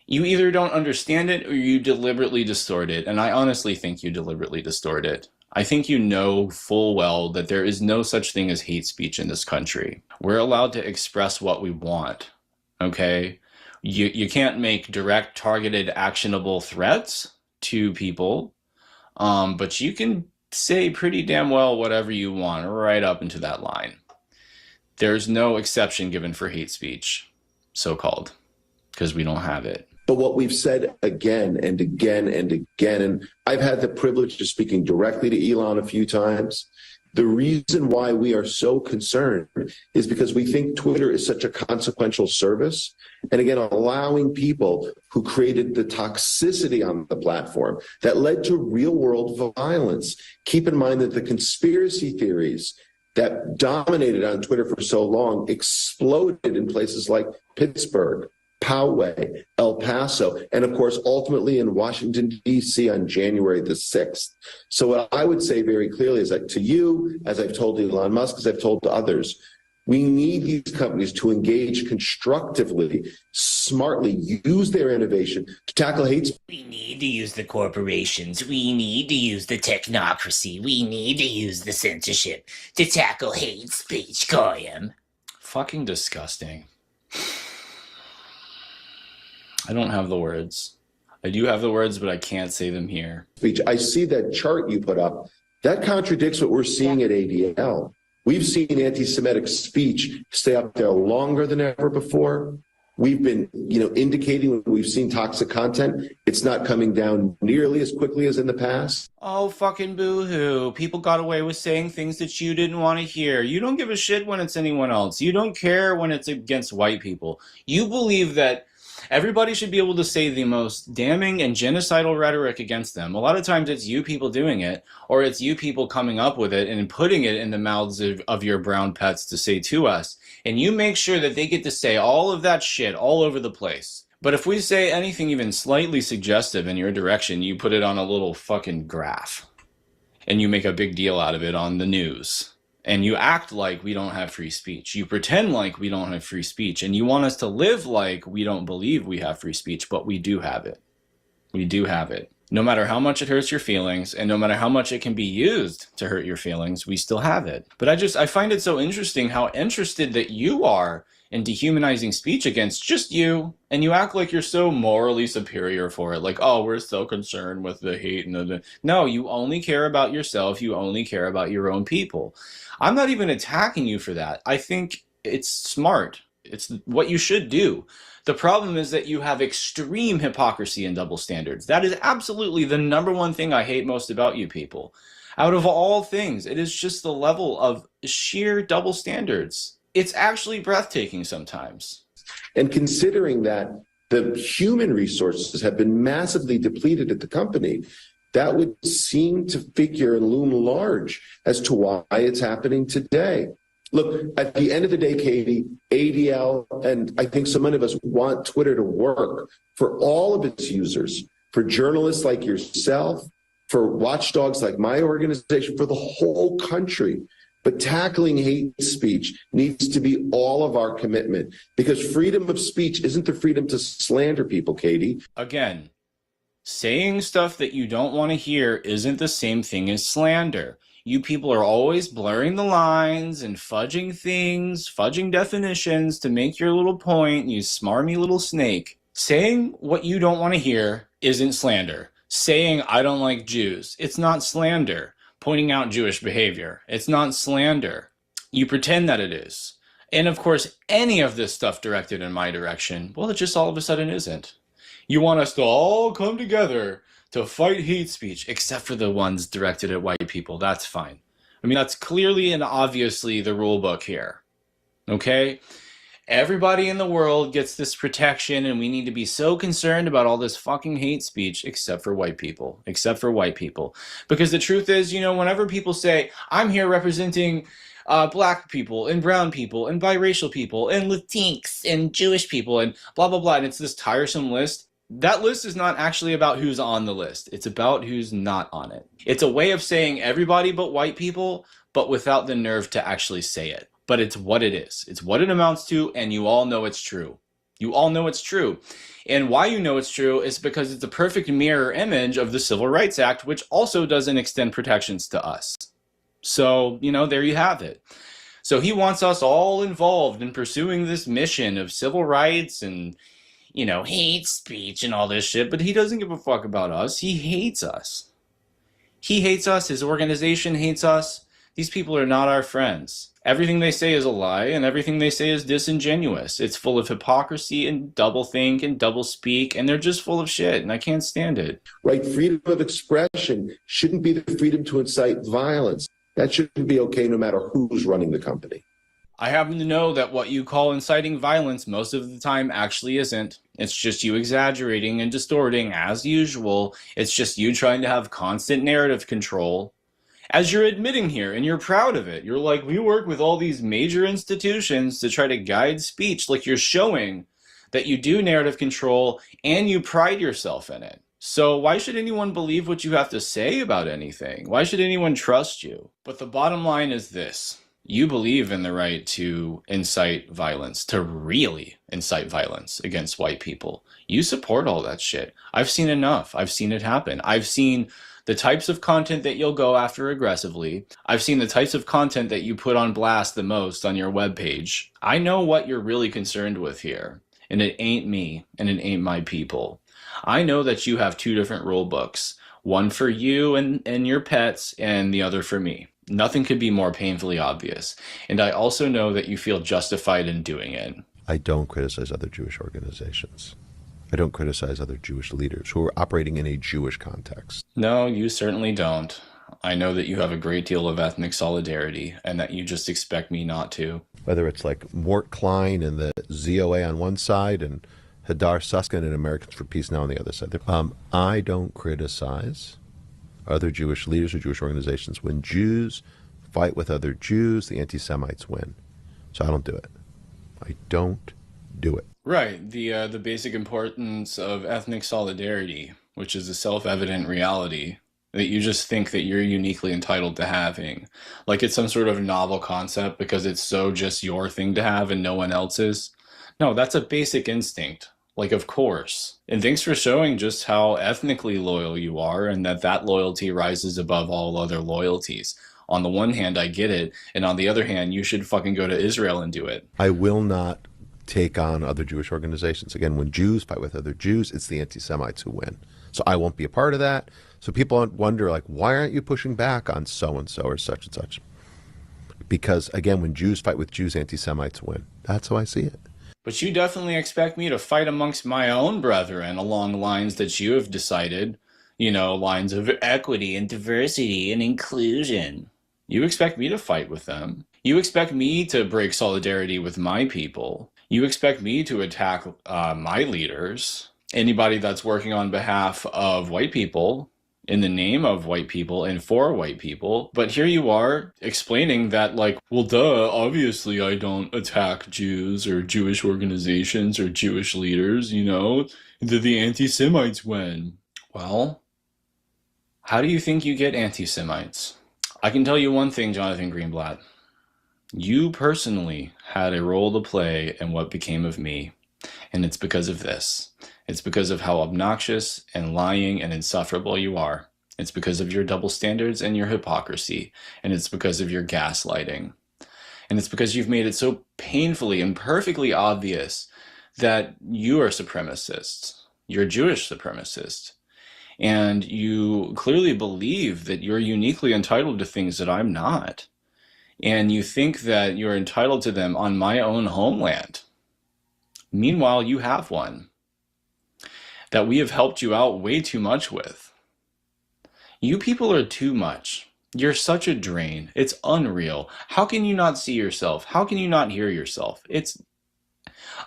You either don't understand it or you deliberately distort it. And I honestly think you deliberately distort it. I think you know full well that there is no such thing as hate speech in this country. We're allowed to express what we want, okay? You can't make direct, targeted, actionable threats to people, but you can say pretty damn well whatever you want right up into that line. There's no exception given for hate speech, so-called, because we don't have it. But what we've said again and again and again, and I've had the privilege of speaking directly to Elon a few times, the reason why we are so concerned is because we think Twitter is such a consequential service. And again, allowing people who created the toxicity on the platform that led to real-world violence. Keep in mind that the conspiracy theories that dominated on Twitter for so long exploded in places like Pittsburgh, Poway, El Paso, and of course, ultimately in Washington, D.C. on January the 6th. So what I would say very clearly is that to you, as I've told Elon Musk, as I've told to others, we need these companies to engage constructively, smartly, use their innovation to tackle hate speech. We need to use the corporations. We need to use the technocracy. We need to use the censorship to tackle hate speech, Goyam. Fucking disgusting. I don't have the words. I do have the words, but I can't say them here. I see that chart you put up. That contradicts what we're seeing at ADL. We've seen anti-Semitic speech stay up there longer than ever before. We've been, indicating when we've seen toxic content, it's not coming down nearly as quickly as in the past. Oh, fucking boo-hoo. People got away with saying things that you didn't want to hear. You don't give a shit when it's anyone else. You don't care when it's against white people. You believe that Everybody should be able to say the most damning and genocidal rhetoric against them. A lot of times it's you people doing it, or it's you people coming up with it and putting it in the mouths of your brown pets to say to us. And you make sure that they get to say all of that shit all over the place. But if we say anything even slightly suggestive in your direction, you put it on a little fucking graph. And you make a big deal out of it on the news. And you act like we don't have free speech. You pretend like we don't have free speech. And you want us to live like we don't believe we have free speech, but we do have it. We do have it. No matter how much it hurts your feelings, and no matter how much it can be used to hurt your feelings, we still have it. But I find it so interesting how interested that you are in dehumanizing speech against just you, and you act like you're so morally superior for it. Like, oh, we're so concerned with the hate and the... No, you only care about yourself. You only care about your own people. I'm not even attacking you for that. I think it's smart. It's what you should do. The problem is that you have extreme hypocrisy and double standards. That is absolutely the #1 thing I hate most about you people. Out of all things, it is just the level of sheer double standards. It's actually breathtaking sometimes. And considering that the human resources have been massively depleted at the company, that would seem to figure and loom large as to why it's happening today. Look, at the end of the day, Katie, ADL, and I think so many of us want Twitter to work for all of its users, for journalists like yourself, for watchdogs like my organization, for the whole country. But tackling hate speech needs to be all of our commitment, because freedom of speech isn't the freedom to slander people, Katie. Again, saying stuff that you don't want to hear isn't the same thing as slander. You people are always blurring the lines and fudging things, fudging definitions to make your little point, you smarmy little snake. Saying what you don't want to hear isn't slander. Saying I don't like Jews, it's not slander. Pointing out Jewish behavior, it's not slander. You pretend that it is. And of course, any of this stuff directed in my direction, well, it just all of a sudden isn't. You want us to all come together to fight hate speech, except for the ones directed at white people. That's fine. I mean, that's clearly and obviously the rule book here. Okay? Everybody in the world gets this protection, and we need to be so concerned about all this fucking hate speech, except for white people. Except for white people. Because the truth is, you know, whenever people say, I'm here representing black people, and brown people, and biracial people, and Latinx, and Jewish people, and blah, blah, blah, and it's this tiresome list, that list is not actually about who's on the list. It's about who's not on it. It's a way of saying everybody but white people, but without the nerve to actually say it. But it's what it is. It's what it amounts to, and you all know it's true. You all know it's true. And why you know it's true is because it's a perfect mirror image of the Civil Rights Act, which also doesn't extend protections to us. So, you know, there you have it. So he wants us all involved in pursuing this mission of civil rights and, you know, hate speech and all this shit, but he doesn't give a fuck about us. He hates us. He hates us. His organization hates us. These people are not our friends. Everything they say is a lie, and everything they say is disingenuous. It's full of hypocrisy and doublethink and doublespeak, and they're just full of shit, and I can't stand it. Right? Freedom of expression shouldn't be the freedom to incite violence. That shouldn't be okay no matter who's running the company. I happen to know that what you call inciting violence most of the time actually isn't. It's just you exaggerating and distorting as usual. It's just you trying to have constant narrative control. As you're admitting here, and you're proud of it. You're like, we work with all these major institutions to try to guide speech, like you're showing that you do narrative control and you pride yourself in it. So why should anyone believe what you have to say about anything? Why should anyone trust you? But the bottom line is this. You believe in the right to incite violence, to really incite violence against white people. You support all that shit. I've seen enough. I've seen it happen. I've seen the types of content that you'll go after aggressively. I've seen the types of content that you put on blast the most on your webpage. I know what you're really concerned with here, and it ain't me, and it ain't my people. I know that you have two different rule books, one for you and your pets, and the other for me. Nothing could be more painfully obvious. And I also know that you feel justified in doing it. I don't criticize other Jewish organizations. I don't criticize other Jewish leaders who are operating in a Jewish context. No, you certainly don't. I know that you have a great deal of ethnic solidarity and that you just expect me not to. Whether it's like Mort Klein and the ZOA on one side and Hadar Susskind and Americans for Peace Now on the other side. I don't criticize other Jewish leaders or Jewish organizations. When Jews fight with other Jews, the anti-Semites win. So I don't do it. I don't do it. Right. The basic importance of ethnic solidarity, which is a self-evident reality that you just think that you're uniquely entitled to having. Like it's some sort of novel concept because it's so just your thing to have and no one else's. No, that's a basic instinct. Like, of course. And thanks for showing just how ethnically loyal you are and that loyalty rises above all other loyalties. On the one hand, I get it. And on the other hand, you should fucking go to Israel and do it. I will not take on other Jewish organizations. Again, when Jews fight with other Jews, it's the anti-Semites who win. So I won't be a part of that. So people wonder, like, why aren't you pushing back on so-and-so or such and such? Because, again, when Jews fight with Jews, anti-Semites win. That's how I see it. But you definitely expect me to fight amongst my own brethren along lines that you have decided, you know, lines of equity and diversity and inclusion. You expect me to fight with them. You expect me to break solidarity with my people. You expect me to attack my leaders, anybody that's working on behalf of white people, in the name of white people and for white people. But here you are explaining that, like, well, duh, obviously I don't attack Jews or Jewish organizations or Jewish leaders, you know, the anti-Semites win. Well, how do you think you get anti-Semites? I can tell you one thing, Jonathan Greenblatt. You personally had a role to play in what became of me, and it's because of this. It's because of how obnoxious and lying and insufferable you are. It's because of your double standards and your hypocrisy, and it's because of your gaslighting. And it's because you've made it so painfully and perfectly obvious that you are supremacists. You're a Jewish supremacist. And you clearly believe that you're uniquely entitled to things that I'm not. And you think that you're entitled to them on my own homeland. Meanwhile, you have one that we have helped you out way too much with. You people are too much. You're such a drain. It's unreal. How can you not see yourself? How can you not hear yourself? It's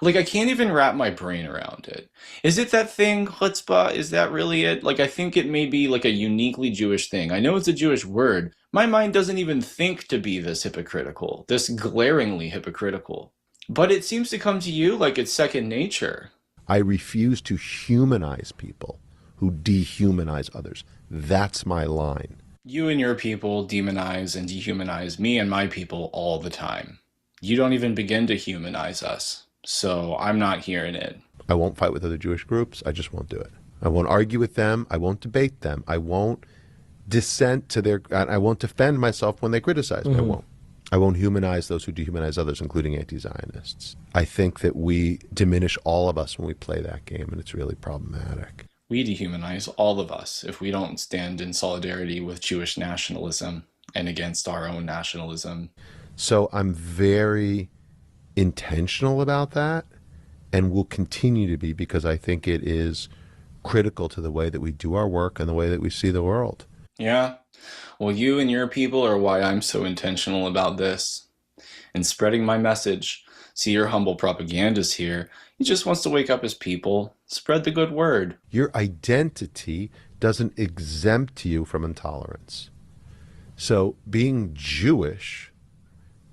like, I can't even wrap my brain around it. Is it that thing, chutzpah? Is that really it? Like, I think it may be like a uniquely Jewish thing. I know it's a Jewish word. My mind doesn't even think to be this hypocritical, this glaringly hypocritical. But it seems to come to you like it's second nature. I refuse to humanize people who dehumanize others. That's my line. You and your people demonize and dehumanize me and my people all the time. You don't even begin to humanize us. So I'm not hearing it. I won't fight with other Jewish groups. I just won't do it. I won't argue with them. I won't debate them. I won't dissent to their... I won't defend myself when they criticize me. I won't. I won't humanize those who dehumanize others, including anti-Zionists. I think that we diminish all of us when we play that game, and it's really problematic. We dehumanize all of us if we don't stand in solidarity with Jewish nationalism and against our own nationalism. So I'm very intentional about that, and will continue to be, because I think it is critical to the way that we do our work and the way that we see the world. Yeah. Well, you and your people are why I'm so intentional about this and spreading my message. See, your humble propagandist here, he just wants to wake up his people, spread the good word. Your identity doesn't exempt you from intolerance. So being Jewish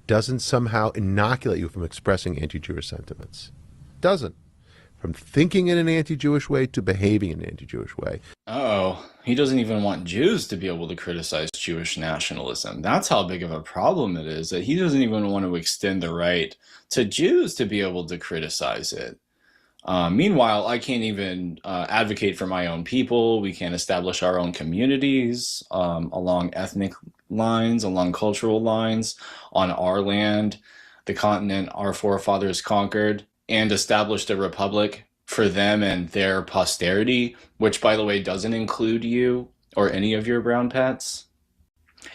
doesn't somehow inoculate you from expressing anti-Jewish sentiments. Doesn't. From thinking in an anti-Jewish way to behaving in an anti-Jewish way. Uh-oh. He doesn't even want Jews to be able to criticize Jewish nationalism. That's how big of a problem it is, that he doesn't even want to extend the right to Jews to be able to criticize it. Meanwhile, I can't even advocate for my own people. We can't establish our own communities along ethnic lines, along cultural lines, on our land, the continent our forefathers conquered, and established a republic for them and their posterity, which, by the way, doesn't include you or any of your brown pets.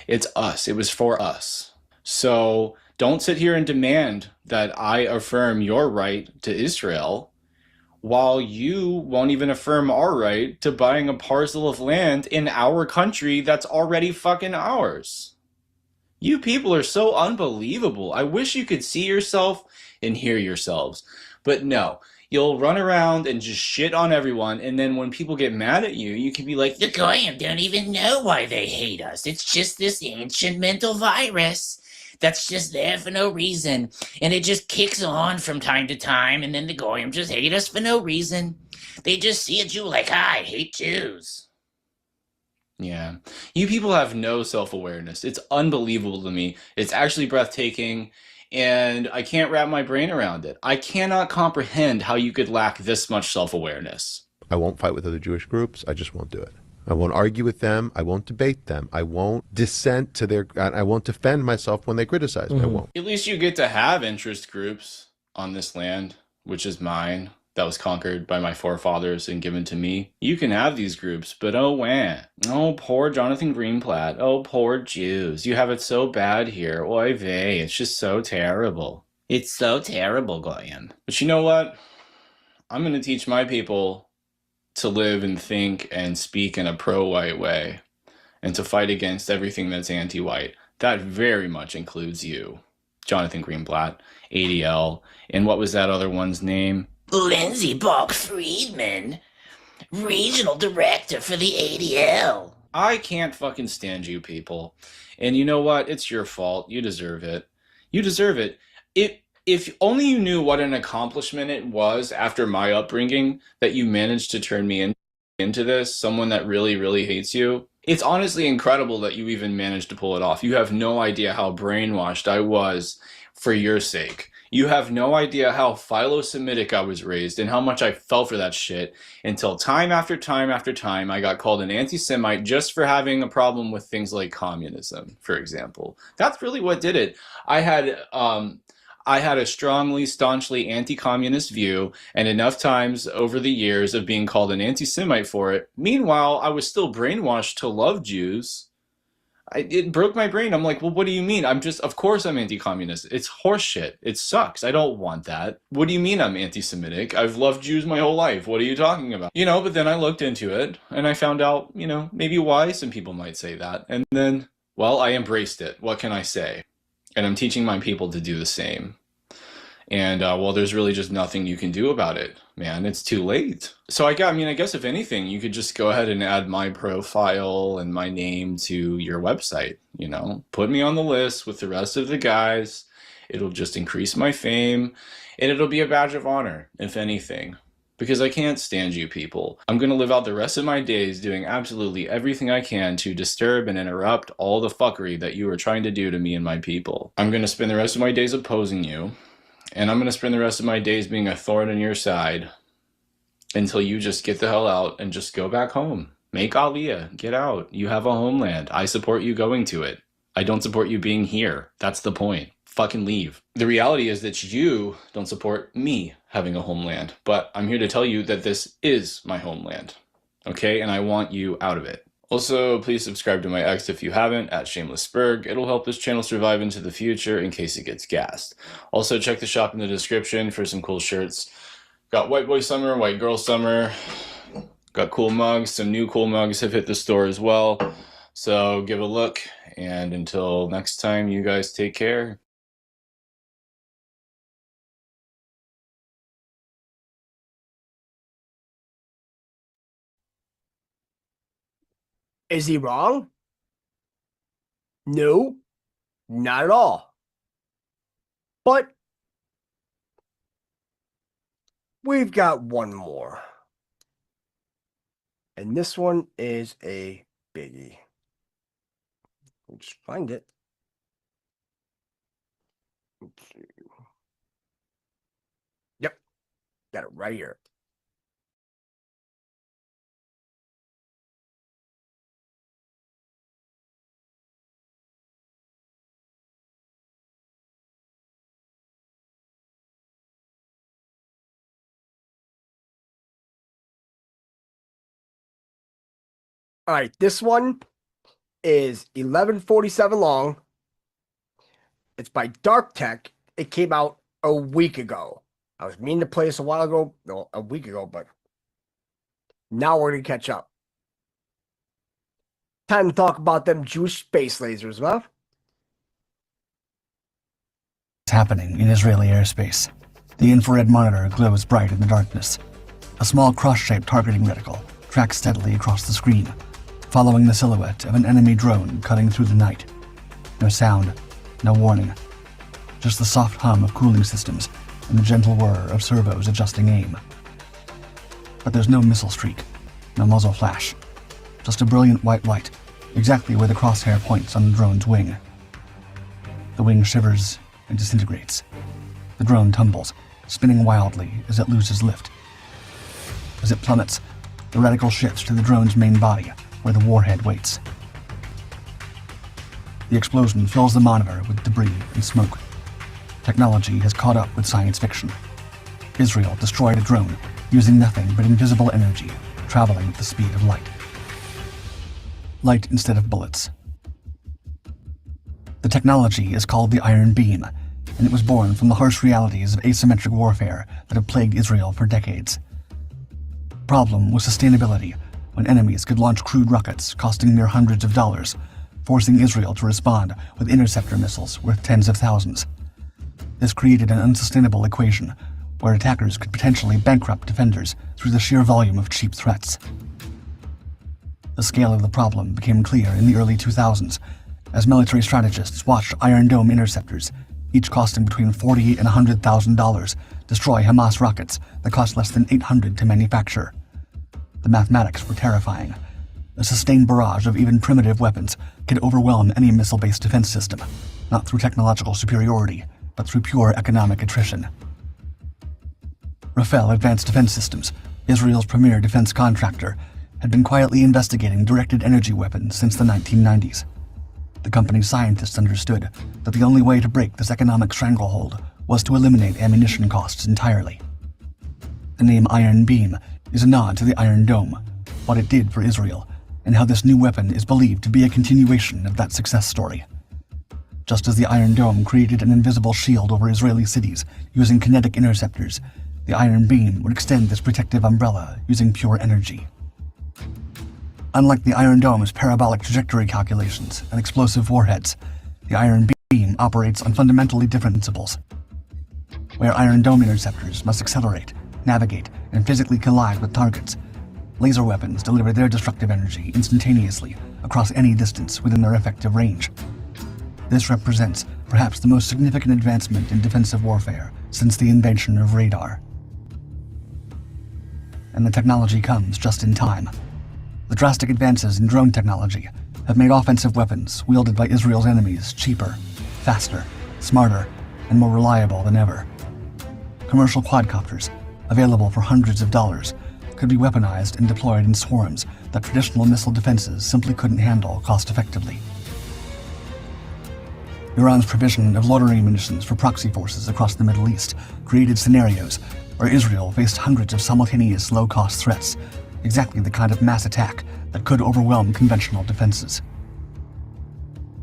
It's us. It was for us. So don't sit here and demand that I affirm your right to Israel while you won't even affirm our right to buying a parcel of land in our country that's already fucking ours. You people are so unbelievable. I wish you could see yourself and hear yourselves. But no, You'll run around and just shit on everyone, and then when people get mad at you, you can be like, The Goyim don't even know why they hate us. It's just this ancient mental virus that's just there for no reason. And it just kicks on from time to time, and then the Goyim just hate us for no reason. They just see a Jew like, I hate Jews. yeah, you people have no self-awareness. It's unbelievable to me. It's actually breathtaking, and I can't wrap my brain around it. I cannot comprehend how you could lack this much self-awareness. I won't fight with other Jewish groups. I just won't do it. I won't argue with them. I won't debate them. I won't dissent to their, I won't defend myself when they criticize me. I won't. At least you get to have interest groups on this land, which is mine, that was conquered by my forefathers and given to me. You can have these groups, but oh, wah. Oh, poor Jonathan Greenblatt. Oh, poor Jews. You have it so bad here. Oy vey. It's just so terrible. It's so terrible, Goyim. But you know what? I'm going to teach my people to live and think and speak in a pro-white way, and to fight against everything that's anti-white. That very much includes you, Jonathan Greenblatt, ADL, and what was that other one's name? Lindsey Balk-Friedman, Regional Director for the ADL. I can't fucking stand you people. And you know what? It's your fault. You deserve it. You deserve it. If only you knew what an accomplishment it was after my upbringing that you managed to turn me into this, someone that really, really hates you. It's honestly incredible that you even managed to pull it off. You have no idea how brainwashed I was for your sake. You have no idea how philo-Semitic I was raised and how much I fell for that shit until time after time after time I got called an anti-Semite just for having a problem with things like communism, for example. That's really what did it. I had a strongly, staunchly anti-communist view, and enough times over the years of being called an anti-Semite for it. Meanwhile, I was still brainwashed to love Jews. It broke my brain. I'm like, well, what do you mean? Of course I'm anti-communist. It's horseshit. It sucks. I don't want that. What do you mean I'm anti-Semitic? I've loved Jews my whole life. What are you talking about? You know, but then I looked into it, and I found out, you know, maybe why some people might say that. And then, well, I embraced it. What can I say? And I'm teaching my people to do the same. And, well, there's really just nothing you can do about it, man. It's too late. So I guess if anything, you could just go ahead and add my profile and my name to your website, you know? Put me on the list with the rest of the guys. It'll just increase my fame, and it'll be a badge of honor, if anything. Because I can't stand you people. I'm going to live out the rest of my days doing absolutely everything I can to disturb and interrupt all the fuckery that you are trying to do to me and my people. I'm going to spend the rest of my days opposing you. And I'm going to spend the rest of my days being a thorn in your side until you just get the hell out and just go back home. Make Aliyah. Get out. You have a homeland. I support you going to it. I don't support you being here. That's the point. Fucking leave. The reality is that you don't support me having a homeland. But I'm here to tell you that this is my homeland. Okay? And I want you out of it. Also, please subscribe to my X if you haven't, at ShamelessBerg. It'll help this channel survive into the future in case it gets gassed. Also, check the shop in the description for some cool shirts. Got White Boy Summer, White Girl Summer. Got cool mugs. Some new cool mugs have hit the store as well. So give a look. And until next time, you guys take care. Is he wrong? No, not at all. But we've got one more. And this one is a biggie. We'll just find it. Let's see. Yep, got it right here. All right, this one is 1147 long. It's by Dark Tech. It came out a week ago. I was meaning to play this a while ago, no, a week ago, but now we're going to catch up. Time to talk about them Jewish space lasers, huh? It's happening in Israeli airspace. The infrared monitor glows bright in the darkness. A small cross-shaped targeting reticle tracks steadily across the screen, following the silhouette of an enemy drone cutting through the night. No sound, no warning. Just the soft hum of cooling systems and the gentle whir of servos adjusting aim. But there's no missile streak, no muzzle flash. Just a brilliant white light, exactly where the crosshair points on the drone's wing. The wing shivers and disintegrates. The drone tumbles, spinning wildly as it loses lift. As it plummets, the reticle shifts to the drone's main body, where the warhead waits. The explosion fills the monitor with debris and smoke. Technology has caught up with science fiction. Israel destroyed a drone using nothing but invisible energy, traveling at the speed of light. Light instead of bullets. The technology is called the Iron Beam, and it was born from the harsh realities of asymmetric warfare that have plagued Israel for decades. Problem was sustainability, when enemies could launch crude rockets costing mere hundreds of dollars, forcing Israel to respond with interceptor missiles worth tens of thousands. This created an unsustainable equation where attackers could potentially bankrupt defenders through the sheer volume of cheap threats. The scale of the problem became clear in the early 2000s as military strategists watched Iron Dome interceptors, each costing between $40,000 and $100,000, destroy Hamas rockets that cost less than $800 to manufacture. The mathematics were terrifying. A sustained barrage of even primitive weapons could overwhelm any missile-based defense system, not through technological superiority, but through pure economic attrition. Rafael Advanced Defense Systems, Israel's premier defense contractor, had been quietly investigating directed energy weapons since the 1990s. The company's scientists understood that the only way to break this economic stranglehold was to eliminate ammunition costs entirely. The name Iron Beam is a nod to the Iron Dome, what it did for Israel, and how this new weapon is believed to be a continuation of that success story. Just as the Iron Dome created an invisible shield over Israeli cities using kinetic interceptors, the Iron Beam would extend this protective umbrella using pure energy. Unlike the Iron Dome's parabolic trajectory calculations and explosive warheads, the Iron Beam operates on fundamentally different principles. Where Iron Dome interceptors must accelerate, navigate, and physically collide with targets, laser weapons deliver their destructive energy instantaneously across any distance within their effective range. This represents perhaps the most significant advancement in defensive warfare since the invention of radar. And the technology comes just in time. The drastic advances in drone technology have made offensive weapons wielded by Israel's enemies cheaper, faster, smarter, and more reliable than ever. Commercial quadcopters, available for hundreds of dollars, could be weaponized and deployed in swarms that traditional missile defenses simply couldn't handle cost-effectively. Iran's provision of loitering munitions for proxy forces across the Middle East created scenarios where Israel faced hundreds of simultaneous low-cost threats, exactly the kind of mass attack that could overwhelm conventional defenses.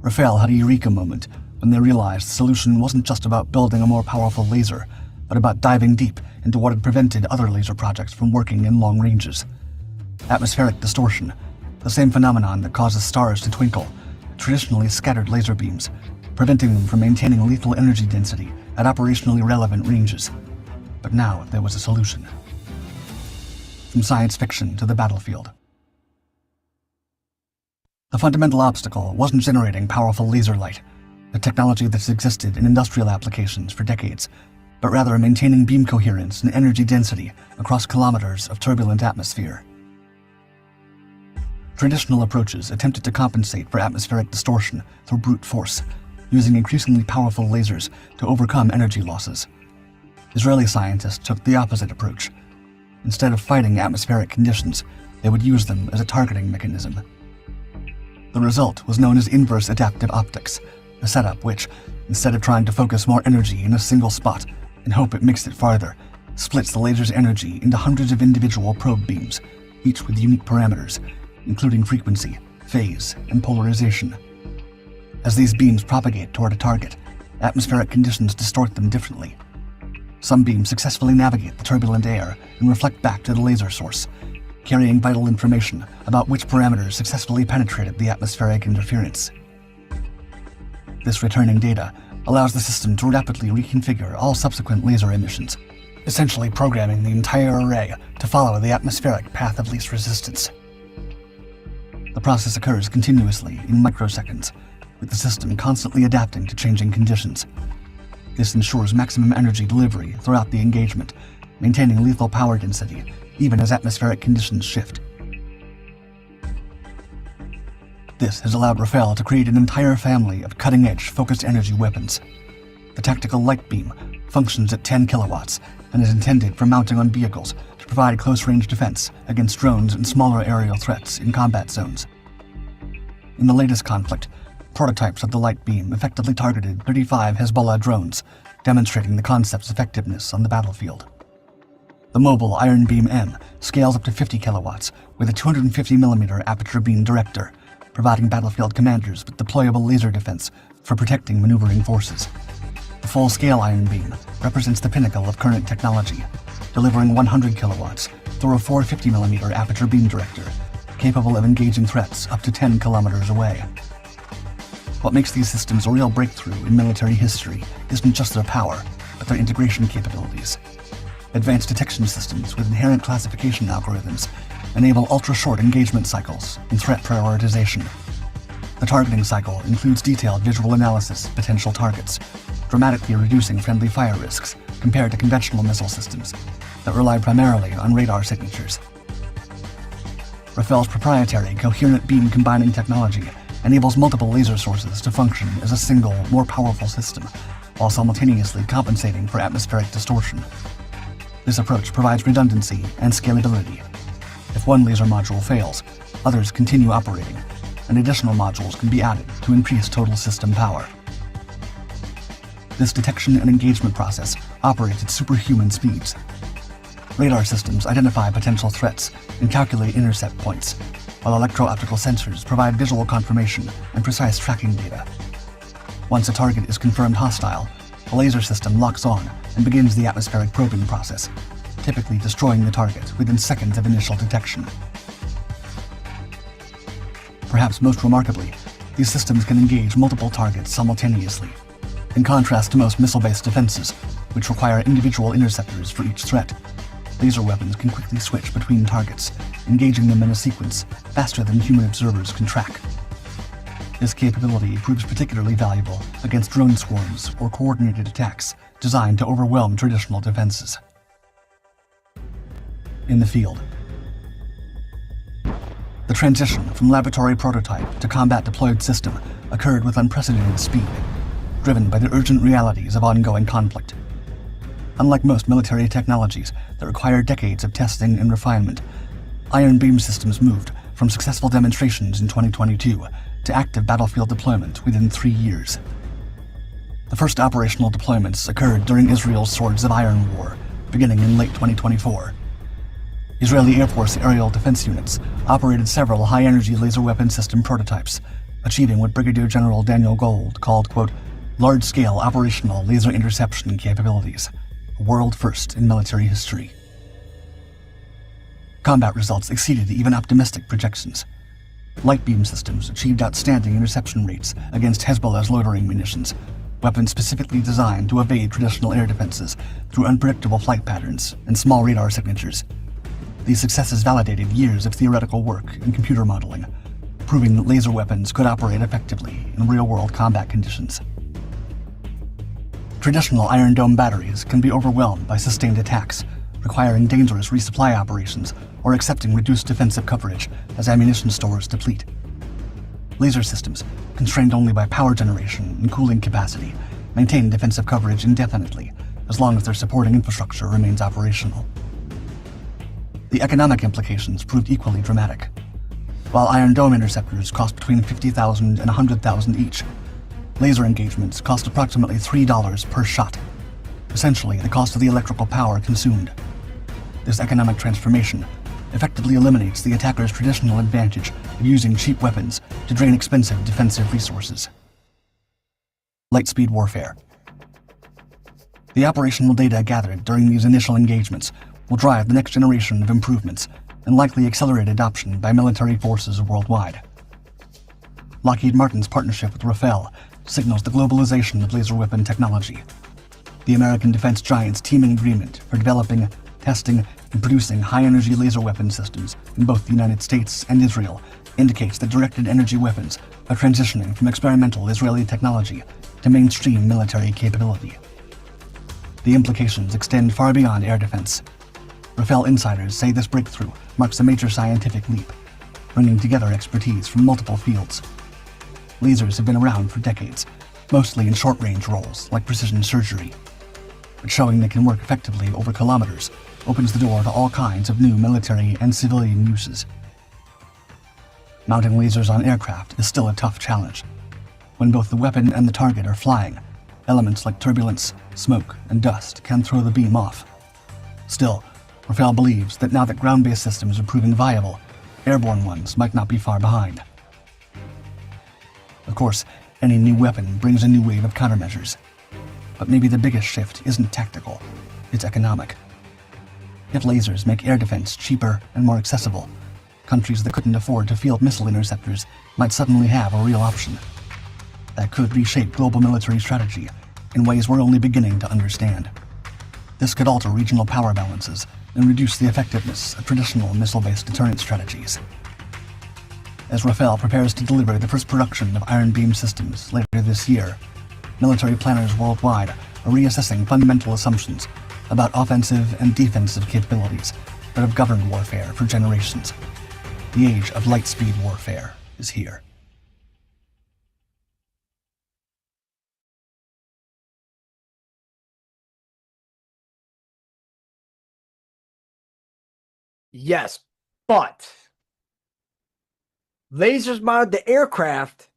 Rafael had a eureka moment when they realized the solution wasn't just about building a more powerful laser, but about diving deep into what had prevented other laser projects from working in long ranges. Atmospheric distortion, the same phenomenon that causes stars to twinkle, traditionally scattered laser beams, preventing them from maintaining lethal energy density at operationally relevant ranges. But now there was a solution. From science fiction to the battlefield. The fundamental obstacle wasn't generating powerful laser light, a technology that's existed in industrial applications for decades, but rather maintaining beam coherence and energy density across kilometers of turbulent atmosphere. Traditional approaches attempted to compensate for atmospheric distortion through brute force, using increasingly powerful lasers to overcome energy losses. Israeli scientists took the opposite approach. Instead of fighting atmospheric conditions, they would use them as a targeting mechanism. The result was known as inverse adaptive optics, a setup which, instead of trying to focus more energy in a single spot and hope it mixed it farther, splits the laser's energy into hundreds of individual probe beams, each with unique parameters, including frequency, phase, and polarization. As these beams propagate toward a target, atmospheric conditions distort them differently. Some beams successfully navigate the turbulent air and reflect back to the laser source, carrying vital information about which parameters successfully penetrated the atmospheric interference. This returning data allows the system to rapidly reconfigure all subsequent laser emissions, essentially programming the entire array to follow the atmospheric path of least resistance. The process occurs continuously in microseconds, with the system constantly adapting to changing conditions. This ensures maximum energy delivery throughout the engagement, maintaining lethal power density even as atmospheric conditions shift. This has allowed Rafael to create an entire family of cutting-edge focused energy weapons. The tactical light beam functions at 10 kilowatts and is intended for mounting on vehicles to provide close-range defense against drones and smaller aerial threats in combat zones. In the latest conflict, prototypes of the light beam effectively targeted 35 Hezbollah drones, demonstrating the concept's effectiveness on the battlefield. The mobile Iron Beam M scales up to 50 kilowatts with a 250mm aperture beam director, providing battlefield commanders with deployable laser defense for protecting maneuvering forces. The full-scale Iron Beam represents the pinnacle of current technology, delivering 100 kilowatts through a 450mm aperture beam director, capable of engaging threats up to 10 kilometers away. What makes these systems a real breakthrough in military history isn't just their power, but their integration capabilities. Advanced detection systems with inherent classification algorithms enable ultra-short engagement cycles and threat prioritization. The targeting cycle includes detailed visual analysis of potential targets, dramatically reducing friendly fire risks compared to conventional missile systems that rely primarily on radar signatures. Rafael's proprietary coherent beam combining technology enables multiple laser sources to function as a single, more powerful system, while simultaneously compensating for atmospheric distortion. This approach provides redundancy and scalability. If one laser module fails, others continue operating, and additional modules can be added to increase total system power. This detection and engagement process operates at superhuman speeds. Radar systems identify potential threats and calculate intercept points, while electro-optical sensors provide visual confirmation and precise tracking data. Once a target is confirmed hostile, the laser system locks on and begins the atmospheric probing process, typically destroying the target within seconds of initial detection. Perhaps most remarkably, these systems can engage multiple targets simultaneously. In contrast to most missile-based defenses, which require individual interceptors for each threat, laser weapons can quickly switch between targets, engaging them in a sequence faster than human observers can track. This capability proves particularly valuable against drone swarms or coordinated attacks designed to overwhelm traditional defenses. In the field, the transition from laboratory prototype to combat deployed system occurred with unprecedented speed, driven by the urgent realities of ongoing conflict. Unlike most military technologies that require decades of testing and refinement, Iron Beam systems moved from successful demonstrations in 2022 to active battlefield deployment within 3 years. The first operational deployments occurred during Israel's Swords of Iron War, beginning in late 2024. Israeli Air Force aerial defense units operated several high-energy laser weapon system prototypes, achieving what Brigadier General Daniel Gold called, quote, large-scale operational laser interception capabilities, a world first in military history. Combat results exceeded even optimistic projections. Light beam systems achieved outstanding interception rates against Hezbollah's loitering munitions, weapons specifically designed to evade traditional air defenses through unpredictable flight patterns and small radar signatures. These successes validated years of theoretical work and computer modeling, proving that laser weapons could operate effectively in real-world combat conditions. Traditional Iron Dome batteries can be overwhelmed by sustained attacks, requiring dangerous resupply operations or accepting reduced defensive coverage as ammunition stores deplete. Laser systems, constrained only by power generation and cooling capacity, maintain defensive coverage indefinitely as long as their supporting infrastructure remains operational. The economic implications proved equally dramatic. While Iron Dome interceptors cost between $50,000 and $100,000 each, laser engagements cost approximately $3 per shot, essentially the cost of the electrical power consumed. This economic transformation effectively eliminates the attacker's traditional advantage of using cheap weapons to drain expensive defensive resources. Lightspeed warfare. The operational data gathered during these initial engagements will drive the next generation of improvements and likely accelerate adoption by military forces worldwide. Lockheed Martin's partnership with Rafael signals the globalization of laser weapon technology. The American defense giant's teaming agreement for developing, testing, and producing high-energy laser weapon systems in both the United States and Israel indicates that directed energy weapons are transitioning from experimental Israeli technology to mainstream military capability. The implications extend far beyond air defense. Rafael insiders say this breakthrough marks a major scientific leap, bringing together expertise from multiple fields. Lasers have been around for decades, mostly in short-range roles like precision surgery. But showing they can work effectively over kilometers opens the door to all kinds of new military and civilian uses. Mounting lasers on aircraft is still a tough challenge. When both the weapon and the target are flying, elements like turbulence, smoke, and dust can throw the beam off. Still, Rafael believes that now that ground-based systems are proving viable, airborne ones might not be far behind. Of course, any new weapon brings a new wave of countermeasures. But maybe the biggest shift isn't tactical, it's economic. If lasers make air defense cheaper and more accessible, countries that couldn't afford to field missile interceptors might suddenly have a real option. That could reshape global military strategy in ways we're only beginning to understand. This could alter regional power balances and reduce the effectiveness of traditional missile-based deterrent strategies. As Rafael prepares to deliver the first production of Iron Beam systems later this year, military planners worldwide are reassessing fundamental assumptions about offensive and defensive capabilities that have governed warfare for generations. The age of light-speed warfare is here. Yes, but lasers mounted to aircraft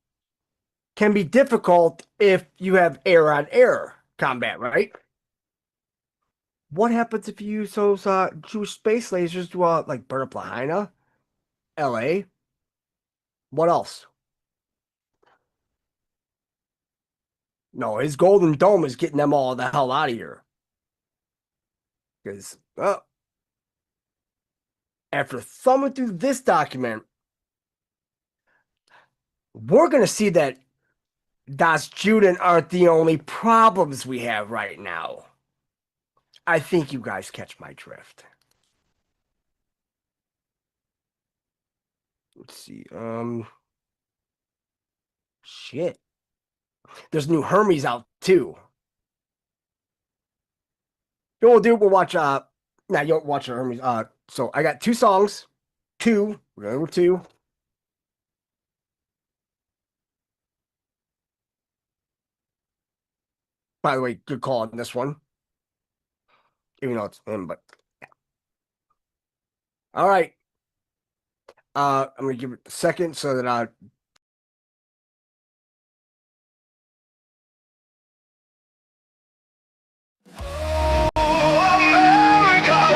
can be difficult if you have air-on-air combat, right? What happens if you use those Jewish space lasers to like burn up Lahaina, LA? What else? No, his Golden Dome is getting them all the hell out of here. Because, after thumbing through this document, we're going to see that Das Juden aren't the only problems we have right now. I think you guys catch my drift. Let's see. Shit. There's new Hermes out too. You know what we'll do? We'll watch you don't watch the Hermes. So I got two songs. We're going with two. By the way, good call on this one. Even though it's him, but yeah. All right. I'm gonna give it a second so that America,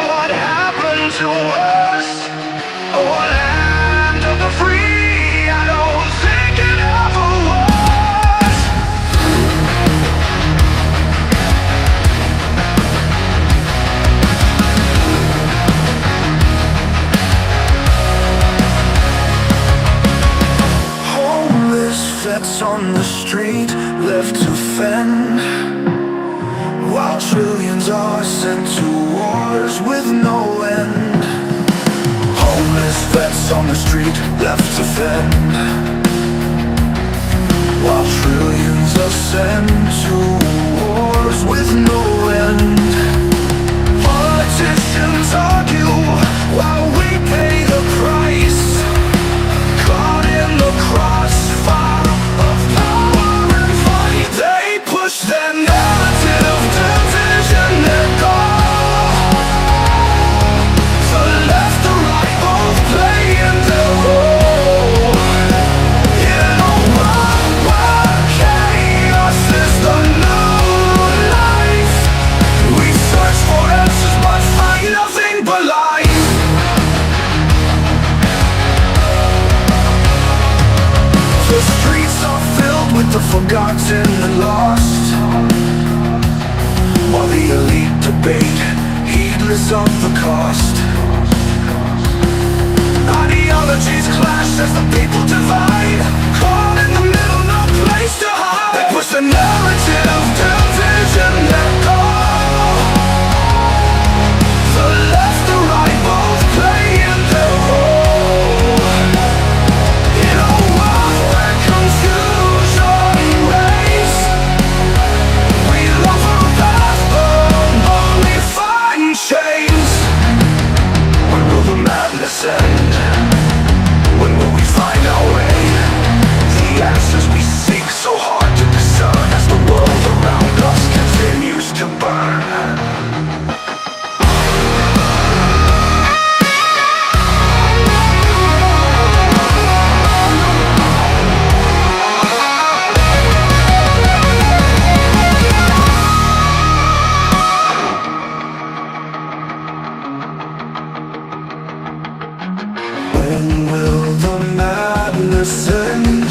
what happened to us? Oh, land of the free, I don't think it ever was. Homeless vets on the street, left to fend, while trillions are sent to wars with no end. Homeless vets on the street, left to fend, while trillions are sent to wars with no end. Politicians argue while we pay the price, caught in the crossfire of power and fight. They push their narrative, division, their goal. The left, the right, both playing their role. You know why chaos is the new life. We search for answers but find nothing but lies. The streets are filled with the forgotten and lost, while the elite debate, heedless of the cost. Ideologies clash as the people divide, caught in the middle, no place to hide. They push the narrative, division, that cause. When will the madness end?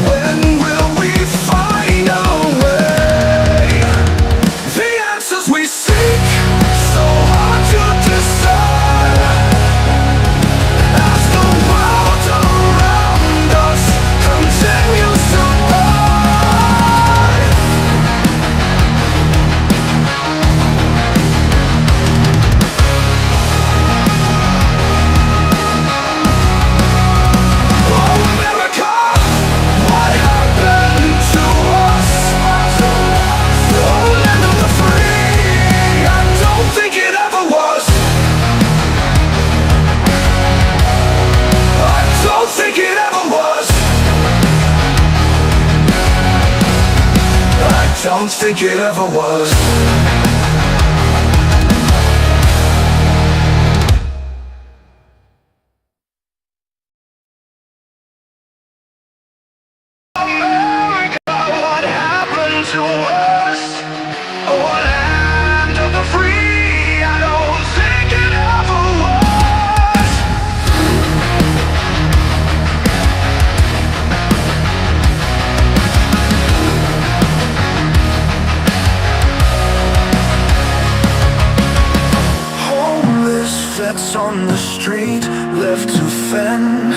When will we find our way? The answers we seek, so hard to discern. As the world around us continues to burn. Oh, America, what happened to us? Oh, land of the free, I don't think it ever was. I don't think it ever was. I don't think it ever was. America, what happened to us? Oh, land of the free, I don't think it ever was. Homeless vets on the street, left to fend,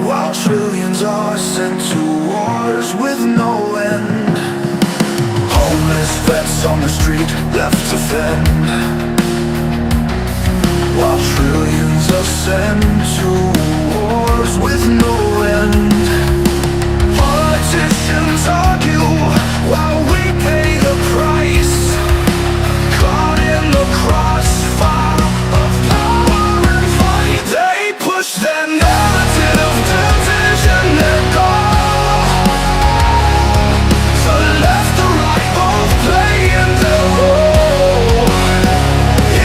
while trillions are sent to wars with no end. Homeless vets on the street, left to fend, while trillions are sent to wars with no end. Politicians argue while we pay the price, caught in the crossfire of power and fight. They push their narrative of division and goal. The left, the right, both playing their role.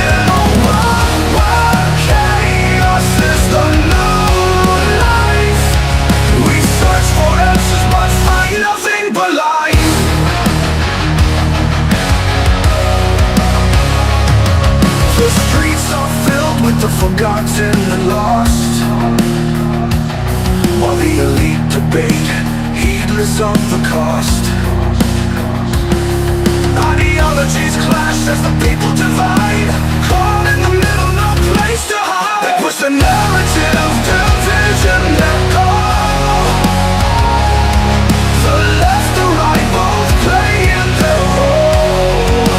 In a world where chaos is the new life, we search for answers but find nothing but lies. The streets are filled with the forgotten and lost, while the elite debate, heedless of the cost. Ideologies clash as the people divide, caught in the middle, no place to hide. They push the narrative of division and goal. The left, the right, both playing their role.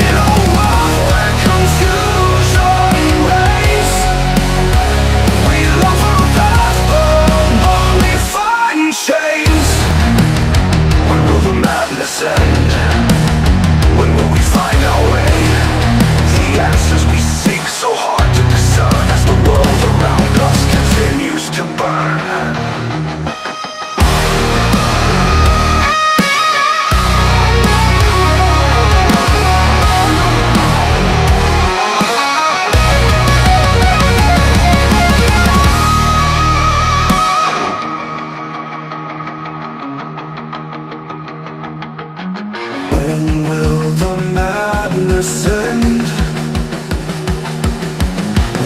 In a world where confusion reigns, we long for a path, but only find chains. When will the madness end? When will we find our way? The answers we seek, so hard to discern, as the world around us continues to burn. When will the madness end?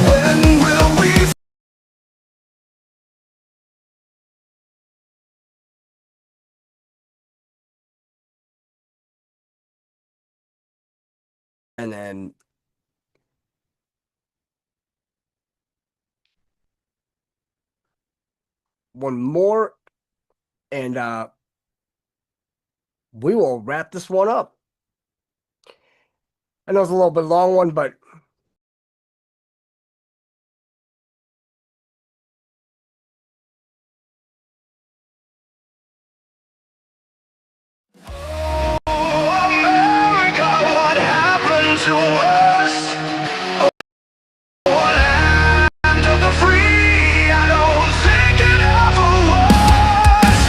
When will we? And then one more, and we will wrap this one up. I know it's a little bit long one, but America, what happened to us? Oh, land of the free, I don't think it ever was.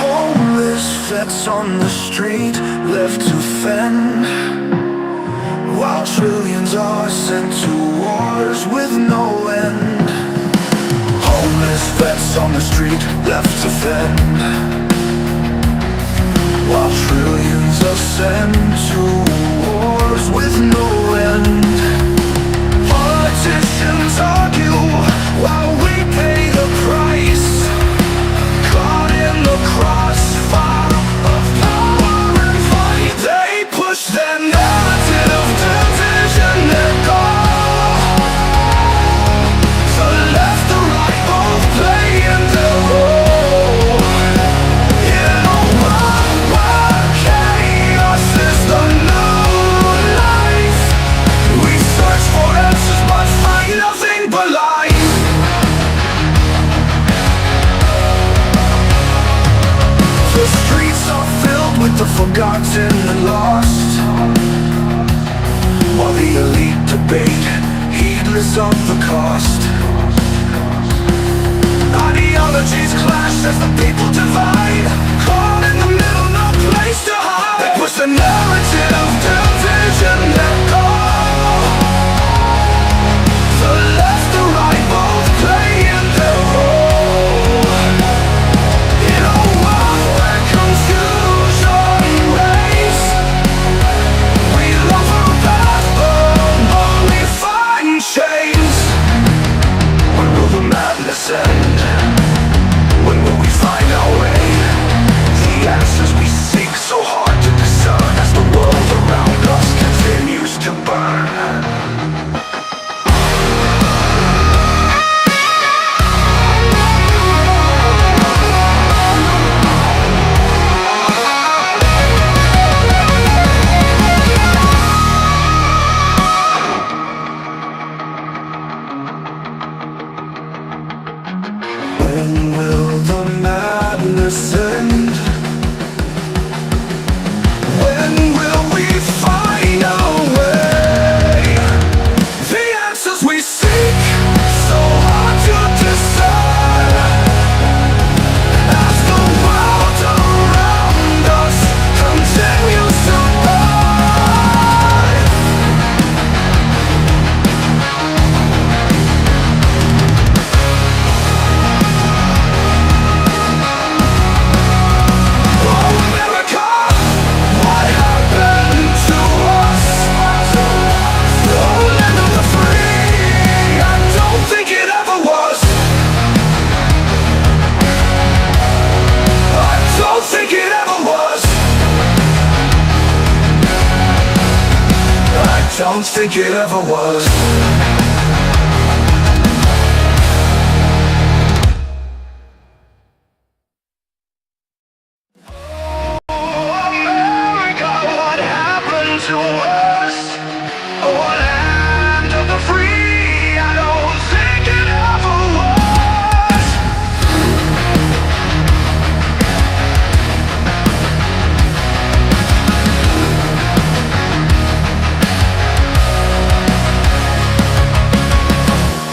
Homeless vets on the street, left to fend, while trillions are sent to wars with no end. vets on the street left to fend, while trillions ascend to wars with no end. Politicians argue while we pay the price, caught in the crossfire of power and fight. They push their narrative of division, their goal. The left, the right, both playing their role. You know why chaos is the new life. We search for answers but find nothing but lies. The streets are filled with the forgotten and lost, while the elite debate, heedless of the cost. Ideologies clash as the people divide, caught in the middle, no place to hide. They push the narrative of division, let go. The left, the right, both playing their role. You know where confusion reigns. We love our path, but we find chains. When will the madness end? When will we find our way? The answers we seek so hard to discern as the world around us continues to burn. When will the madness end? When will we find our way? The answers we seek, so hard to discern, as the world around us continues to burn. Oh, America, what happened to us? Oh, land of the free, I don't think it ever was. I don't think it ever was. I don't think it ever was. America, what happened to us? Oh, land of the free, I don't think it ever was.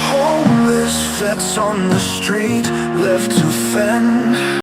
Homeless vets on the street left to fend,